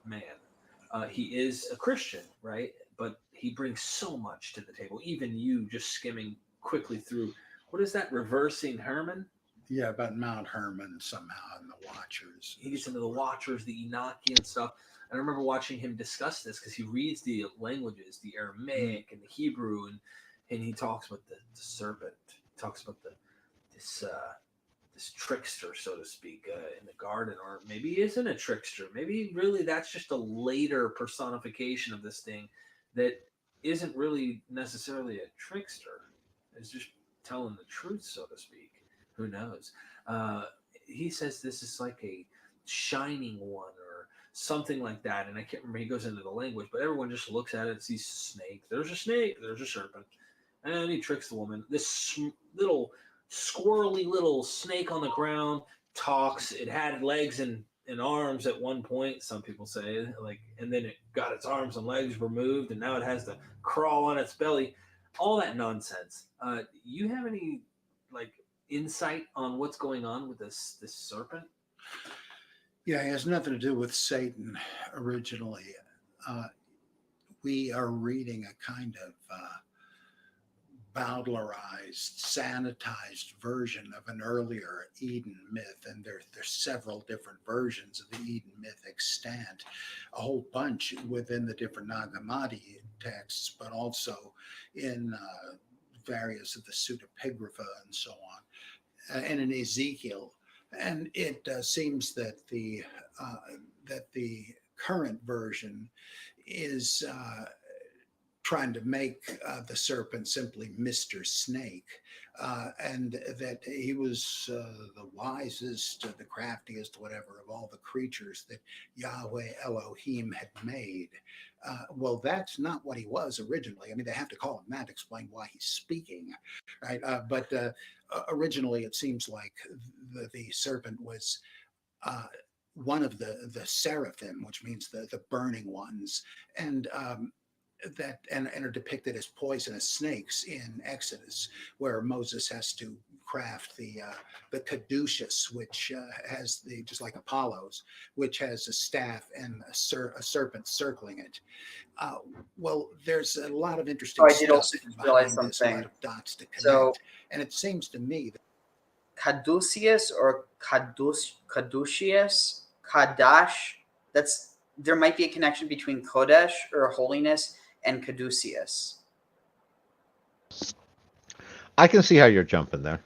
Man, he is a Christian, right? But he brings so much to the table. Even you just skimming quickly through. What is that? Reversing Herman? Yeah, about Mount Herman somehow and the Watchers. He gets into the Watchers, the Enochian stuff. I remember watching him discuss this because he reads the languages, the Aramaic and the Hebrew, and he talks with the serpent. talks about this trickster, so to speak, in the garden, or maybe he isn't a trickster. Maybe really that's just a later personification of this thing that isn't really necessarily a trickster. It's just telling the truth, so to speak. Who knows? He says this is like a shining one or something like that, and I can't remember. He goes into the language, but everyone just looks at it and sees snake. There's a snake. There's a serpent, and he tricks the woman. This little squirrely little snake on the ground talks. It had legs and arms at one point, some people say, like, and then it got its arms and legs removed, and now it has to crawl on its belly. All that nonsense. You have any like insight on what's going on with this serpent? Yeah, it has nothing to do with Satan originally. We are reading a kind of Bowdlerized, sanitized version of an earlier Eden myth, and there's several different versions of the Eden myth extant, a whole bunch within the different Nag Hammadi texts, but also in various of the pseudepigrapha and so on, and in Ezekiel. And it seems that the current version is trying to make the serpent simply Mr. Snake, and that he was the wisest, the craftiest, whatever, of all the creatures that Yahweh Elohim had made. Well, that's not what he was originally. I mean, they have to call him that to explain why he's speaking, right? But originally, it seems like the serpent was one of the seraphim, which means the burning ones, and that and are depicted as poisonous snakes in Exodus, where Moses has to craft the caduceus, which has the, just like Apollo's, which has a staff and a serpent circling it. Well, there's a lot of interesting I did stuff also just realize behind this, a something. lot of dots to connect, So and it seems to me that caduceus or caduceus, Kadash, there might be a connection between Kodesh or holiness and caduceus. I can see how you're jumping there.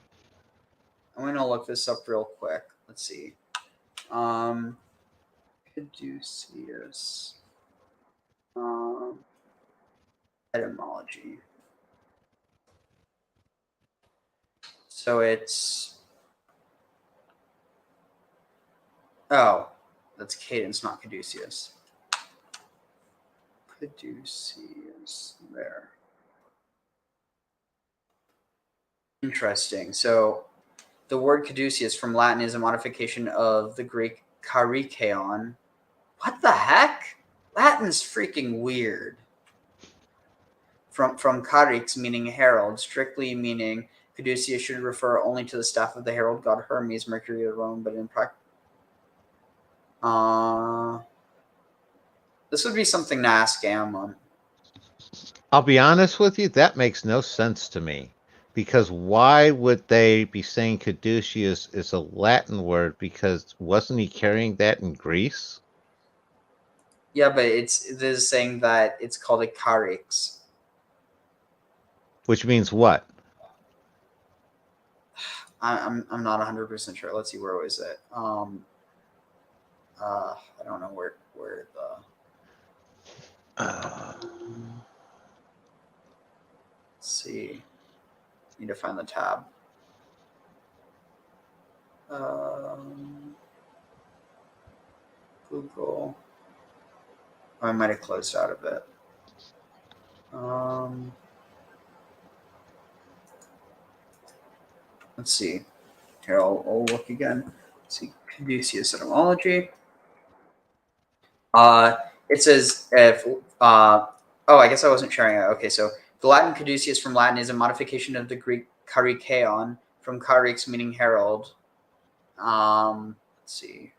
I'm going to look this up real quick. Let's see. Caduceus. Etymology. So it's... Oh, that's cadence, not caduceus. Caduceus. There. Interesting. So the word caduceus from Latin is a modification of the Greek karikeon. What the heck? Latin's freaking weird. From karix, meaning herald, strictly meaning caduceus should refer only to the staff of the herald god Hermes, Mercury of Rome, but in practice, this would be something to ask Ammon. I'll be honest with you, that makes no sense to me. Because why would they be saying caduceus is a Latin word? Because wasn't he carrying that in Greece? Yeah, but this is saying that it's called a karix. Which means what? I'm not 100% sure. Let's see, where was it? I don't know where the. Let's see. Need to find the tab. Google. Oh, I might have closed out of it. Let's see. Here, I'll look again. Let's see, Caduceus etymology. It says if. Oh, I guess I wasn't sharing it. Okay, so the Latin caduceus from Latin is a modification of the Greek karikeon from karix, meaning herald. Let's see.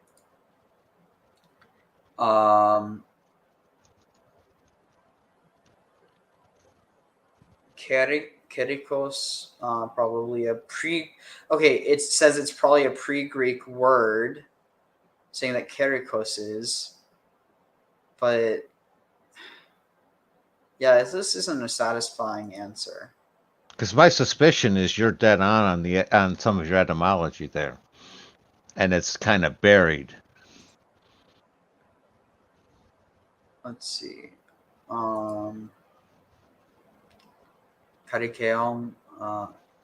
Kerikos, probably a okay, it says it's probably a pre-Greek word, saying that kerikos is, but yeah, this isn't a satisfying answer. Because my suspicion is you're dead on some of your etymology there, and it's kind of buried. Let's see. Karikeon,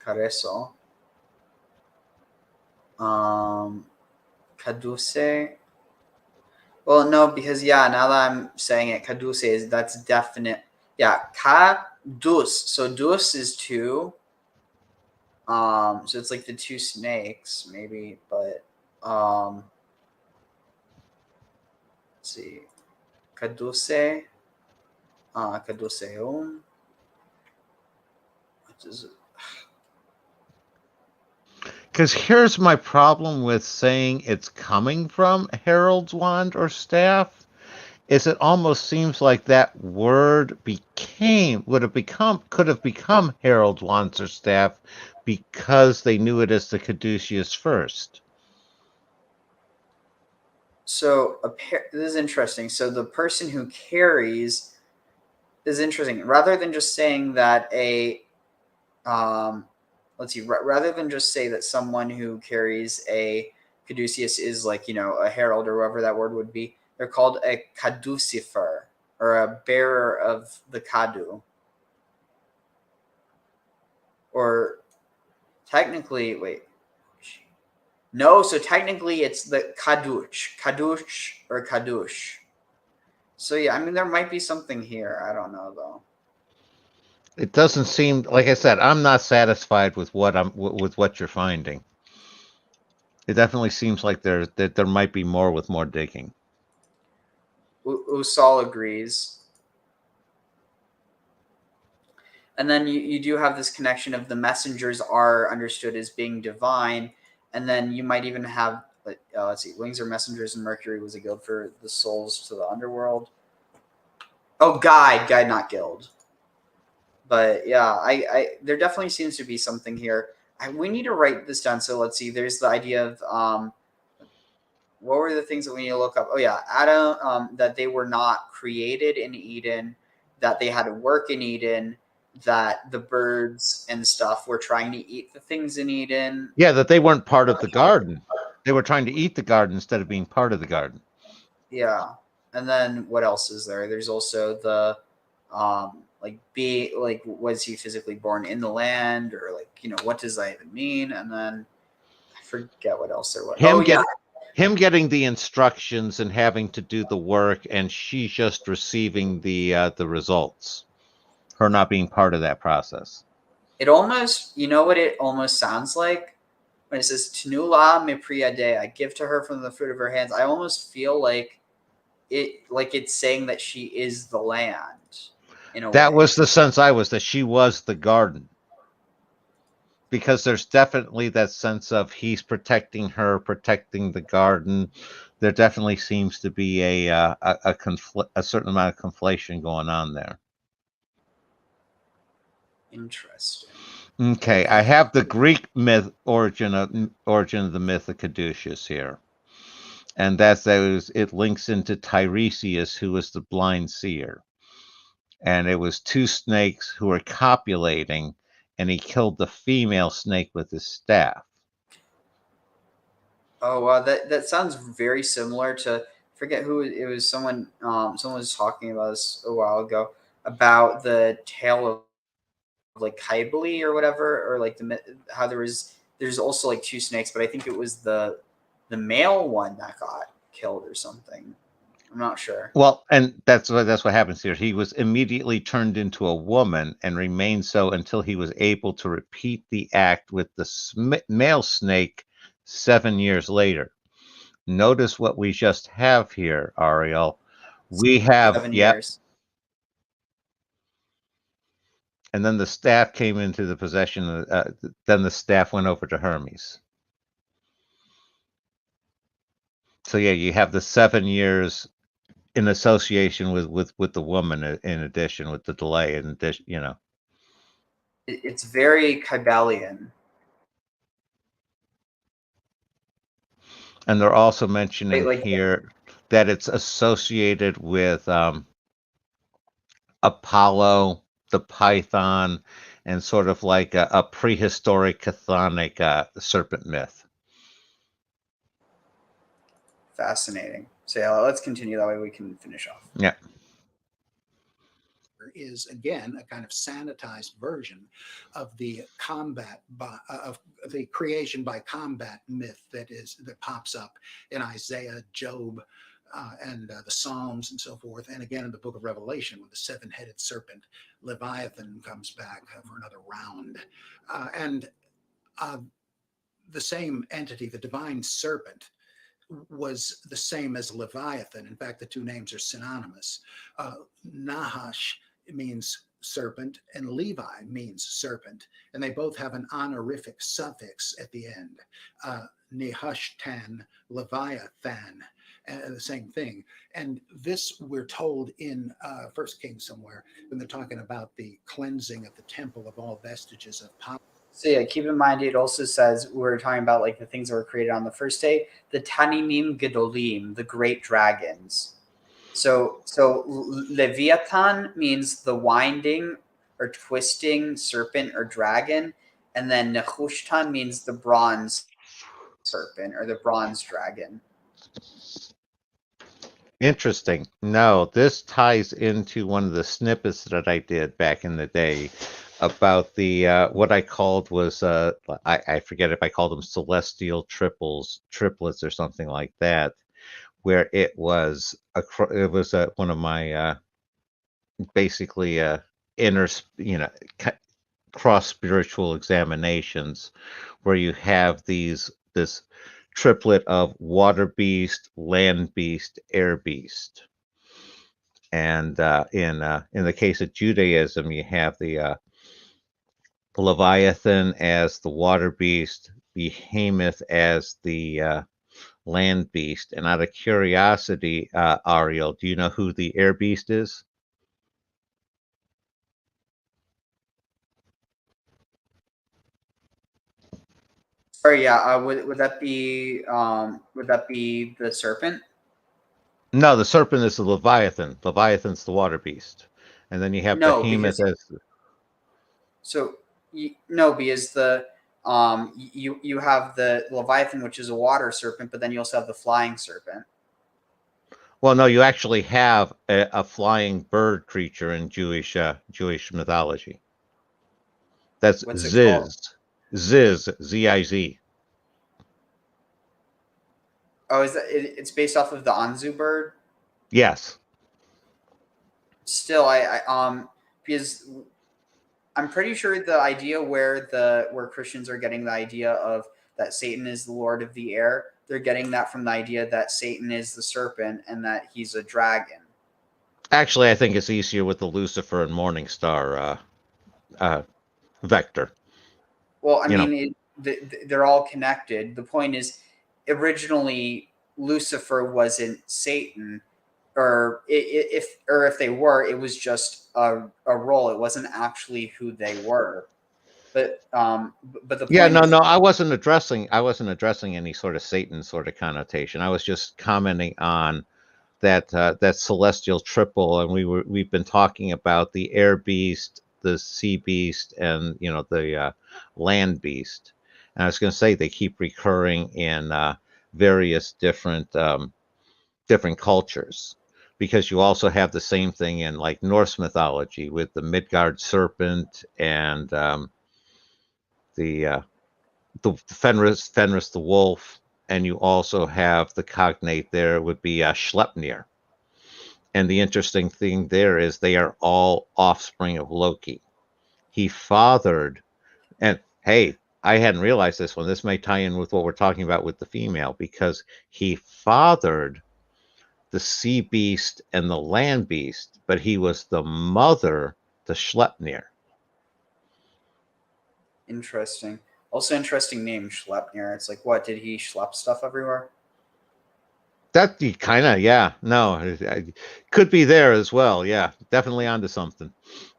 Careso. Kaduse. Well, no, because now that I'm saying it, Kaduse that's definite. Yeah, Kadus. So dus is two. So it's like the two snakes, maybe, but let's see. Kaduse. Kaduseum. What is it? Because here's my problem with saying it's coming from Herald's wand or staff, is it almost seems like that word could have become Herald's wand or staff because they knew it as the caduceus first. So this is interesting. So the person who carries is interesting. Rather than just saying that let's see, rather than just say that someone who carries a caduceus is like, a herald or whatever that word would be, they're called a caducifer, or a bearer of the cadu. Or technically, wait. No, so technically it's the kadush or kadush. So yeah, I mean there might be something here. I don't know though. It doesn't seem, like I said, I'm not satisfied with what you're finding. It definitely seems like there might be more with more digging. Usal agrees. And then you do have this connection of the messengers are understood as being divine, and then you might even have let's see, wings are messengers, and Mercury was a guild for the souls to the underworld. Oh, guide, not guild. But yeah, I there definitely seems to be something here. We need to write this down. So let's see. There's the idea of what were the things that we need to look up? Oh yeah, Adam, that they were not created in Eden, that they had to work in Eden, that the birds and stuff were trying to eat the things in Eden. Yeah, that they weren't part of the garden. They were trying to eat the garden instead of being part of the garden. Yeah. And then what else is there? There's also the was he physically born in the land, or what does that even mean? And then I forget what else there was. Him getting the instructions and having to do the work, and she just receiving the results. Her not being part of that process. It almost, what it almost sounds like when it says Tnula me priade, I give to her from the fruit of her hands. I almost feel like it's saying that she is the land. That was the sense that she was the garden. Because there's definitely that sense of he's protecting her, protecting the garden. There definitely seems to be a certain amount of conflation going on there. Interesting. Okay, I have the Greek myth origin of the myth of Caduceus here, and it links into Tiresias, who was the blind seer, and it was two snakes who were copulating, and he killed the female snake with his staff. Oh wow, that sounds very similar to, forget who it was. Someone was talking about this a while ago about the tale of Kybele or whatever, or how there's also two snakes, but I think it was the male one that got killed or something. I'm not sure. Well, and that's what happens here. He was immediately turned into a woman and remained so until he was able to repeat the act with the male snake 7 years later. Notice what we just have here, Ariel. We have 7 years. And then the staff came into the possession. Then the staff went over to Hermes. So yeah, you have the 7 years in association with the woman. In addition, with the delay, in addition, it's very Kybalian. And they're also mentioning here that it's associated with Apollo, the Python, and sort of like a prehistoric chthonic serpent myth. Fascinating. So yeah, let's continue. That way we can finish off. Yeah. Is again a kind of sanitized version of the combat of the creation by combat myth that pops up in Isaiah, Job, and the Psalms and so forth, and again in the book of Revelation when the seven-headed serpent Leviathan comes back for another round, and the same entity, the divine serpent, was the same as Leviathan. In fact, the two names are synonymous. Nahash means serpent, and Levi means serpent, and they both have an honorific suffix at the end. Nehushtan, Leviathan, the same thing. And this we're told in First Kings somewhere when they're talking about the cleansing of the temple of all vestiges of power. So yeah, keep in mind it also says we're talking about like the things that were created on the first day, the Tanimim Gedolim, the great dragons. So Leviathan means the winding or twisting serpent or dragon, and then Nehushtan means the bronze serpent or the bronze dragon. Interesting. No, this ties into one of the snippets that I did back in the day about the what I called was I forget if I called them celestial triplets or something like that, where it was one of my basically inner cross spiritual examinations, where you have this triplet of water beast, land beast, air beast. And in the case of Judaism, you have the Leviathan as the water beast, Behemoth as the land beast. And out of curiosity, Ariel, do you know who the air beast is? Sorry, yeah. Would that be the serpent? No, the serpent is the Leviathan. Leviathan's the water beast, and then you have Behemoth as. Because the you have the Leviathan, which is a water serpent, but then you also have the flying serpent. Well, no, you actually have a flying bird creature in Jewish mythology. That's Ziz. Ziz, Z-I-Z. Oh, is that it's based off of the Anzu bird? Yes. Still, because I'm pretty sure the idea where Christians are getting the idea of that Satan is the Lord of the air, they're getting that from the idea that Satan is the serpent and that he's a dragon. Actually, I think it's easier with the Lucifer and Morning Star vector. Well, I mean, they're all connected. The point is, originally Lucifer wasn't Satan, or if they were, it was just a role. It wasn't actually who they were. But the point no, I wasn't addressing any sort of Satan sort of connotation. I was just commenting on that celestial triple, and we've been talking about the air beast, the sea beast, and the land beast. And I was going to say they keep recurring in various different cultures, because you also have the same thing in like Norse mythology with the Midgard serpent and the Fenris the wolf, and you also have the cognate there would be Schleppnir. And the interesting thing there is they are all offspring of Loki. He fathered, and hey, I hadn't realized this one. This may tie in with what we're talking about with the female, because he fathered the sea beast and the land beast, but he was the mother to Schleppnir. Interesting. Also interesting name, Schleppnir. It's like, what, did he schlep stuff everywhere? That kind of, yeah. No, could be there as well. Yeah, definitely onto something.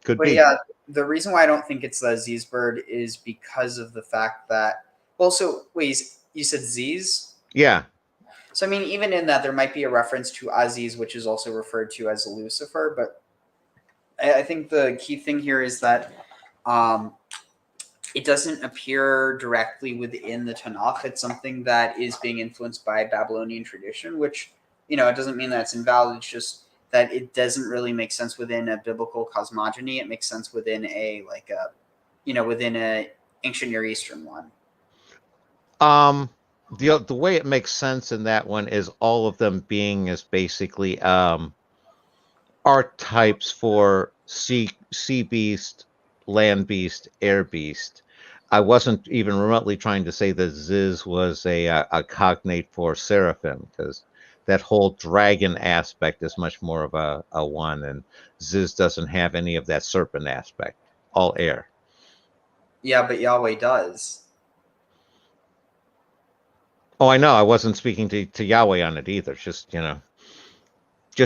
Could be. Yeah, the reason why I don't think it's the Aziz bird is because of the fact that, well, so wait, you said Ziz? Yeah. So, I mean, even in that, there might be a reference to Aziz, which is also referred to as Lucifer. But I think the key thing here is that it doesn't appear directly within the Tanakh. It's something that is being influenced by Babylonian tradition, which, it doesn't mean that it's invalid. It's just that it doesn't really make sense within a biblical cosmogony. It makes sense within within a ancient Near Eastern one. The way it makes sense in that one is all of them being as basically archetypes for sea beast, land beast, air beast. I wasn't even remotely trying to say that Ziz was a cognate for seraphim, because that whole dragon aspect is much more of a one, and Ziz doesn't have any of that serpent aspect. All air. Yeah, but Yahweh does. Oh, I know. I wasn't speaking to Yahweh on it either. Just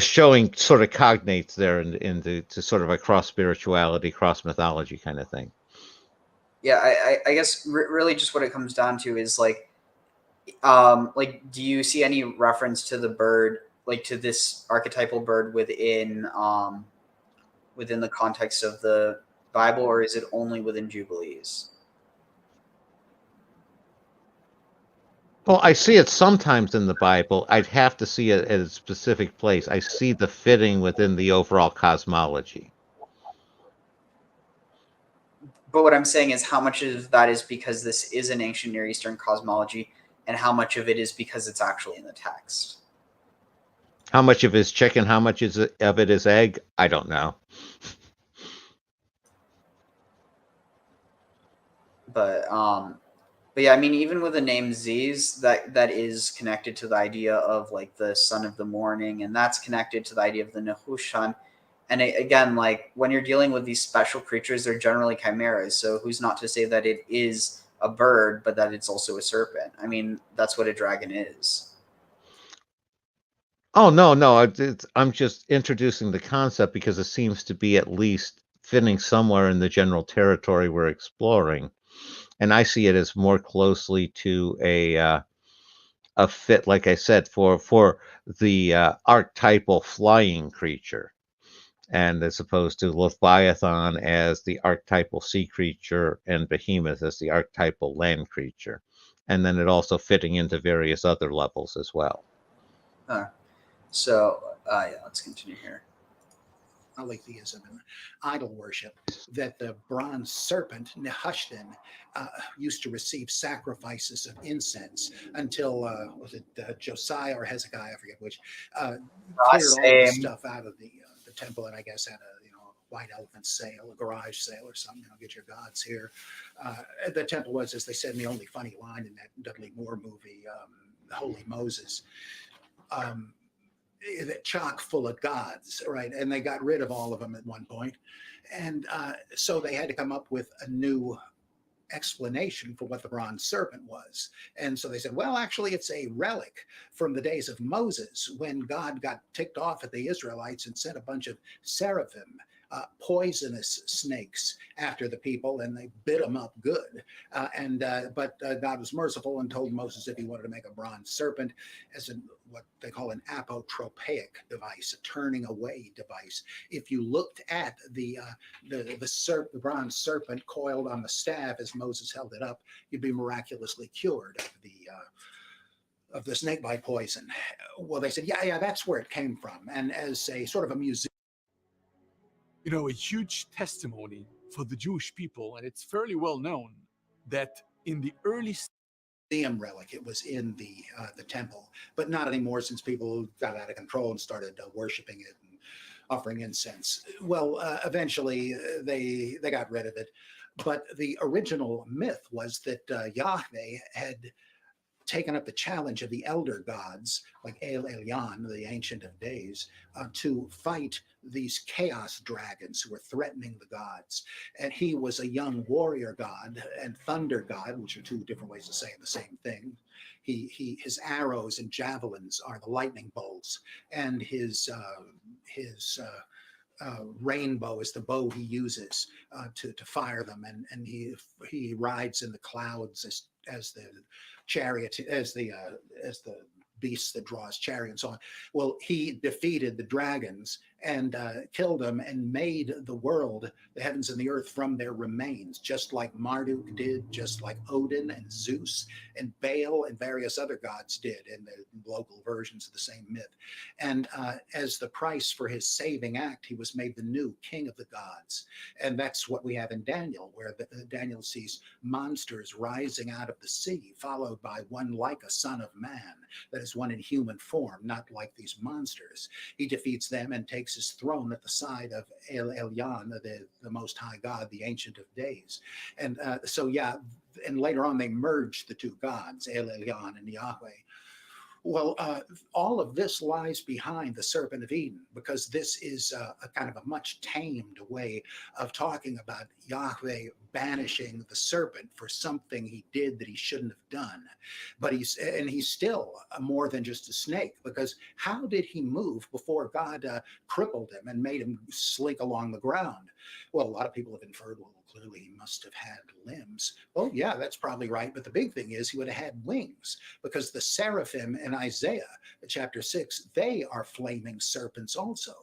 showing sort of cognates there to sort of a cross spirituality, cross mythology kind of thing. Yeah, I guess really just what it comes down to is like, do you see any reference to the bird, like to this archetypal bird within the context of the Bible, or is it only within Jubilees? Well, I see it sometimes in the Bible. I'd have to see it at a specific place. I see the fitting within the overall cosmology. But what I'm saying is how much of that is because this is an ancient Near Eastern cosmology, and how much of it is because it's actually in the text. How much of it is chicken? How much of it is egg? I don't know. But yeah, I mean, even with the name Ziz, that is connected to the idea of like the son of the morning, and that's connected to the idea of the Nehushan. And again, like when you're dealing with these special creatures, they're generally chimeras. So who's not to say that it is a bird, but that it's also a serpent? I mean, that's what a dragon is. Oh, no. I'm just introducing the concept because it seems to be at least fitting somewhere in the general territory we're exploring. And I see it as more closely to a fit, like I said, for the archetypal flying creature, and as opposed to Leviathan as the archetypal sea creature and Behemoth as the archetypal land creature, and then it also fitting into various other levels as well. Yeah, let's continue here. Polytheism and idol worship, that the bronze serpent, Nehushtan, used to receive sacrifices of incense until, was it Josiah or Hezekiah, I forget which, cleared all the stuff out of the temple, and I guess had a white elephant sale, a garage sale or something, get your gods here. The temple was, as they said in the only funny line in that Dudley Moore movie, Holy Moses, chock full of gods, right? And they got rid of all of them at one point. And so they had to come up with a new explanation for what the bronze serpent was. And so they said, well, actually, it's a relic from the days of Moses when God got ticked off at the Israelites and sent a bunch of seraphim, poisonous snakes after the people, and they bit them up good. But God was merciful and told Moses if he wanted to make a bronze serpent as what they call an apotropaic device, a turning away device. If you looked at the bronze serpent coiled on the staff as Moses held it up, you'd be miraculously cured of the snakebite poison. Well, they said, yeah, that's where it came from. And as a sort of a museum, a huge testimony for the Jewish people, and it's fairly well known that in the early relic, it was in the temple, but not anymore since people got out of control and started worshiping it and offering incense. Well, eventually they got rid of it, but the original myth was that Yahweh had taken up the challenge of the elder gods, like El Elyon, the Ancient of Days, to fight these chaos dragons who were threatening the gods. And he was a young warrior god and thunder god, which are two different ways of saying the same thing. His arrows and javelins are the lightning bolts, and his rainbow is the bow he uses to fire them, and he rides in the clouds as the chariot, as the beasts that draw his chariot and so on. Well, he defeated the dragons and killed them and made the world, the heavens and the earth, from their remains, just like Marduk did, just like Odin and Zeus and Baal and various other gods did in the local versions of the same myth. And as the price for his saving act, he was made the new king of the gods. And that's what we have in Daniel, where Daniel sees monsters rising out of the sea, followed by one like a son of man, that is one in human form, not like these monsters. He defeats them and takes his throne at the side of El Elyon, the Most High God, the Ancient of Days. And and later on they merged the two gods, El Elyon and Yahweh. Well, all of this lies behind the Serpent of Eden, because this is a kind of a much tamed way of talking about Yahweh banishing the serpent for something he did that he shouldn't have done. But he's still more than just a snake, because how did he move before God crippled him and made him slink along the ground? Well, a lot of people have inferred, well, clearly he must have had limbs. Well, yeah, that's probably right. But the big thing is he would have had wings, because the seraphim in Isaiah chapter 6, they are flaming serpents also.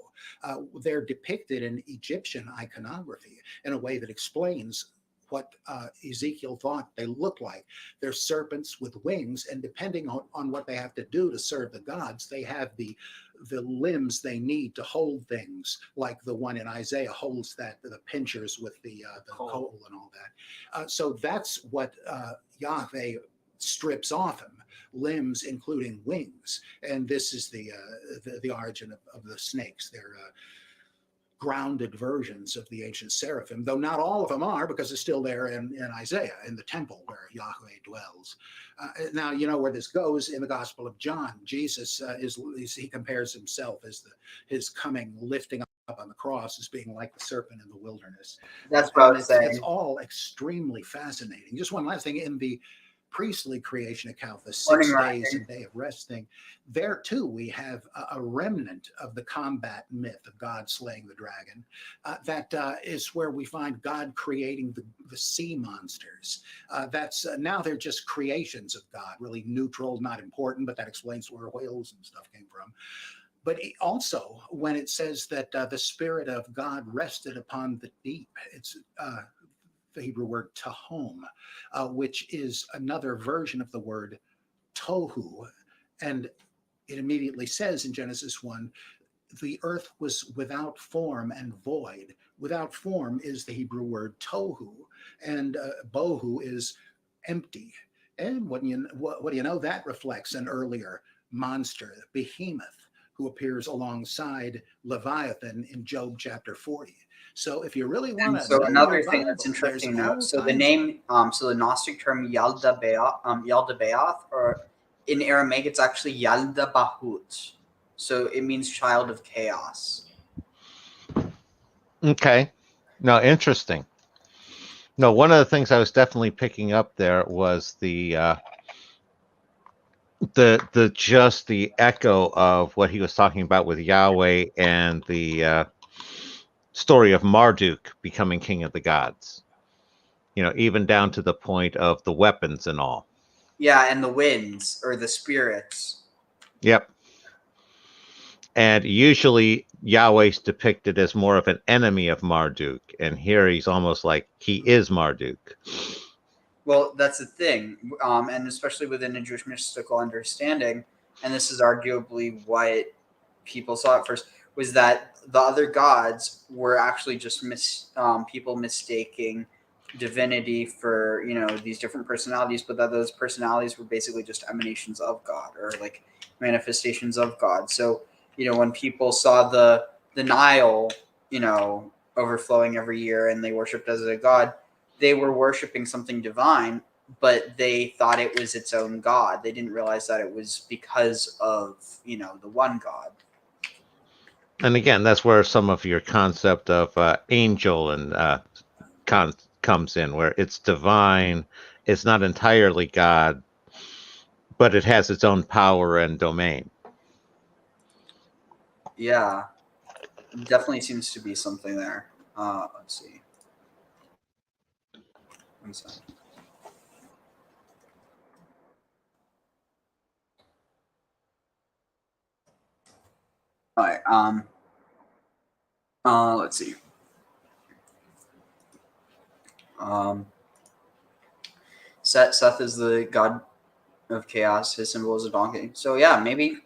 They're depicted in Egyptian iconography in a way that explains what Ezekiel thought they looked like. They're serpents with wings, and depending on what they have to do to serve the gods, they have the limbs they need to hold things, like the one in Isaiah holds the pincers with the coal and all that. So that's what Yahweh strips off him, limbs including wings. And this is the origin of the snakes. They're grounded versions of the ancient seraphim, though not all of them are, because it's still there in Isaiah, in the temple where Yahweh dwells. Now, you know where this goes in the Gospel of John. Jesus he compares himself as his coming, lifting up on the cross, as being like the serpent in the wilderness. That's what I was saying. It's all extremely fascinating. Just one last thing, in the priestly creation account, the 6 days and day of rest thing, there too we have a remnant of the combat myth of God slaying the dragon. That is where we find God creating the sea monsters. That's now they're just creations of God, really neutral, not important, but that explains where whales and stuff came from. But also, when it says that the Spirit of God rested upon the deep, it's the Hebrew word tahom, which is another version of the word tohu. And it immediately says in Genesis 1, the earth was without form and void. Without form is the Hebrew word tohu, and bohu is empty. And what do you know? That reflects an earlier monster, Behemoth, who appears alongside Leviathan in Job chapter 40. So if you really want to know another your thing Bible, that's interesting there's all though, so the kinds name, so the Gnostic term Yaldabaoth, or in Aramaic, it's actually Yalda Bahut. So it means child of chaos. Okay. No, interesting. No, one of the things I was definitely picking up there was the just the echo of what he was talking about with Yahweh and the story of Marduk becoming king of the gods. You know, even down to the point of the weapons and all. Yeah, and the winds or the spirits. Yep. And usually Yahweh's depicted as more of an enemy of Marduk, and here he's almost like he is Marduk. Well, that's the thing, and especially within a Jewish mystical understanding, and this is arguably what people saw at first, was that the other gods were actually just people mistaking divinity for, you know, these different personalities, but that those personalities were basically just emanations of God, or like manifestations of God. So, you know, when people saw the Nile, you know, overflowing every year and they worshipped as a god, they were worshiping something divine, but they thought it was its own god. They didn't realize that it was because of, you know, the one God. And again, that's where some of your concept of angel and comes in, where it's divine, it's not entirely God, but it has its own power and domain. Yeah, definitely seems to be something there. Let's see. One second. All right. Let's see. Seth is the god of chaos. His symbol is a donkey. So yeah, maybe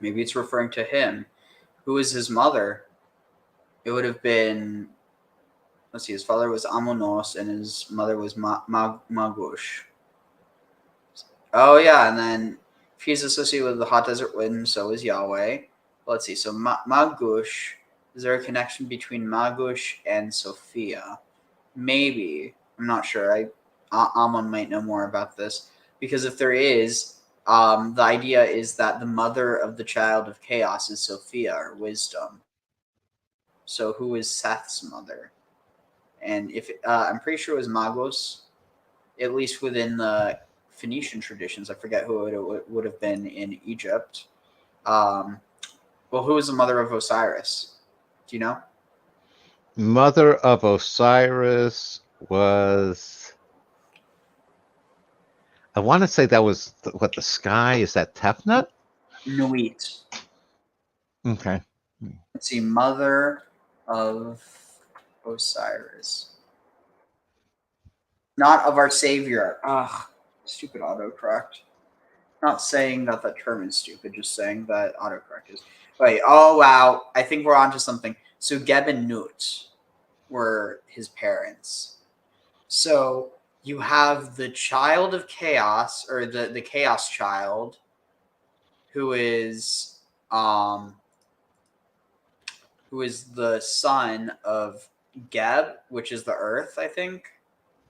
it's referring to him. Who is his mother? It would have been. Let's see. His father was Amonos, and his mother was Magush. Oh yeah, and then if he's associated with the hot desert wind, so is Yahweh. Let's see. So Magush. Is there a connection between Magush and Sophia? Maybe. I'm not sure. Amon might know more about this, because if there is, the idea is that the mother of the child of chaos is Sophia, or wisdom. So who is Seth's mother? And if I'm pretty sure it was Magos, at least within the Phoenician traditions. I forget who it would have been in Egypt. Well, who was the mother of Osiris? Do you know? Mother of Osiris was. I want to say that was the sky. Is that Tefnut? Nuit. Okay. Let's see. Mother of Osiris. Not of our Savior. Ugh. Stupid autocorrect. Not saying that that term is stupid, just saying that autocorrect is. Wait, oh wow. I think we're onto something. So Geb and Nut were his parents. So you have the child of chaos, or the chaos child, who is the son of Geb, which is the earth, I think.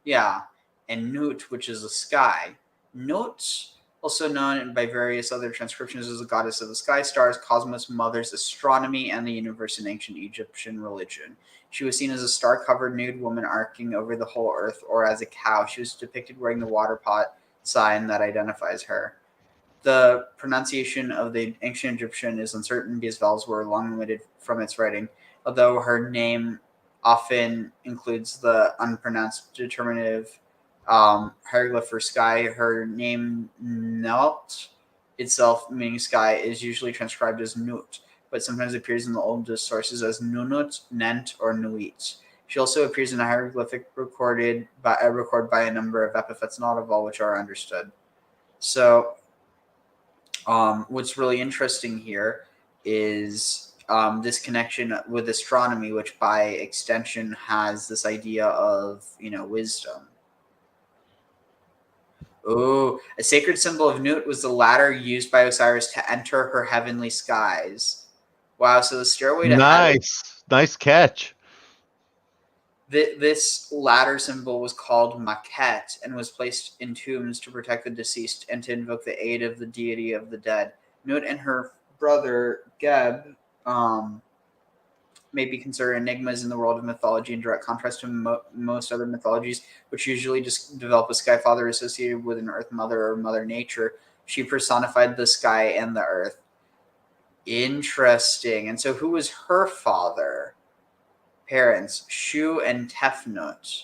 Yeah. And Nut, which is the sky. Nut, also known by various other transcriptions as the goddess of the sky, stars, cosmos, mothers, astronomy, and the universe in ancient Egyptian religion. She was seen as a star-covered nude woman arcing over the whole earth, or as a cow. She was depicted wearing the water pot sign that identifies her. The pronunciation of the ancient Egyptian is uncertain because vowels were long omitted from its writing, although her name often includes the unpronounced determinative hieroglyph for sky. Her name Nut itself, meaning sky, is usually transcribed as Nut, but sometimes appears in the oldest sources as Nunut, Nent, or Nuit. She also appears in a hieroglyphic record by a number of epithets, not of all which are understood. So, what's really interesting here is this connection with astronomy, which by extension has this idea of, wisdom. Oh, a sacred symbol of Nut was the ladder used by Osiris to enter her heavenly skies. Wow, so the stairway to heaven. Nice catch. This ladder symbol was called Maquette and was placed in tombs to protect the deceased and to invoke the aid of the deity of the dead. Nut and her brother Geb may be considered enigmas in the world of mythology, in direct contrast to most other mythologies, which usually just develop a sky father associated with an earth mother or mother nature. She personified the sky and the earth. Interesting. And so who was her father? Parents, Shu and Tefnut.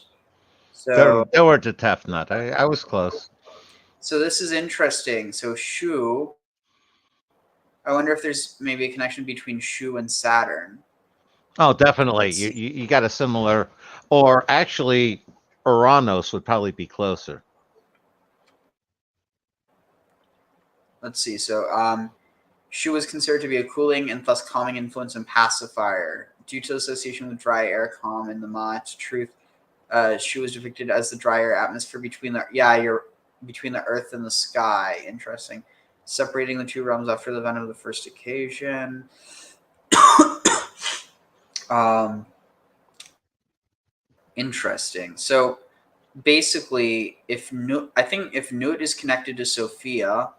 So They were to Tefnut. I was close. So this is interesting. So Shu, I wonder if there's maybe a connection between Shu and Saturn. Oh, definitely. You got a similar, or actually, Uranus would probably be closer. Let's see. So Shu was considered to be a cooling and thus calming influence and pacifier. Due to association with dry air, calm, and the Ma'at truth, Shu was depicted as the drier atmosphere between the earth and the sky. Interesting. Separating the two realms after the event of the first occasion. Interesting. So basically, if Nut is connected to Sophia,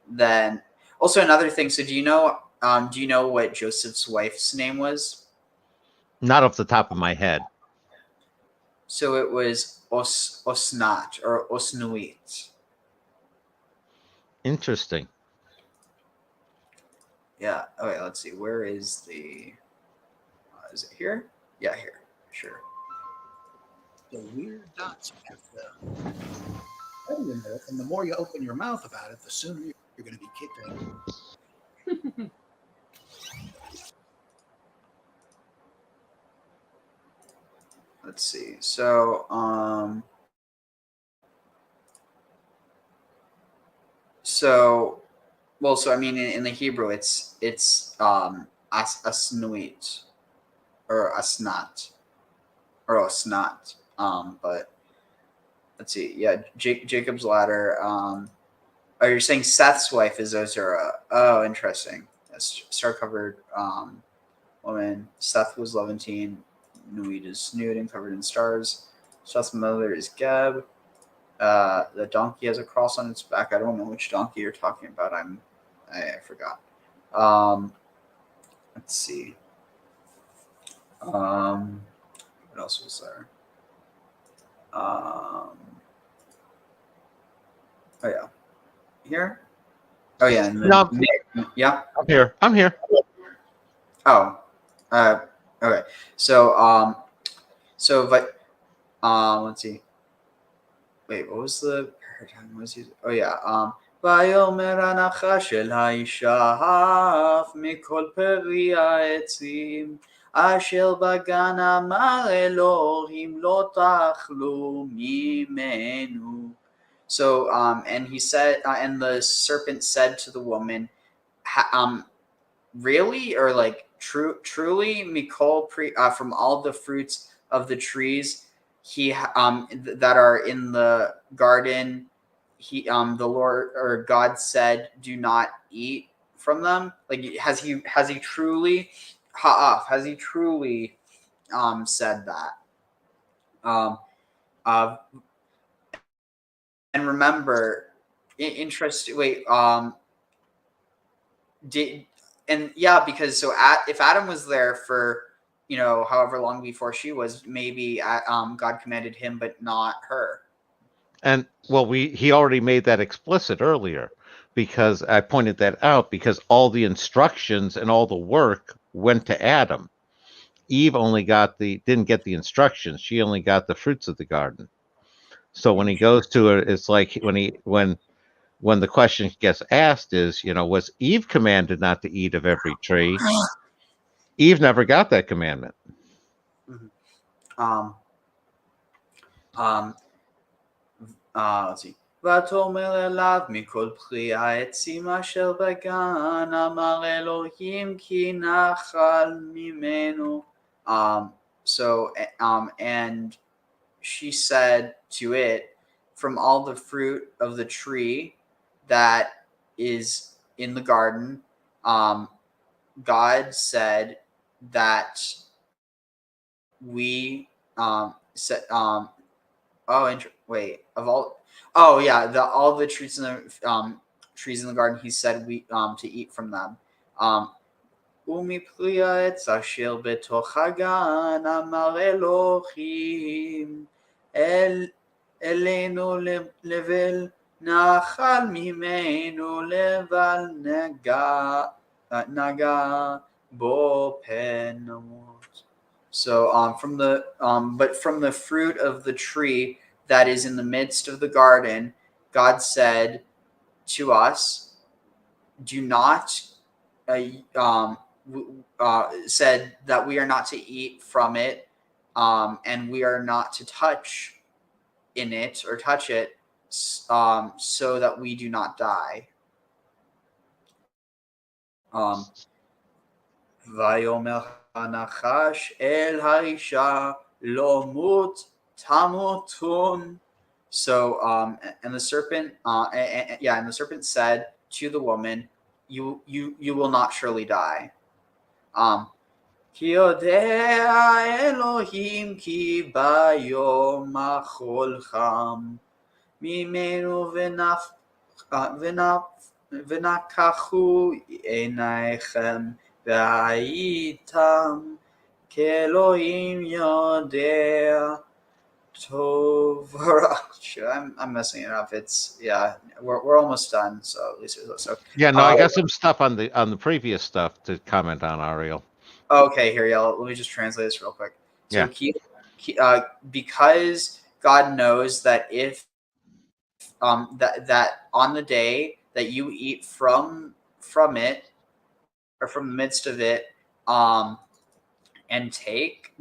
then also another thing. So do you know what Joseph's wife's name was? Not off the top of my head. So it was Osnat or Osnuit. Interesting. Yeah. Okay, let's see. Where is the... is it here? Yeah, here. Sure. The weird dots you have to study with, and the more you open your mouth about it, the sooner you're going to be kicked out. let's see. So I mean, in the Hebrew, it's asnuit or asnat or osnat. But let's see. Yeah, Jacob's ladder. Oh, you're saying Seth's wife is Ozura. Oh, interesting. Star covered woman. Seth was Levantine. Nuit is snood and covered in stars. Seth's mother is Geb. The donkey has a cross on its back. I don't know which donkey you're talking about. I forgot. Let's see. What else was there? Oh yeah, here. Oh yeah, and then No, yeah. I'm here. Oh, okay. So but let's see. Wait, what was the paradigm? Was he? Oh yeah. ויאמר הנחש אל האישה אף מכל פרי העצים אשר בגן אמר אלוהים לא תאכלו ממנו. So and he said and the serpent said to the woman, really, or like truly mikol from all the fruits of the trees that are in the garden, the Lord or God said, do not eat from them. Like, has he truly said that? And remember, interesting. Wait, because if Adam was there for however long before she was, maybe God commanded him but not her. And well, he already made that explicit earlier, because I pointed that out, because all the instructions and all the work went to Adam. Eve only didn't get the instructions. She only got the fruits of the garden. So when he goes to her, it's like when the question gets asked is, was Eve commanded not to eat of every tree? Eve never got that commandment. Let's see. ותאמר אליו מכל פרי העצים אשר בגן אמר אלוהים כי נאכל ממנו. And she said to it, from all the fruit of the tree that is in the garden, God said that we said all the trees in the garden, he said we to eat from them. ומפרי העץ אשר בתוך הגן אמר אלוהים אלינו לבל נאכל ממנו לבל נגע בו פן נמות. So from the fruit of the tree that is in the midst of the garden, God said to us, do not said that we are not to eat from it, and we are not to touch in it or touch it, so that we do not die. ויאמר הנחש אל האישה לא מות תמותון. So and the serpent and the serpent said to the woman, you will not surely die. כי יודע אלוהים כי ביום אכולך ממנו ונקחו עיניכם והייתם כאלוהים יודע טוב ורע. I'm messing it up. It's we're almost done. So at least I got some stuff on the previous stuff to comment on, Ariel. Okay, here, let me just translate this real quick. So because God knows that if that on the day that you eat from it or from the midst of it, and take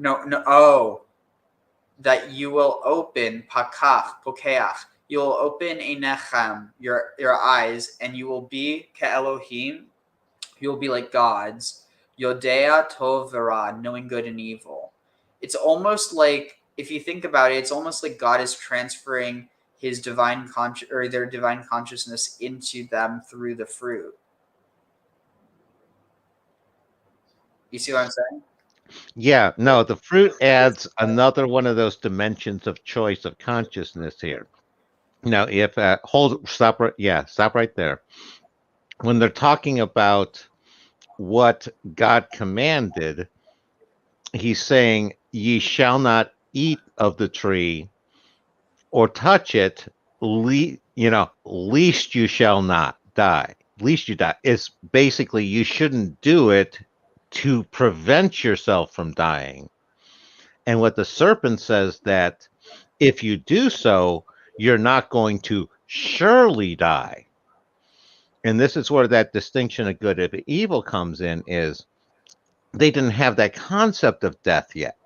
that you will open pakach, pokeach. You will open einechem, your eyes, and you will be ke'elohim. You will be like gods. Yodea tov v'ra, knowing good and evil. It's almost like, if you think about it, it's almost like God is transferring his divine or their divine consciousness into them through the fruit. You see what I'm saying? Yeah, no, the fruit adds another one of those dimensions of choice of consciousness here. Now, if stop right there. When they're talking about what God commanded, he's saying, "Ye shall not eat of the tree or touch it, least you shall not die. Least you die." It's basically you shouldn't do it to prevent yourself from dying. And what the serpent says that if you do so, you're not going to surely die. And this is where that distinction of good and evil comes in, is they didn't have that concept of death yet.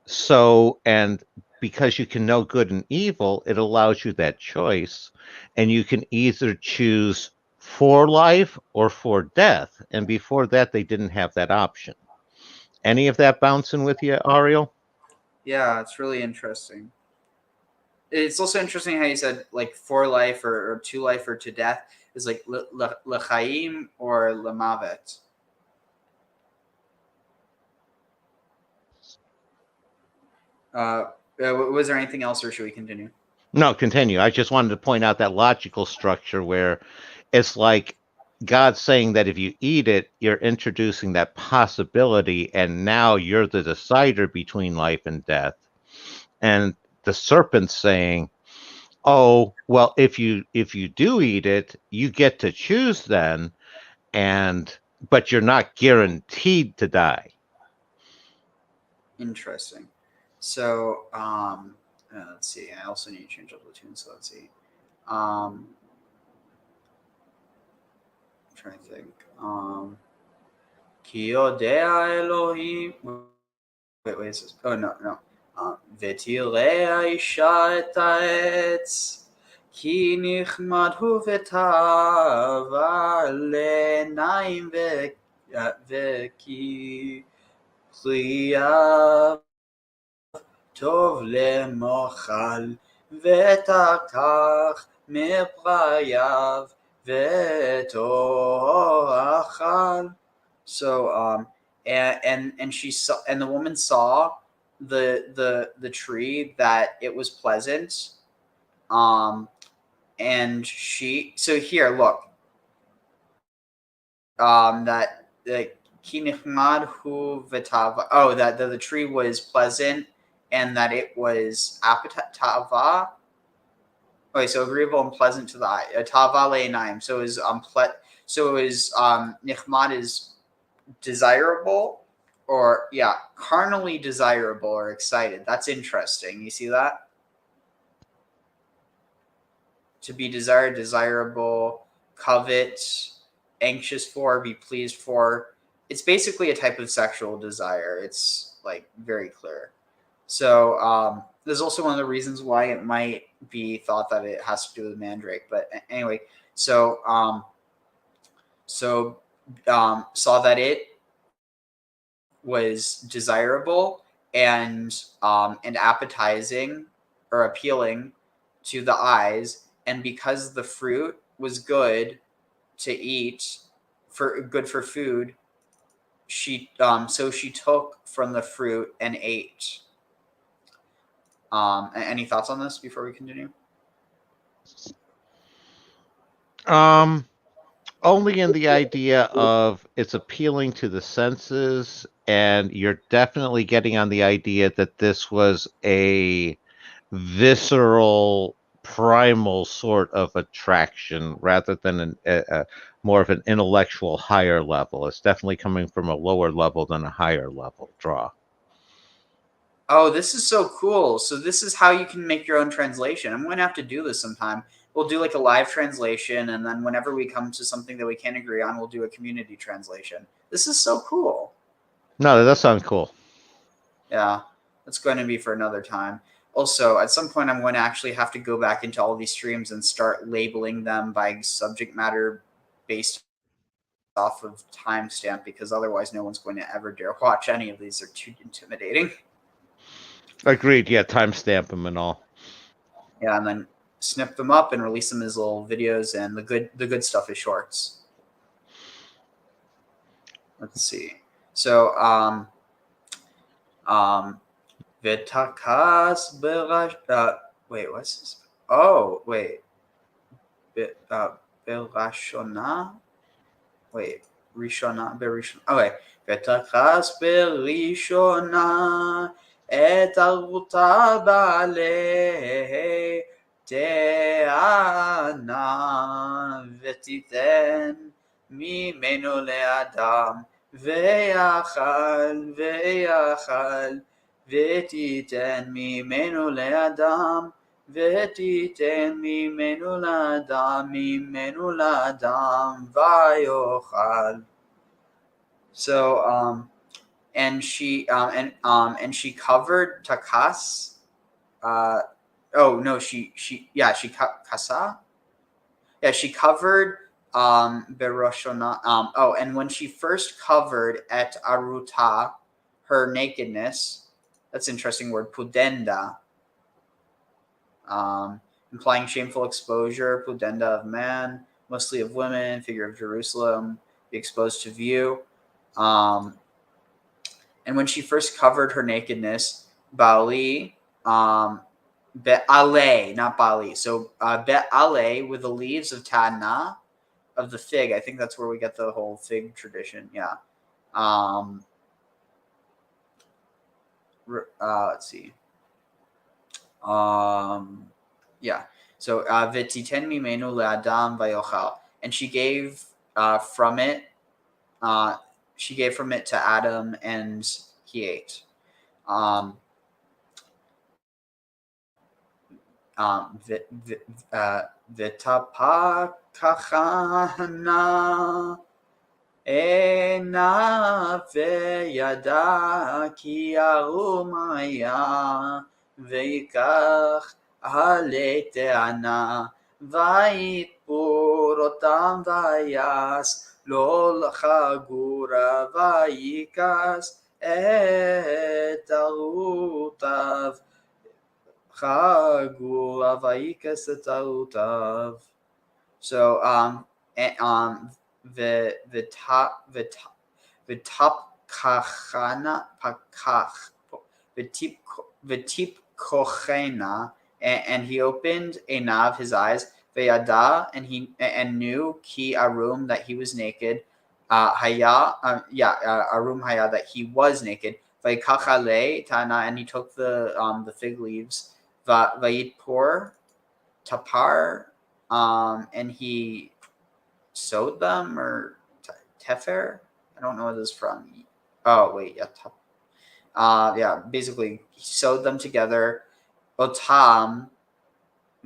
So, and because you can know good and evil, it allows you that choice, and you can either choose for life or for death. And before that, they didn't have that option. Any of that bouncing with you, Ariel? Yeah, it's really interesting. It's also interesting how you said like for life or to life or to death is like l'chaim or l'mavet. Was there anything else, or should we continue? No, continue. I just wanted to point out that logical structure where it's like God saying that if you eat it, you're introducing that possibility, and now you're the decider between life and death. And the serpent saying, "Oh, well, if you do eat it, you get to choose then, but you're not guaranteed to die." Interesting. So, let's see. I also need to change up the tune. So let's see. I'm trying to think. Ki yodea Elohim. Wait. Is this? Oh no. V'tirei ha'isha et ha'etz, ki nichmad hu v'tava le'nayim v'ki priyav tov le'mochal v'takach meprayav v'toachal. So and she saw, and the woman saw the tree that it was pleasant, and she, so here look, that the kinihmad hu v'tava, oh, that the tree was pleasant and that it was tava. Okay, so agreeable and pleasant to the eye. Tava le'inaim. So it was nichmad is desirable, or carnally desirable or excited. That's interesting. You see that? To be desired, desirable, covet, anxious for, be pleased for. It's basically a type of sexual desire. It's like very clear. So there's also one of the reasons why it might be thought that it has to do with mandrake. But anyway, so saw that it was desirable and appetizing or appealing to the eyes, and because the fruit was good to eat, good for food, she took from the fruit and ate. Any thoughts on this before we continue? Only in the idea of it's appealing to the senses, and you're definitely getting on the idea that this was a visceral, primal sort of attraction rather than a more of an intellectual higher level. It's definitely coming from a lower level than a higher level draw. Oh, this is so cool. So this is how you can make your own translation. I'm going to have to do this sometime. We'll do like a live translation, and then whenever we come to something that we can't agree on, we'll do a community translation. This is so cool. No, that does sound cool. Yeah. that's going to be for another time. Also, at some point, I'm going to actually have to go back into all these streams and start labeling them by subject matter based off of timestamp, because otherwise no one's going to ever dare watch any of these. They're too intimidating. Agreed. Yeah, timestamp them and all. Yeah, and then snip them up and release them as little videos, and the good stuff is shorts. Let's see. So Vitakas Berash wait, what's this? Oh, wait. Berashona? Wait, Rishona, Berishona. Okay. Vitakas Berishona et Aruta Bale Teana Vetiten Mimeno Leadam Veyachal ותיתן ממנו לאדם, ותיתן ממנו לאדם, ויאכל. So, and she covered takas. Kasa. Yeah, she covered beroshona. And when she first covered et aruta, her nakedness. That's an interesting word, pudenda, implying shameful exposure, pudenda of man, mostly of women, figure of Jerusalem, be exposed to view. And when she first covered her nakedness, Bali, be'ale, not Bali. So be'ale with the leaves of Tana, of the fig. I think that's where we get the whole fig tradition. Yeah. Let's see. Yeah. So V'titen mimenu le'adam vayochal, and she gave from it. She gave from it to Adam, and he ate. V'tapakachana עיניו וידע כי ערום היה, ויקח עלי טענה, ויתפור אותם ויעש לא לחגורה, ויקס את ערותיו, חגורה ויקס את ערותיו. So, V'tipkochena, and he opened enav, his eyes, v'yada, and knew ki arum, that he was naked, arum haya, that he was naked, v'yikach alei tana, and he took the fig leaves, v'yitpor tapar, and he sewed them, or tefer. I don't know what this is from. Oh wait, yeah. Basically, he sewed them together. Otam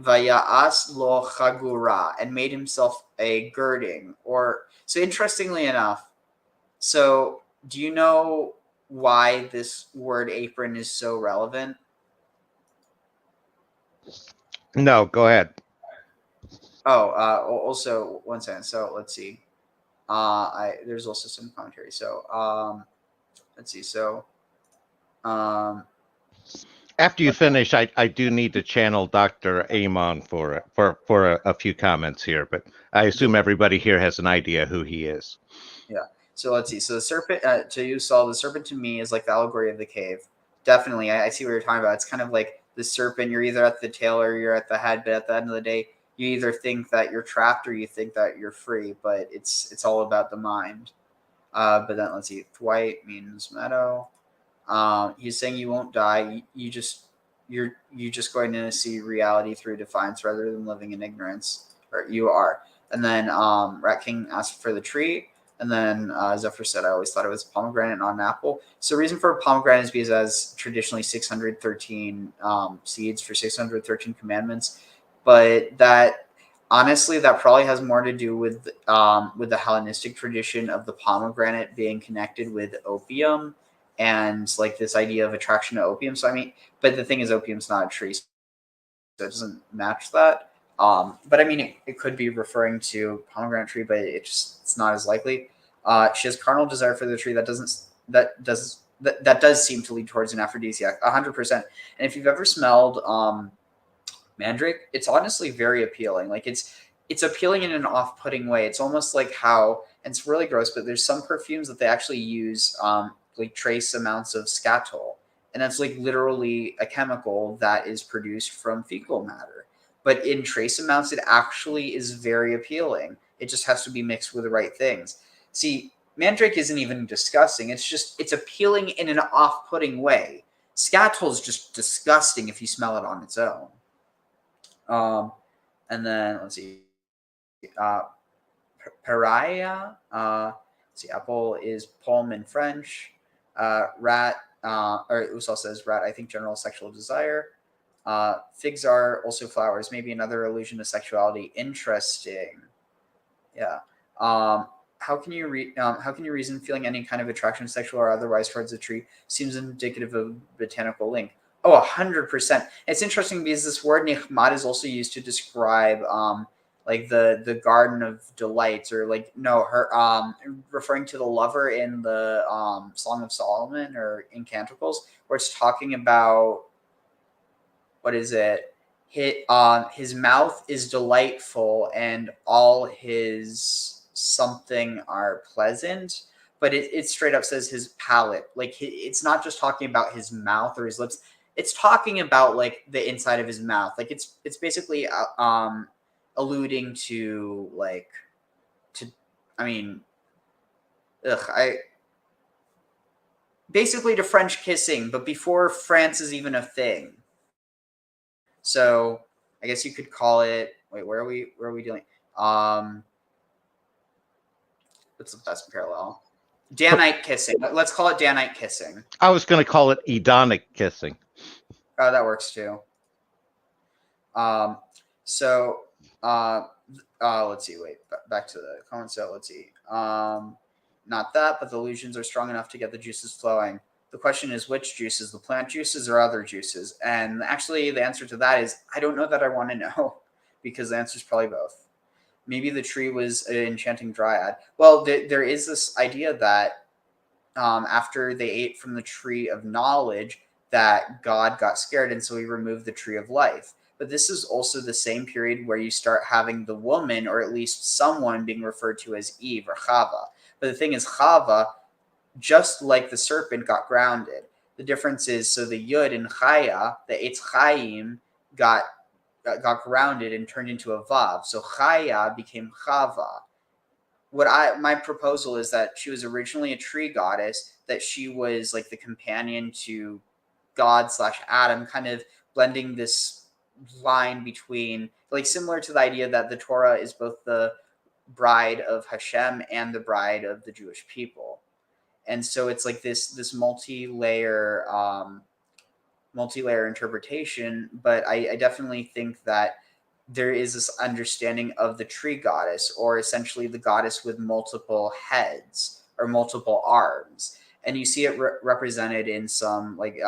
vayas lo chagura, and made himself a girding. Or so, interestingly enough. So, do you know why this word apron is so relevant? No, go ahead. Also, one second. So let's see. There's also some commentary. So let's see. So after you finish, I do need to channel Dr. Amon for a few comments here, but I assume everybody here has an idea who he is. Yeah. So let's see. So the serpent to you, Saul, the serpent to me is like the allegory of the cave. Definitely, I see what you're talking about. It's kind of like the serpent. You're either at the tail or you're at the head, but at the end of the day, you either think that you're trapped or you think that you're free, but it's all about the mind. But then let's see. White means meadow. He's saying you won't die. You're just going to see reality through defiance rather than living in ignorance. Or you are. And then Rat King asked for the tree. And then Zephyr said, I always thought it was a pomegranate, not an apple. So the reason for a pomegranate is because it has traditionally 613 seeds for 613 commandments. But that probably has more to do with the Hellenistic tradition of the pomegranate being connected with opium and like this idea of attraction to opium. So I mean, but the thing is, opium's not a tree, so it doesn't match that. But I mean, it could be referring to pomegranate tree, but it's not as likely. She has carnal desire for the tree that does seem to lead towards an aphrodisiac, 100%. And if you've ever smelled mandrake, it's honestly very appealing. Like it's appealing in an off-putting way. It's almost like how, and it's really gross, but there's some perfumes that they actually use like trace amounts of scatol, and that's like literally a chemical that is produced from fecal matter. But in trace amounts, it actually is very appealing. It just has to be mixed with the right things. See, mandrake isn't even disgusting. It's appealing in an off-putting way. Scatol is just disgusting if you smell it on its own. And then let's see, pariah. Let's see, apple is palm in French. Rat, or Usal says rat. I think general sexual desire. Figs are also flowers. Maybe another allusion to sexuality. Interesting. Yeah. How can you reason feeling any kind of attraction, sexual or otherwise, towards a tree? Seems indicative of a botanical link. Oh, 100%. It's interesting because this word nichmad is also used to describe like the Garden of Delights, or like referring to the lover in the Song of Solomon or in Canticles, where it's talking about, what is it? His mouth is delightful and all his something are pleasant, but it straight up says his palate. Like it's not just talking about his mouth or his lips. It's talking about like the inside of his mouth. Like it's basically alluding to basically to French kissing, but before France is even a thing. So I guess you could call it. Wait, where are we dealing? What's the best parallel? Danite kissing. Let's call it Danite kissing. I was going to call it Edenic kissing. Oh, that works too. Let's see. Wait, back to the comment. So let's see. Not that, but the illusions are strong enough to get the juices flowing. The question is which juices, the plant juices or other juices? And actually, the answer to that is I don't know that I want to know, because the answer is probably both. Maybe the tree was an enchanting dryad. Well, there is this idea that after they ate from the tree of knowledge, that God got scared, and so he removed the tree of life. But this is also the same period where you start having the woman, or at least someone, being referred to as Eve or Chava. But the thing is, Chava, just like the serpent, got grounded. The difference is, so the Yud in Chaya, the Eitz Chaim, got grounded and turned into a Vav. So Chaya became Chava. My proposal is that she was originally a tree goddess, that she was like the companion to God / Adam, kind of blending this line between, like, similar to the idea that the Torah is both the bride of Hashem and the bride of the Jewish people. And so it's like this multi-layer interpretation. But I definitely think that there is this understanding of the tree goddess, or essentially the goddess with multiple heads or multiple arms. And you see it represented in some, like,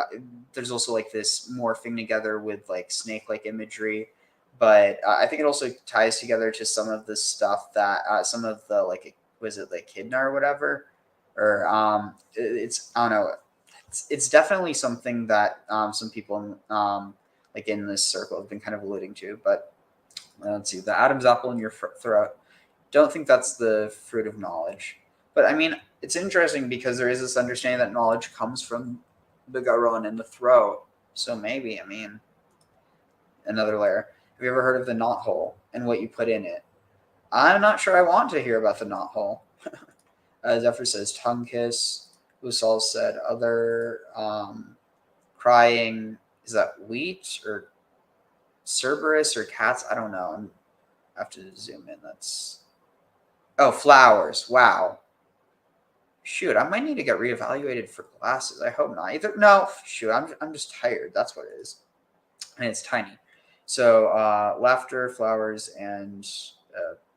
there's also like this morphing together with like snake-like imagery. But I think it also ties together to some of the stuff that some of the, like, was it like Echidna or whatever? Or it's, I don't know. It's definitely something that some people like in this circle have been kind of alluding to. But let's see, the Adam's apple in your throat. Don't think that's the fruit of knowledge. But I mean, it's interesting because there is this understanding that knowledge comes from the garon in the throat. So maybe, I mean, another layer. Have you ever heard of the knot hole and what you put in it? I'm not sure I want to hear about the knot hole. Zephyr says tongue kiss. Usal said other crying. Is that wheat or Cerberus or cats? I don't know. I have to zoom in. Flowers. Wow. Shoot, I might need to get reevaluated for glasses. I hope not. I'm just tired. That's what it is. And it's tiny. So laughter, flowers, and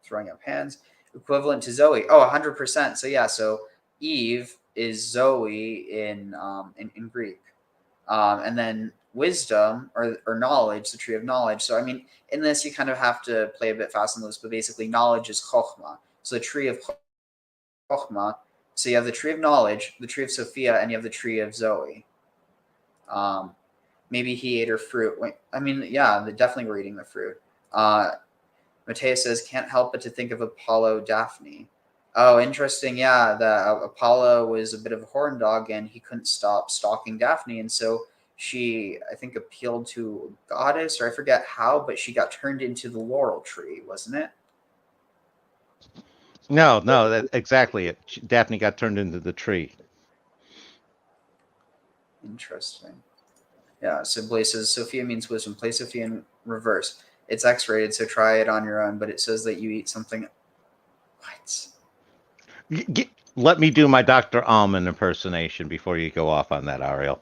throwing up hands. Equivalent to Zoe. Oh, 100%. So yeah, so Eve is Zoe in Greek, and then wisdom or knowledge, the tree of knowledge. So I mean, in this you kind of have to play a bit fast and loose, but basically knowledge is chokhmah. So the tree of chokhmah. So you have the tree of knowledge, the tree of Sophia, and you have the tree of Zoe. Maybe he ate her fruit. I mean, yeah, they definitely were eating the fruit. Matthias says, can't help but to think of Apollo Daphne. Oh, interesting. Yeah, that Apollo was a bit of a horn dog, and he couldn't stop stalking Daphne, and so she, I think, appealed to a goddess, or I forget how, but she got turned into the laurel tree, wasn't it? No, that's exactly it. Daphne got turned into the tree. Interesting. Yeah, so Blaze says, Sophia means wisdom. Play Sophia in reverse. It's X-rated, so try it on your own, but it says that you eat something. What? Let me do my Dr. Almond impersonation before you go off on that, Ariel.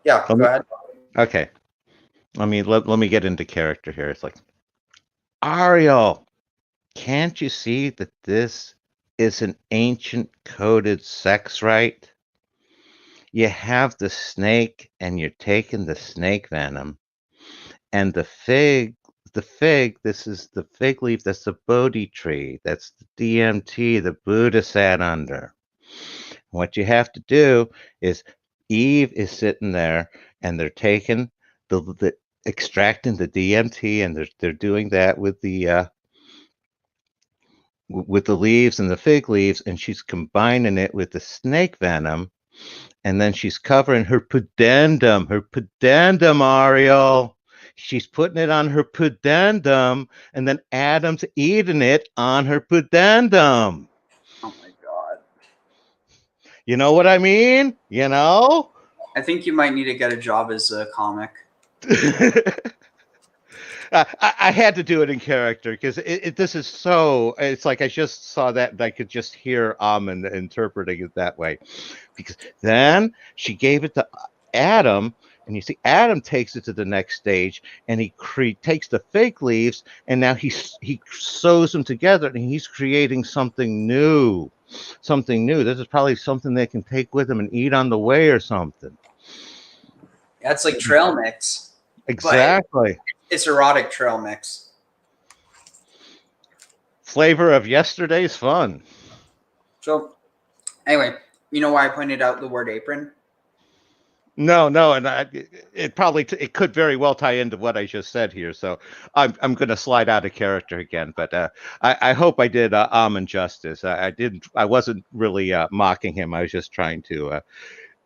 Yeah, go ahead. Okay. Let me get into character here. It's like, Ariel, can't you see that this is an ancient coded sex rite? You have the snake and you're taking the snake venom. And the fig, this is the fig leaf, that's the Bodhi tree, that's the DMT the Buddha sat under. What you have to do is Eve is sitting there and they're taking the extracting the DMT, and they're doing that with the leaves and the fig leaves, and she's combining it with the snake venom, and then she's covering her pudendum, Ariel. She's putting it on her pudendum, and then Adam's eating it on her pudendum. Oh my god. You know what I mean? You know? I think you might need to get a job as a comic. I had to do it in character because this is so. It's like I just saw that and I could just hear Amon interpreting it that way. Because then she gave it to Adam, and you see Adam takes it to the next stage, and he takes the fake leaves, and now he sews them together, and he's creating something new. Something new. This is probably something they can take with them and eat on the way or something. That's like trail mix. Exactly. It's erotic trail mix. Flavor of yesterday's fun. So, anyway, you know why I pointed out the word apron? No, and it could very well tie into what I just said here. So I'm going to slide out of character again, but I hope I did Amon justice. I wasn't really mocking him. I was just trying to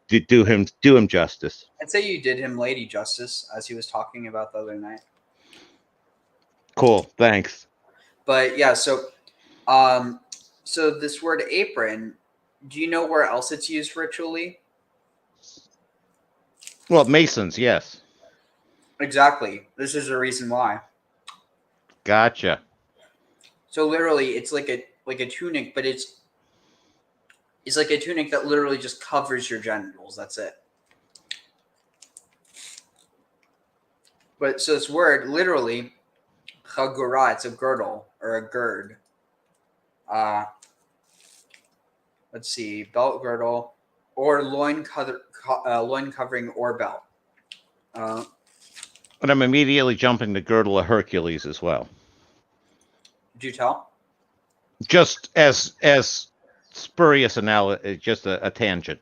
do him justice. I'd say you did him lady justice, as he was talking about the other night. Cool, thanks. But yeah, so this word apron, do you know where else it's used ritually? Well, Masons, yes. Exactly. This is the reason why. Gotcha. So literally, it's like a tunic, but it's like a tunic that literally just covers your genitals. That's it. But so this word literally, chagura, it's a girdle or a gird. Let's see, belt girdle or loin covering or belt. But I'm immediately jumping to girdle of Hercules as well. Did you tell? Just as spurious analogy, just a tangent.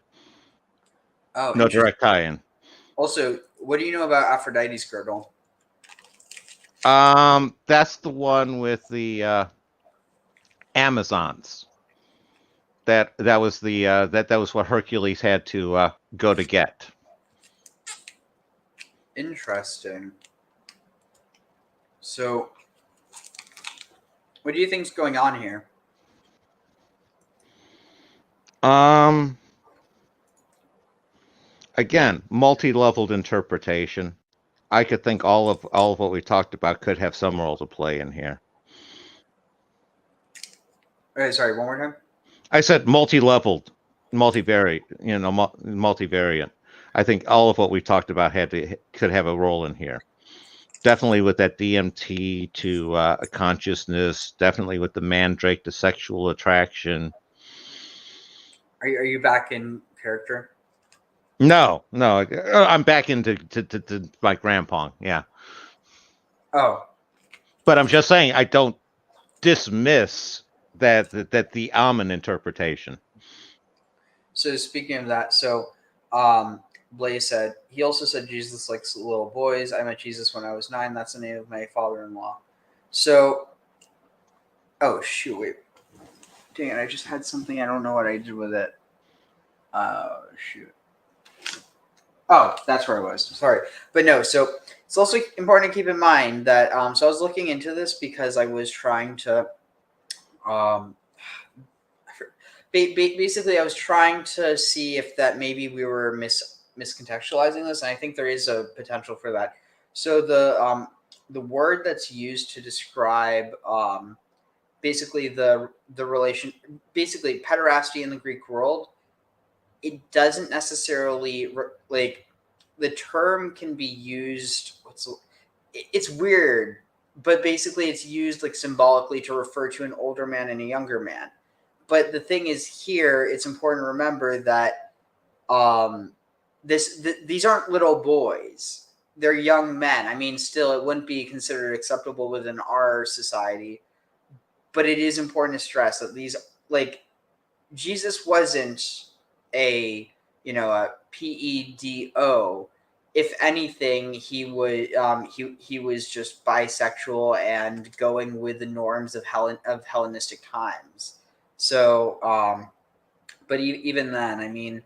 Oh, no direct tie-in. Also, what do you know about Aphrodite's girdle? That's the one with the Amazons. That was the that was what Hercules had to go to get. Interesting. So, what do you think's going on here? Again, multi-leveled interpretation. I could think all of what we talked about could have some role to play in here. Sorry, one more time. I said multi-leveled, multivariate. Multivariant. I think all of what we talked about could have a role in here. Definitely with that DMT to a consciousness. Definitely with the mandrake to sexual attraction. Are you back in character? No, I'm back into to my grandpa. Yeah. Oh, But I'm just saying I don't dismiss that the Amen interpretation. so speaking of that, Blaze said he also said Jesus likes little boys. I met Jesus when I was 9. That's the name of my father-in-law. So, oh shoot, wait, dang it! I just had something. I don't know what I did with it. Shoot. Oh, that's where I was. Sorry, but no. So it's also important to keep in mind that. So I was looking into this because I was trying to. Basically, I was trying to see if that maybe we were miscontextualizing this, and I think there is a potential for that. So the word that's used to describe basically the relation, basically pederasty in the Greek world, it doesn't necessarily like the term can be used. It's weird, but basically it's used like symbolically to refer to an older man and a younger man. But the thing is, here it's important to remember that these aren't little boys; they're young men. I mean, still, it wouldn't be considered acceptable within our society, but it is important to stress that these, like, Jesus wasn't a a pedo. If anything, he would he was just bisexual and going with the norms of Hellenistic times. So, but even then, I mean,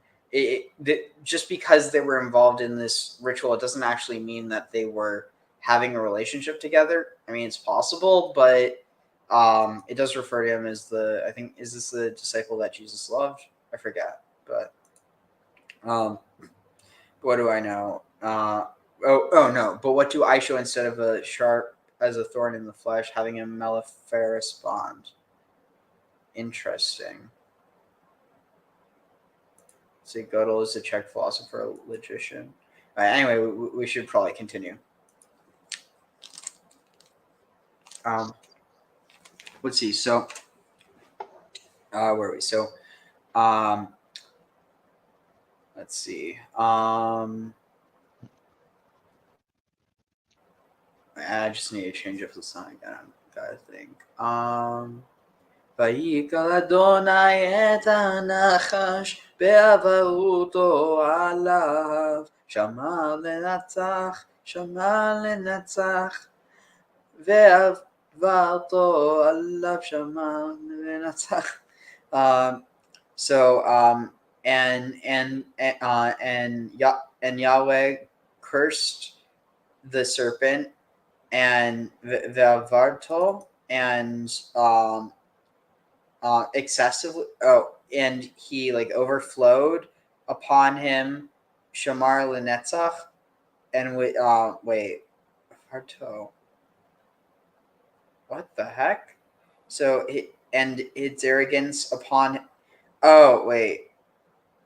just because they were involved in this ritual, it doesn't actually mean that they were having a relationship together. I mean, it's possible, but it does refer to him as I think, is this the disciple that Jesus loved? I forget, but what do I know? Oh no, but what do I show instead of a sharp as a thorn in the flesh, having a mellifluous bond? Interesting. See, Gödel is a Czech philosopher, logician. Anyway, we should probably continue. Let's see. So, where are we? So, let's see. I just need to change up the song again. I gotta think. ויקרא אדוני את הנחש בעברותו עליו, שמר לנצח, ועברתו עליו, שמר לנצח. And Yahweh cursed the serpent and Ve'avarto and excessively. Oh, and he like overflowed upon him Shamar Lenetzach, and wait, Varto. What the heck? So and its arrogance upon. Oh wait,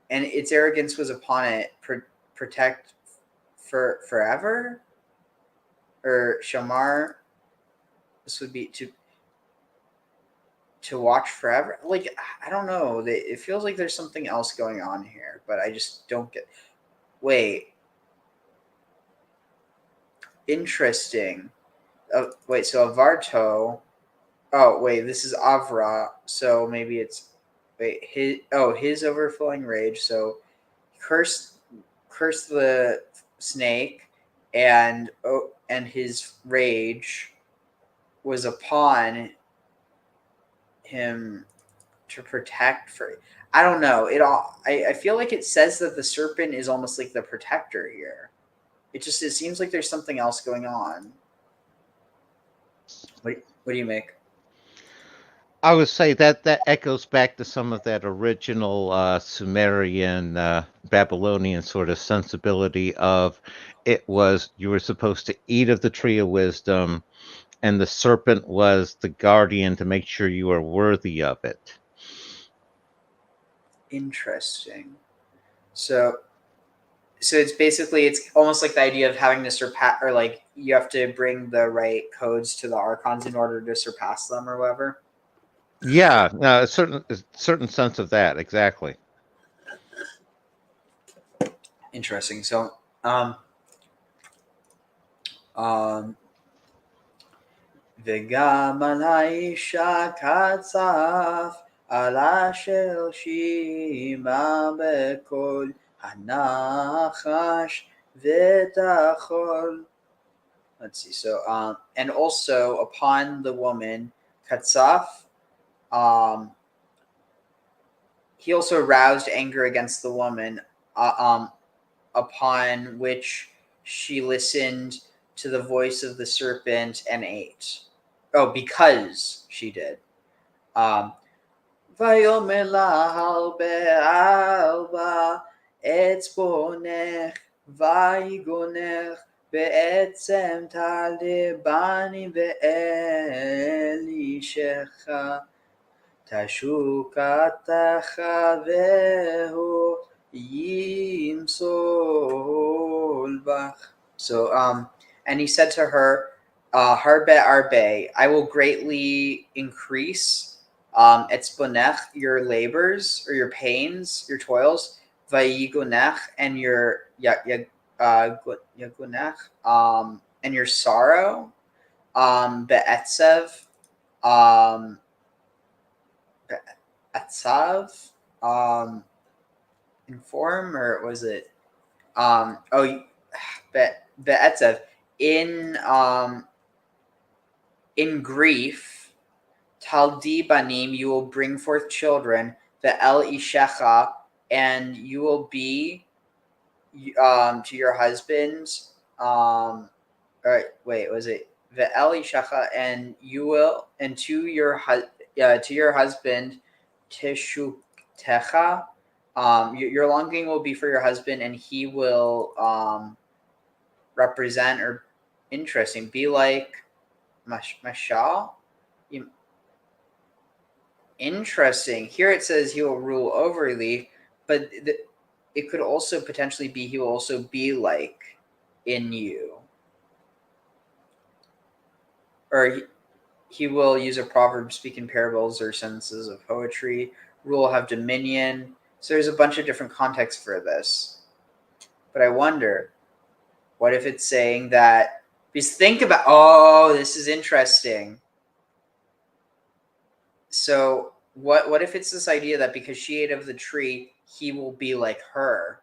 and its arrogance was upon it. Protect for forever, or Shamar. This would be to watch forever. Like, I don't know. It feels like there's something else going on here, but I just don't get. Wait. Interesting. Wait. So Avarto. Oh wait. This is Avra. So maybe it's his overflowing rage. So curse the snake, and his rage was upon him to protect for. I don't know. I feel like it says that the serpent is almost like the protector here. It seems like there's something else going on. What do you make? I would say that echoes back to some of that original Sumerian, Babylonian sort of sensibility of it was you were supposed to eat of the tree of wisdom, and the serpent was the guardian to make sure you are worthy of it. Interesting. So it's basically, it's almost like the idea of having to surpass, or like you have to bring the right codes to the archons in order to surpass them or whatever. Yeah, no, a certain sense of that, exactly. Interesting. So, וגם על האישה קצף, על אשר שימה בקול הנחש ותחול. Let's see. So, and also upon the woman, Katsaf, he also aroused anger against the woman, upon which she listened to the voice of the serpent and ate. Oh, because she did. ויאמר לה הרבה אצבעונך ויגונך בעצם תלבני ואלישך תשוקתך והוא ימסול בך. So, and he said to her, Harbe Arbe, I will greatly increase etzbonech, your labors or your pains, your toils, vayigunech, and your yagunech, and your sorrow, be'etzev, be'etzav, in form, or was it, be'etzev, in grief, taldi banim, you will bring forth children, ve'el ishecha, and you will be to your husband, or wait, was it ve'el ishecha, and you will, and to your husband, teshuktecha, your longing will be for your husband, and he will represent, or interesting, be like Mashal. Interesting. Here it says he will rule over thee, but it could also potentially be he will also be like in you. Or he will use a proverb, speak in parables or sentences of poetry. Rule, have dominion. So there's a bunch of different contexts for this. But I wonder, what if it's saying that, because think about, this is interesting. So what if it's this idea that because she ate of the tree, he will be like her?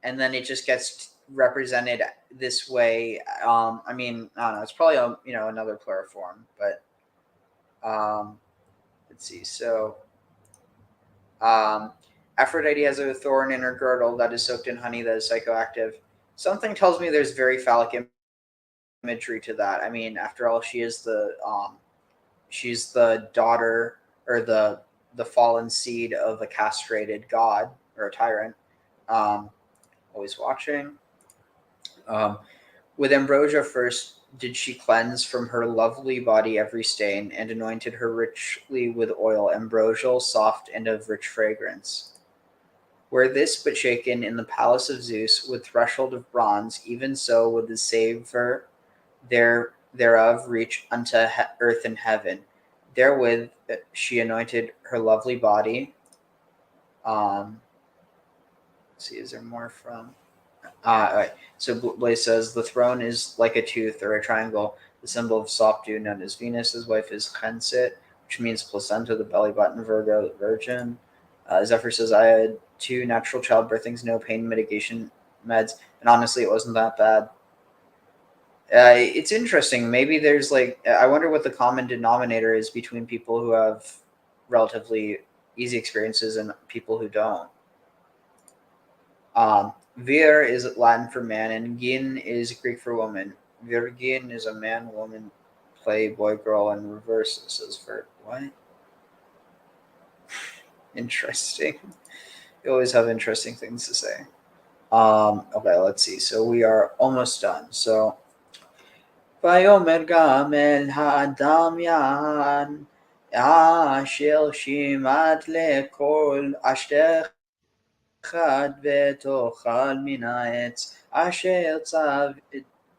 And then it just gets represented this way. I mean, I don't know. It's probably another plural form, but let's see. So Aphrodite has a thorn in her girdle that is soaked in honey that is psychoactive. Something tells me there's very phallic imagery to that. I mean, after all, she is she's the daughter, or the fallen seed of a castrated god or a tyrant. Always watching. With ambrosia first did she cleanse from her lovely body every stain, and anointed her richly with oil ambrosial, soft, and of rich fragrance. Were this but shaken in the palace of Zeus with threshold of bronze, even so would the savor thereof reach unto earth and heaven. Therewith she anointed her lovely body. Let's see, is there more from? All right. So Blaise says the throne is like a tooth or a triangle. The symbol of soft dew known as Venus. His wife is Chensit, which means placenta, the belly button, Virgo, the virgin. Zephyr says I had 2 natural childbirthings, no pain mitigation meds, and honestly, it wasn't that bad. It's interesting. Maybe there's I wonder what the common denominator is between people who have relatively easy experiences and people who don't. Vir is Latin for man, and gin is Greek for woman. Virgin is a man, woman, play, boy, girl, and reverse. It says for what? Interesting. You always have interesting things to say. Okay, let's see. So we are almost done. So ויאמר גם אל האדם יען אשר שימת לכל אשתך חד ותאכל מן העץ אשר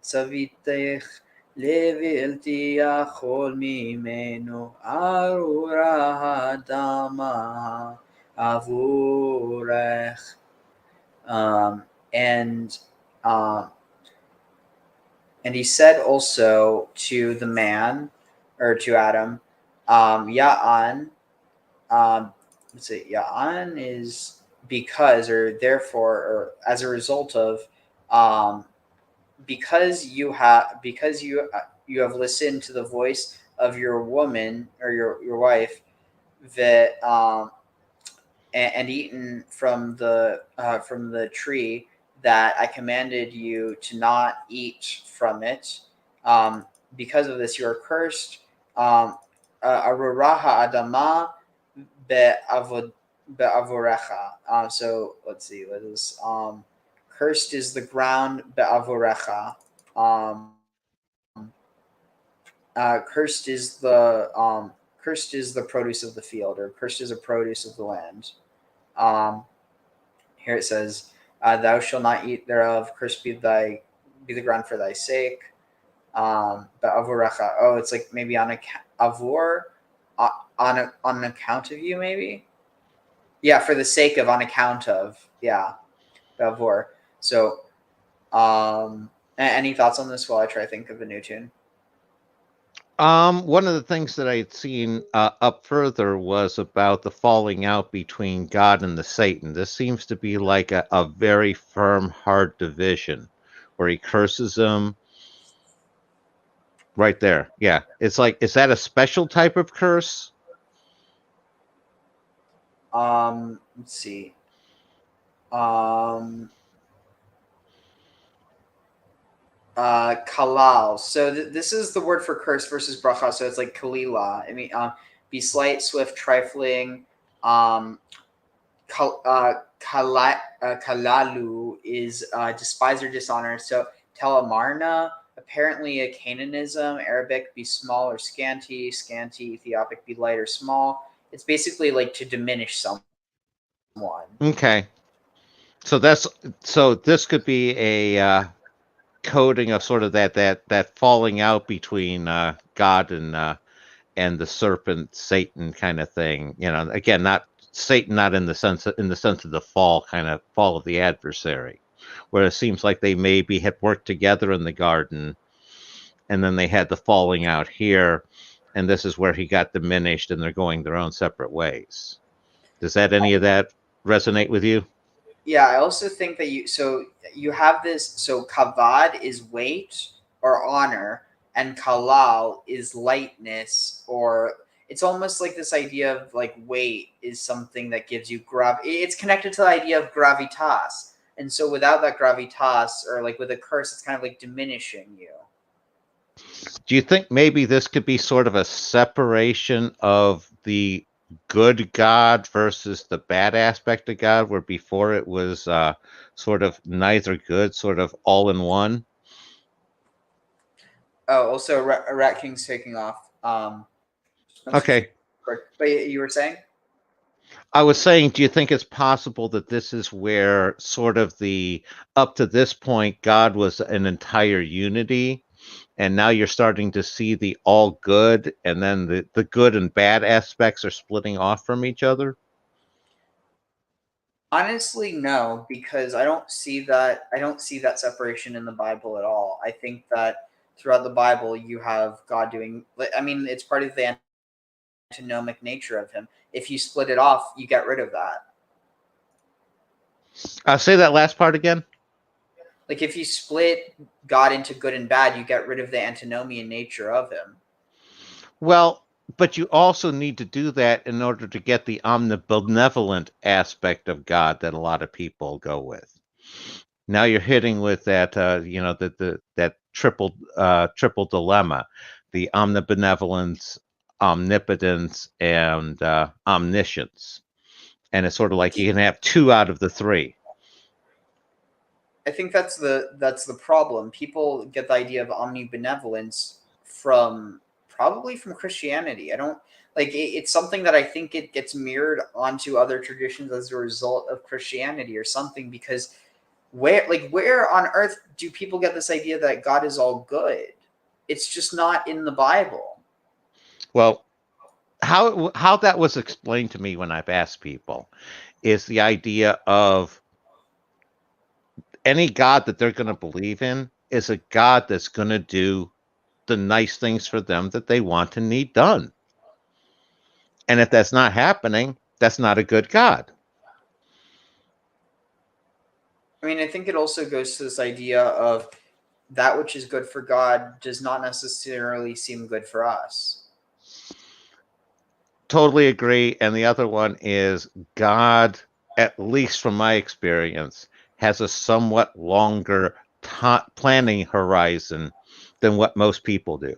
צוויתך לבלתי יכול ממנו ארורה האדמה עבורך. And he said also to the man, or to Adam, Ya'an, let's see, Ya'an is because, or therefore, or as a result of, because you have listened to the voice of your woman, or your wife, that and eaten from the tree that I commanded you to not eat from it. Because of this, you are cursed. Aruraha adama be'avorecha. So let's see. What is cursed is the ground be'avorecha. Cursed is the produce of the field, or cursed is the produce of the land. Here it says, "Thou shalt not eat thereof. Cursed be the ground for thy sake." Avorecha. Oh, it's like maybe on account of you, maybe. Yeah, for the sake of, on account of. Yeah, avor. So, any thoughts on this while I try to think of a new tune? One of the things that I had seen up further was about the falling out between God and the Satan. This seems to be like a very firm, hard division where he curses him. Right there. Yeah. It's like, is that a special type of curse? Let's see. Kalal. So this is the word for curse versus bracha. So it's like kalila. I mean, be slight, swift, trifling. Kalalu is despise or dishonor. So telemarna, apparently a Cananism. Arabic, be small or scanty. Scanty. Ethiopic, be light or small. It's basically like to diminish someone. Okay. So this could be a coding of sort of that falling out between God and the serpent, Satan kind of thing. You know, again, not Satan, not in the sense of the fall of the adversary, where it seems like they maybe had worked together in the garden, and then they had the falling out here, and this is where he got diminished, and they're going their own separate ways. Does any of that resonate with you? Yeah, I also think that you have this. So kavad is weight or honor, and kalal is lightness, or it's almost like this idea of like weight is something that gives you It's connected to the idea of gravitas, and so without that gravitas, or like with a curse, it's kind of like diminishing you. Do you think maybe this could be sort of a separation of the good God versus the bad aspect of God, where before it was sort of neither good, sort of all in one? Oh, also Rat King's taking off. Okay. But you were saying? I was saying, do you think it's possible that this is where sort of up to this point, God was an entire unity, and now you're starting to see the all good, and then the good and bad aspects are splitting off from each other? Honestly, no, because I don't see that separation in the Bible at all. I think that throughout the Bible you have God doing, I mean, it's part of the antinomic nature of him. If you split it off, you get rid of that. Say that last part again. Like if you split God into good and bad, you get rid of the antinomian nature of him. Well, but you also need to do that in order to get the omnibenevolent aspect of God that a lot of people go with. Now you're hitting with that, that triple dilemma, the omnibenevolence, omnipotence, and omniscience. And it's sort of like you can have two out of the three. I think that's the problem. People get the idea of omnibenevolence probably from Christianity. I don't it's something that I think it gets mirrored onto other traditions as a result of Christianity or something, because where on earth do people get this idea that God is all good? It's just not in the Bible. Well, how that was explained to me when I've asked people is the idea of any God that they're going to believe in is a God that's going to do the nice things for them that they want and need done. And if that's not happening, that's not a good God. I mean, I think it also goes to this idea of that which is good for God does not necessarily seem good for us. Totally agree. And the other one is God, at least from my experience, has a somewhat longer planning horizon than what most people do.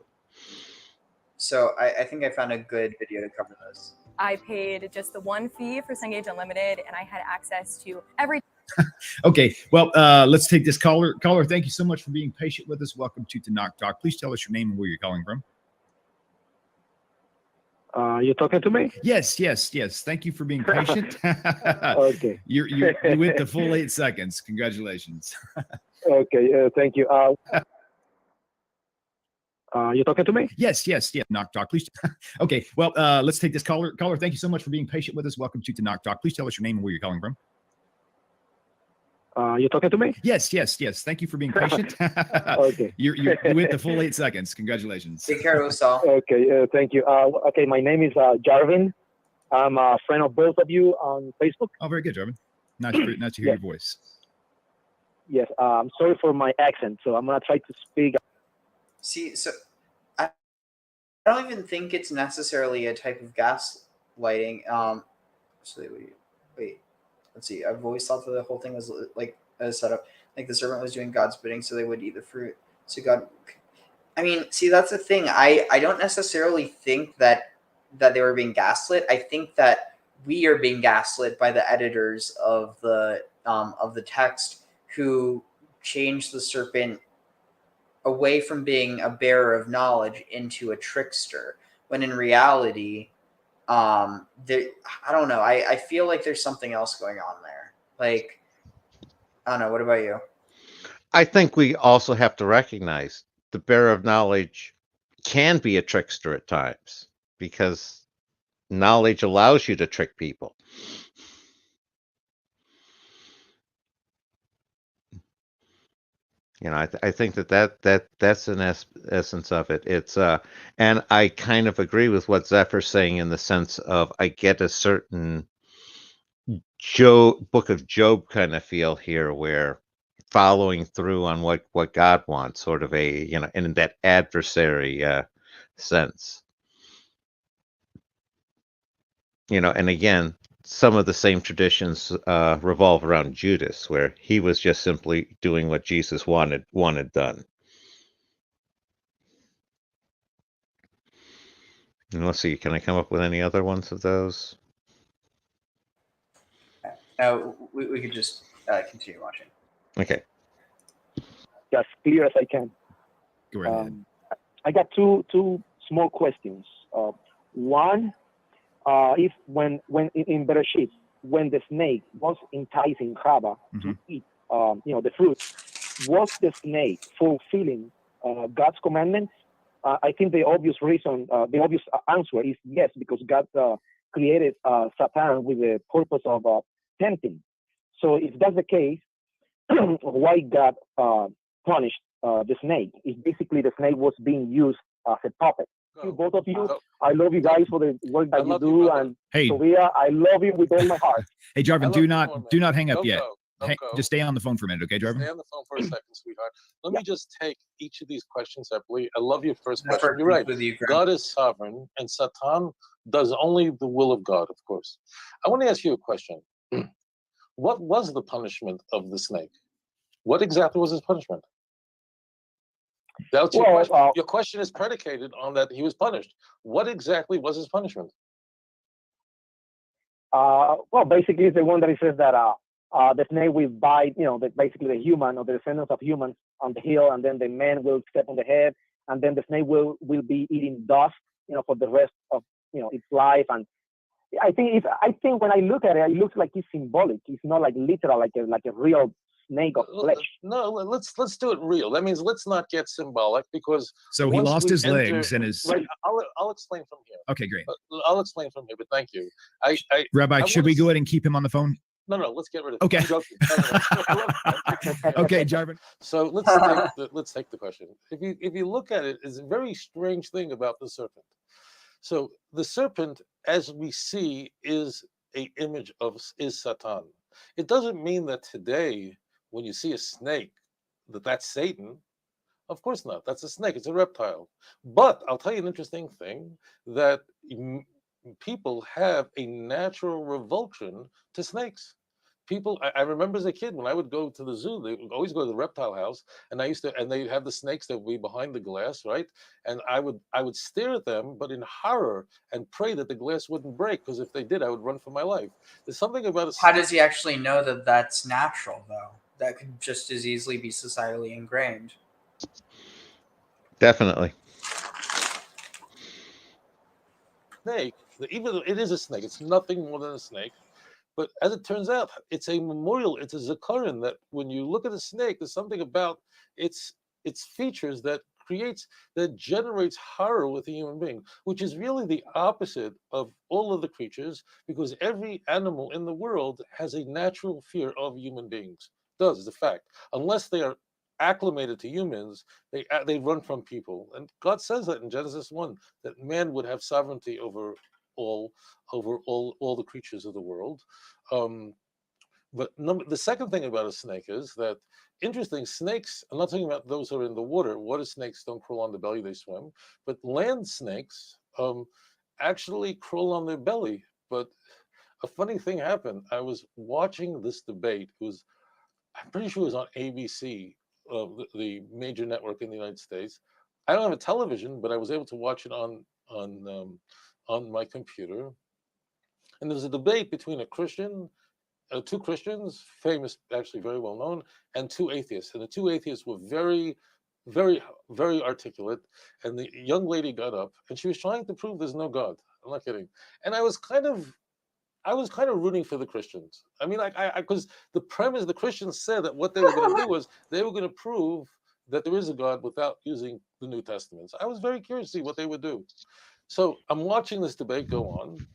So I think I found a good video to cover this. I paid just the one fee for Cengage Unlimited, and I had access to every. Okay, well, let's take this caller. Caller, thank you so much for being patient with us. Welcome to Knock Talk. Please tell us your name and where you're calling from. You're talking to me? Yes. Thank you for being patient. Okay. You went the full 8 seconds. Congratulations. Okay, thank you. You're talking to me? Yes. Knock Talk, please. Okay, well, let's take this caller. Caller, thank you so much for being patient with us. Welcome to Knock Talk. Please tell us your name and where you're calling from. You're talking to me? Yes. Thank you for being patient. Okay. You went the full 8 seconds. Congratulations. Take care of yourself. Okay, thank you. Okay, my name is Jarvin. I'm a friend of both of you on Facebook. Oh, very good, Jarvin. Nice to hear your voice. Yes, I'm sorry for my accent, so I'm going to try to speak. See, so I don't even think it's necessarily a type of gaslighting. So wait. Let's see. I've always thought that the whole thing was like a setup. Like the servant was doing God's bidding, so they would eat the fruit. So God, I mean, see, that's the thing. I don't necessarily think that they were being gaslit. I think that we are being gaslit by the editors of the text who changed the serpent away from being a bearer of knowledge into a trickster, when in reality, I don't know. I feel like there's something else going on there. Like, I don't know. What about you? I think we also have to recognize the bearer of knowledge can be a trickster at times because knowledge allows you to trick people. You know, I think that's an essence of it. It's and I kind of agree with what Zephyr's saying in the sense of I get a certain Book of Job kind of feel here, where following through on what God wants, sort of a, you know, in that adversary sense. You know, and again, some of the same traditions revolve around Judas, where he was just simply doing what Jesus wanted done. And let's see, can I come up with any other ones of those? We could just continue watching. Okay. As clear as I can. Go right ahead. I got two small questions. One, if when in Bereshit, when the snake was enticing Chava to eat, the fruit, was the snake fulfilling God's commandments? I think the obvious answer is yes, because God created Satan with the purpose of tempting. So if that's the case, why God punished the snake? It's basically the snake was being used as a puppet. Both of you, I love you guys for the work that you do, and hey, Sophia, I love you with all my heart. Hey, Jarvin, do not hang up yet. Just stay on the phone for a minute, okay, Jarvin? Stay on the phone for a second, sweetheart. Let me just take each of these questions separately. I love your first question. You're right. God is sovereign, and Satan does only the will of God, of course. I want to ask you a question. What was the punishment of the snake? What exactly was his punishment? That's your question. Your question is predicated on that he was punished. What exactly was his punishment? Well, basically, it's the one that it says that the snake will bite, basically the human or the descendants of humans on the heel, and then the man will step on the head, and then the snake will be eating dust, for the rest of its life. And I think when I look at it, it looks like it's symbolic. It's not like literal, like a real snake of flesh. No, let's do it real. That means let's not get symbolic, because So he once lost we his enter- legs and his. Right, I'll explain from here. Okay, great. I'll explain from here, but thank you. Rabbi, I should wanna we go ahead and keep him on the phone? No, let's get rid of it. Okay. I'm joking. No. Okay, Jarvin. So let's take the question. If you look at it, it's a very strange thing about the serpent. So the serpent, as we see, is a image of Satan. It doesn't mean that today, when you see a snake, that's Satan. Of course not. That's a snake. It's a reptile. But I'll tell you an interesting thing, that people have a natural revulsion to snakes. People, I remember as a kid, when I would go to the zoo, they would always go to the reptile house, and they'd have the snakes that would be behind the glass, right? And I would stare at them, but in horror, and pray that the glass wouldn't break, because if they did, I would run for my life. There's something about a How does he actually know that that's natural, though? That could just as easily be societally ingrained. Definitely. Snake, even though it is a snake, it's nothing more than a snake. But as it turns out, it's a memorial, it's a zikaron, that when you look at a snake, there's something about its features that generates horror with a human being, which is really the opposite of all of the creatures, because every animal in the world has a natural fear of human beings. It does, it's a fact. Unless they are acclimated to humans, they run from people. And God says that in Genesis 1, that man would have sovereignty over all the creatures of the world. But the second thing about a snake is that, interesting, snakes, I'm not talking about those who are in the water. Water snakes don't crawl on the belly, they swim. But land snakes actually crawl on their belly. But a funny thing happened. I was watching this debate. I'm pretty sure it was on ABC, the major network in the United States. I don't have a television, but I was able to watch it on my computer. And there was a debate between two Christians, famous, actually very well known, and two atheists. And the two atheists were very, very, very articulate. And the young lady got up, and she was trying to prove there's no God. I'm not kidding. And I was kind of rooting for the Christians. I mean, because the premise, the Christians said that what they were going to do was they were going to prove that there is a God without using the New Testament. So I was very curious to see what they would do. So I'm watching this debate go on,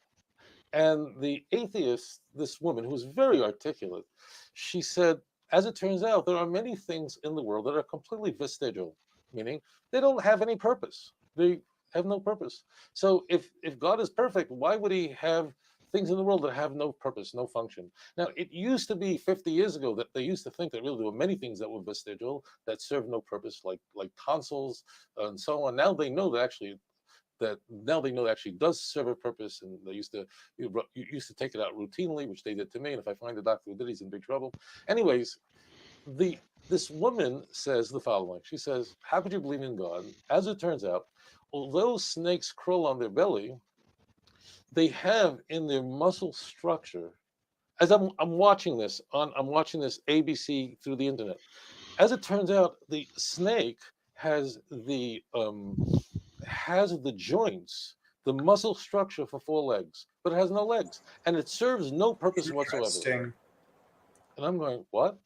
and the atheist, this woman who was very articulate, she said, as it turns out, there are many things in the world that are completely vestigial, meaning they don't have any purpose. They have no purpose. So if God is perfect, why would he have things in the world that have no purpose, no function? Now, it used to be 50 years ago that they used to think that really there were many things that were vestigial, that serve no purpose, like tonsils and so on. Now they know that actually does serve a purpose, and they used to take it out routinely, which they did to me. And if I find a doctor who did, he's in big trouble. Anyways, this woman says the following. She says, "How could you believe in God? As it turns out, although snakes crawl on their belly, they have in their muscle structure." As I'm watching this ABC through the internet. As it turns out, the snake has the joints, the muscle structure for 4 legs, but it has no legs, and it serves no purpose whatsoever. And I'm going, what?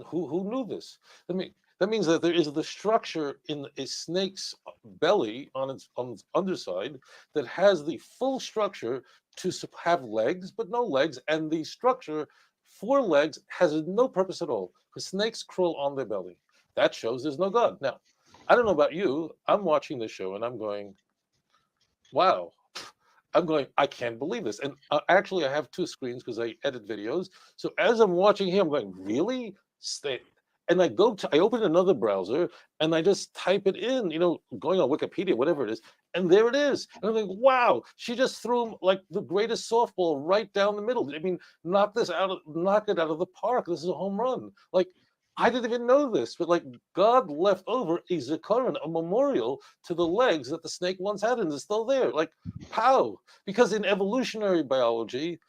Who knew this? That means that there is the structure in a snake's belly on its underside that has the full structure to have legs, but no legs, and the structure 4 legs has no purpose at all, because snakes crawl on their belly. That shows there's no God. Now, I don't know about you. I'm watching this show and I'm going, wow. I can't believe this. And actually, I have 2 screens because I edit videos. So as I'm watching here, I'm going, really? And I open another browser and I just type it in, going on Wikipedia, whatever it is. And there it is. And I'm like, wow, she just threw him like the greatest softball right down the middle. I mean, knock it out of the park. This is a home run. Like, I didn't even know this, but like God left over a zikaron, a memorial to the legs that the snake once had, and it's still there. Like, pow! Because in evolutionary biology,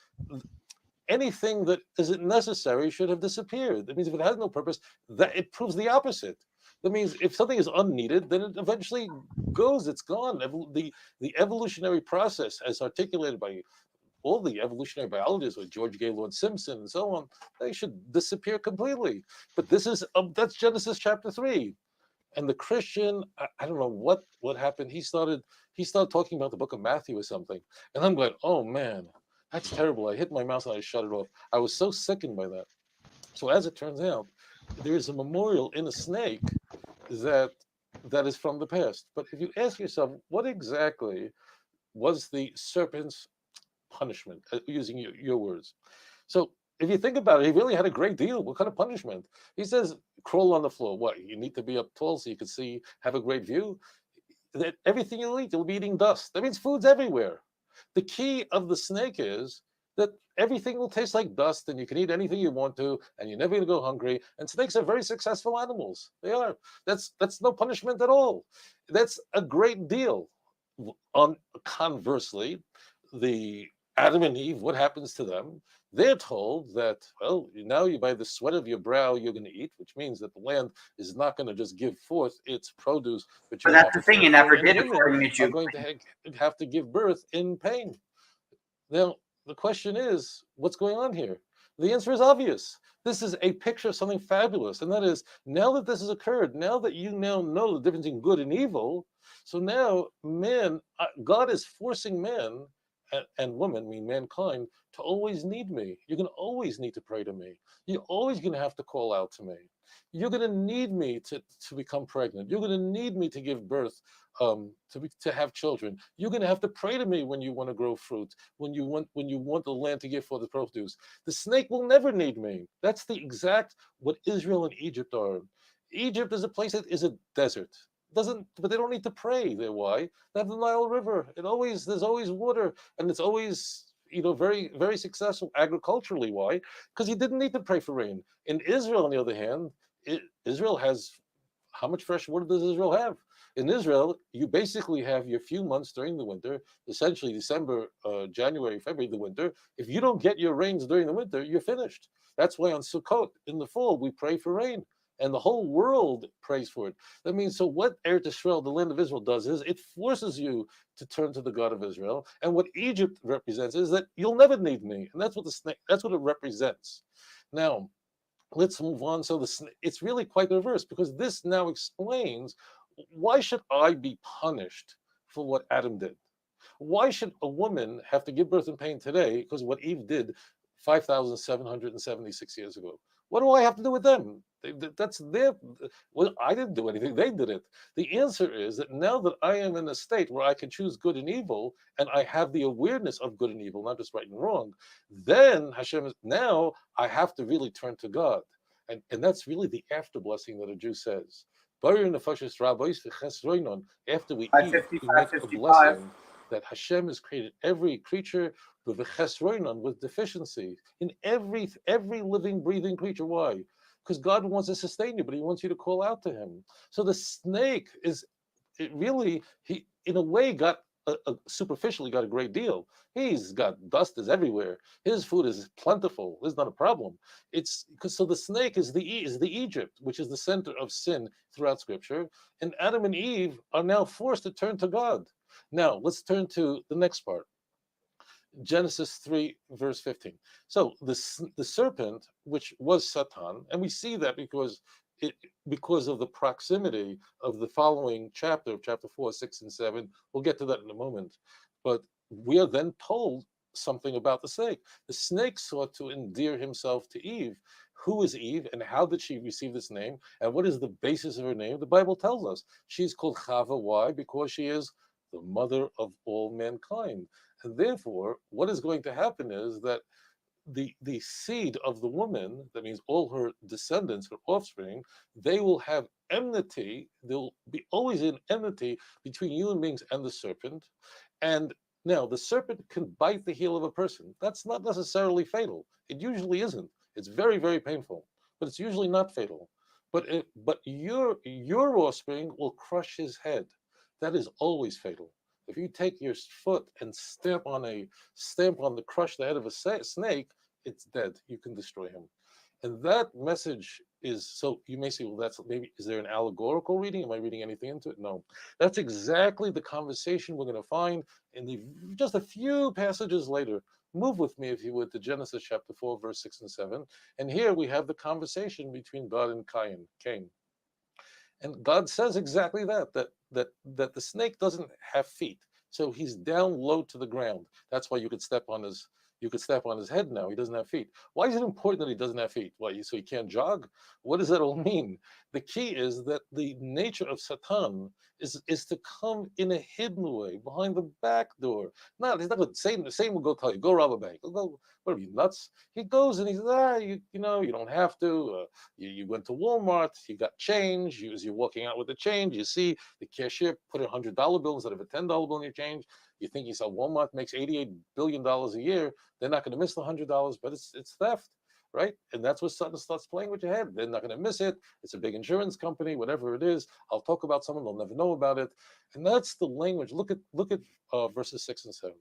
anything that isn't necessary should have disappeared. That means if it has no purpose, that it proves the opposite. That means if something is unneeded, then it eventually goes. It's gone. The evolutionary process, as articulated by all the evolutionary biologists, like George Gaylord Simpson and so on, they should disappear completely. But this is that's Genesis chapter 3. And the Christian, I don't know what happened. He started talking about the book of Matthew or something. And I'm going, oh man, that's terrible. I hit my mouse and I shut it off. I was so sickened by that. So as it turns out, there is a memorial in a snake that is from the past. But if you ask yourself, what exactly was the serpent's punishment, using your words? So if you think about it, he really had a great deal. What kind of punishment? He says, crawl on the floor. What? You need to be up tall so you can see, have a great view? That everything you eat, you'll be eating dust. That means food's everywhere. The key of the snake is that everything will taste like dust and you can eat anything you want to and you're never going to go hungry. And snakes are very successful animals. They are. That's no punishment at all. That's a great deal. Conversely, the Adam and Eve, what happens to them? They're told that, well, now you by the sweat of your brow you're going to eat, which means that the land is not going to just give forth its produce, but that's the thing, you never did according to are Jubilees. going to have to give birth in pain. Now, the question is, what's going on here? The answer is obvious. This is a picture of something fabulous, and that is, now that this has occurred, now that you now know the difference in good and evil, so now man, God is forcing man and women, I mean mankind, to always need me. You're going to always need to pray to me. You're always going to have to call out to me. You're going to need me to become pregnant. You're going to need me to give birth, to have children. You're going to have to pray to me when you want to grow fruit, when you want the land to give forth the produce. The snake will never need me. That's the exact what Israel and Egypt are. Egypt is a place that is a desert. But they don't need to pray there. Why? They have the Nile River. There's always water, and it's always very, very successful agriculturally. Why? Because you didn't need to pray for rain. In Israel, on the other hand, Israel has, how much fresh water does Israel have? In Israel, you basically have your few months during the winter, essentially December, January, February, the winter. If you don't get your rains during the winter, you're finished. That's why on Sukkot in the fall we pray for rain. And the whole world prays for it. That means, so what Eretz Yisrael, the land of Israel, does is it forces you to turn to the God of Israel. And what Egypt represents is that you'll never need me, and that's what it represents. Now, let's move on. So it's really quite the reverse, because this now explains, why should I be punished for what Adam did? Why should a woman have to give birth in pain today because what Eve did 5,776 years ago? What do I have to do with them? That's their. Well, I didn't do anything. They did it. The answer is that now that I am in a state where I can choose good and evil, and I have the awareness of good and evil, not just right and wrong, then Hashem is, now I have to really turn to God. And that's really the after blessing that a Jew says. After we eat, we make a blessing that Hashem has created every creature with deficiency in every living, breathing creature. Why? Because God wants to sustain you, but He wants you to call out to Him. So the snake he in a way superficially got a great deal. He's got dust is everywhere. His food is plentiful. It's not a problem. It's because so the snake is the Egypt, which is the center of sin throughout Scripture, and Adam and Eve are now forced to turn to God. Now let's turn to the next part. Genesis 3, verse 15. So the serpent, which was Satan, and we see that because of the proximity of the following chapter 4, 6, and 7. We'll get to that in a moment. But we are then told something about the snake. The snake sought to endear himself to Eve. Who is Eve, and how did she receive this name? And what is the basis of her name? The Bible tells us she's called Chava. Why? Because she is the mother of all mankind. And therefore, what is going to happen is that the seed of the woman, that means all her descendants, her offspring, they will have enmity. There'll be always an enmity between human beings and the serpent. And now the serpent can bite the heel of a person. That's not necessarily fatal. It usually isn't. It's very, very painful, but it's usually not fatal. But your offspring will crush his head. That is always fatal. If you take your foot and crush the head of a snake, it's dead. You can destroy him. And that message is, so you may say, well, that's maybe, is there an allegorical reading? Am I reading anything into it? No. That's exactly the conversation we're going to find in just a few passages later. Move with me, if you would, to Genesis chapter 4, verse 6 and 7. And here we have the conversation between God and Cain. And God says exactly that the snake doesn't have feet. So he's down low to the ground. That's why you could step on his head now. He doesn't have feet. Why is it important that he doesn't have feet? Why, so he can't jog? What does that all mean? The key is that the nature of Satan is to come in a hidden way, behind the back door. He's not good. Satan will go tell you, go rob a bank. Go, what are you, nuts? He goes and he says, you don't have to. You went to Walmart, you got change. As you're walking out with the change, you see the cashier put a $100 bill instead of a $10 bill in your change. You think Walmart makes $88 billion a year. They're not going to miss the $100, but it's theft, right? And that's what Satan starts playing with your head. They're not going to miss it. It's a big insurance company, whatever it is. I'll talk about someone, they'll never know about it. And that's the language. Look at verses 6 and 7.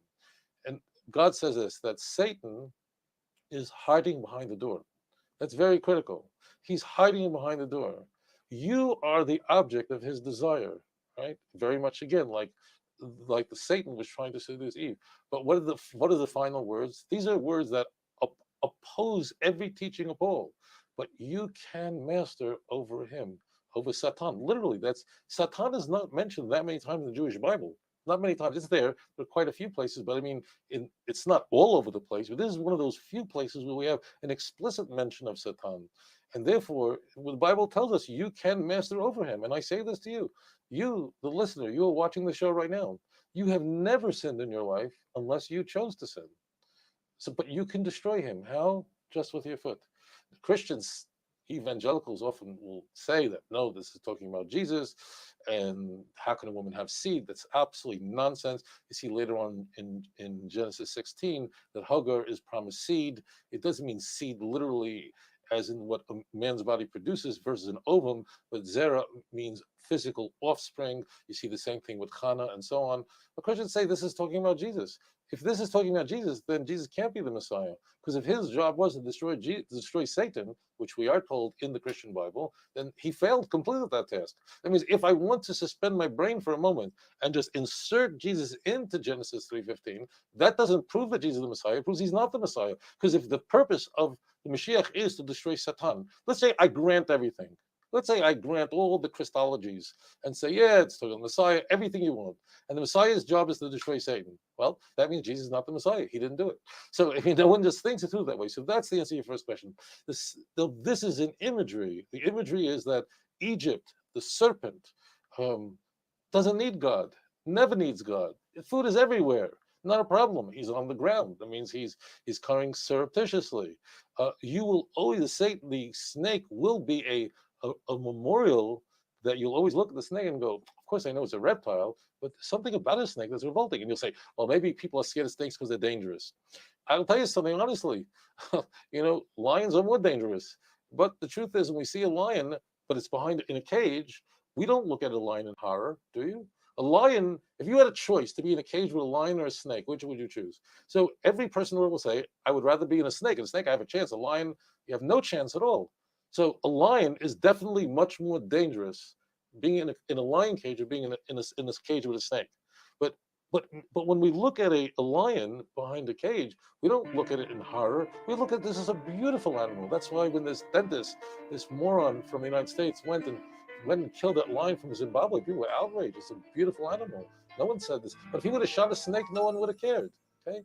And God says this, that Satan is hiding behind the door. That's very critical. He's hiding behind the door. You are the object of his desire, right? Very much again, like the Satan was trying to seduce Eve. But what are the final words? These are words that oppose every teaching of Paul. But you can master over him, over Satan. Literally, Satan is not mentioned that many times in the Jewish Bible. Not many times. It's there are quite a few places, but I mean, it's not all over the place. But this is one of those few places where we have an explicit mention of Satan. And therefore, the Bible tells us you can master over him. And I say this to you, the listener, you are watching the show right now. You have never sinned in your life unless you chose to sin. But you can destroy him. How? Just with your foot. Christians, evangelicals often will say that, no, this is talking about Jesus, and how can a woman have seed? That's absolutely nonsense. You see later on in Genesis 16 that Hagar is promised seed. It doesn't mean seed literally as in what a man's body produces versus an ovum, but Zerah means physical offspring. You see the same thing with Chana and so on. But Christians say this is talking about Jesus. If this is talking about Jesus, then Jesus can't be the Messiah. Because if his job was to destroy Satan, which we are told in the Christian Bible, then he failed completely at that task. That means if I want to suspend my brain for a moment and just insert Jesus into Genesis 3:15, that doesn't prove that Jesus is the Messiah. It proves he's not the Messiah. Because if the purpose of the Mashiach is to destroy Satan, let's say I grant everything. Let's say I grant all the Christologies and say, yeah, it's the Messiah, everything you want. And the Messiah's job is to destroy Satan. Well, that means Jesus is not the Messiah. He didn't do it. So, I mean, no one just thinks it through that way. So that's the answer to your first question. This is an imagery. The imagery is that Egypt, the serpent, doesn't need God, never needs God. Food is everywhere. Not a problem. He's on the ground. That means he's coming surreptitiously. You will always, the snake will be a memorial that you'll always look at the snake and go, of course I know it's a reptile, but something about a snake that's revolting. And you'll say, well, maybe people are scared of snakes because they're dangerous. I'll tell you something honestly. Lions are more dangerous. But the truth is, when we see a lion, but it's behind in a cage, we don't look at a lion in horror, do you? A lion, if you had a choice to be in a cage with a lion or a snake, which would you choose? So every person in the world will say, I would rather be in a snake. In a snake, I have a chance. A lion, you have no chance at all. So a lion is definitely much more dangerous being in a lion cage or being in a cage with a snake. But when we look at a lion behind a cage, we don't look at it in horror. We look at this as a beautiful animal. That's why when this dentist, this moron from the United States went and killed that lion from Zimbabwe, people were outraged. It's a beautiful animal. No one said this. But if he would have shot a snake, no one would have cared. Okay?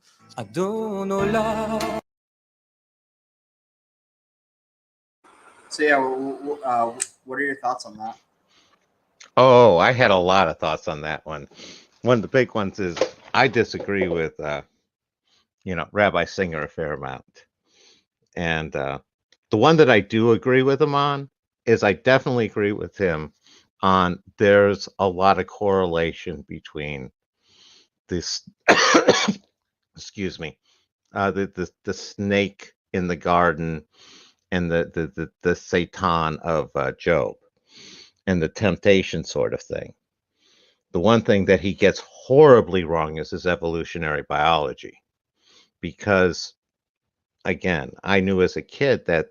So yeah, what are your thoughts on that? Oh, I had a lot of thoughts on that one. One of the big ones is I disagree with, Rabbi Singer a fair amount. And the one that I do agree with him on is I definitely agree with him on there's a lot of correlation between this, excuse me, the snake in the garden and the Satan of Job and the temptation sort of thing. The one thing that he gets horribly wrong is his evolutionary biology, because again, I knew as a kid that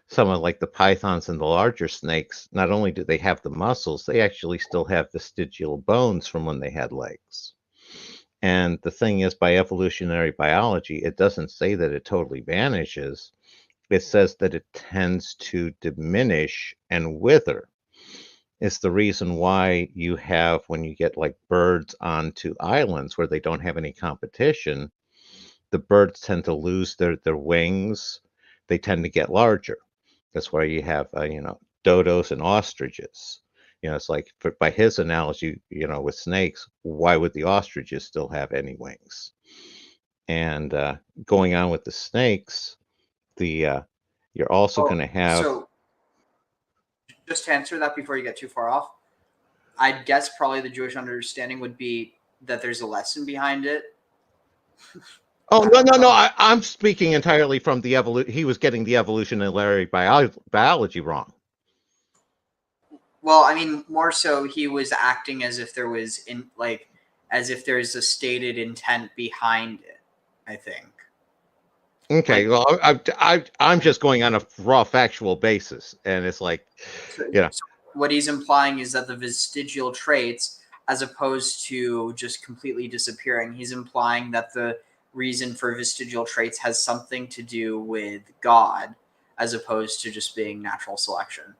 some of like the pythons and the larger snakes, not only do they have the muscles, they actually still have vestigial bones from when they had legs. And the thing is, by evolutionary biology, it doesn't say that it totally vanishes. It says that it tends to diminish and wither. It's the reason why you have, when you get like birds onto islands where they don't have any competition, the birds tend to lose their wings. They tend to get larger. That's why you have, dodos and ostriches. It's like, by his analogy, with snakes, why would the ostriches still have any wings? And going on with the snakes, you're also going to have. So, just to answer that before you get too far off, I'd guess probably the Jewish understanding would be that there's a lesson behind it. Oh, no. I'm speaking entirely from the evolution. He was getting the evolutionary biology wrong. Well, I mean, more so he was acting as if there was as if there's a stated intent behind it, I think. Okay, well, I'm just going on a raw factual basis, and it's like, So what he's implying is that the vestigial traits, as opposed to just completely disappearing, he's implying that the reason for vestigial traits has something to do with God, as opposed to just being natural selection.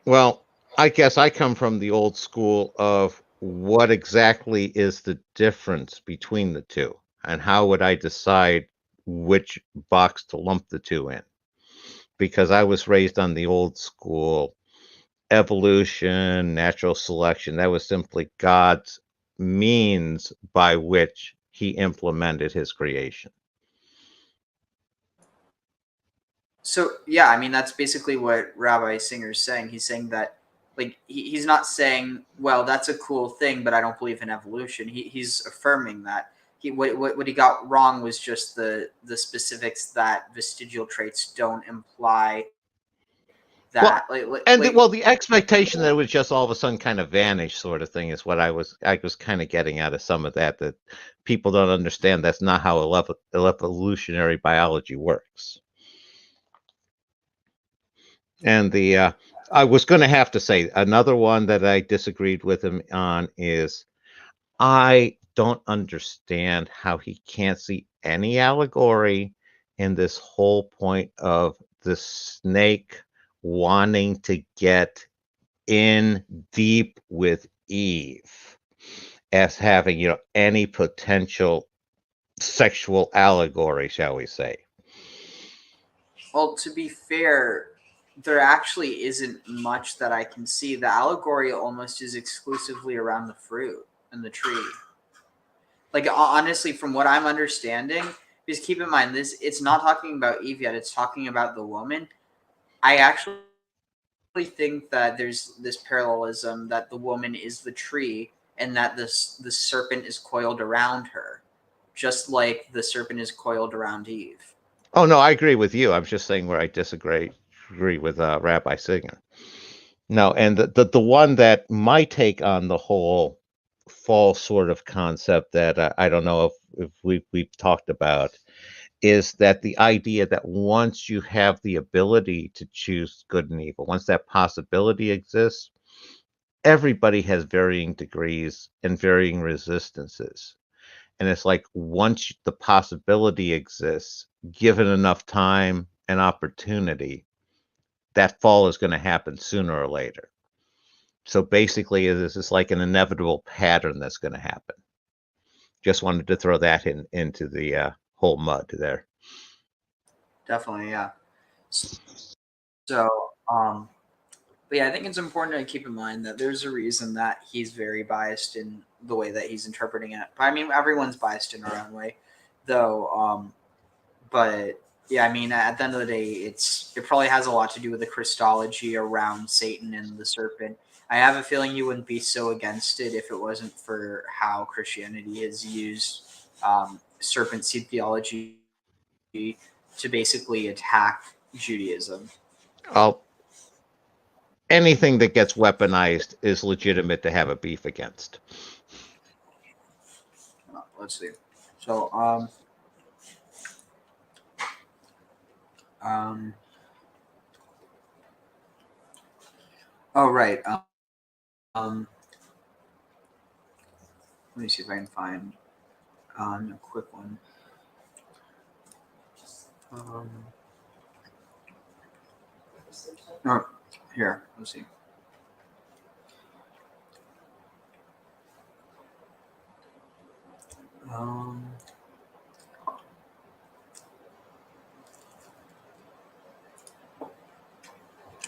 Well, I guess I come from the old school of what exactly is the difference between the two, and how would I decide which box to lump the two in? Because I was raised on the old school evolution, natural selection. That was simply God's means by which he implemented his creation. So, yeah, I mean, that's basically what Rabbi Singer's saying. He's saying that, like, he's not saying, well, that's a cool thing, but I don't believe in evolution. He's affirming that. What he got wrong was just the specifics that vestigial traits don't imply that. The expectation that it would just all of a sudden kind of vanish, sort of thing, is what I was kind of getting out of some of that people don't understand. That's not how evolutionary biology works. And I was going to have to say another one that I disagreed with him on is, I don't understand how he can't see any allegory in this whole point of the snake wanting to get in deep with Eve as having, any potential sexual allegory, shall we say. Well, to be fair, there actually isn't much that I can see. The allegory almost is exclusively around the fruit and the tree. Like, honestly, from what I'm understanding, because keep in mind, it's not talking about Eve yet, it's talking about the woman. I actually think that there's this parallelism that the woman is the tree and that the serpent is coiled around her, just like the serpent is coiled around Eve. Oh, no, I agree with you. I'm just saying where I disagree with Rabbi Singer. No, and the one that my take on the whole fall sort of concept that I don't know if we've talked about is that the idea that once you have the ability to choose good and evil, once that possibility exists, everybody has varying degrees and varying resistances. And it's like, once the possibility exists, given enough time and opportunity, that fall is going to happen sooner or later. So basically, this is like an inevitable pattern that's going to happen. Just wanted to throw that into the whole mud there. Definitely, yeah. So, but yeah, I think it's important to keep in mind that there's a reason that he's very biased in the way that he's interpreting it. But I mean, everyone's biased in their own way, though. But yeah, I mean, at the end of the day, it probably has a lot to do with the Christology around Satan and the serpent. I have a feeling you wouldn't be so against it if it wasn't for how Christianity has used serpent seed theology to basically attack Judaism. Anything that gets weaponized is legitimate to have a beef against. Let's see. So, Oh, right. Let me see if I can find a quick one. Oh, here. Let's see.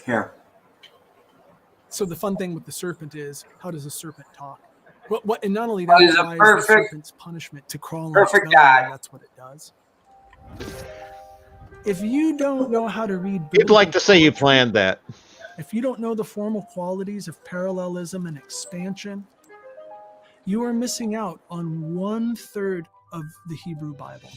Here. So the fun thing with the serpent is, how does a serpent talk? What and not only that, he's a why is perfect- the serpent's punishment to crawl on perfect its belly, guy. and that's what it does. If you don't know how to read You'd like to biblical say you poetry, planned that. if you don't know the formal qualities of parallelism and expansion, you are missing out on 1/3 of the Hebrew Bible.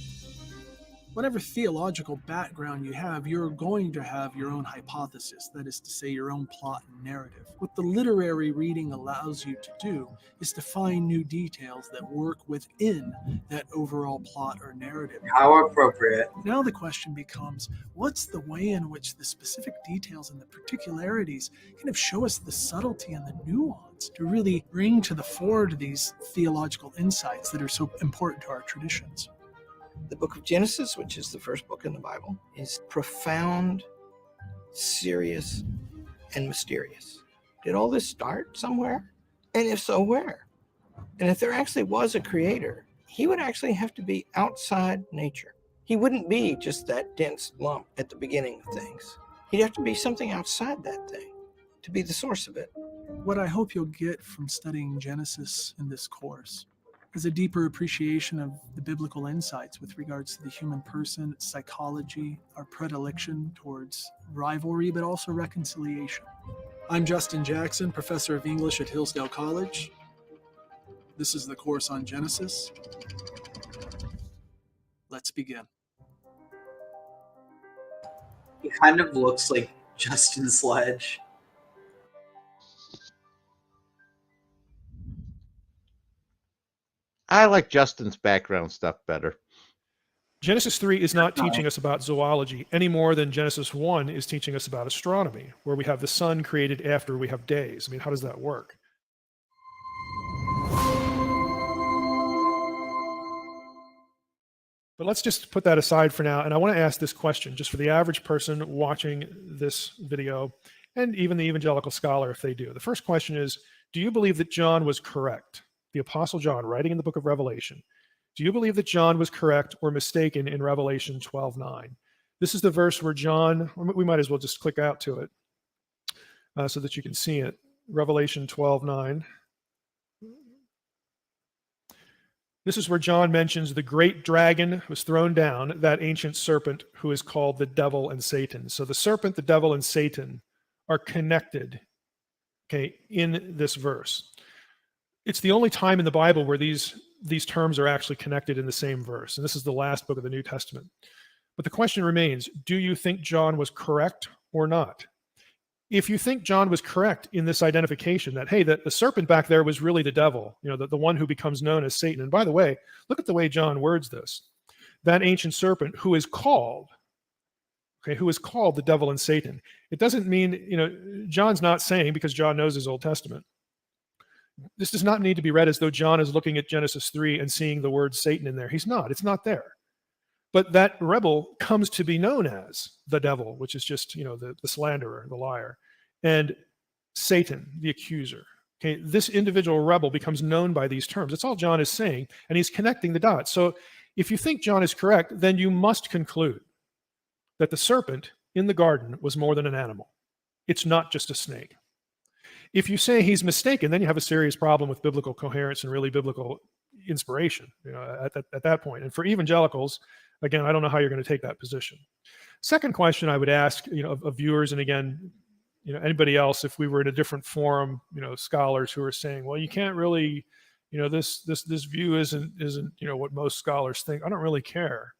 Whatever theological background you have, you're going to have your own hypothesis, that is to say, your own plot and narrative. What the literary reading allows you to do is to find new details that work within that overall plot or narrative. How appropriate. Now the question becomes, what's the way in which the specific details and the particularities kind of show us the subtlety and the nuance to really bring to the fore to these theological insights that are so important to our traditions? The book of Genesis, which is the first book in the Bible, is profound, serious, and mysterious. Did all this start somewhere? And if so, where? And if there actually was a creator, he would actually have to be outside nature. He wouldn't be just that dense lump at the beginning of things. He'd have to be something outside that thing to be the source of it. What I hope you'll get from studying Genesis in this course is a deeper appreciation of the biblical insights with regards to the human person, its psychology, our predilection towards rivalry, but also reconciliation. I'm Justin Jackson, professor of English at Hillsdale College. This is the course on Genesis. Let's begin. He kind of looks like Justin Sledge. I like Justin's background stuff better. Genesis 3 is not teaching us about zoology any more than Genesis 1 is teaching us about astronomy, where we have the sun created after we have days. I mean, how does that work? But let's just put that aside for now, and I want to ask this question, just for the average person watching this video, and even the evangelical scholar if they do. The first question is, do you believe that John was correct? The Apostle John, writing in the book of Revelation. Do you believe that John was correct or mistaken in Revelation 12:9? This is the verse where John, we might as well just click out to it so that you can see it. Revelation 12:9. This is where John mentions the great dragon was thrown down, that ancient serpent who is called the devil and Satan. So the serpent, the devil, and Satan are connected, okay, in this verse. It's the only time in the Bible where these terms are actually connected in the same verse. And this is the last book of the New Testament. But the question remains, do you think John was correct or not? If you think John was correct in this identification that, hey, the serpent back there was really the devil, the one who becomes known as Satan. And by the way, look at the way John words this. That ancient serpent who is called, okay, who is called the devil and Satan. It doesn't mean, John's not saying, because John knows his Old Testament, this does not need to be read as though John is looking at Genesis 3 and seeing the word Satan in there. He's not. It's not there. But that rebel comes to be known as the devil, which is just, the slanderer, the liar, and Satan, the accuser. Okay, this individual rebel becomes known by these terms. That's all John is saying, and he's connecting the dots. So if you think John is correct, then you must conclude that the serpent in the garden was more than an animal. It's not just a snake. If you say he's mistaken, then you have a serious problem with biblical coherence and really biblical inspiration, at that point. And for evangelicals, again, I don't know how you're going to take that position. Second question I would ask, of viewers, and again, anybody else, if we were in a different forum, scholars who are saying, well, you can't really, this view isn't what most scholars think. I don't really care.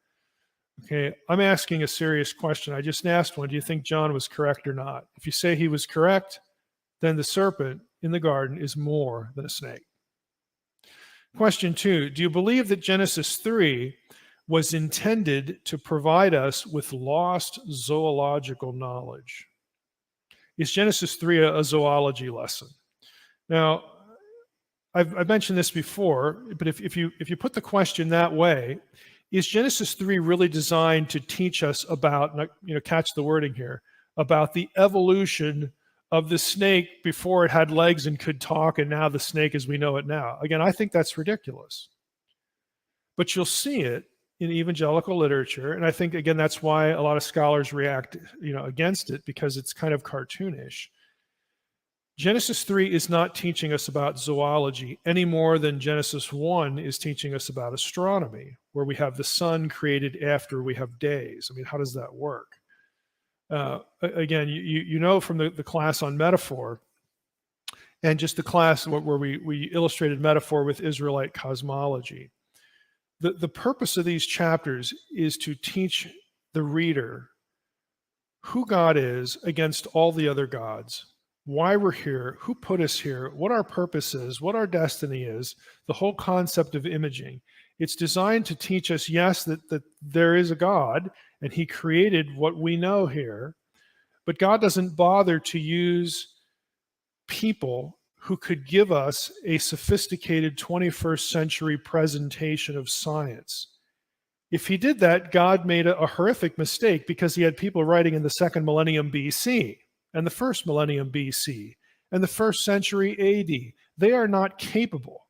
Okay, I'm asking a serious question. I just asked one. Do you think John was correct or not? If you say he was correct, then the serpent in the garden is more than a snake. Question 2, do you believe that Genesis 3 was intended to provide us with lost zoological knowledge? is Genesis 3 a zoology lesson? Now, I've mentioned this before, but if you put the question that way, is Genesis 3 really designed to teach us about, catch the wording here, about the evolution of the snake before it had legs and could talk, and now the snake as we know it now? Again, I think that's ridiculous. But you'll see it in evangelical literature, and I think, again, that's why a lot of scholars react against it, because it's kind of cartoonish. Genesis 3 is not teaching us about zoology any more than Genesis 1 is teaching us about astronomy, where we have the sun created after we have days. I mean, how does that work? Again, you know from the class on metaphor, and just the class where we illustrated metaphor with Israelite cosmology. The purpose of these chapters is to teach the reader who God is against all the other gods, why we're here, who put us here, what our purpose is, what our destiny is, the whole concept of imaging. It's designed to teach us, yes, that there is a God, and he created what we know here, but God doesn't bother to use people who could give us a sophisticated 21st century presentation of science. If he did that, God made a horrific mistake, because he had people writing in the 2nd millennium BC and the 1st millennium BC and the 1st century AD. They are not capable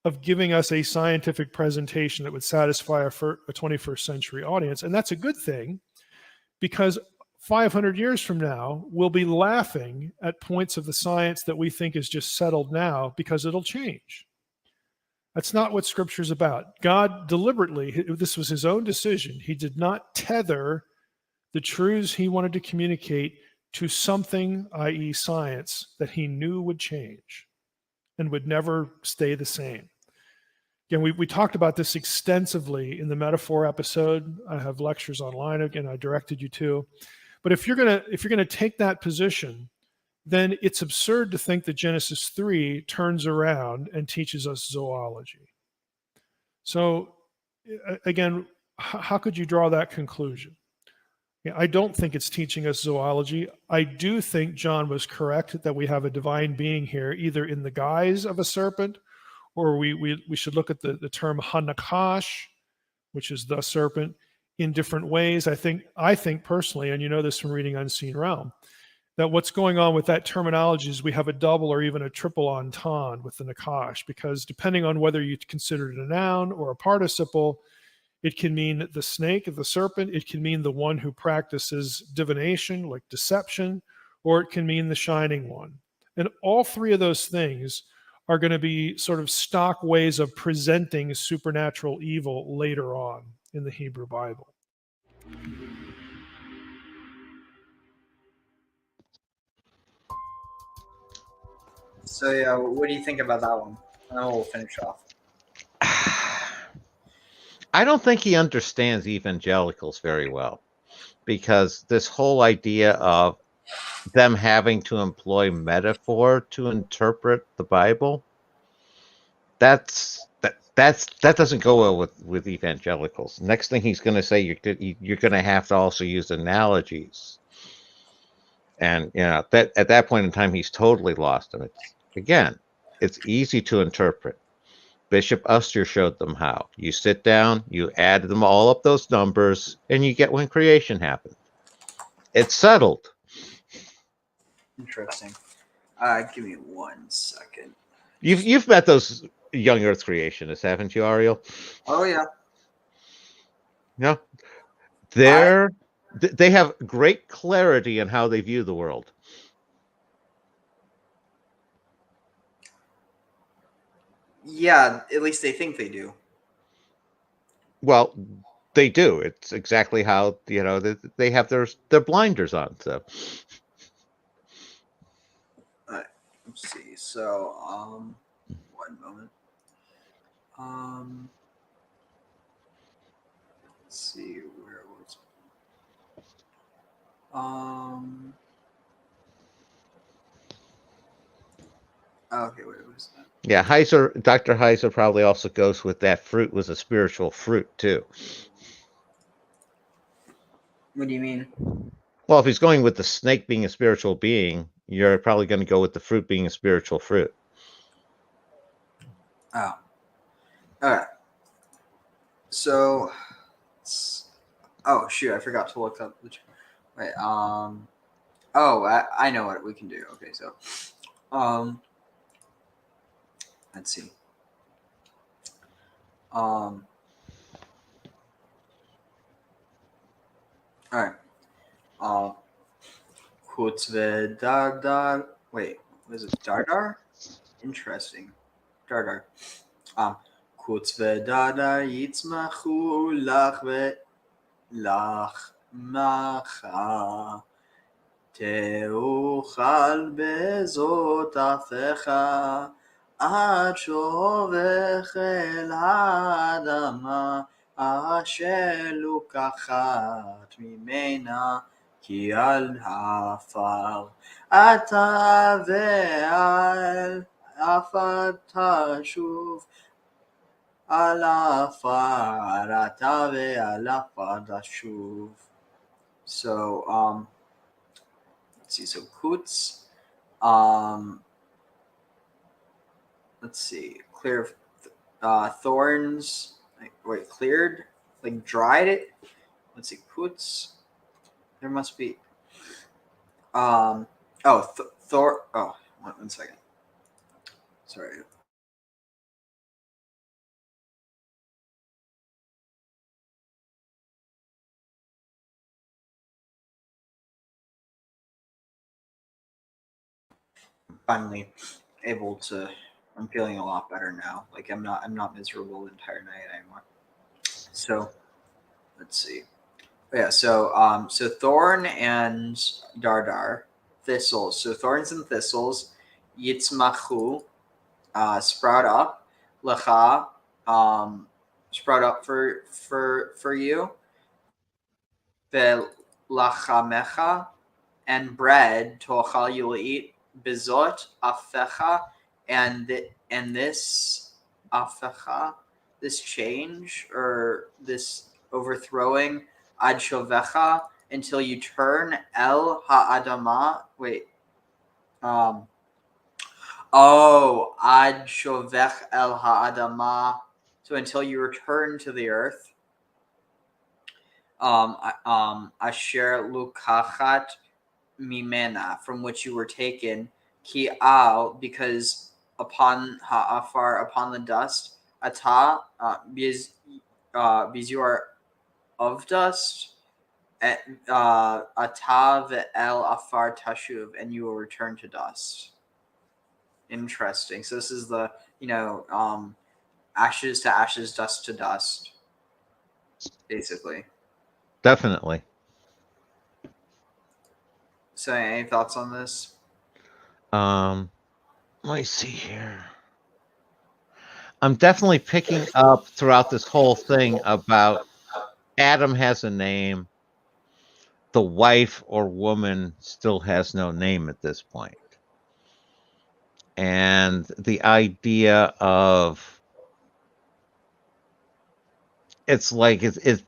of giving us a scientific presentation that would satisfy a 21st century audience. And that's a good thing, because 500 years from now, we'll be laughing at points of the science that we think is just settled now, because it'll change. That's not what Scripture's about. God deliberately, this was his own decision, he did not tether the truths he wanted to communicate to something, i.e. science, that he knew would change and would never stay the same. Again, we talked about this extensively in the metaphor episode. I have lectures online, again, I directed you to. But if you're gonna take that position, then it's absurd to think that Genesis 3 turns around and teaches us zoology. So again, how could you draw that conclusion? I don't think it's teaching us zoology. I do think John was correct that we have a divine being here, either in the guise of a serpent, or we should look at the term Hanakash, which is the serpent, in different ways. I think personally, and you know this from reading Unseen Realm, that what's going on with that terminology is we have a double or even a triple entendre with the Nakash, because depending on whether you consider it a noun or a participle, it can mean the snake, the serpent, it can mean the one who practices divination, like deception, or it can mean the shining one. And all three of those things are going to be sort of stock ways of presenting supernatural evil later on in the Hebrew Bible. So yeah, what do you think about that one? And then we'll finish off. I don't think he understands evangelicals very well, because this whole idea of them having to employ metaphor to interpret the Bible, that doesn't go well with evangelicals. Next thing he's going to say, you're going to have to also use analogies, and that at that point in time he's totally lost. And it's easy to interpret. Bishop Uster showed them how. You sit down, you add them all up, those numbers, and you get when creation happened. It's settled. Interesting. Give me 1 second. You've met those young Earth creationists, haven't you, Ariel? Oh yeah. No, they have great clarity in how they view the world. Yeah, at least they think they do. Well, they do. It's exactly how they have their blinders on. So. Let's see. So, 1 moment. Let's see where was. Okay, where was that? Yeah, Dr. Heiser probably also goes with that fruit was a spiritual fruit too. What do you mean? Well, if he's going with the snake being a spiritual being, you're probably going to go with the fruit being a spiritual fruit. Oh. All right. So, oh shoot, I forgot to look up the. Wait. Oh, I know what we can do. Okay, so, let's see. All right. Kutzve Dardar. Wait, was it Dardar? Interesting. Dardar. Kutzve Dardar Yitzmachu Lachve Lachmacha Teuchal Bezot Afecha Ad Shovech El Adama Asher Lukachat Mimena Ki al Hafar Ata Ve'al Afar Tashuv Al Afar Ata Ve'al Afar Tashuv. So, let's see. So Kutz, let's see. Clear thorns. Wait, cleared? Like dried it? Let's see. Kutz. There must be. Oh, Thor. Oh, one second. Sorry. Finally able to. I'm feeling a lot better now. Like I'm not miserable the entire night anymore. So let's see. Yeah, so thorn and dardar, thistles. So thorns and thistles, yitzmachu, sprout up, lecha, sprout up for you, lachamecha, and bread tochal you will eat, bizot afecha, and this afecha, this change or this overthrowing ad shovecha until you turn el ha'adama. Wait. Ad shovech el ha'adama. So until you return to the earth. Asher lukachat mimena, from which you were taken. Ki al, because upon ha'afar, upon the dust. Ata, because you are of dust. Atav el afar tashuv, and you will return to dust. Interesting. So this is the ashes to ashes, dust to dust, basically. Definitely. So any thoughts on this? Let me see here. I'm definitely picking up throughout this whole thing about Adam has a name. The wife or woman still has no name at this point. And the idea of it's like it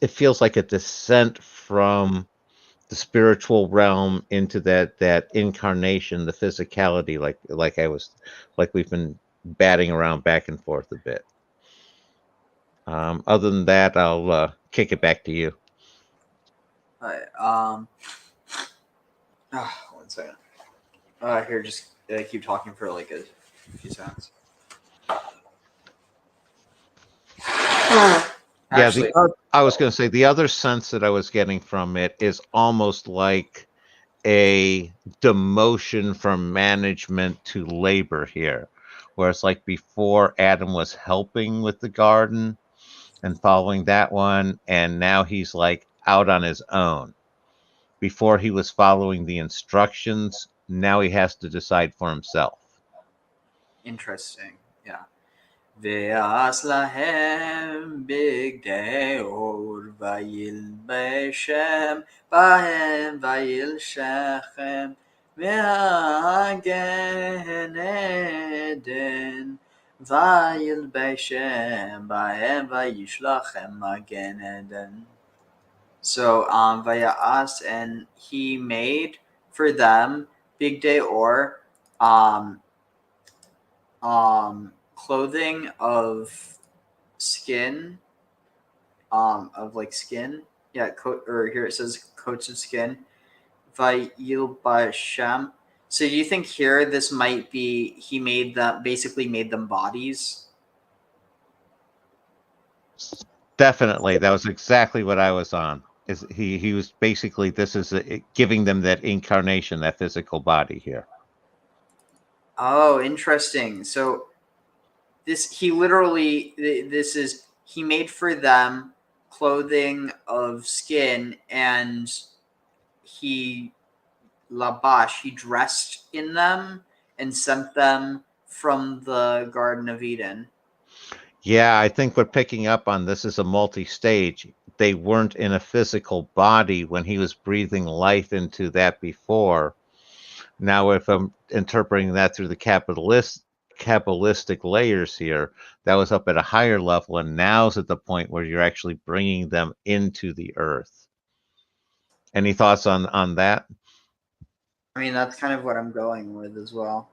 feels like a descent from the spiritual realm into that incarnation, the physicality, like we've been batting around back and forth a bit. Other than that, I'll kick it back to you. All right. One second. Here, just keep talking for like a few seconds. Actually, I was going to say the other sense that I was getting from it is almost like a demotion from management to labor here, where it's like before Adam was helping with the garden and following that one, and now he's like out on his own. Before he was following the instructions, now he has to decide for himself. Interesting, yeah. Ve'as lahem bigdei or vayilbeshem bahem vayilshechem ve'agen eden vayilbeshem bahem vayishlachem magen eden. So Vaya'as, and he made for them Bigdei Or, clothing of skin, of like skin. Yeah, coat, or here it says coats of skin. Vayilbashem. So you think here this might be he made them, basically made them bodies? Definitely, that was exactly what I was on. Is he was basically, this is giving them that incarnation, that physical body here. Oh, interesting. So this he literally this is he made for them clothing of skin, and he labash, he dressed in them and sent them from the Garden of Eden. Yeah, I think we're picking up on this is a multi-stage. They weren't in a physical body when he was breathing life into that before. Now, if I'm interpreting that through the Kabbalistic layers here, that was up at a higher level, and now's at the point where you're actually bringing them into the earth. Any thoughts on that? I mean, that's kind of what I'm going with as well.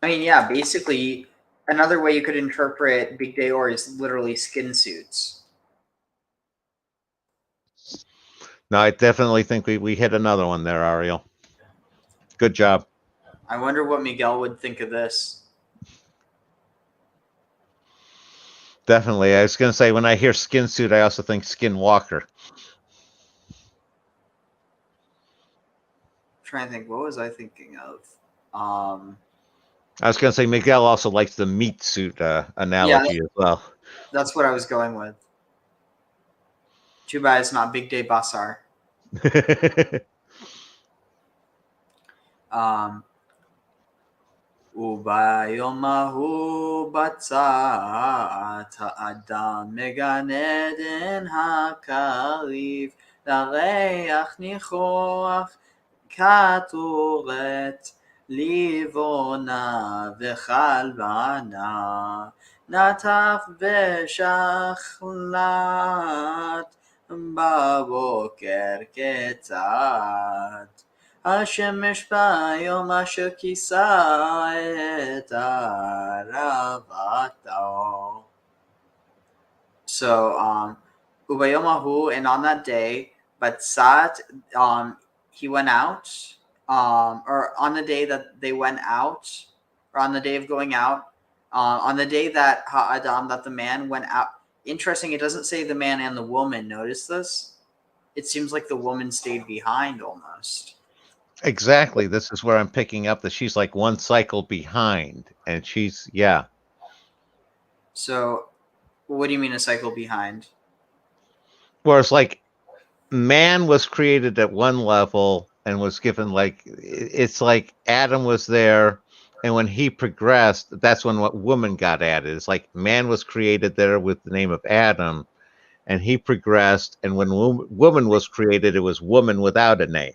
I mean, yeah, basically, another way you could interpret Big Day Or is literally skin suits. No, I definitely think we hit another one there, Ariel. Good job. I wonder what Miguel would think of this. Definitely. I was going to say, when I hear skin suit, I also think skinwalker. I'm trying to think, what was I thinking of? I was going to say Miguel also likes the meat suit analogy as well. That's what I was going with. Too bad it's not Big Day Basar. וביום ההוא בצעת האדם מגן עדן הקריב לריח ניחוח כתורת לבונה וכלבנה נטף בשחלת בבוקר כיצד השמש ביום אשר כיסה את ערבתו. So, ubayom ahu, and on that day, batzat, he went out, or on the day that they went out, or on the day of going out, on the day that ha'adam, that the man went out. Interesting, it doesn't say the man and the woman. Notice this? It seems like the woman stayed behind almost. Exactly. This is where I'm picking up that she's like one cycle behind, and she's, yeah. So, what do you mean a cycle behind? Whereas, like, man was created at one level and was given, like, it's like Adam was there, and when he progressed, that's when what woman got added. It's like man was created there with the name of Adam, and he progressed, and when woman was created, it was woman without a name.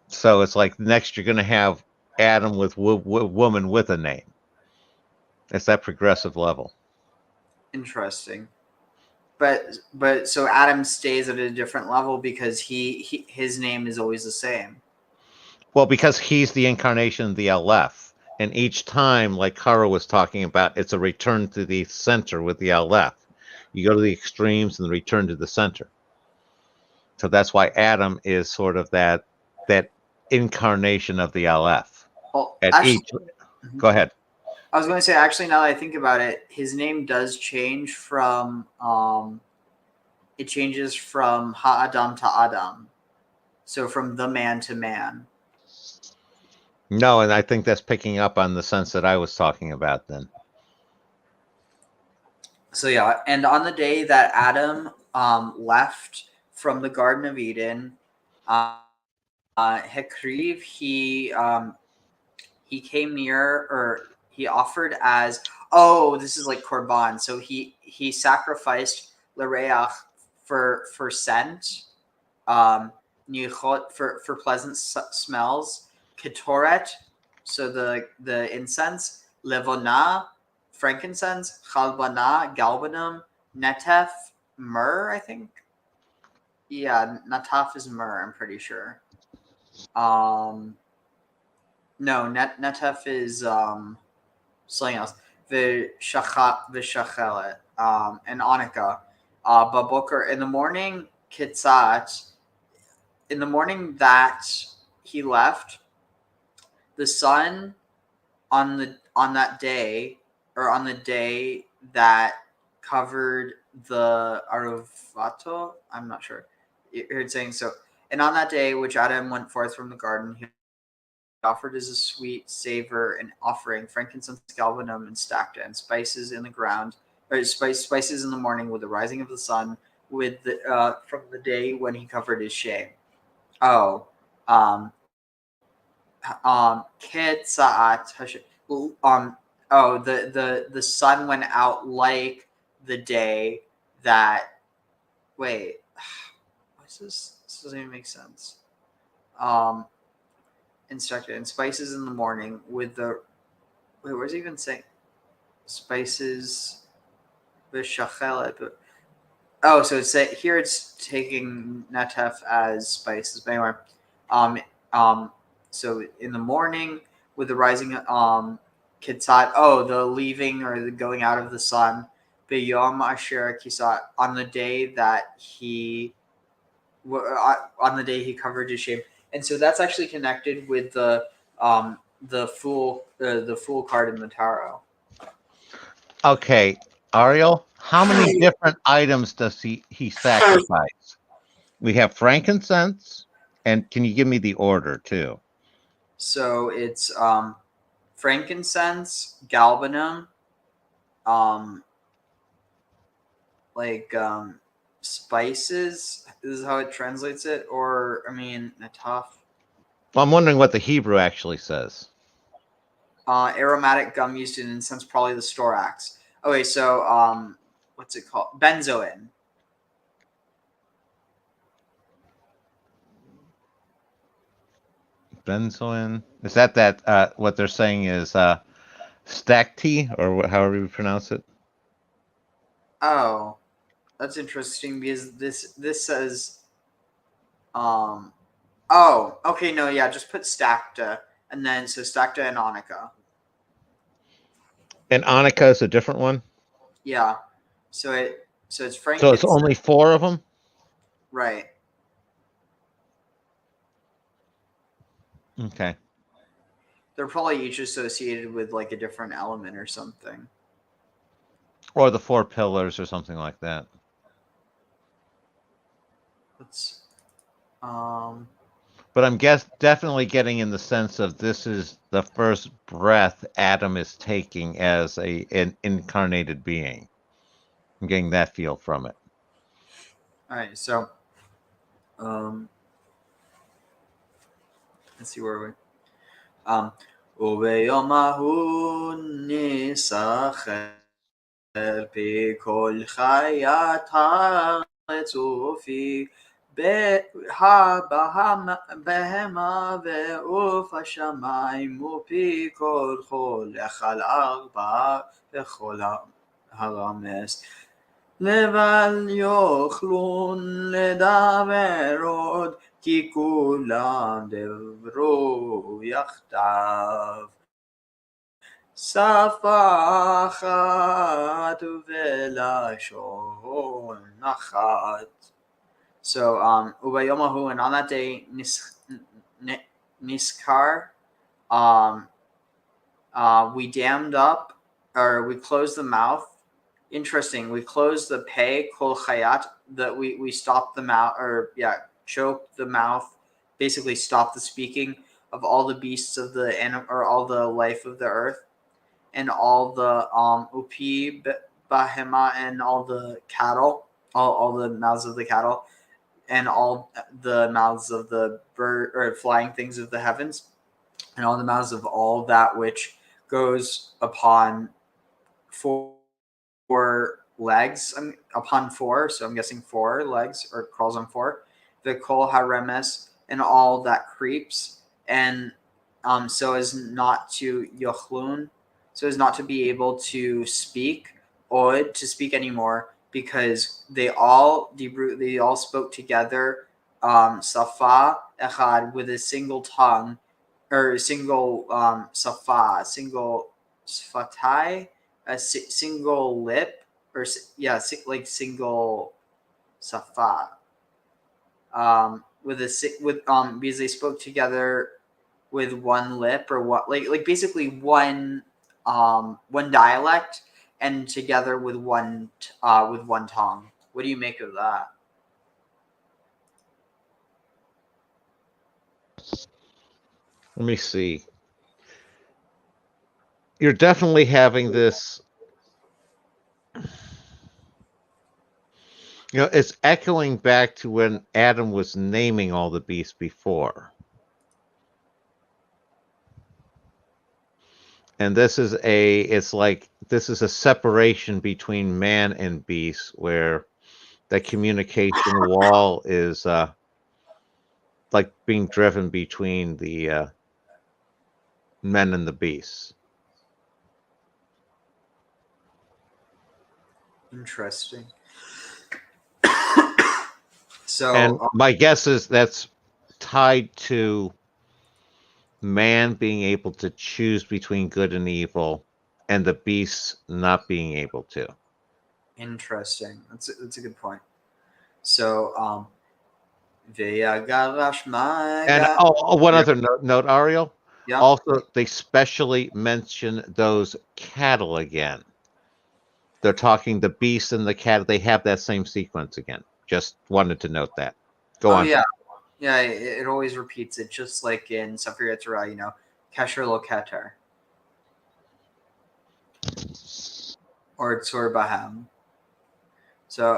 So it's like next you're going to have Adam with woman with a name. It's that progressive level. Interesting. But so Adam stays at a different level because his name is always the same. Well, because he's the incarnation of the Aleph. And each time, like Kara was talking about, it's a return to the center with the Aleph. You go to the extremes and return to the center. So that's why Adam is sort of that incarnation of the Aleph. Well, at actually, each. Go ahead. I was going to say, actually, now that I think about it, his name does change from it changes from Ha'adam to Adam. So from the man to man. No, and I think that's picking up on the sense that I was talking about then. So yeah, and on the day that Adam left from the Garden of Eden, Hekriv, he came near, or he offered as, this is like korban. So he sacrificed l'reach for scent, nichot for pleasant smells, ketoret, so the incense, levona, frankincense, chalbana, galbanum, netef, myrrh, I think. Yeah, nataf is myrrh, I'm pretty sure. No, netef is something else. Vishachelet, and Anika. Baboker in the morning, kitzat. In the morning that he left, the sun on that day, or on the day that covered the Aravato, I'm not sure. You heard saying so. And on that day which Adam went forth from the garden, he offered as a sweet savor and offering frankincense, galbanum, and stacta, and spices in the ground, or spices in the morning with the rising of the sun, with the from the day when he covered his shame. Oh, Ketsaat, the sun went out like the day that. Wait, what's this? This doesn't even make sense. Instructed and spices in the morning with the. Wait, where's it even saying? Spices, vishachelet. Oh, so it's here. It's taking natef as spices. But anyway, so in the morning with the rising kitzat, the leaving or the going out of the sun, b'yom asher kisat, on the day that he covered his shame. And so that's actually connected with the fool card in the tarot. Okay, Ariel, how many different items does he sacrifice? We have frankincense, and can you give me the order too? So it's frankincense, galbanum, spices. This is how it translates it, or I mean, nataf. Well, I'm wondering what the Hebrew actually says. Aromatic gum used in incense, probably the storax. Okay, so what's it called? Benzoin. Benzoin. Is that what they're saying is stacti, or however you pronounce it? Oh, that's interesting because this says okay, no, yeah, just put stacta, and then so stacta and onica. And Anika is a different one? Yeah. So it's frankincense. So it's only 4 of them? Right. Okay. They're probably each associated with like a different element or something. Or the 4 pillars or something like that. Let's But I'm definitely getting in the sense of this is the first breath Adam is taking as an incarnated being. I'm getting that feel from it. All right, so let's see where we וביום ההוא ניסחר פי כל חיית הארץ ופי בהמה ועוף השמיים ופי כל חולך על ארבע וכל הרמס לבל יוכלון לדבר עוד כי כולם דברו יחדיו שפה אחת ובלשון אחת. So, וביום ההוא, and on that day, niskar, we dammed up, or we closed the mouth. Interesting. We closed the pei kol chayat, that we stopped the mouth, or choked the mouth, basically stopped the speaking of all the beasts of the animal, or all the life of the earth, and all the upi bahema, and all the cattle, all the mouths of the cattle, and all the mouths of the bird or flying things of the heavens, and all the mouths of all that which goes upon four legs. Upon 4, so I'm guessing 4 legs, or crawls on 4, v'kol haremes, and all that creeps, and so as not to yochlun, so as not to be able to speak or to speak anymore, because they all spoke together, safa echad, with a single tongue, or single safa, single sfatai, a single lip, or like single safa, because they spoke together with one lip, or what, like basically one dialect, and together with one tongue. What do you make of that? Let me see. You're definitely having this. It's echoing back to when Adam was naming all the beasts before. And this is a separation between man and beast, where that communication wall is like being driven between the men and the beasts. Interesting. So, and my guess is that's tied to man being able to choose between good and evil, and the beasts not being able to. Interesting. That's a good point. So, and one other note, Ariel. Yeah. Also, they specially mention those cattle again. They're talking the beast and the cattle. They have that same sequence again. Just wanted to note that. Go on. Yeah. It always repeats it, just like in Sefer Yetzirah, Kesher lo Keter, or Tzur Bahem. So,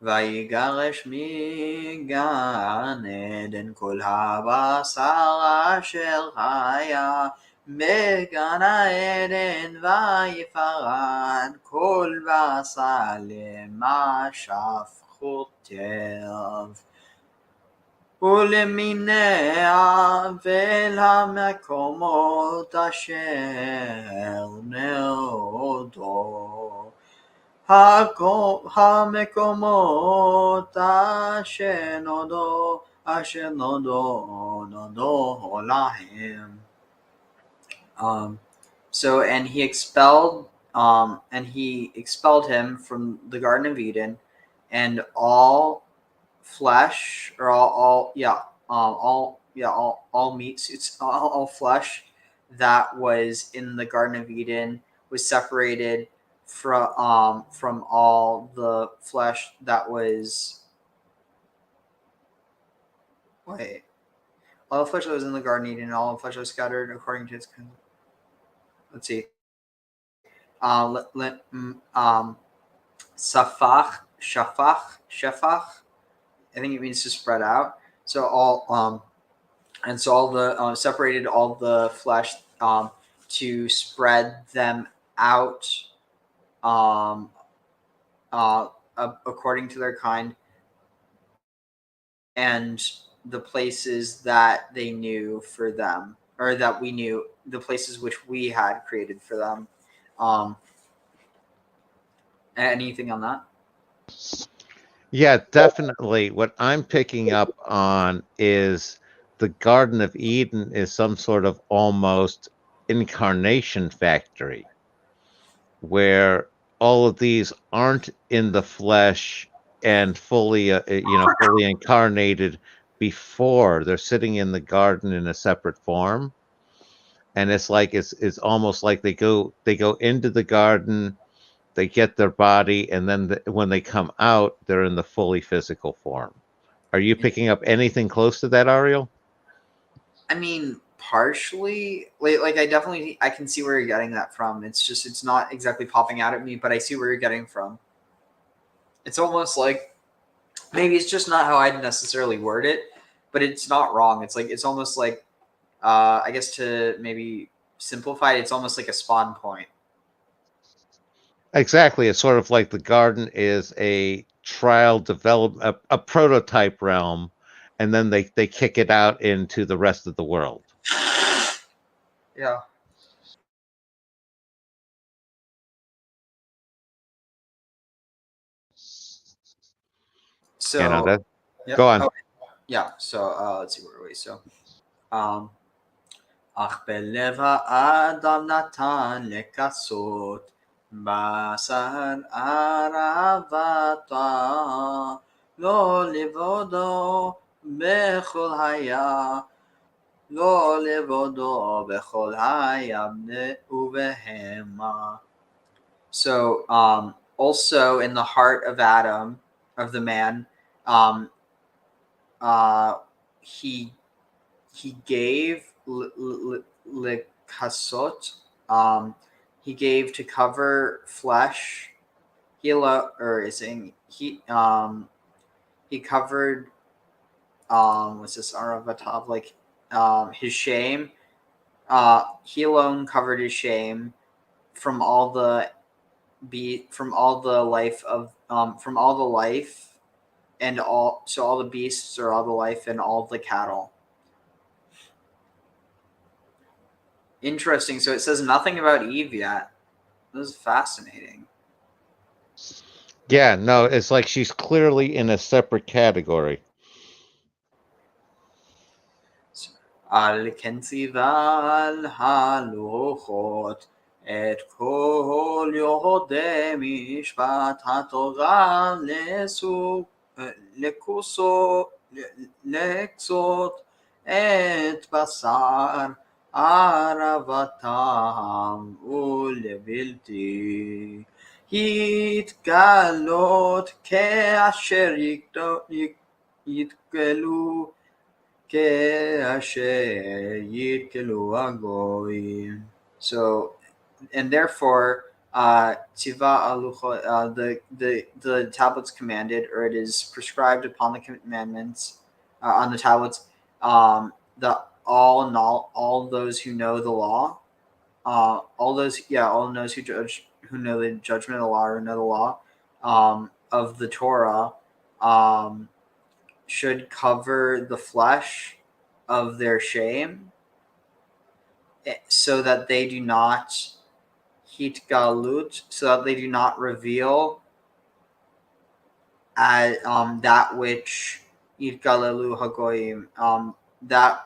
ויגרש מגן עדן כל הבשר אשר היה בגן העדן, ויפרד כל בשר למשף חוטב ולמיניה ולמקומות אשר נאותו, המקומות אשר נודו להם. So and he expelled him from the Garden of Eden, and all flesh, or all meat, all flesh that was in the Garden of Eden was separated from all the flesh that was all the flesh that was in the Garden of Eden, and all the flesh that was scattered according to its let's see. Shafach. I think it means to spread out. So all the separated all the flesh to spread them out according to their kind, and the places that they knew for them, or that we knew, the places which we had created for them. Anything on that? Yeah, definitely. What I'm picking up on is the Garden of Eden is some sort of almost incarnation factory, where all of these aren't in the flesh and fully incarnated before. They're sitting in the garden in a separate form, and it's almost like they go into the garden, they get their body, and then when they come out, they're in the fully physical form. Are you picking up anything close to that, Ariel? I mean, partially. Like I can see where you're getting that from. It's not exactly popping out at me, but I see where you're getting from. It's almost like, maybe it's just not how I'd necessarily word it, but it's not wrong. It's almost like, I guess to maybe simplify it, it's almost like a spawn point. Exactly. It's sort of like the garden is a trial develop a prototype realm, and then they kick it out into the rest of the world. Yeah. So You know that. yeah. Go on. Oh, yeah. So let's see, where are we? So אך בלב האדם נתן לכסות בשר ערבתה לא לבודו בכל היה לא לבודו בכל היה ובהמה. So also in the heart of Adam, of the man, he gave lekasot. He gave to cover flesh. He covered what's this Aravatab, like his shame. He alone covered his shame from all the life and all the beasts, or all the life and all the cattle. Interesting. So it says nothing about Eve yet. This is fascinating. Yeah, no, it's like she's clearly in a separate category. על כן ציווה על הלוחות את כל יהודי משפט התורה לקצות את בשר ערבתם ולבלתי התגלות כאשר יתגלו So, and therefore, tiva aluchot, the tablets commanded, or it is prescribed upon the commandments, on the tablets, all those who know the law, all those who know the judgment of the law, or know the law of the Torah, should cover the flesh of their shame, so that they do not hitgalut, so that they do not reveal that which yitgalalu hagoyim, that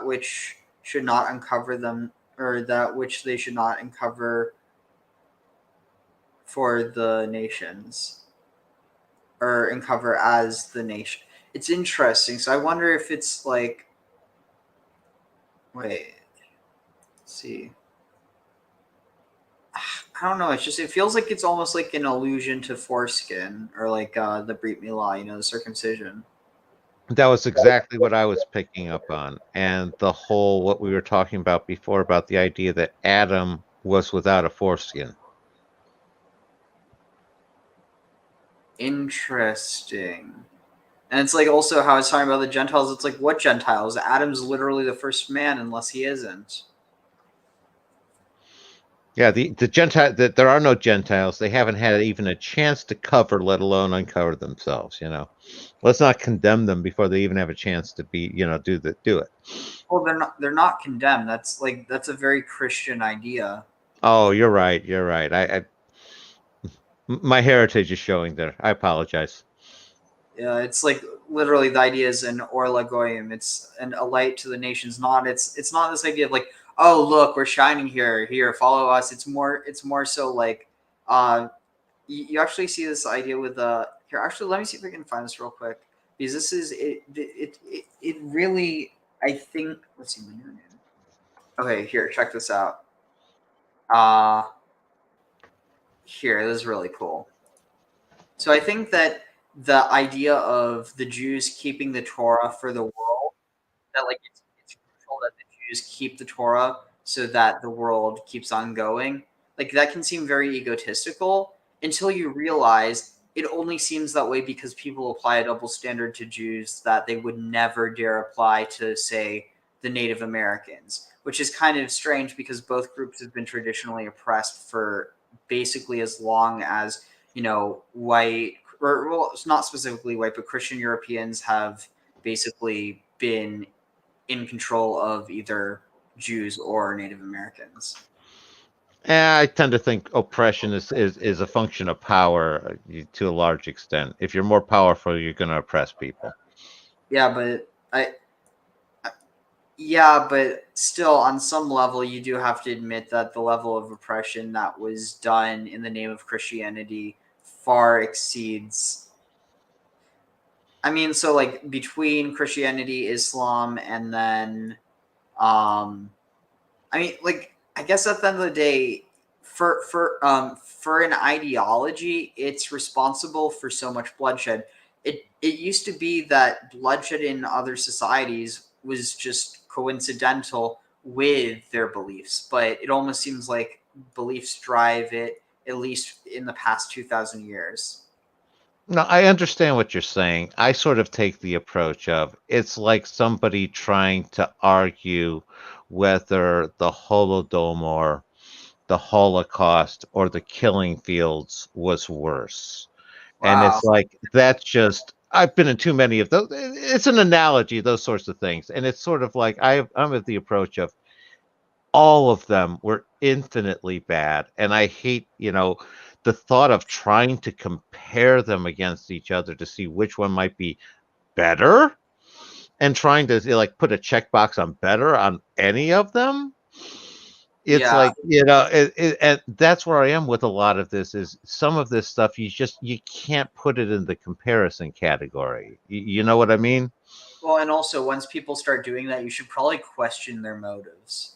which should not uncover them, or that which they should not uncover for the nations, or uncover as the nation. It's interesting. So I wonder if it's like, wait, let's see. I don't know. It feels like it's almost like an allusion to foreskin, or like the Brit Milah, the circumcision. That was exactly what I was picking up on. And the whole, what we were talking about before, about the idea that Adam was without a foreskin. Interesting. And it's like also how it's talking about the Gentiles. It's like, what Gentiles? Adam's literally the first man, unless he isn't. Yeah, the Gentile, there are no Gentiles. They haven't had even a chance to cover, let alone uncover themselves. Let's not condemn them before they even have a chance to be, do it. Well, they're not condemned. That's a very Christian idea. Oh, you're right. You're right. My heritage is showing there. I apologize. Yeah, it's like literally the idea is an Orla Goyim. It's a light to the nations. It's not this idea of like, oh look, we're shining here. Here, follow us. It's more so like, you actually see this idea with here. Actually, let me see if I can find this real quick, because this is it really, I think. Let's see. Okay, here, check this out. Here, this is really cool. So I think that the idea of the Jews keeping the Torah for the world, that like it's crucial that the Jews keep the Torah so that the world keeps on going, like that can seem very egotistical until you realize it only seems that way because people apply a double standard to Jews that they would never dare apply to, say, the Native Americans, which is kind of strange because both groups have been traditionally oppressed for basically as long as white or well, it's not specifically white, but Christian Europeans have basically been in control of either Jews or Native Americans. I tend to think oppression is a function of power to a large extent. If you're more powerful, you're going to oppress people. Yeah, but still, on some level, you do have to admit that the level of oppression that was done in the name of Christianity far exceeds. I mean, so like between Christianity, Islam, and then, I mean, like I guess at the end of the day, for an ideology, it's responsible for so much bloodshed. It used to be that bloodshed in other societies was just coincidental with their beliefs, but it almost seems like beliefs drive it, at least in the past 2,000 years. No, I understand what you're saying. I sort of take the approach of it's like somebody trying to argue whether the Holodomor, the Holocaust, or the killing fields was worse. And Wow. it's like, that's just, I've been in too many of those. It's an analogy, those sorts of things. And it's sort of like, I'm of the approach of all of them were infinitely bad. And I hate, the thought of trying to compare them against each other to see which one might be better and trying to like put a checkbox on better on any of them. It's Yeah. like, and that's where I am with a lot of this is some of this stuff you can't put it in the comparison category. You know what I mean? Well, and also once people start doing that, you should probably question their motives.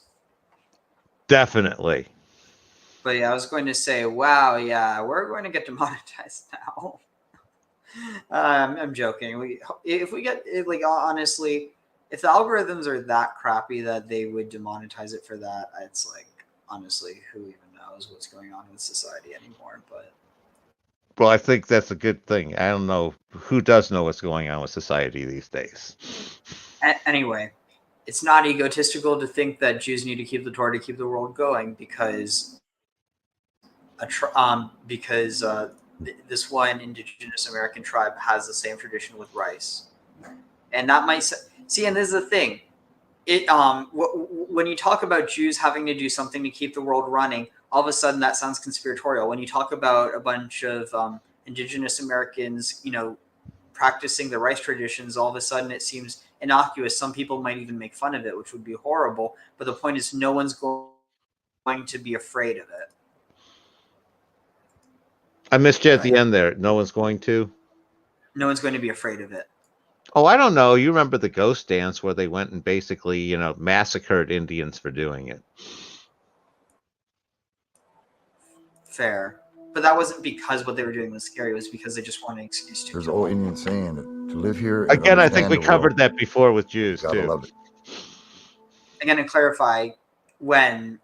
Definitely. But yeah, I was going to say, wow, yeah, we're going to get demonetized now. I'm joking. If we get like honestly, if the algorithms are that crappy that they would demonetize it for that, it's like honestly, who even knows what's going on with society anymore? But well, I think that's a good thing. I don't know who does know what's going on with society these days. Anyway, it's not egotistical to think that Jews need to keep the Torah to keep the world going because this one indigenous American tribe has the same tradition with rice, and that might see. And this is the thing: when you talk about Jews having to do something to keep the world running, all of a sudden that sounds conspiratorial. When you talk about a bunch of indigenous Americans, practicing the rice traditions, all of a sudden it seems innocuous. Some people might even make fun of it, which would be horrible. But the point is, no one's going to be afraid of it. I missed you at the end there. No one's going to? No one's going to be afraid of it. Oh, I don't know. You remember the ghost dance where they went and basically, massacred Indians for doing it. Fair. But that wasn't because what they were doing was scary. It was because they just wanted an excuse to. There's an old Indian saying that to live here. Again, I think we covered that before with Jews, too. Love it. Again, to clarify, when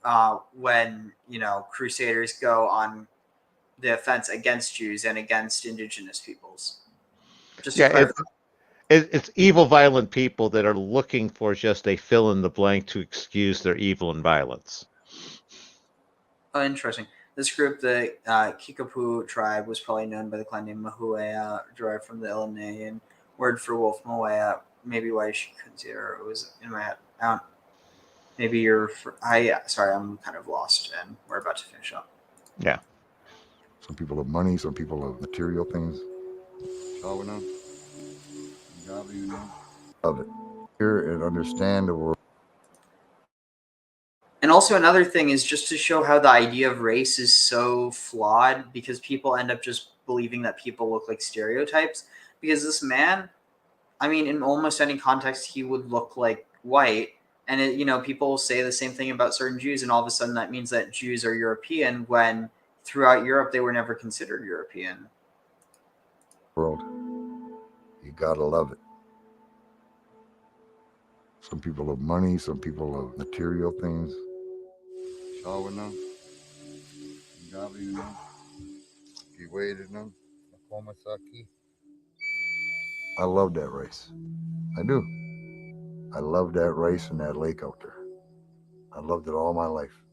crusaders go on the offense against Jews and against indigenous peoples. Just it's evil, violent people that are looking for just a fill in the blank to excuse their evil and violence. Oh, interesting. This group, the Kickapoo tribe, was probably known by the clan name Mahuea, derived from the Illinoisian word for wolf, Moea. Maybe why she couldn't see her. It was in my head. Maybe you're. Sorry, I'm kind of lost, and we're about to finish up. Yeah. Some people have money, some people have material things. Love it. Hear and understand the world. And also another thing is just to show how the idea of race is so flawed because people end up just believing that people look like stereotypes. Because this man, I mean, in almost any context, he would look like white. And, people say the same thing about certain Jews, and all of a sudden that means that Jews are European when throughout Europe they were never considered European. World. You gotta love it. Some people have money, some people have material things. I love that race. I do. I love that race and that lake out there. I loved it all my life.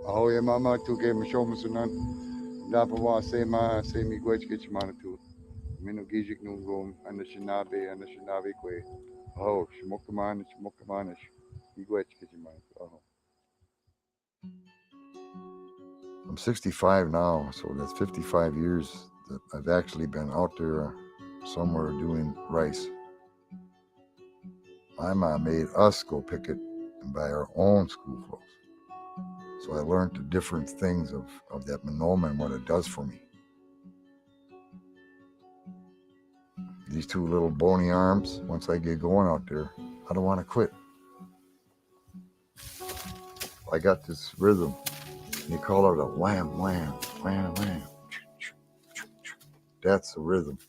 Ahoy mama tu ke mashomusunan. Dapawa Sema Semi Gwech Kitchmanatu. Minugijik Nungum and the Shinabe Kwe. Oh, Shmokamanish, Igwech Kitchmanatu. Oh. I'm 65 now, so that's 55 years that I've actually been out there somewhere doing rice. My mom made us go pick it and buy our own school clothes. So I learned the different things of that manoma and what it does for me. These two little bony arms, once I get going out there, I don't want to quit. I got this rhythm. You call it a wham, wham, wham, wham. That's the rhythm.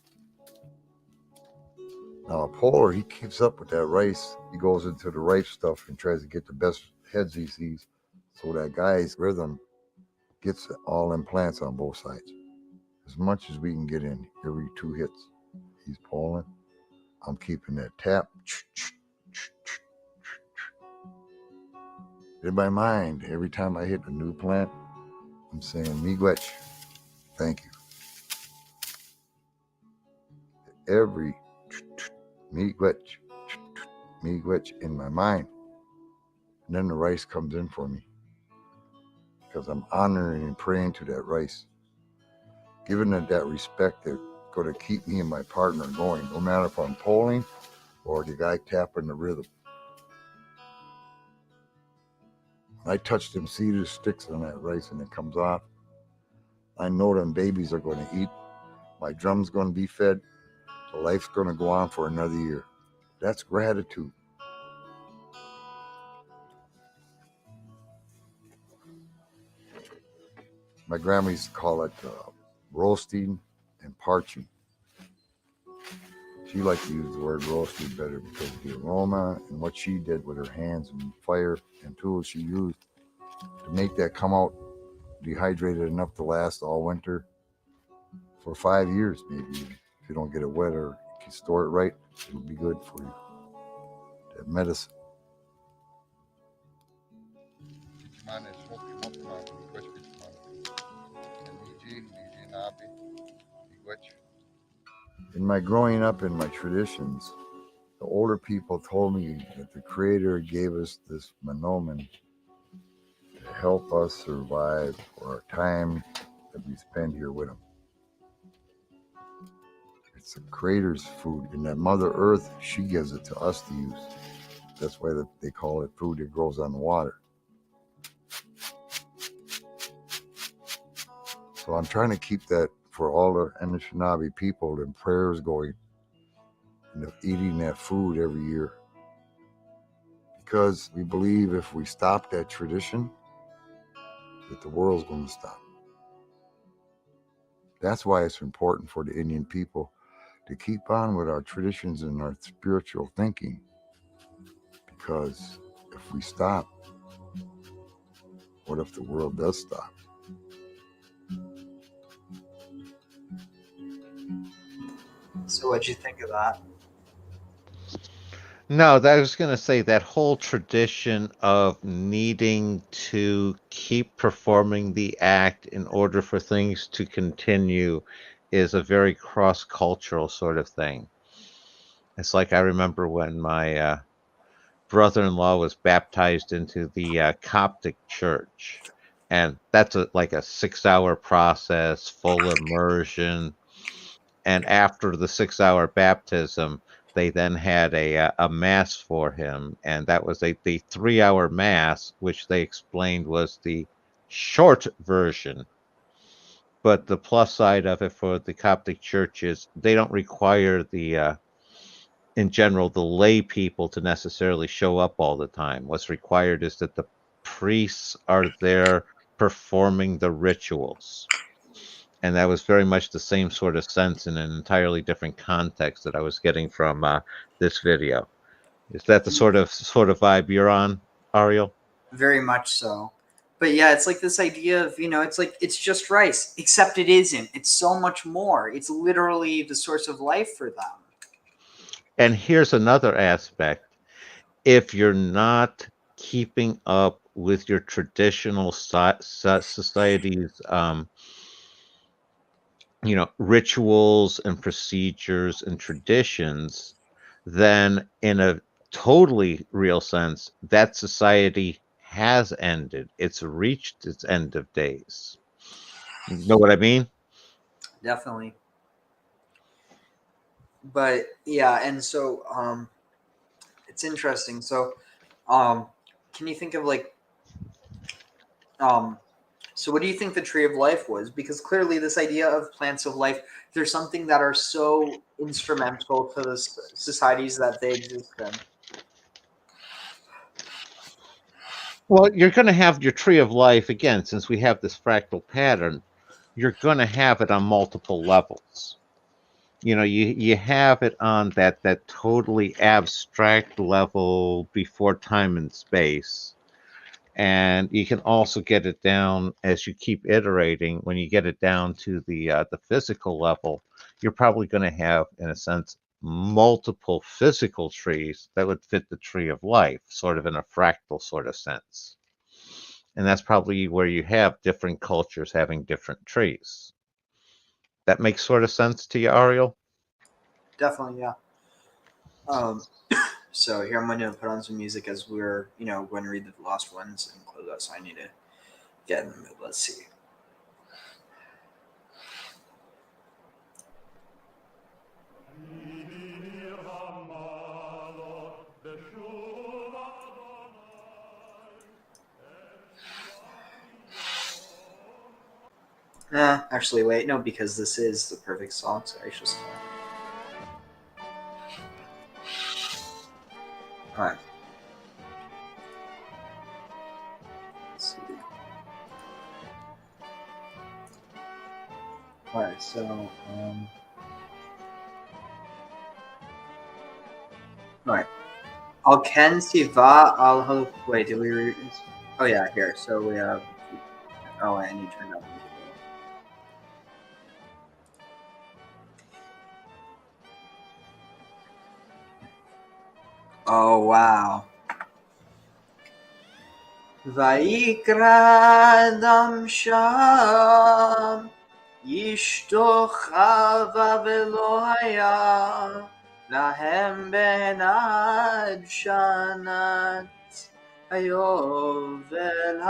Now a polar, he keeps up with that rice. He goes into the rice stuff and tries to get the best heads he sees. So that guy's rhythm gets all them plants on both sides. As much as we can get in every 2 hits. He's pulling. I'm keeping that tap. In my mind, every time I hit a new plant, I'm saying, Miigwech, thank you. Every Miigwech, Miigwech in my mind. And then the rice comes in for me. Because I'm honoring and praying to that rice. Giving it that respect that's going to keep me and my partner going, no matter if I'm pulling or the guy tapping the rhythm. When I touch them cedar sticks on that rice and it comes off, I know them babies are going to eat. My drum's going to be fed. The life's going to go on for another year. That's gratitude. My grandma used to call it roasting and parching. She liked to use the word roasting better because of the aroma and what she did with her hands and fire and tools she used to make that come out dehydrated enough to last all winter for 5 years maybe. If you don't get it wet or you can store it right, it'll be good for you. That medicine. In my growing up in my traditions, the older people told me that the Creator gave us this monomen to help us survive for our time that we spend here with Him. It's the Creator's food, and that Mother Earth, she gives it to us to use. That's why they call it food that grows on the water. So I'm trying to keep that for all the Anishinaabe people and prayers going and eating that food every year. Because we believe if we stop that tradition, that the world's going to stop. That's why it's important for the Indian people to keep on with our traditions and our spiritual thinking. Because if we stop, what if the world does stop? So what'd you think of that? No, I was going to say that whole tradition of needing to keep performing the act in order for things to continue is a very cross-cultural sort of thing. It's like I remember when my brother-in-law was baptized into the Coptic church, and that's like a 6-hour process, full immersion. And after the 6-hour baptism, they then had a mass for him, and that was the 3-hour mass, which they explained was the short version. But the plus side of it for the Coptic church is they don't require in general, the lay people to necessarily show up all the time. What's required is that the priests are there performing the rituals. And that was very much the same sort of sense in an entirely different context that I was getting from this video. Is that the sort of vibe you're on, Ariel? Very much so. But yeah, it's like this idea of, it's like it's just rice, except it isn't. It's so much more. It's literally the source of life for them. And here's another aspect. If you're not keeping up with your traditional society's rituals and procedures and traditions, then in a totally real sense, that society has ended. It's reached its end of days. You know what I mean? Definitely. But yeah, and so it's interesting. So can you think of like so what do you think the tree of life was? Because clearly this idea of plants of life, there's something that are so instrumental to the societies that they exist in. Well, you're going to have your tree of life again, since we have this fractal pattern. You're going to have it on multiple levels. You have it on that totally abstract level before time and space, and you can also get it down as you keep iterating. When you get it down to the physical level, you're probably going to have, in a sense, multiple physical trees that would fit the tree of life, sort of in a fractal sort of sense. And that's probably where you have different cultures having different trees. That makes sort of sense to you, Ariel? Definitely, yeah. So here I'm going to put on some music as we're, going to read the last ones and close out. So I need to get in the mood. Let's see. Actually, wait, no, because this is the perfect song, so I should start. Alright. Let's see. Alright, so, alright. Al Ken Siva Al wait, did we read this? Oh yeah, here. So we have I need to turn up music. Oh wow. Vaikra Adam Sham Yishto Chava Velo Haya Lahem Ben Ad Shanat Hayovel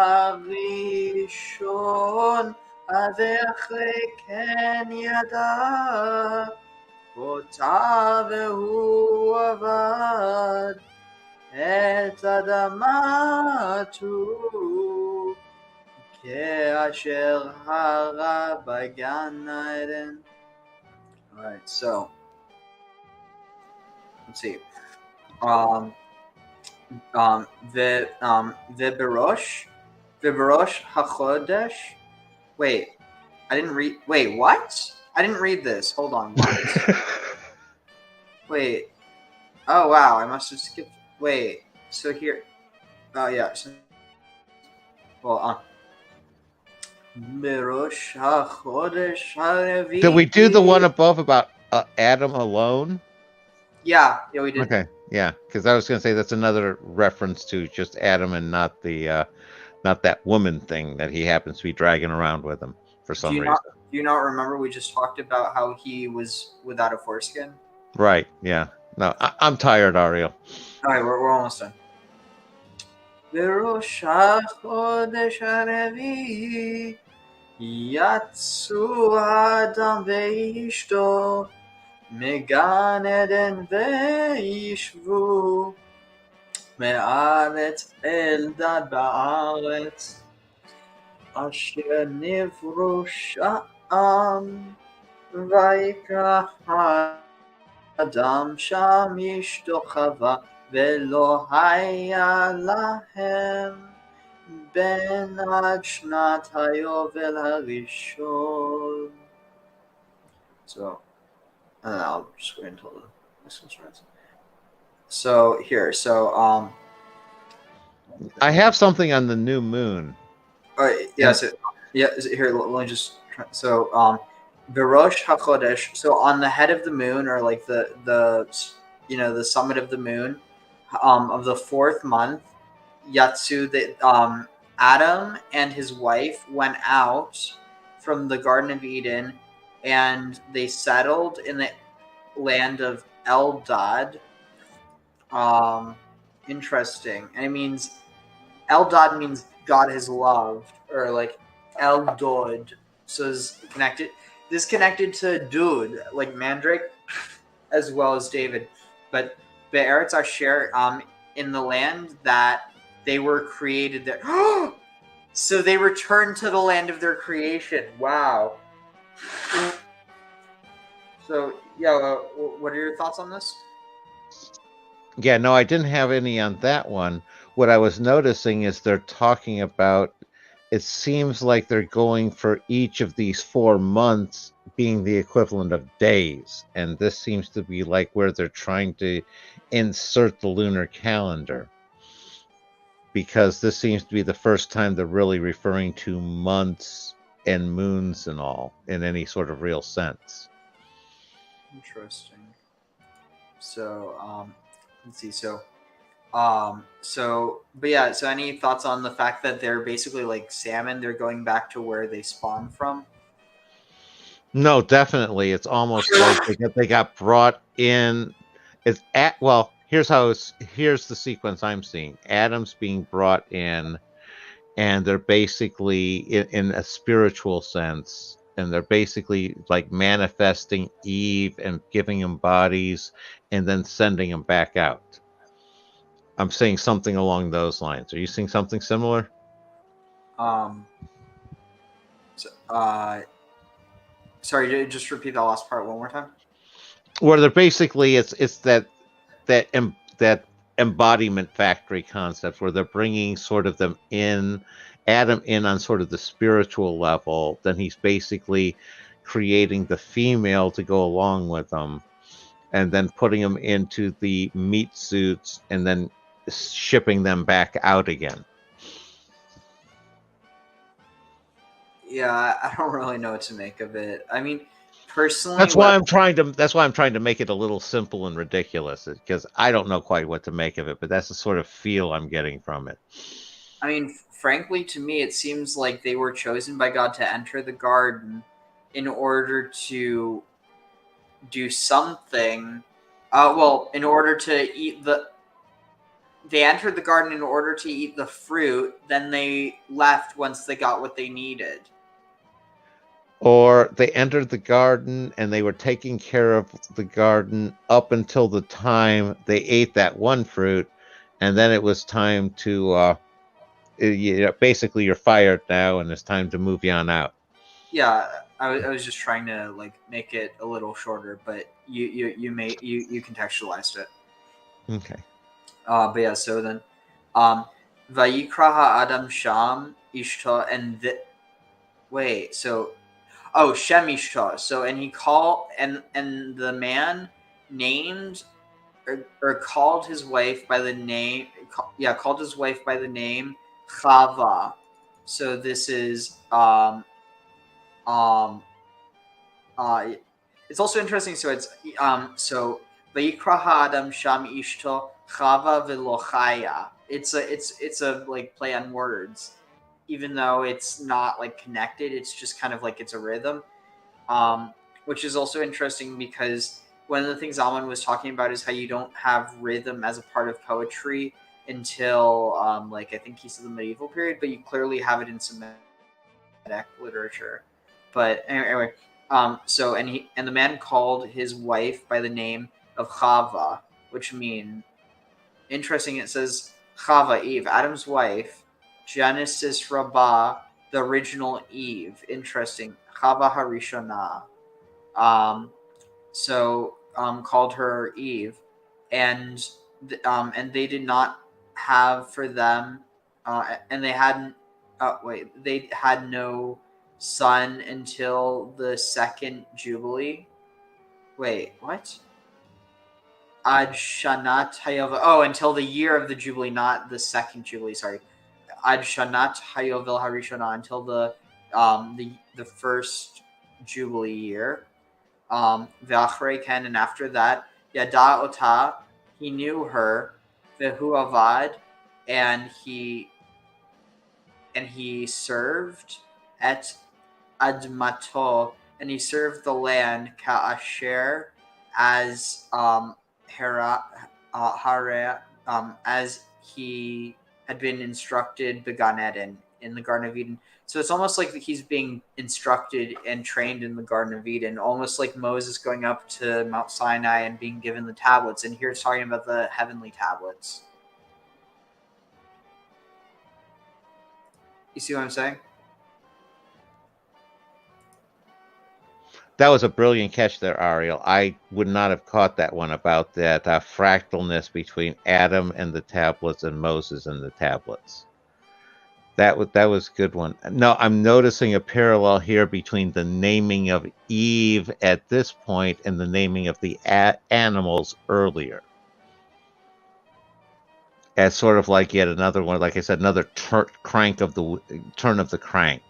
Harishon Aveche Ken Yada Ota Vehu Avad את אדמה תו כאשר הרה בגן עדן. Alright, so let's see. Viberosh HaChodesh. Wait, I didn't read. Wait, what? I didn't read this. Hold on. What? Wait. Oh wow, I must have skipped. Wait, so here. Oh yeah. So, well, Did we do the one above about Adam alone? Yeah, we did. Okay, yeah, because I was going to say that's another reference to just Adam and not the not that woman thing that he happens to be dragging around with him for some reason. Do you not remember we just talked about how he was without a foreskin? Right. Yeah. No, I'm tired, Ariel. All right, we're almost done. יצאו האדם ואשתו מגן עדן וישבו מארץ אל דד בארץ אשר נברו שם ויקרא האדם שם אשתו חווה ולא היה להם בן עד שנת היובל הראשון. So, I'll just wait until this one starts. So here, I have something on the new moon. All right, yeah. So here, let me just. So, Virosh HaChodesh. So on the head of the moon, or like the the summit of the moon, of the 4th month, Yatsu, Adam and his wife went out from the Garden of Eden and they settled in the land of Eldad. Interesting. And it means Eldad means God has loved, or like Eldod. So it's connected. This connected to Dud, like Mandrake, as well as David. But Be'eretz Asher, in the land that they were created there. So they returned to the land of their creation. Wow. So yeah, what are your thoughts on this? Yeah, no, I didn't have any on that one. What I was noticing is they're talking about, it seems like they're going for each of these 4 months being the equivalent of days. And this seems to be like where they're trying to insert the lunar calendar. Because this seems to be the first time they're really referring to months and moons and all in any sort of real sense. Interesting. So, let's see. But yeah. So, any thoughts on the fact that they're basically like salmon? They're going back to where they spawned from. No, definitely. It's almost like they got brought in. It's at well. Here's the sequence I'm seeing. Adam's being brought in, and they're basically in a spiritual sense, and they're basically like manifesting Eve and giving them bodies, and then sending them back out. I'm saying something along those lines. Are you seeing something similar? Sorry, just repeat that last part one more time. Where they're basically it's that embodiment factory concept where they're bringing sort of them in, Adam in on sort of the spiritual level. Then he's basically creating the female to go along with them, and then putting them into the meat suits, and then shipping them back out again. Yeah, I don't really know what to make of it. I mean, personally, That's why I'm trying to make it a little simple and ridiculous, because I don't know quite what to make of it, but that's the sort of feel I'm getting from it. I mean, frankly, to me, it seems like they were chosen by God to enter the garden in order to do something. In order to eat they entered the garden in order to eat the fruit, then they left once they got what they needed. Or they entered the garden and they were taking care of the garden up until the time they ate that one fruit, and then it was time to basically you're fired now and it's time to move you on out. Yeah, I was just trying to like make it a little shorter, but you contextualized it. Okay. But yeah, so then, Vayikra ha'adam sham ishta, and Shem ishta. So and he called and the man named or called his wife by the name. Called his wife by the name Chava. So this is it's also interesting. So it's Vayikra ha'adam sham ishto Chava v'lochaya. It's a like play on words, even though it's not like connected. It's just kind of like it's a rhythm, which is also interesting because one of the things Alman was talking about is how you don't have rhythm as a part of poetry until like I think he said the medieval period, but you clearly have it in Semitic literature. But anyway, and the man called his wife by the name of Chava, which means interesting. It says Chava, Eve, Adam's wife, Genesis Rabbah, the original Eve. Interesting. Chava Harishona. Called her Eve, and they did not have for them, and they hadn't. They had no son until the second Jubilee. Wait, what? Ad Shanat Hayovel. Oh, until the year of the Jubilee, not the second Jubilee. Sorry, Ad Shanat Hayovel Harishona, until the first Jubilee year. V'achrei ken, and after that, Yada Ota, he knew her. Vehu Avad, and he served et Admato, and he served the land ka'asher as as he had been instructed began Eden in the Garden of Eden. So it's almost like he's being instructed and trained in the Garden of Eden, almost like Moses going up to Mount Sinai and being given the tablets. And here it's talking about the heavenly tablets. You see what I'm saying? That was a brilliant catch there, Ariel. I would not have caught that one about that fractalness between Adam and the tablets and Moses and the tablets. That was a good one. No, I'm noticing a parallel here between the naming of Eve at this point and the naming of the animals earlier. As sort of like yet another one, like I said, another turn of the crank.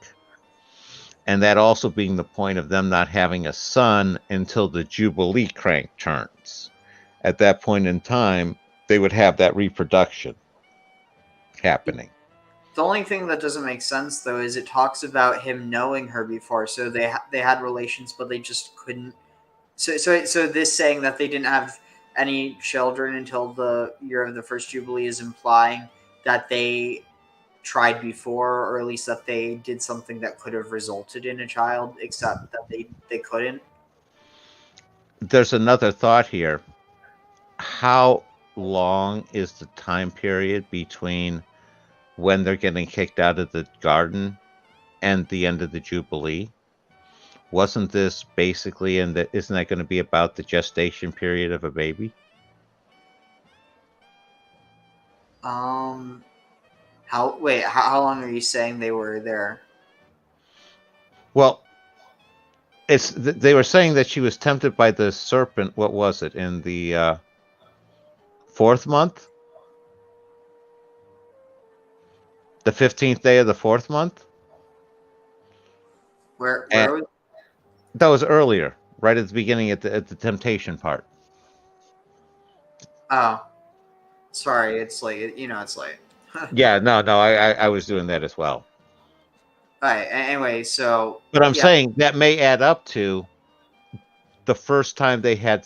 And that also being the point of them not having a son until the Jubilee crank turns. At that point in time, they would have that reproduction happening. The only thing that doesn't make sense, though, is it talks about him knowing her before. So they had relations, but they just couldn't. So this saying that they didn't have any children until the year of the first Jubilee is implying that they tried before, or at least that they did something that could have resulted in a child, except that they couldn't. There's another thought here. How long is the time period between when they're getting kicked out of the garden and the end of the Jubilee? Wasn't this basically, isn't that going to be about the gestation period of a baby? How long are you saying they were there? Well, they were saying that she was tempted by the serpent. What was it, in the 4th month? The 15th day of the 4th month? Where was that? Was earlier, right at the beginning, at the temptation part. Oh, sorry, it's late. It's late. Yeah, no, I was doing that as well. All right. Anyway, so. But I'm saying that may add up to the first time they had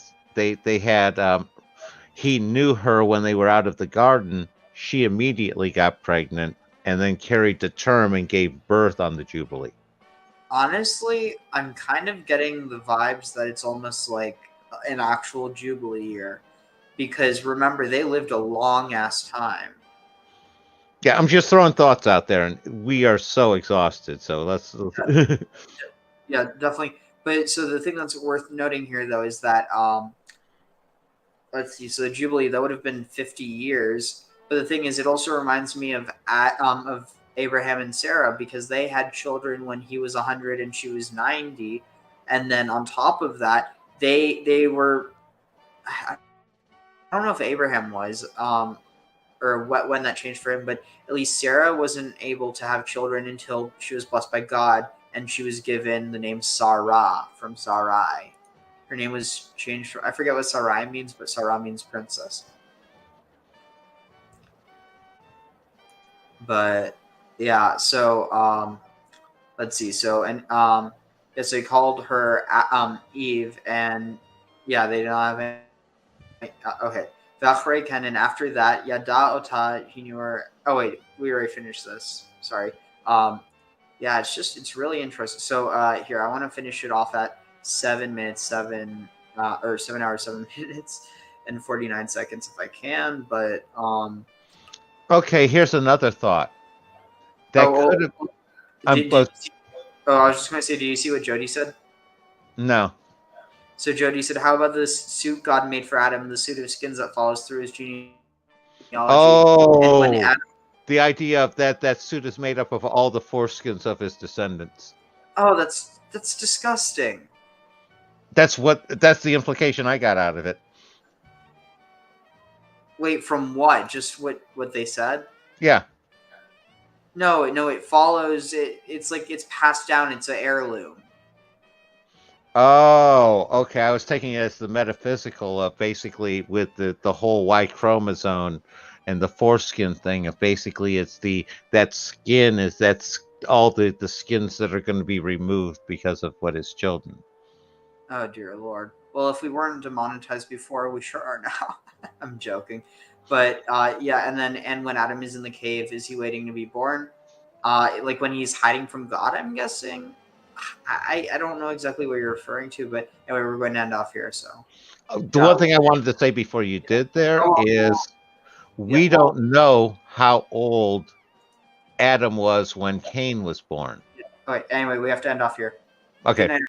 he knew her when they were out of the garden. She immediately got pregnant and then carried to term and gave birth on the Jubilee. Honestly, I'm kind of getting the vibes that it's almost like an actual Jubilee year, because remember, they lived a long ass time. Yeah, I'm just throwing thoughts out there, and we are so exhausted. So let's. Yeah, definitely. But so the thing that's worth noting here, though, is that let's see. So the Jubilee, that would have been 50 years. But the thing is, it also reminds me of Abraham and Sarah, because they had children when he was 100 and she was 90, and then on top of that, they were. I don't know if Abraham was. Or when that changed for him, but at least Sarah wasn't able to have children until she was blessed by God, and she was given the name Sarah from Sarai. Her name was changed. I forget what Sarai means, but Sarah means princess. But yeah, so let's see. So so he called her Eve, and yeah, they don't have any. Okay. And after that, Yada Ota, he knew her. Oh wait, we already finished this. Sorry. Yeah, it's really interesting. So here, I want to finish it off at 7 minutes, 7 hours, 7 minutes and 49 seconds if I can. But okay, here's another thought. That could have. I was just going to say, do you see what Jody said? No. So Jody said, how about this suit God made for Adam, the suit of skins that follows through his genealogy? Oh, and when Adam, the idea of that suit is made up of all the foreskins of his descendants. Oh, that's disgusting. That's the implication I got out of it. Wait, from what? Just what they said? Yeah. No, it follows it. It's like it's passed down. It's an heirloom. Oh, okay. I was taking it as the metaphysical of basically with the whole Y chromosome and the foreskin thing of basically it's that skin is that all the skins that are going to be removed because of what is children. Oh dear Lord. Well, if we weren't demonetized before, we sure are now. I'm joking, but yeah. And when Adam is in the cave, is he waiting to be born? Like when he's hiding from God, I'm guessing. I don't know exactly what you're referring to, but anyway, we're going to end off here. So The one thing I wanted to say before you did there is we don't know how old Adam was when Cain was born. all right. Anyway, we have to end off here. Okay. Good night.